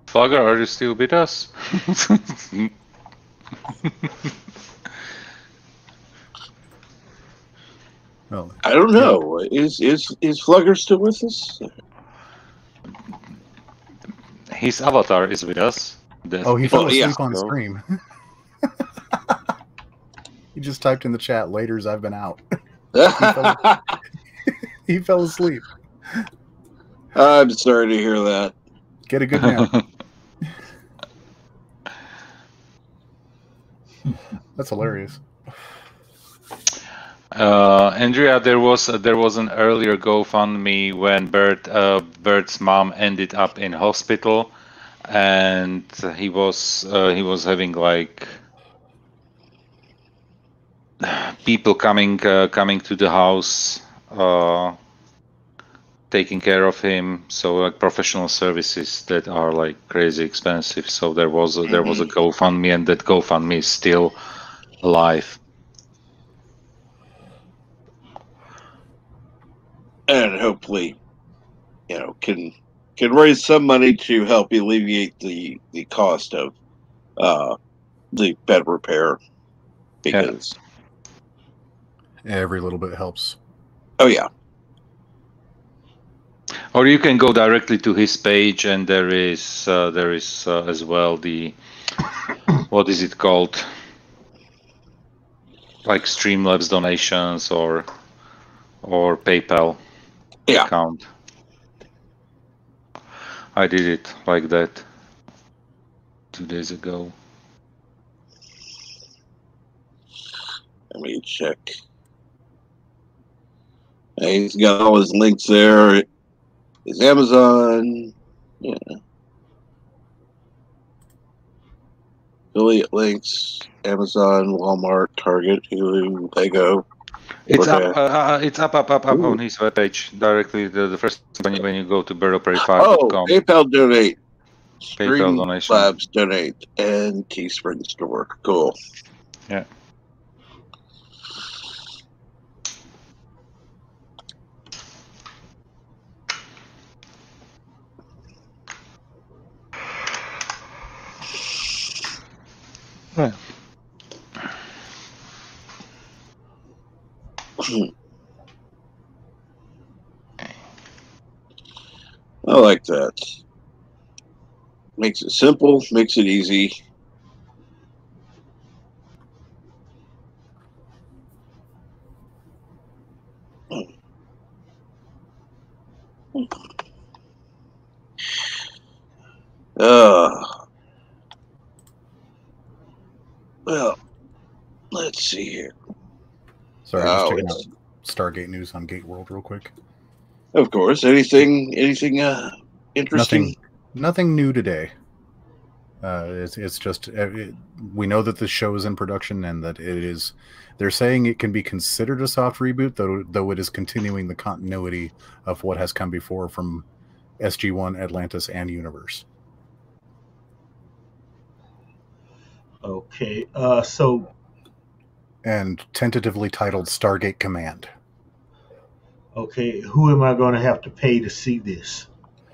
Flogger, are you still with us? Oh, I don't know. Is Flugger still with us? His avatar is with us. He fell asleep on stream. He just typed in the chat, "Laters, I've been out." He fell asleep. I'm sorry to hear that. Get a good nap. That's hilarious. Andrea, there was an earlier GoFundMe when Bert's mom ended up in hospital, and he was having like people coming to the house, taking care of him. So like professional services that are like crazy expensive. So there was a GoFundMe, and that GoFundMe is still alive. And hopefully, can raise some money to help alleviate the cost of the bed repair, because every little bit helps. Oh yeah. Or you can go directly to his page, and there is as well the what is it called? like Streamlabs donations or PayPal account. I did it like that 2 days ago. Let me check. He's got all his links there. His Amazon, yeah. Affiliate links, Amazon, Walmart, Target, Hulu, Lego. It's up on his webpage directly. The first when you go to burrowprairie5.com. PayPal donate. PayPal donation. Labs donate and Teespring store. Cool. Yeah. Yeah. I like that. Makes it simple, makes it easy. Well, let's see here. Sorry, just checking out Stargate news on Gate World real quick. Of course. Anything interesting? Nothing new today. It's just we know that the show is in production and that it is. They're saying it can be considered a soft reboot, though it is continuing the continuity of what has come before from SG-1, Atlantis, and Universe. Okay, and tentatively titled Stargate Command. Okay, who am I going to have to pay to see this?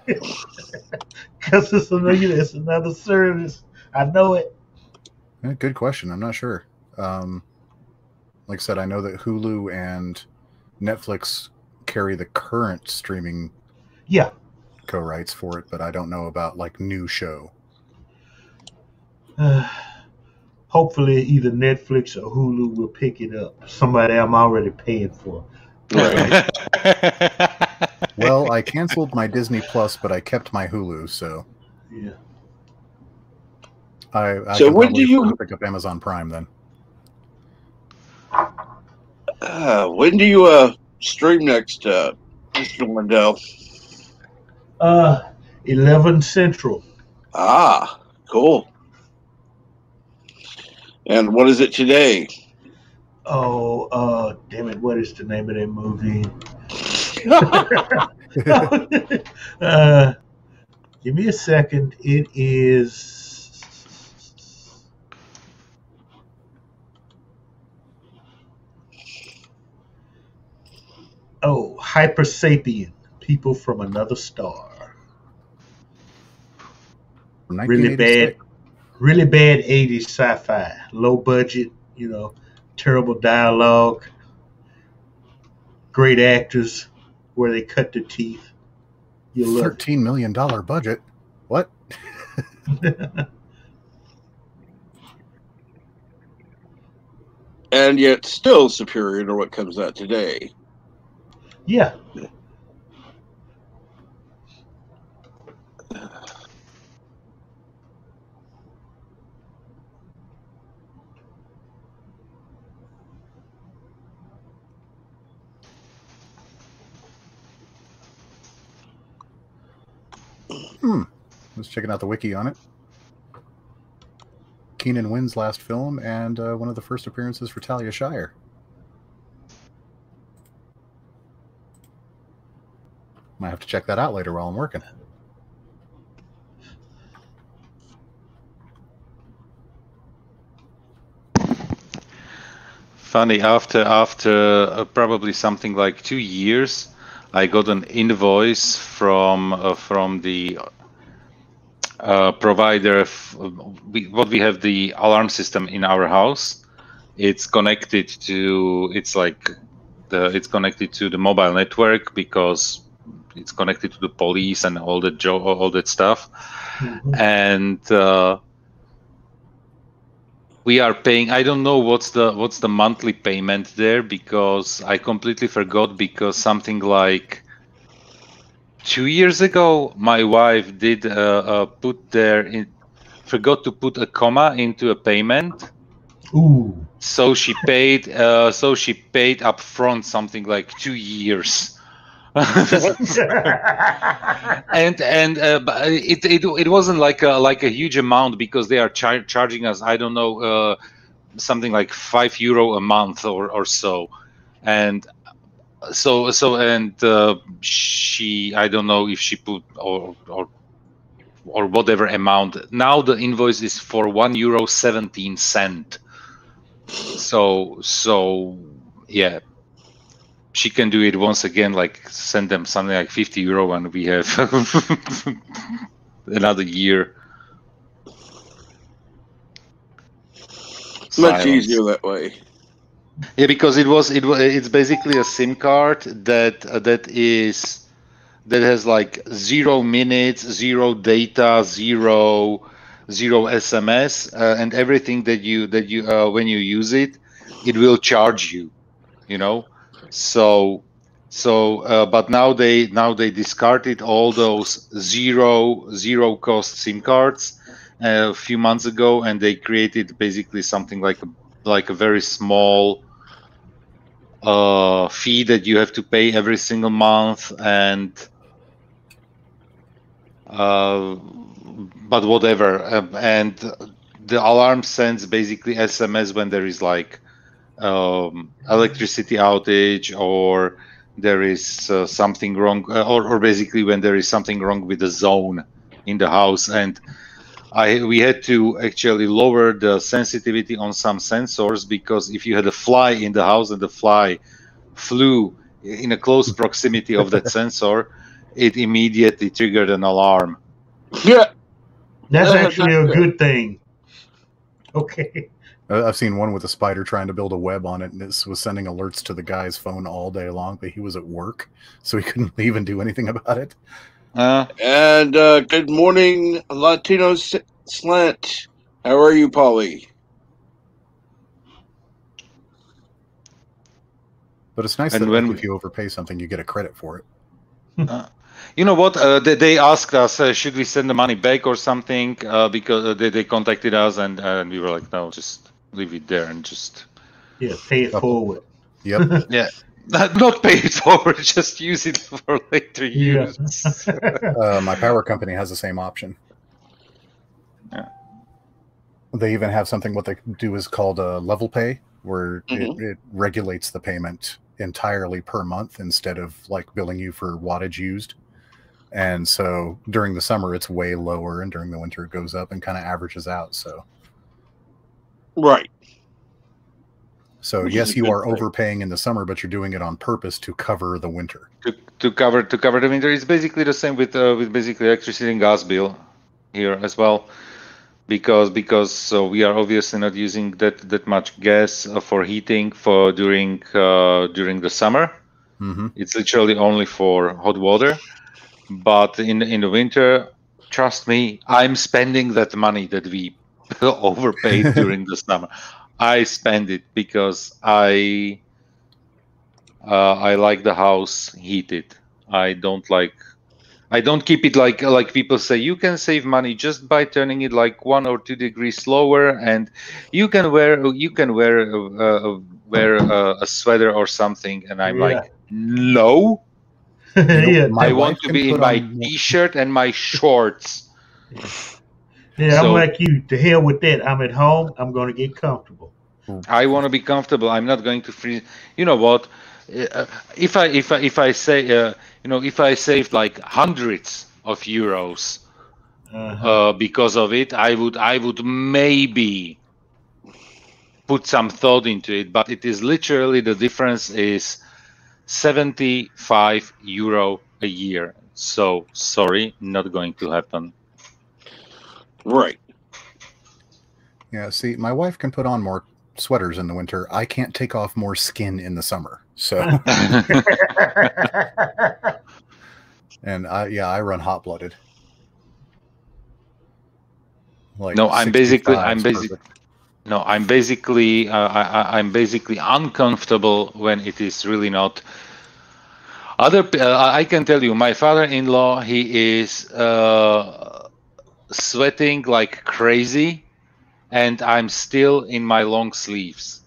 Because it's another service. I know it. Yeah, good question. I'm not sure. Like I said, I know that Hulu and Netflix carry the current streaming co-rights for it, but I don't know about like new show. Hopefully either Netflix or Hulu will pick it up. Somebody I'm already paying for. Right. Well, I canceled my Disney Plus, but I kept my Hulu, so yeah. I so can when do you pick up Amazon Prime then? When do you stream next, Mr. Wendell? 11 Central. Ah, cool. And what is it today? Oh, damn it! What is the name of that movie? Give me a second. It is. Oh, Hyper Sapien, People from Another Star. Really bad 80s sci-fi. Low budget, terrible dialogue. Great actors where they cut their teeth. $13 million budget. What? And yet still superior to what comes out today. Yeah. Just checking out the wiki on it. Keenan Wynn's last film and one of the first appearances for Talia Shire. Might have to check that out later while I'm working. Funny, after probably something like 2 years, I got an invoice from the provider. We have the alarm system in our house. It's connected to it's connected to the mobile network because it's connected to the police and all that stuff. Mm-hmm. And we are paying. I don't know what's the monthly payment there, because I completely forgot, because something like 2 years ago, my wife did forgot to put a comma into a payment. Ooh. So she paid up front something like 2 years. and but it wasn't like a huge amount, because they are charging us, I don't know, something like €5 a month or so. And she, I don't know if she put or whatever amount. Now the invoice is for €1.17. So yeah, she can do it once again, like send them something like €50, and we have another year. Much easier that way. Yeah, because it's basically a SIM card that has like 0 minutes, 0 data, zero SMS, and everything that you when you use it, it will charge you. You know, but now they discarded all those zero cost SIM cards a few months ago, and they created basically something like a very small fee that you have to pay every single month, and but whatever, and the alarm sends basically SMS when there is like electricity outage, or there is something wrong, or basically when there is something wrong with the zone in the house. And we had to actually lower the sensitivity on some sensors, because if you had a fly in the house and the fly flew in a close proximity of that sensor, it immediately triggered an alarm. Yeah, that's actually a good thing. Okay. I've seen one with a spider trying to build a web on it, and it was sending alerts to the guy's phone all day long, but he was at work, so he couldn't even do anything about it. And good morning, Latino Slant. How are you, Polly? But it's nice that if you overpay something, you get a credit for it. You know what? They asked us, should we send the money back or something? Because they contacted us, and we were like, no, just leave it there and just pay it forward. Yep. Yeah, not pay it forward. Just use it for later use. My power company has the same option. Yeah. They even have something. What they do is called a level pay, where it regulates the payment entirely per month instead of like billing you for wattage used. And so during the summer it's way lower, and during the winter it goes up and kind of averages out. So right. So yes, you are overpaying in the summer, but you're doing it on purpose to cover the winter. To cover the winter. It's basically the same with basically electricity and gas bill here as well, because we are obviously not using that much gas for heating during the summer. Mm-hmm. It's literally only for hot water. But in the winter, trust me, I'm spending that money that we overpaid during the summer. I spend it because I like the house heated. I don't keep it like people say. You can save money just by turning it like 1 or 2 degrees lower, and you can wear a sweater or something. And I'm like, no. I want to be in my t-shirt and my shorts. Yeah, I'm like you. To hell with that. I'm at home. I'm going to get comfortable. I want to be comfortable. I'm not going to freeze. You know what? If I say if I saved like hundreds of euros because of it, I would maybe put some thought into it. But it is literally, the difference is €75 a year. So sorry, not going to happen. Right. Yeah, see, my wife can put on more sweaters in the winter. I can't take off more skin in the summer. So and I run hot-blooded. Like no, I'm basically No, I'm basically I'm basically uncomfortable when it is really not. I can tell you, my father-in-law, he is sweating like crazy, and I'm still in my long sleeves.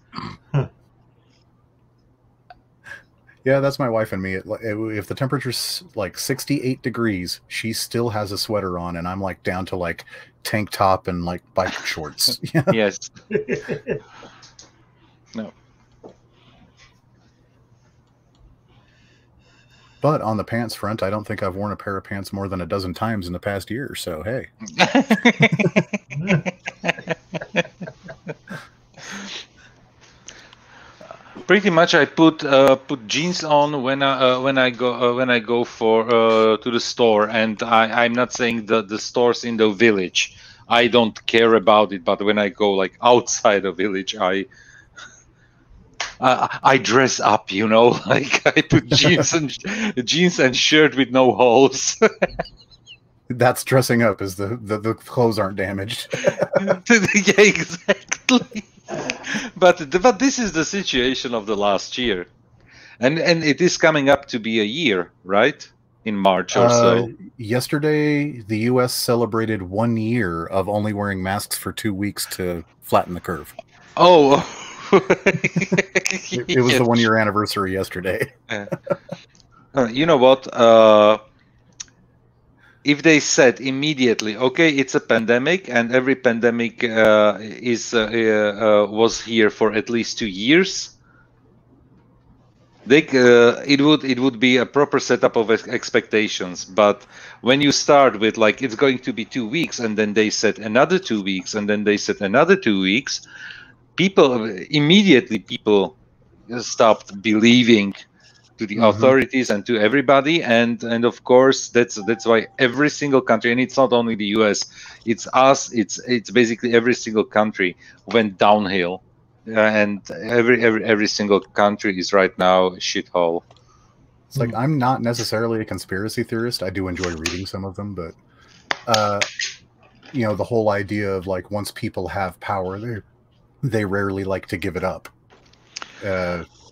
Yeah, that's my wife and me. If the temperature's like 68 degrees, she still has a sweater on, and I'm like down to like tank top and like bike shorts. Yes. No. But on the pants front, I don't think I've worn a pair of pants more than a dozen times in the past year. So hey. Pretty much, I put jeans on when I go for to the store, and I'm not saying the stores in the village. I don't care about it, but when I go like outside the village, I dress up, you know, like I put jeans and shirt with no holes. That's dressing up, is the clothes aren't damaged. Yeah, exactly. But this is the situation of the last year, and it is coming up to be a year, right? In March or so. Yesterday, the U.S. celebrated 1 year of only wearing masks for 2 weeks to flatten the curve. Oh. It was the 1 year anniversary yesterday. You know what? If they said immediately, okay, it's a pandemic, and every pandemic was here for at least 2 years, it would be a proper setup of expectations. But when you start with like it's going to be 2 weeks, and then they said another 2 weeks, and then they said another 2 weeks, people stopped believing to the authorities and to everybody, and of course that's why every single country, and it's not only the US, it's us, it's basically every single country went downhill, and every single country is right now a shithole. It's like, I'm not necessarily a conspiracy theorist. I do enjoy reading some of them, but you know, the whole idea of like once people have power, they rarely like to give it up.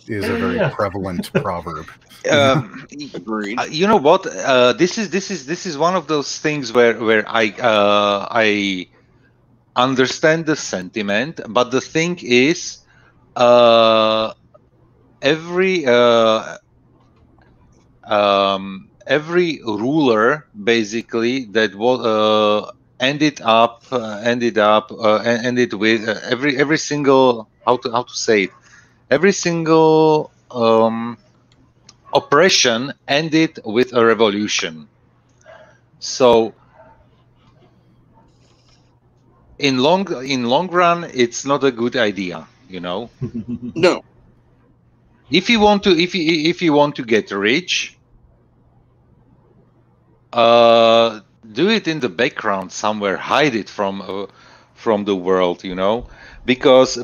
Is a very prevalent proverb. Agreed. You know what? This is one of those things where I understand the sentiment, but the thing is, every ruler basically that was ended with every single how to say it. Every single oppression ended with a revolution. So in long run, it's not a good idea, you know. No. If you want to get rich, do it in the background somewhere, hide it from the world, you know, because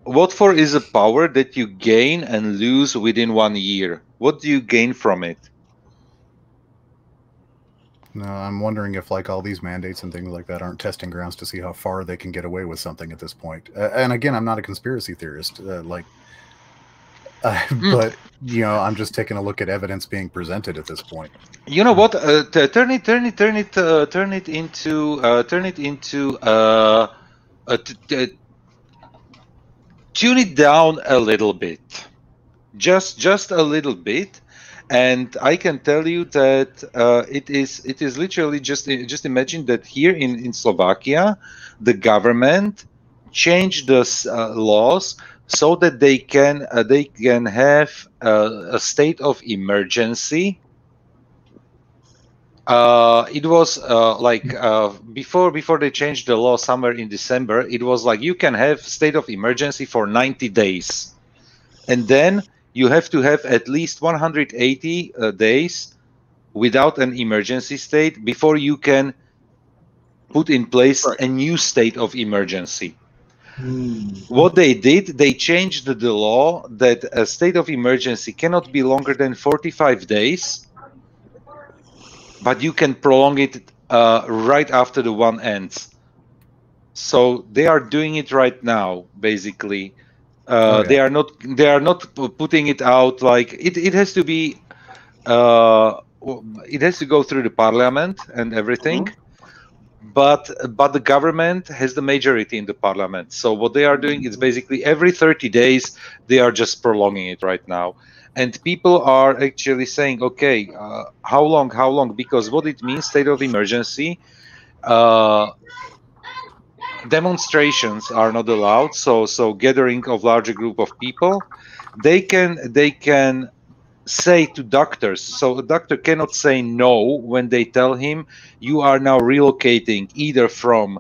what for is a power that you gain and lose within 1 year? What do you gain from it? No, I'm wondering if like all these mandates and things like that aren't testing grounds to see how far they can get away with something at this point. And again, I'm not a conspiracy theorist, but you know, I'm just taking a look at evidence being presented at this point. You know what? Turn it into tune it down a little bit, just a little bit, and I can tell you that it is literally just imagine that here in Slovakia, the government changed the laws so that they can have a state of emergency. It was before they changed the law somewhere in December, it was like you can have state of emergency for 90 days. And then you have to have at least 180 days without an emergency state before you can put in place a new state of emergency. What they did, they changed the law that a state of emergency cannot be longer than 45 days. But you can prolong it right after the one ends. So they are doing it right now, basically. Yeah. They are not putting it out like it has to be. It has to go through the parliament and everything. But the government has the majority in the parliament. So what they are doing is basically every 30 days they are just prolonging it right now, and people are actually saying, okay, how long? Because what it means, state of emergency, demonstrations are not allowed. So gathering of larger group of people, they can say to doctors. So a doctor cannot say no when they tell him you are now relocating either from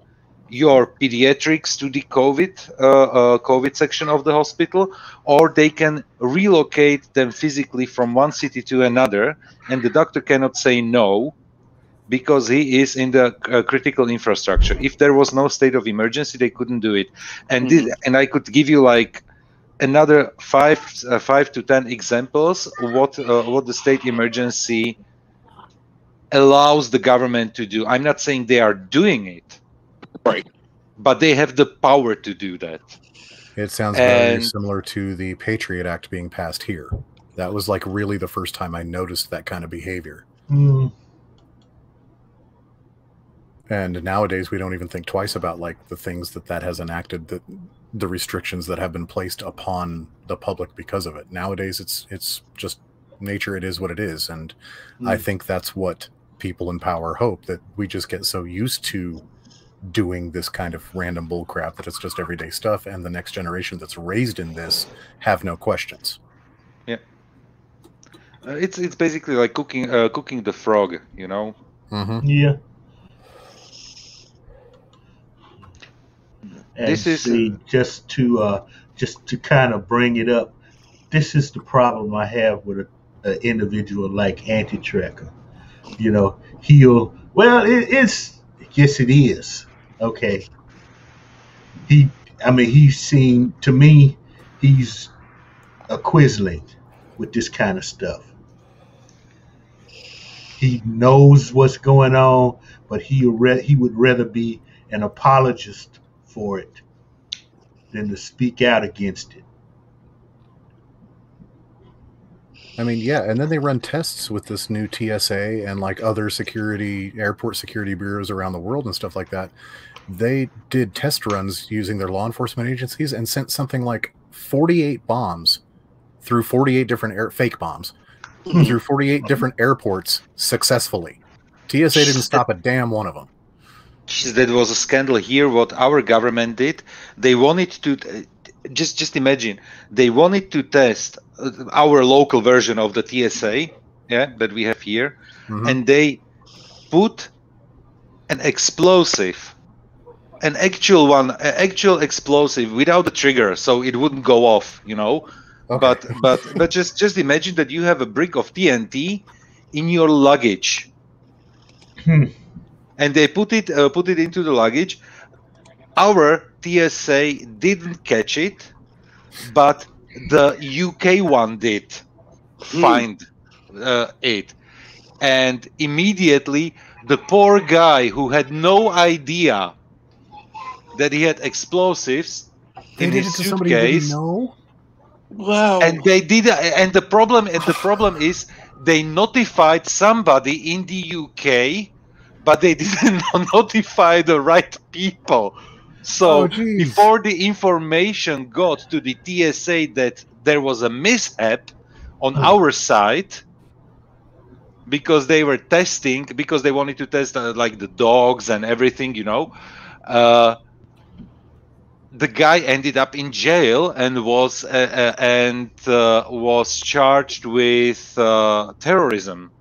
your pediatrics to the COVID section of the hospital, or they can relocate them physically from one city to another, and the doctor cannot say no because he is in the critical infrastructure. If there was no state of emergency, they couldn't do it. And and I could give you like another 5 to 10 examples what the state emergency allows the government to do. I'm not saying they are doing it, right, but they have the power to do that. It sounds very similar to the Patriot Act being passed here. That was like really the first time I noticed that kind of behavior. And nowadays we don't even think twice about like the things that has enacted, that the restrictions that have been placed upon the public because of it. Nowadays it's just nature. It is what it is. And I think that's what people in power hope, that we just get so used to doing this kind of random bull crap that it's just everyday stuff, and the next generation that's raised in this have no questions. Yeah. It's basically like cooking the frog, you know. Yeah. And this is just to kind of bring it up. This is the problem I have with an individual like Anti-Tracker. You know, yes, it is. Okay. He's seen, to me, he's a Quisling with this kind of stuff. He knows what's going on, but he would rather be an apologist for it than to speak out against it. I mean, yeah, and then they run tests with this new TSA and like other airport security bureaus around the world and stuff like that. They did test runs using their law enforcement agencies and sent something like 48 bombs through 48 different fake bombs through 48 different airports successfully. TSA didn't stop a damn one of them. That was a scandal here. What our government did, they wanted to just imagine, they wanted to test our local version of the TSA, that we have here, and they put an explosive, an actual explosive without the trigger, so it wouldn't go off, you know. Okay. But just imagine that you have a brick of TNT in your luggage. And they put it into the luggage. Our TSA didn't catch it, but the UK one did find it. And immediately, the poor guy who had no idea that he had explosives in his suitcase. Wow. And they did, and the problem is they notified somebody in the UK, but they didn't notify the right people. So before the information got to the TSA that there was a mishap on our side, because they were testing, because they wanted to test like the dogs and everything, you know, the guy ended up in jail and was charged with terrorism.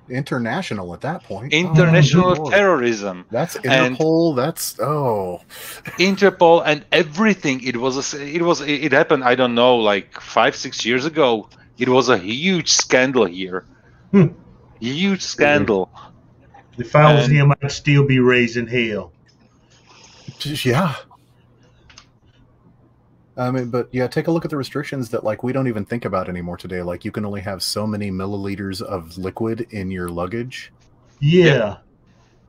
International at that point. International terrorism. That's Interpol. Interpol and everything. It happened, I don't know, like 5-6 years ago. It was a huge scandal here. Huge scandal. If I was him, I'd still be raising hell. Yeah. I mean, but yeah, take a look at the restrictions that like we don't even think about anymore today. Like you can only have so many milliliters of liquid in your luggage. Yeah.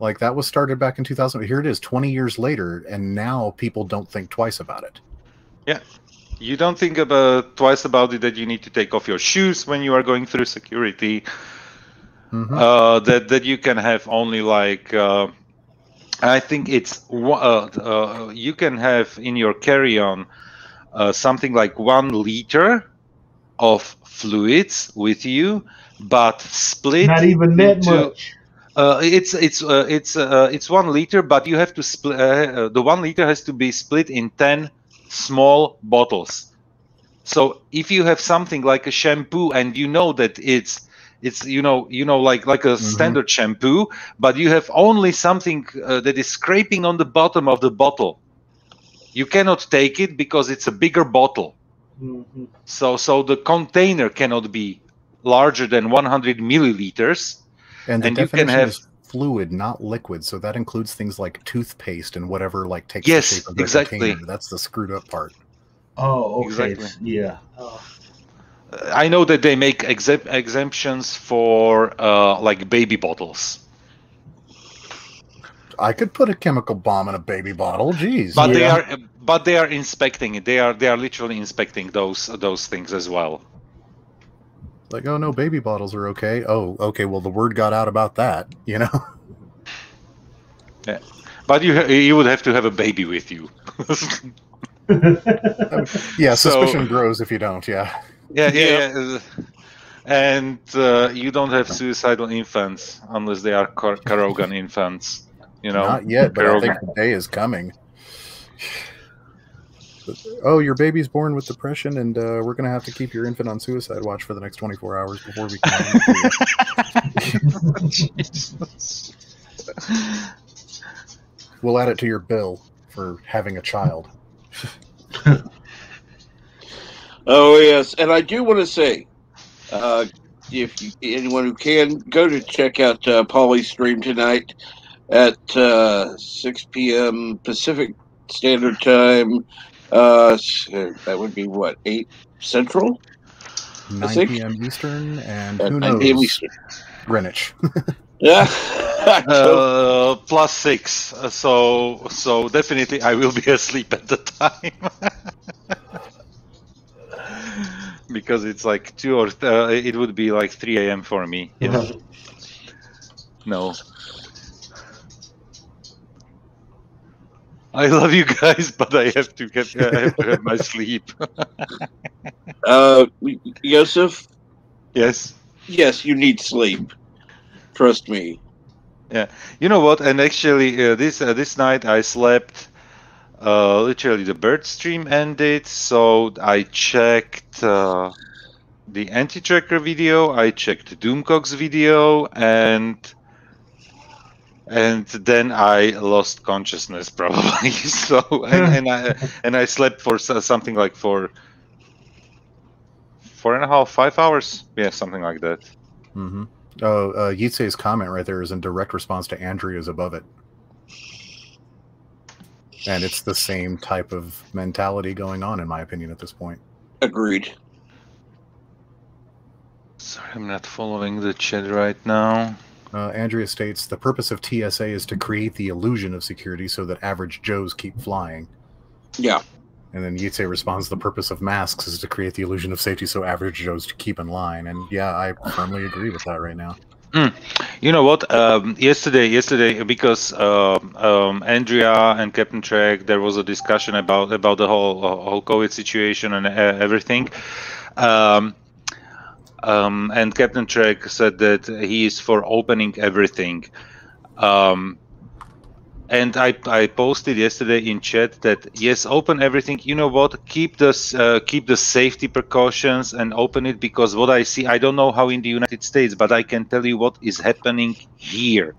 Like that was started back in 2000. Here it is, 20 years later, and now people don't think twice about it. Yeah, you don't think twice about it that you need to take off your shoes when you are going through security. That you can have only like I think it's you can have in your carry-on something like 1 liter of fluids with you, but split. Not even that much. It's 1 liter, but you have to split. The 1 liter has to be split in 10 small bottles. So if you have something like a shampoo, and you know that it's like a standard shampoo, but you have only something that is scraping on the bottom of the bottle, you cannot take it because it's a bigger bottle. So the container cannot be larger than 100 milliliters. And the you definition can have is fluid, not liquid. So that includes things like toothpaste and whatever like takes Yes, the shape of the exactly. container. That's the screwed up part. Oh, okay. Exactly. Yeah. I know that they make exemptions for like baby bottles. I could put a chemical bomb in a baby bottle. Jeez. But they are inspecting it. They are literally inspecting those things as well. Like, oh no, baby bottles are okay. Oh, okay. Well, the word got out about that, you know. Yeah, but you would have to have a baby with you. Yeah, suspicion grows if you don't. Yeah. Yeah. And you don't have suicidal infants unless they are Karogan infants. You know. Not yet, but I think the day is coming. Oh, your baby's born with depression, and we're going to have to keep your infant on suicide watch for the next 24 hours before we can. Jesus. We'll add it to your bill for having a child. Oh, yes. And I do want to say, anyone who can, go to check out Polly's stream tonight at 6 p.m. Pacific Standard Time. That would be what, 8 Central? 9 p.m. Eastern, and who 9 knows? p.m. Eastern. Greenwich. Yeah. +6. So definitely I will be asleep at the time. Because it's like 2 or it would be like 3 a.m. for me. Yeah. No. I love you guys, but I have to have my sleep. Yosef? Yes. Yes, you need sleep. Trust me. Yeah. You know what? And actually, this night I slept. Literally, the bird stream ended, so I checked the anti-tracker video. I checked Doomcock's video, and then I lost consciousness probably. So and I slept for something like 4.5, 5 hours. Yeah, something like that. Mm-hmm. Oh, Yitse's comment right there is in direct response to Andrea's above it. And it's the same type of mentality going on, in my opinion, at this point. Agreed. Sorry, I'm not following the chat right now. Andrea states, the purpose of TSA is to create the illusion of security so that average Joes keep flying. Yeah. And then Yitse responds, the purpose of masks is to create the illusion of safety so average Joes keep in line. And yeah, I firmly agree with that right now. You know what? Yesterday, because Andrea and Captain Trek, there was a discussion about the whole COVID situation and everything. And Captain Trek said that he is for opening everything. And I posted yesterday in chat that yes, open everything. You know what? Keep the safety precautions and open it, because what I see, I don't know how in the United States, but I can tell you what is happening here.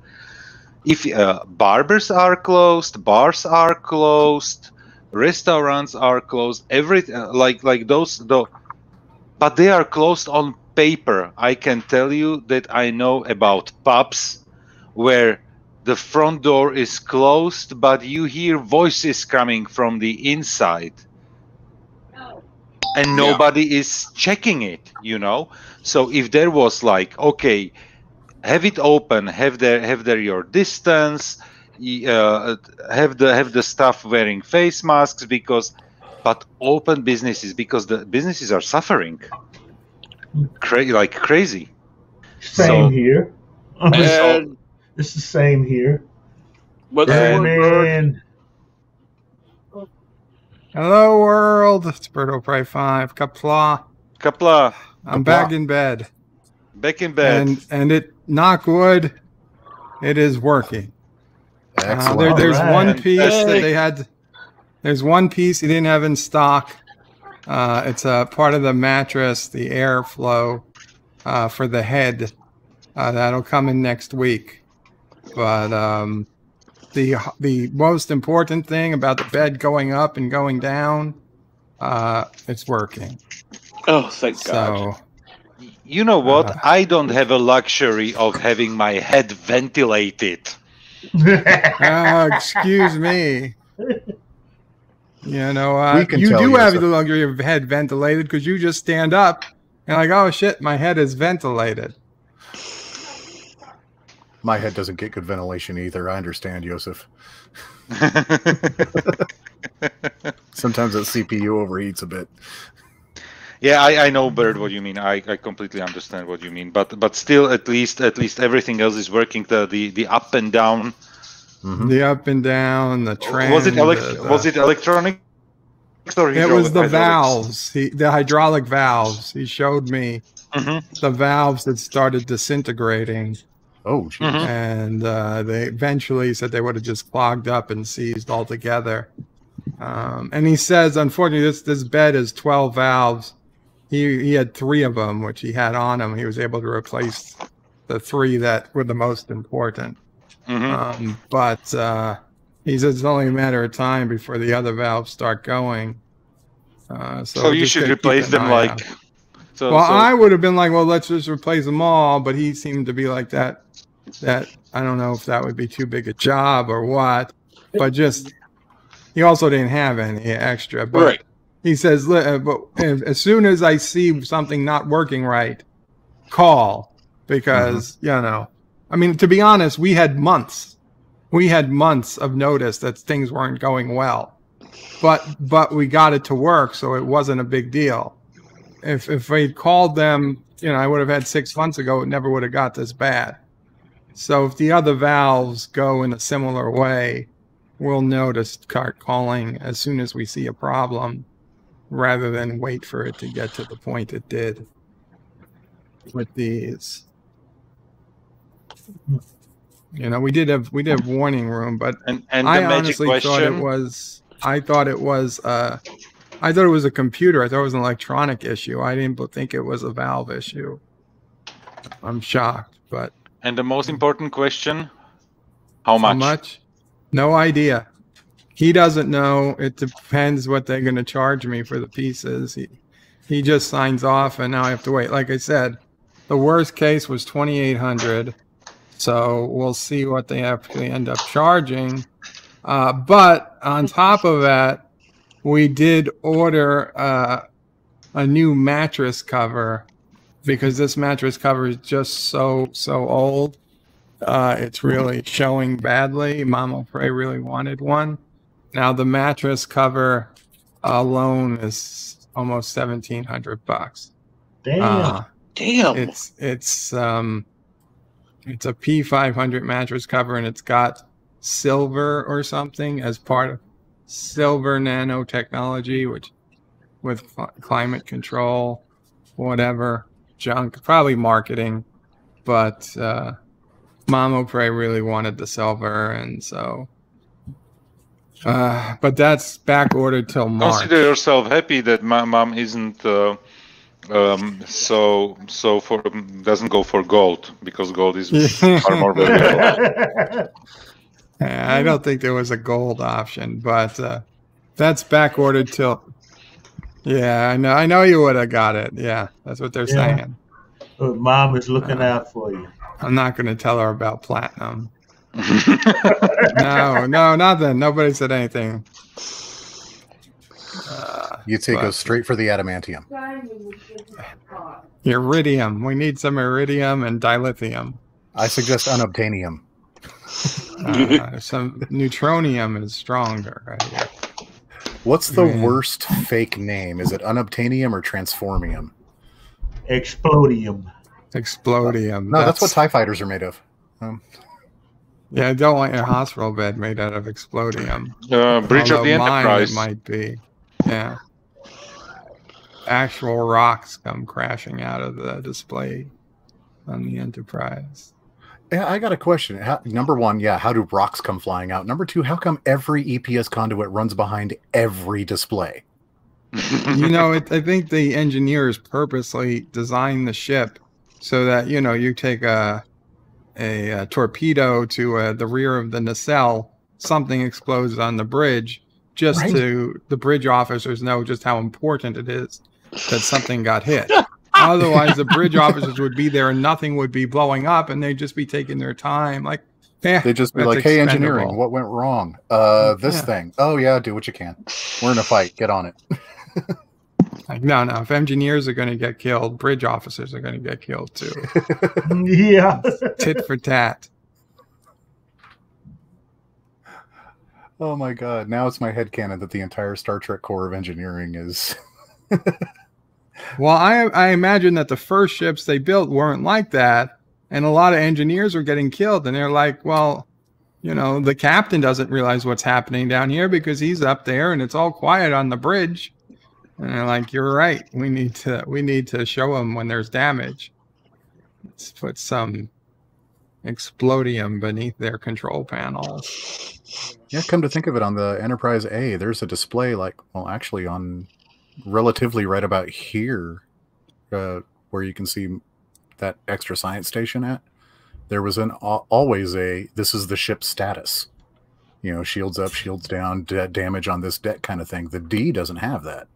If barbers are closed, bars are closed, restaurants are closed, like those, but they are closed on paper. I can tell you that I know about pubs where the front door is closed, but you hear voices coming from the inside. And nobody is checking it, you know? So if there was like, okay, have it open, have their your distance, have the staff wearing face masks, but open businesses, because the businesses are suffering like crazy. Same here. And It's the same here. what's the word, Bird? Man, Hello, world. It's Birdo Prey 5. Kapla. Kapla. I'm back in bed. Back in bed. And it, knock wood, it is working. Excellent. There's All one right. piece that they had. There's one piece he didn't have in stock. It's a part of the mattress, the airflow for the head. That'll come in next week. But the most important thing about the bed going up and going down, it's working. Oh, thank God. So, you know what? I don't have a luxury of having my head ventilated. excuse me. You know, you do have the luxury of head ventilated because you just stand up and like, oh shit, my head is ventilated. My head doesn't get good ventilation either. I understand, Joseph. Sometimes the CPU overheats a bit. Yeah, I know, Bird, what you mean. I completely understand what you mean. But still, at least everything else is working. The up and down. Mm-hmm. The up and down, the trend. Was it electronic? Or it was the valves. The hydraulic valves. He showed me the valves that started disintegrating. Oh, geez. And they eventually said they would have just clogged up and seized altogether. And he says, unfortunately, this bed is 12 valves. He had 3 of them, which he had on him. He was able to replace the 3 that were the most important. But he says it's only a matter of time before the other valves start going. So you should replace them like... I would have been like, well, let's just replace them all. But he seemed to be like that I don't know if that would be too big a job or what. But just, he also didn't have any extra. But right. He says, but as soon as I see something not working right, call. Because, you know, I mean, to be honest, we had months of notice that things weren't going well. But we got it to work, so it wasn't a big deal. If we called them, you know, I would have had 6 months ago, it never would have got this bad. So if the other valves go in a similar way, we'll know to start calling as soon as we see a problem, rather than wait for it to get to the point it did with these. You know, we did have warning room, but I honestly thought it was. I thought it was a computer. I thought it was an electronic issue. I didn't think it was a valve issue. I'm shocked, but. And the most important question: how much? How much? No idea. He doesn't know. It depends what they're going to charge me for the pieces. He just signs off, and now I have to wait. Like I said, the worst case was $2,800. So we'll see what they actually end up charging. But on top of that, we did order a new mattress cover because this mattress cover is just so old. It's really showing badly. Mama Frey really wanted one. Now the mattress cover alone is almost $1,700. Damn. Damn. It's a P500 mattress cover, and it's got silver or something as part of silver nanotechnology, which with climate control, whatever junk, probably marketing. But Mama Prey really wanted the silver, and so. But that's back ordered till March. Consider yourself happy that mom isn't. Doesn't go for gold, because gold is far more valuable. I don't think there was a gold option, but that's back ordered till. Yeah, I know you would have got it. Yeah, that's what they're saying. Mom is looking out for you. I'm not going to tell her about platinum. No, nothing. Nobody said anything. You'd say go straight for the adamantium. Iridium. We need some iridium and dilithium. I suggest unobtainium. Some neutronium is stronger, right? What's the worst fake name? Is it unobtainium or transformium? Explodium. Explodium. No, that's what TIE fighters are made of. Yeah, I don't want your hospital bed made out of explodium. Bridge of the Mine, Enterprise. it might be. Yeah. Actual rocks come crashing out of the display on the Enterprise. Yeah, I got a question. Number one, how do rocks come flying out? Number two, how come every EPS conduit runs behind every display? I think the engineers purposely designed the ship so that, you take a torpedo to the rear of the nacelle, something explodes on the bridge, just to the bridge officers know just how important it is that something got hit. Otherwise, the bridge officers would be there and nothing would be blowing up, and they'd just be taking their time. Like, they'd just be like, "Hey, engineering, what went wrong? This thing. Oh yeah, do what you can. We're in a fight. Get on it." Like, no. If engineers are going to get killed, bridge officers are going to get killed too. Yeah, tit for tat. Oh my god! Now it's my headcanon that the entire Star Trek Corps of Engineering is. Well, I imagine that the first ships they built weren't like that, and a lot of engineers were getting killed, and they're like, well, the captain doesn't realize what's happening down here because he's up there and it's all quiet on the bridge. And they're like, you're right. We need to show them when there's damage. Let's put some explodium beneath their control panels. Yeah, come to think of it, on the Enterprise A, there's a display actually on relatively right about here, where you can see that extra science station at. There was always this is the ship's status. Shields up, shields down, damage on this deck kind of thing. The D doesn't have that.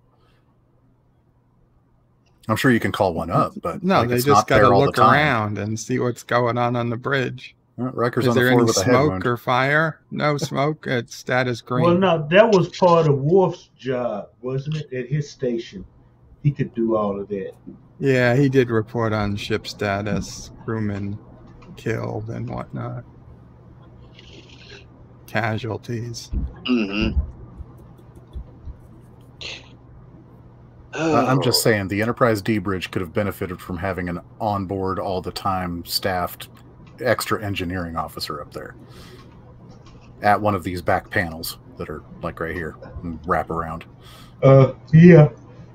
I'm sure you can call one up, but no, they just got to look around and see what's going on the bridge. Riker's is on the there floor any with a head smoke wound. or fire? No smoke. It's status green. Well, no, that was part of Worf's job, wasn't it? At his station, he could do all of that. Yeah, he did report on ship status, crewmen killed and whatnot, casualties. Mm-hmm. I'm just saying, the Enterprise D bridge could have benefited from having an onboard, all the time staffed extra engineering officer up there at one of these back panels that are like right here and wrap around. Yeah,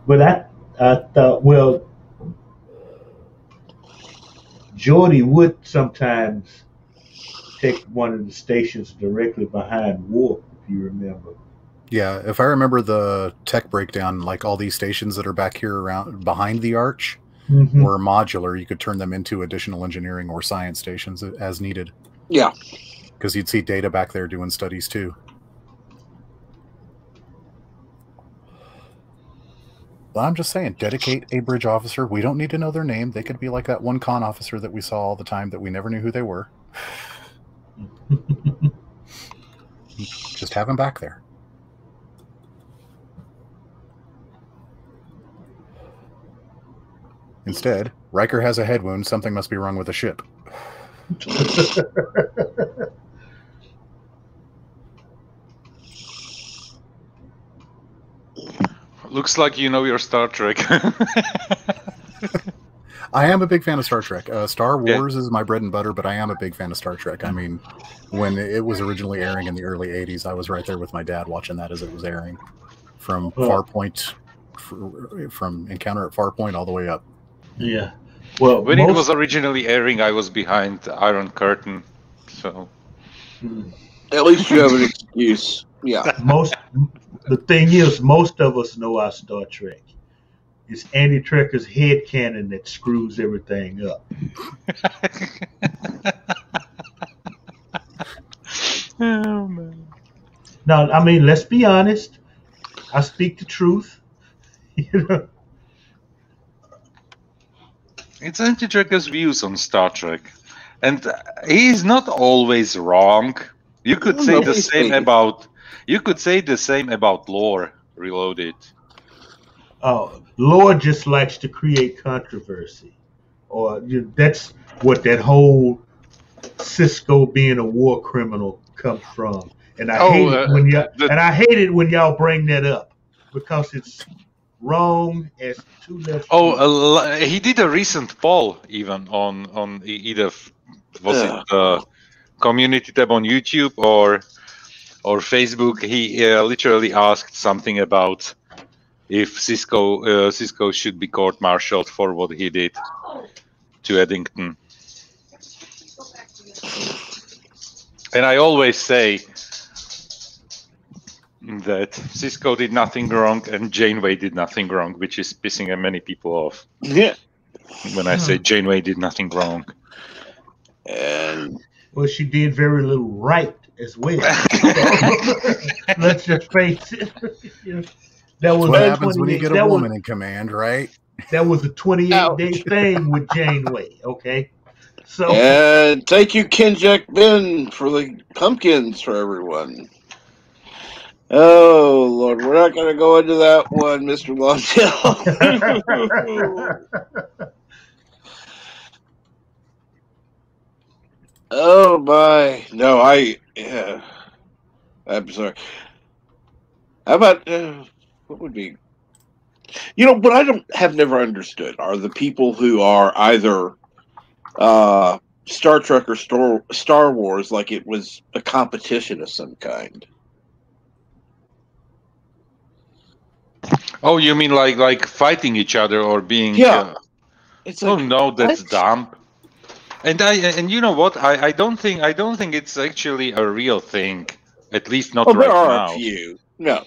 but I thought, well, Geordi would sometimes take one of the stations directly behind Worf, if you remember. Yeah, if I remember the tech breakdown, like all these stations that are back here around behind the arch were modular. You could turn them into additional engineering or science stations as needed. Yeah. Because you'd see Data back there doing studies too. Well, I'm just saying, dedicate a bridge officer. We don't need to know their name. They could be like that one con officer that we saw all the time that we never knew who they were. Just have them back there. Instead, Riker has a head wound. Something must be wrong with the ship. Looks like you know your Star Trek. I am a big fan of Star Trek. Star Wars is my bread and butter, but I am a big fan of Star Trek. I mean, when it was originally airing in the early 80s, I was right there with my dad watching that as it was airing. From Farpoint, from Encounter at Farpoint all the way up. Yeah. Well, when it was originally airing, I was behind the Iron Curtain. So at least you have an excuse. Yeah. The thing is, most of us know our Star Trek. It's Andy Trekker's headcanon that screws everything up. Oh man. No, I mean, let's be honest. I speak the truth. It's Anti-Trekker's views on Star Trek, and he's not always wrong. You could say the same about. You could say the same about Lore Reloaded. Oh, Lore just likes to create controversy, or that's what that whole Cisco being a war criminal comes from, and I hate it when y'all bring that up because it's wrong as two left. He did a recent poll even on either was it the community tab on YouTube or Facebook. He literally asked something about if Cisco should be court-martialed for what he did to Eddington. And I always say that Cisco did nothing wrong and Janeway did nothing wrong, which is pissing many people off. Yeah. When I say Janeway did nothing wrong. And well, she did very little right as well. Let's just face it. That was what happens when you get a woman in command, right? That was a 28-day thing with Janeway, okay? So and thank you, Kinjek Ben, for the pumpkins for everyone. Oh, Lord, we're not going to go into that one, Mr. Lonsdale. Oh, my. No, I'm sorry. How about, what would be... You know, what I have never understood are the people who are either Star Trek or Star Wars like it was a competition of some kind. Oh, you mean like fighting each other or being? Yeah. It's like, oh no, that's what? dumb. And you know what? I don't think it's actually a real thing. At least not right now. There are a few. No,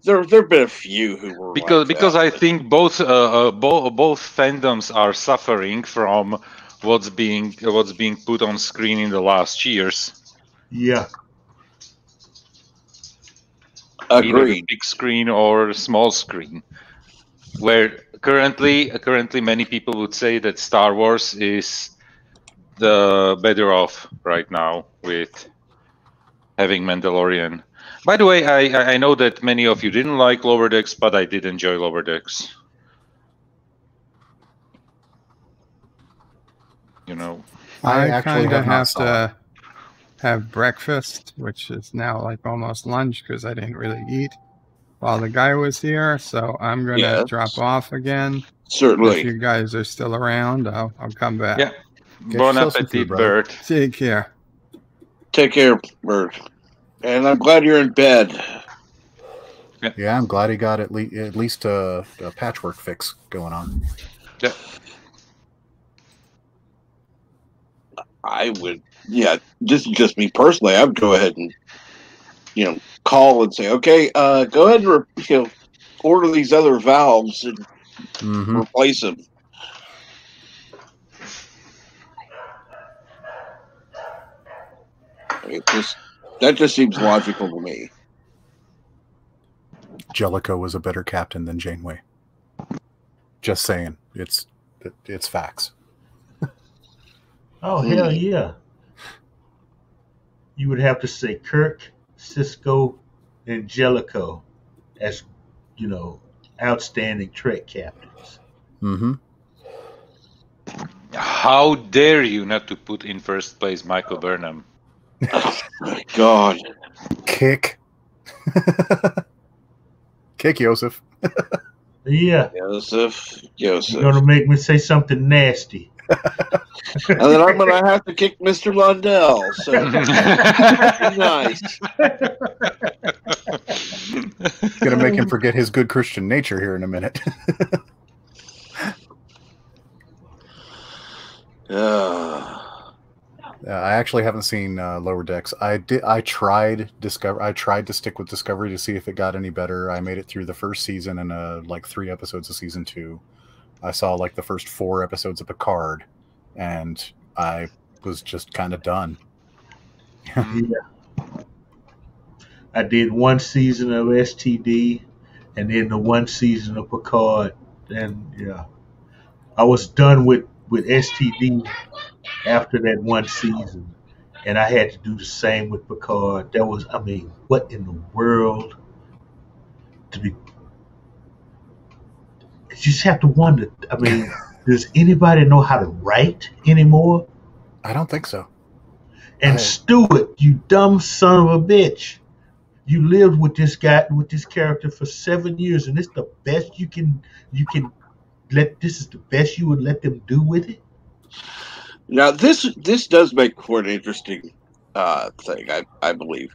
there've been a few who were because I think both fandoms are suffering from what's being put on screen in the last years. Yeah. Agreed. Either the big screen or small screen. Where currently many people would say that Star Wars is the better off right now with having Mandalorian. By the way, I know that many of you didn't like Lower Decks, but I did enjoy Lower Decks. You know, I kind of have to have breakfast, which is now like almost lunch because I didn't really eat while the guy was here. So I'm going to drop off again. Certainly. If you guys are still around, I'll come back. Yeah. Bon appetit, Bert. Take care. Take care, Bert. And I'm glad you're in bed. Yeah, I'm glad he got at least a patchwork fix going on. Yeah. I would, just me personally, I would go ahead and, call and say, okay, go ahead and, order these other valves and replace them. That just seems logical to me. Jellicoe was a better captain than Janeway. Just saying, it's facts. Oh, hell yeah. You would have to say Kirk, Cisco, and Jellicoe as, outstanding Trek captains. Mm-hmm. How dare you not to put in first place Michael Burnham? Oh, my God. Kick. Kick Yosef. Yeah. Yosef. You're going to make me say something nasty. And then I'm going to have to kick Mr. Lundell. So nice. It's going to make him forget his good Christian nature here in a minute. I actually haven't seen Lower Decks. I tried to stick with Discovery to see if it got any better. I made it through the first season and like 3 episodes of season 2. I saw like the first 4 episodes of Picard, and I was just kind of done. Yeah. I did 1 season of STD, and then the 1 season of Picard, and I was done with STD after that 1 season, and I had to do the same with Picard. That was, what in the world to be? You just have to wonder. Does anybody know how to write anymore? I don't think so. And Stewart, you dumb son of a bitch. You lived with this guy, with this character for 7 years, and this the best you can let. This is the best you would let them do with it. Now this does make for an interesting thing, I believe.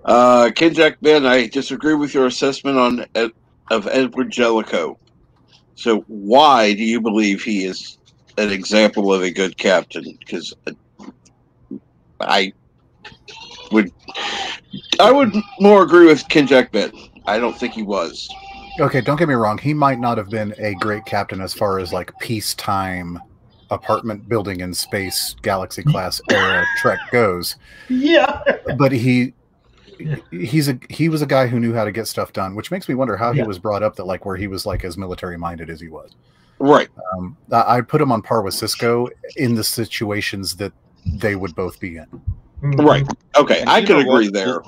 Ken Jack Ben, I disagree with your assessment of Edward Jellicoe. So why do you believe he is an example of a good captain? Because I would more agree with Ken Jack Ben. I don't think he was. Okay, don't get me wrong. He might not have been a great captain as far as like peacetime apartment building in space galaxy class era Trek goes. Yeah, but he was a guy who knew how to get stuff done, which makes me wonder how he was brought up, that like where he was like as military minded as he was. Right. I'd put him on par with Sisko in the situations that they would both be in. Right. Okay, I can agree there.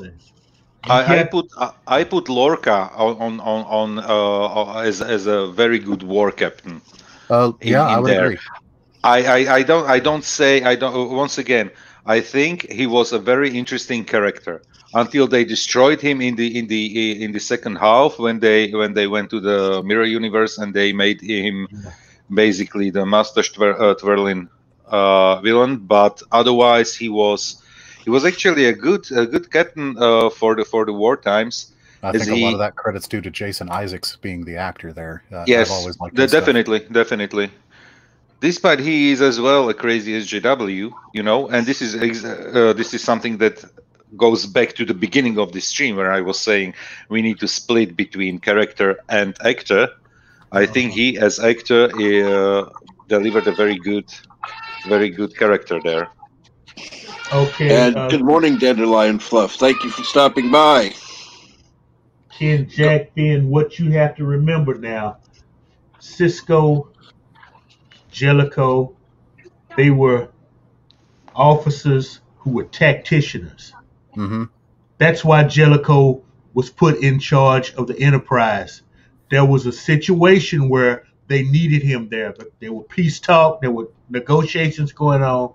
I put Lorca on as a very good war captain. I would agree. I don't once again, I think he was a very interesting character until they destroyed him in the second half when they went to the mirror universe and they made him basically the master twirling villain. But otherwise he was actually a good captain for the war times. I think a lot of that credit's due to Jason Isaacs being the actor there. Yes, I've always liked definitely. Despite he is as well a crazy SJW, and this is something that goes back to the beginning of this stream where I was saying we need to split between character and actor. I think he as actor delivered a very good character there. Okay. And good morning, Dandelion Fluff. Thank you for stopping by. Ken Jack Ben, what you have to remember now, Sisko, Jellicoe, they were officers who were tacticians. Mm-hmm. That's why Jellicoe was put in charge of the Enterprise. There was a situation where they needed him there, but there were peace talk, there were negotiations going on,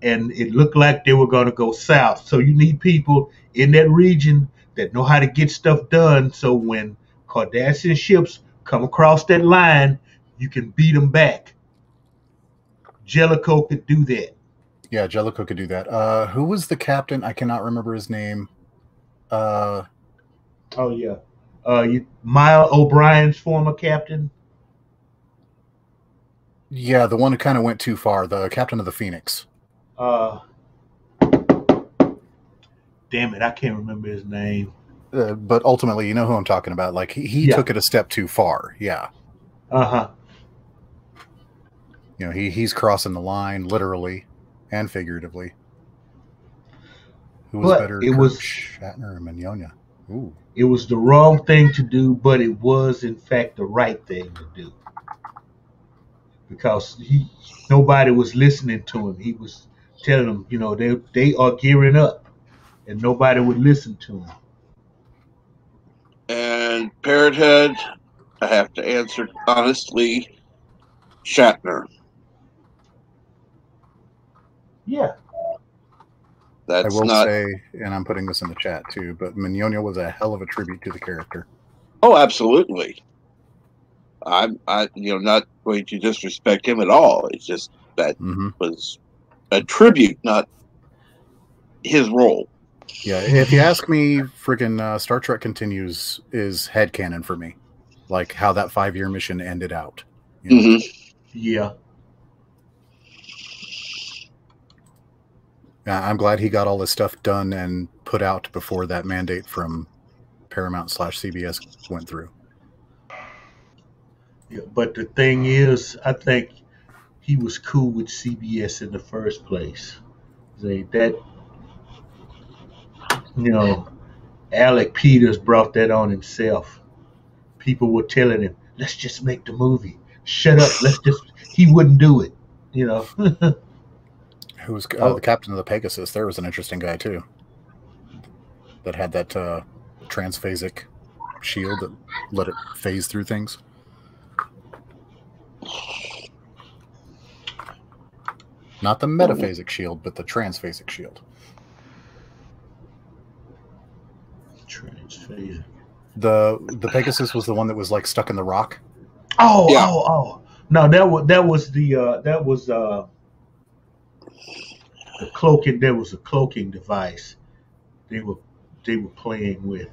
and it looked like they were going to go south. So you need people in that region that know how to get stuff done, so when Cardassian ships come across that line, you can beat them back. Jellicoe could do that. Yeah, Jellicoe could do that. Who was the captain? I cannot remember his name. Mile O'Brien's former captain. Yeah, the one who kind of went too far. The captain of the Phoenix. Damn it, I can't remember his name. But ultimately, you know who I'm talking about. Like he took it a step too far. Yeah. Uh-huh. He's crossing the line literally and figuratively. Who was better? It was Shatner or Mignola. Ooh. It was the wrong thing to do, but it was in fact the right thing to do. Because nobody was listening to him. He was telling them, they are gearing up, and nobody would listen to him. And Parrothead, I have to answer honestly, Shatner. Yeah. I will say, and I'm putting this in the chat too, but Mignola was a hell of a tribute to the character. Oh, absolutely. I'm not going to disrespect him at all. It's just that was a tribute, not his role. Yeah, if you ask me, friggin' Star Trek Continues is headcanon for me. Like how that 5-year mission ended out. Yeah. I'm glad he got all this stuff done and put out before that mandate from Paramount/CBS went through. Yeah, but the thing is, I think he was cool with CBS in the first place. Alec Peters brought that on himself. People were telling him, let's just make the movie. Shut up. He wouldn't do it, Who was the captain of the Pegasus? There was an interesting guy too. That had that transphasic shield that let it phase through things. Not the metaphasic shield, but the transphasic shield. Transphaser. The Pegasus was the one that was like stuck in the rock. Oh, Yeah. oh. No, that was the cloaking. There was a cloaking device they were playing with.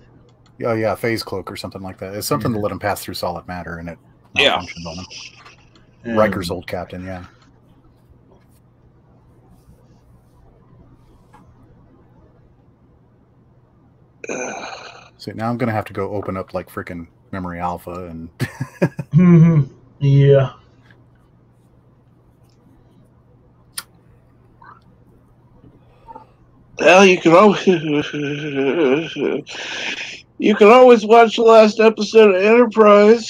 Oh yeah, phase cloak or something like that. It's something to let him pass through solid matter, and it Yeah. malfunctioned on him. Riker's old captain, yeah. So now I'm gonna have to go open up like freaking Memory Alpha and. Yeah. Well, you can always watch the last episode of Enterprise.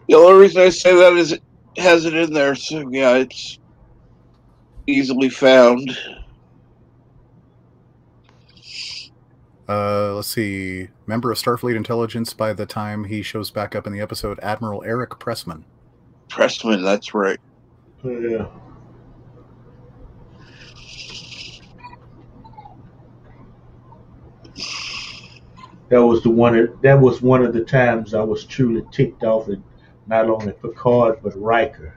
The only reason I say that is it has it in there, so yeah, it's easily found. Let's see. Member of Starfleet Intelligence by the time he shows back up in the episode, Admiral Eric Pressman. Pressman, that's right. Yeah. That was one of the times I was truly ticked off at not only Picard but Riker.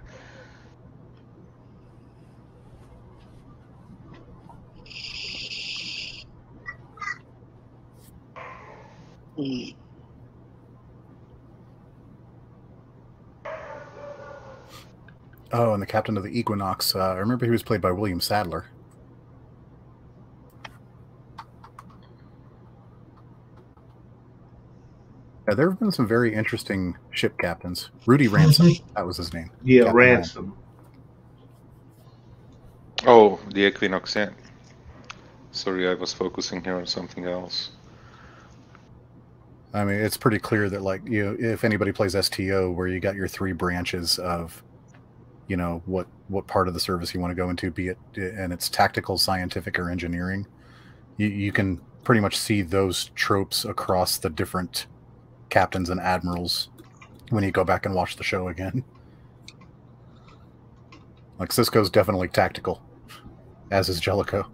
Oh, and the captain of the Equinox. I remember he was played by William Sadler. Yeah, there have been some very interesting ship captains. Rudy Ransom, that was his name. Yeah, Captain Ransom. Oh, the Equinox, yeah. Sorry, I was focusing here on something else. I mean, it's pretty clear that, like, you know, if anybody plays STO, where you got your three branches of, you know, what part of the service you want to go into, be it, and it's tactical, scientific, or engineering, you can pretty much see those tropes across the different captains and admirals when you go back and watch the show again. Like, Sisko's definitely tactical, as is Jellicoe.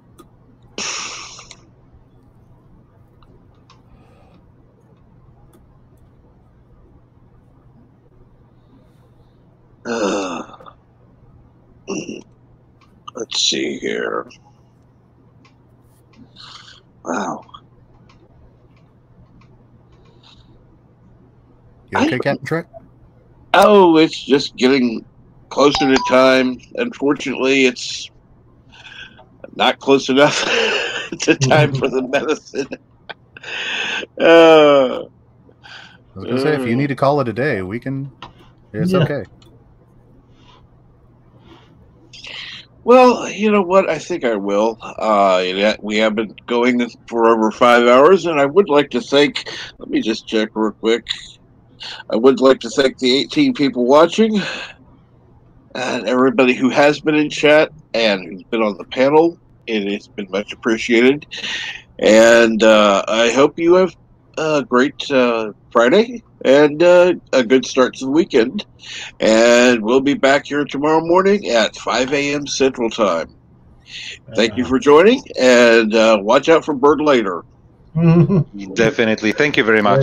Let's see here. Wow. You okay, Captain Trek? Oh, it's just getting closer to time. Unfortunately, it's not close enough to time for the medicine. I was going to say, if you need to call it a day, we can. It's okay. Well, you know what? I think I will. We have been going for over 5 hours, and I would like to thank. Let me just check real quick. I would like to thank the 18 people watching, and everybody who has been in chat and who's been on the panel. It has been much appreciated, and I hope you have a great Friday and a good start to the weekend. And we'll be back here tomorrow morning at 5 a.m. Central Time. Thank you for joining, and watch out for Bird later. Definitely. Thank you very much.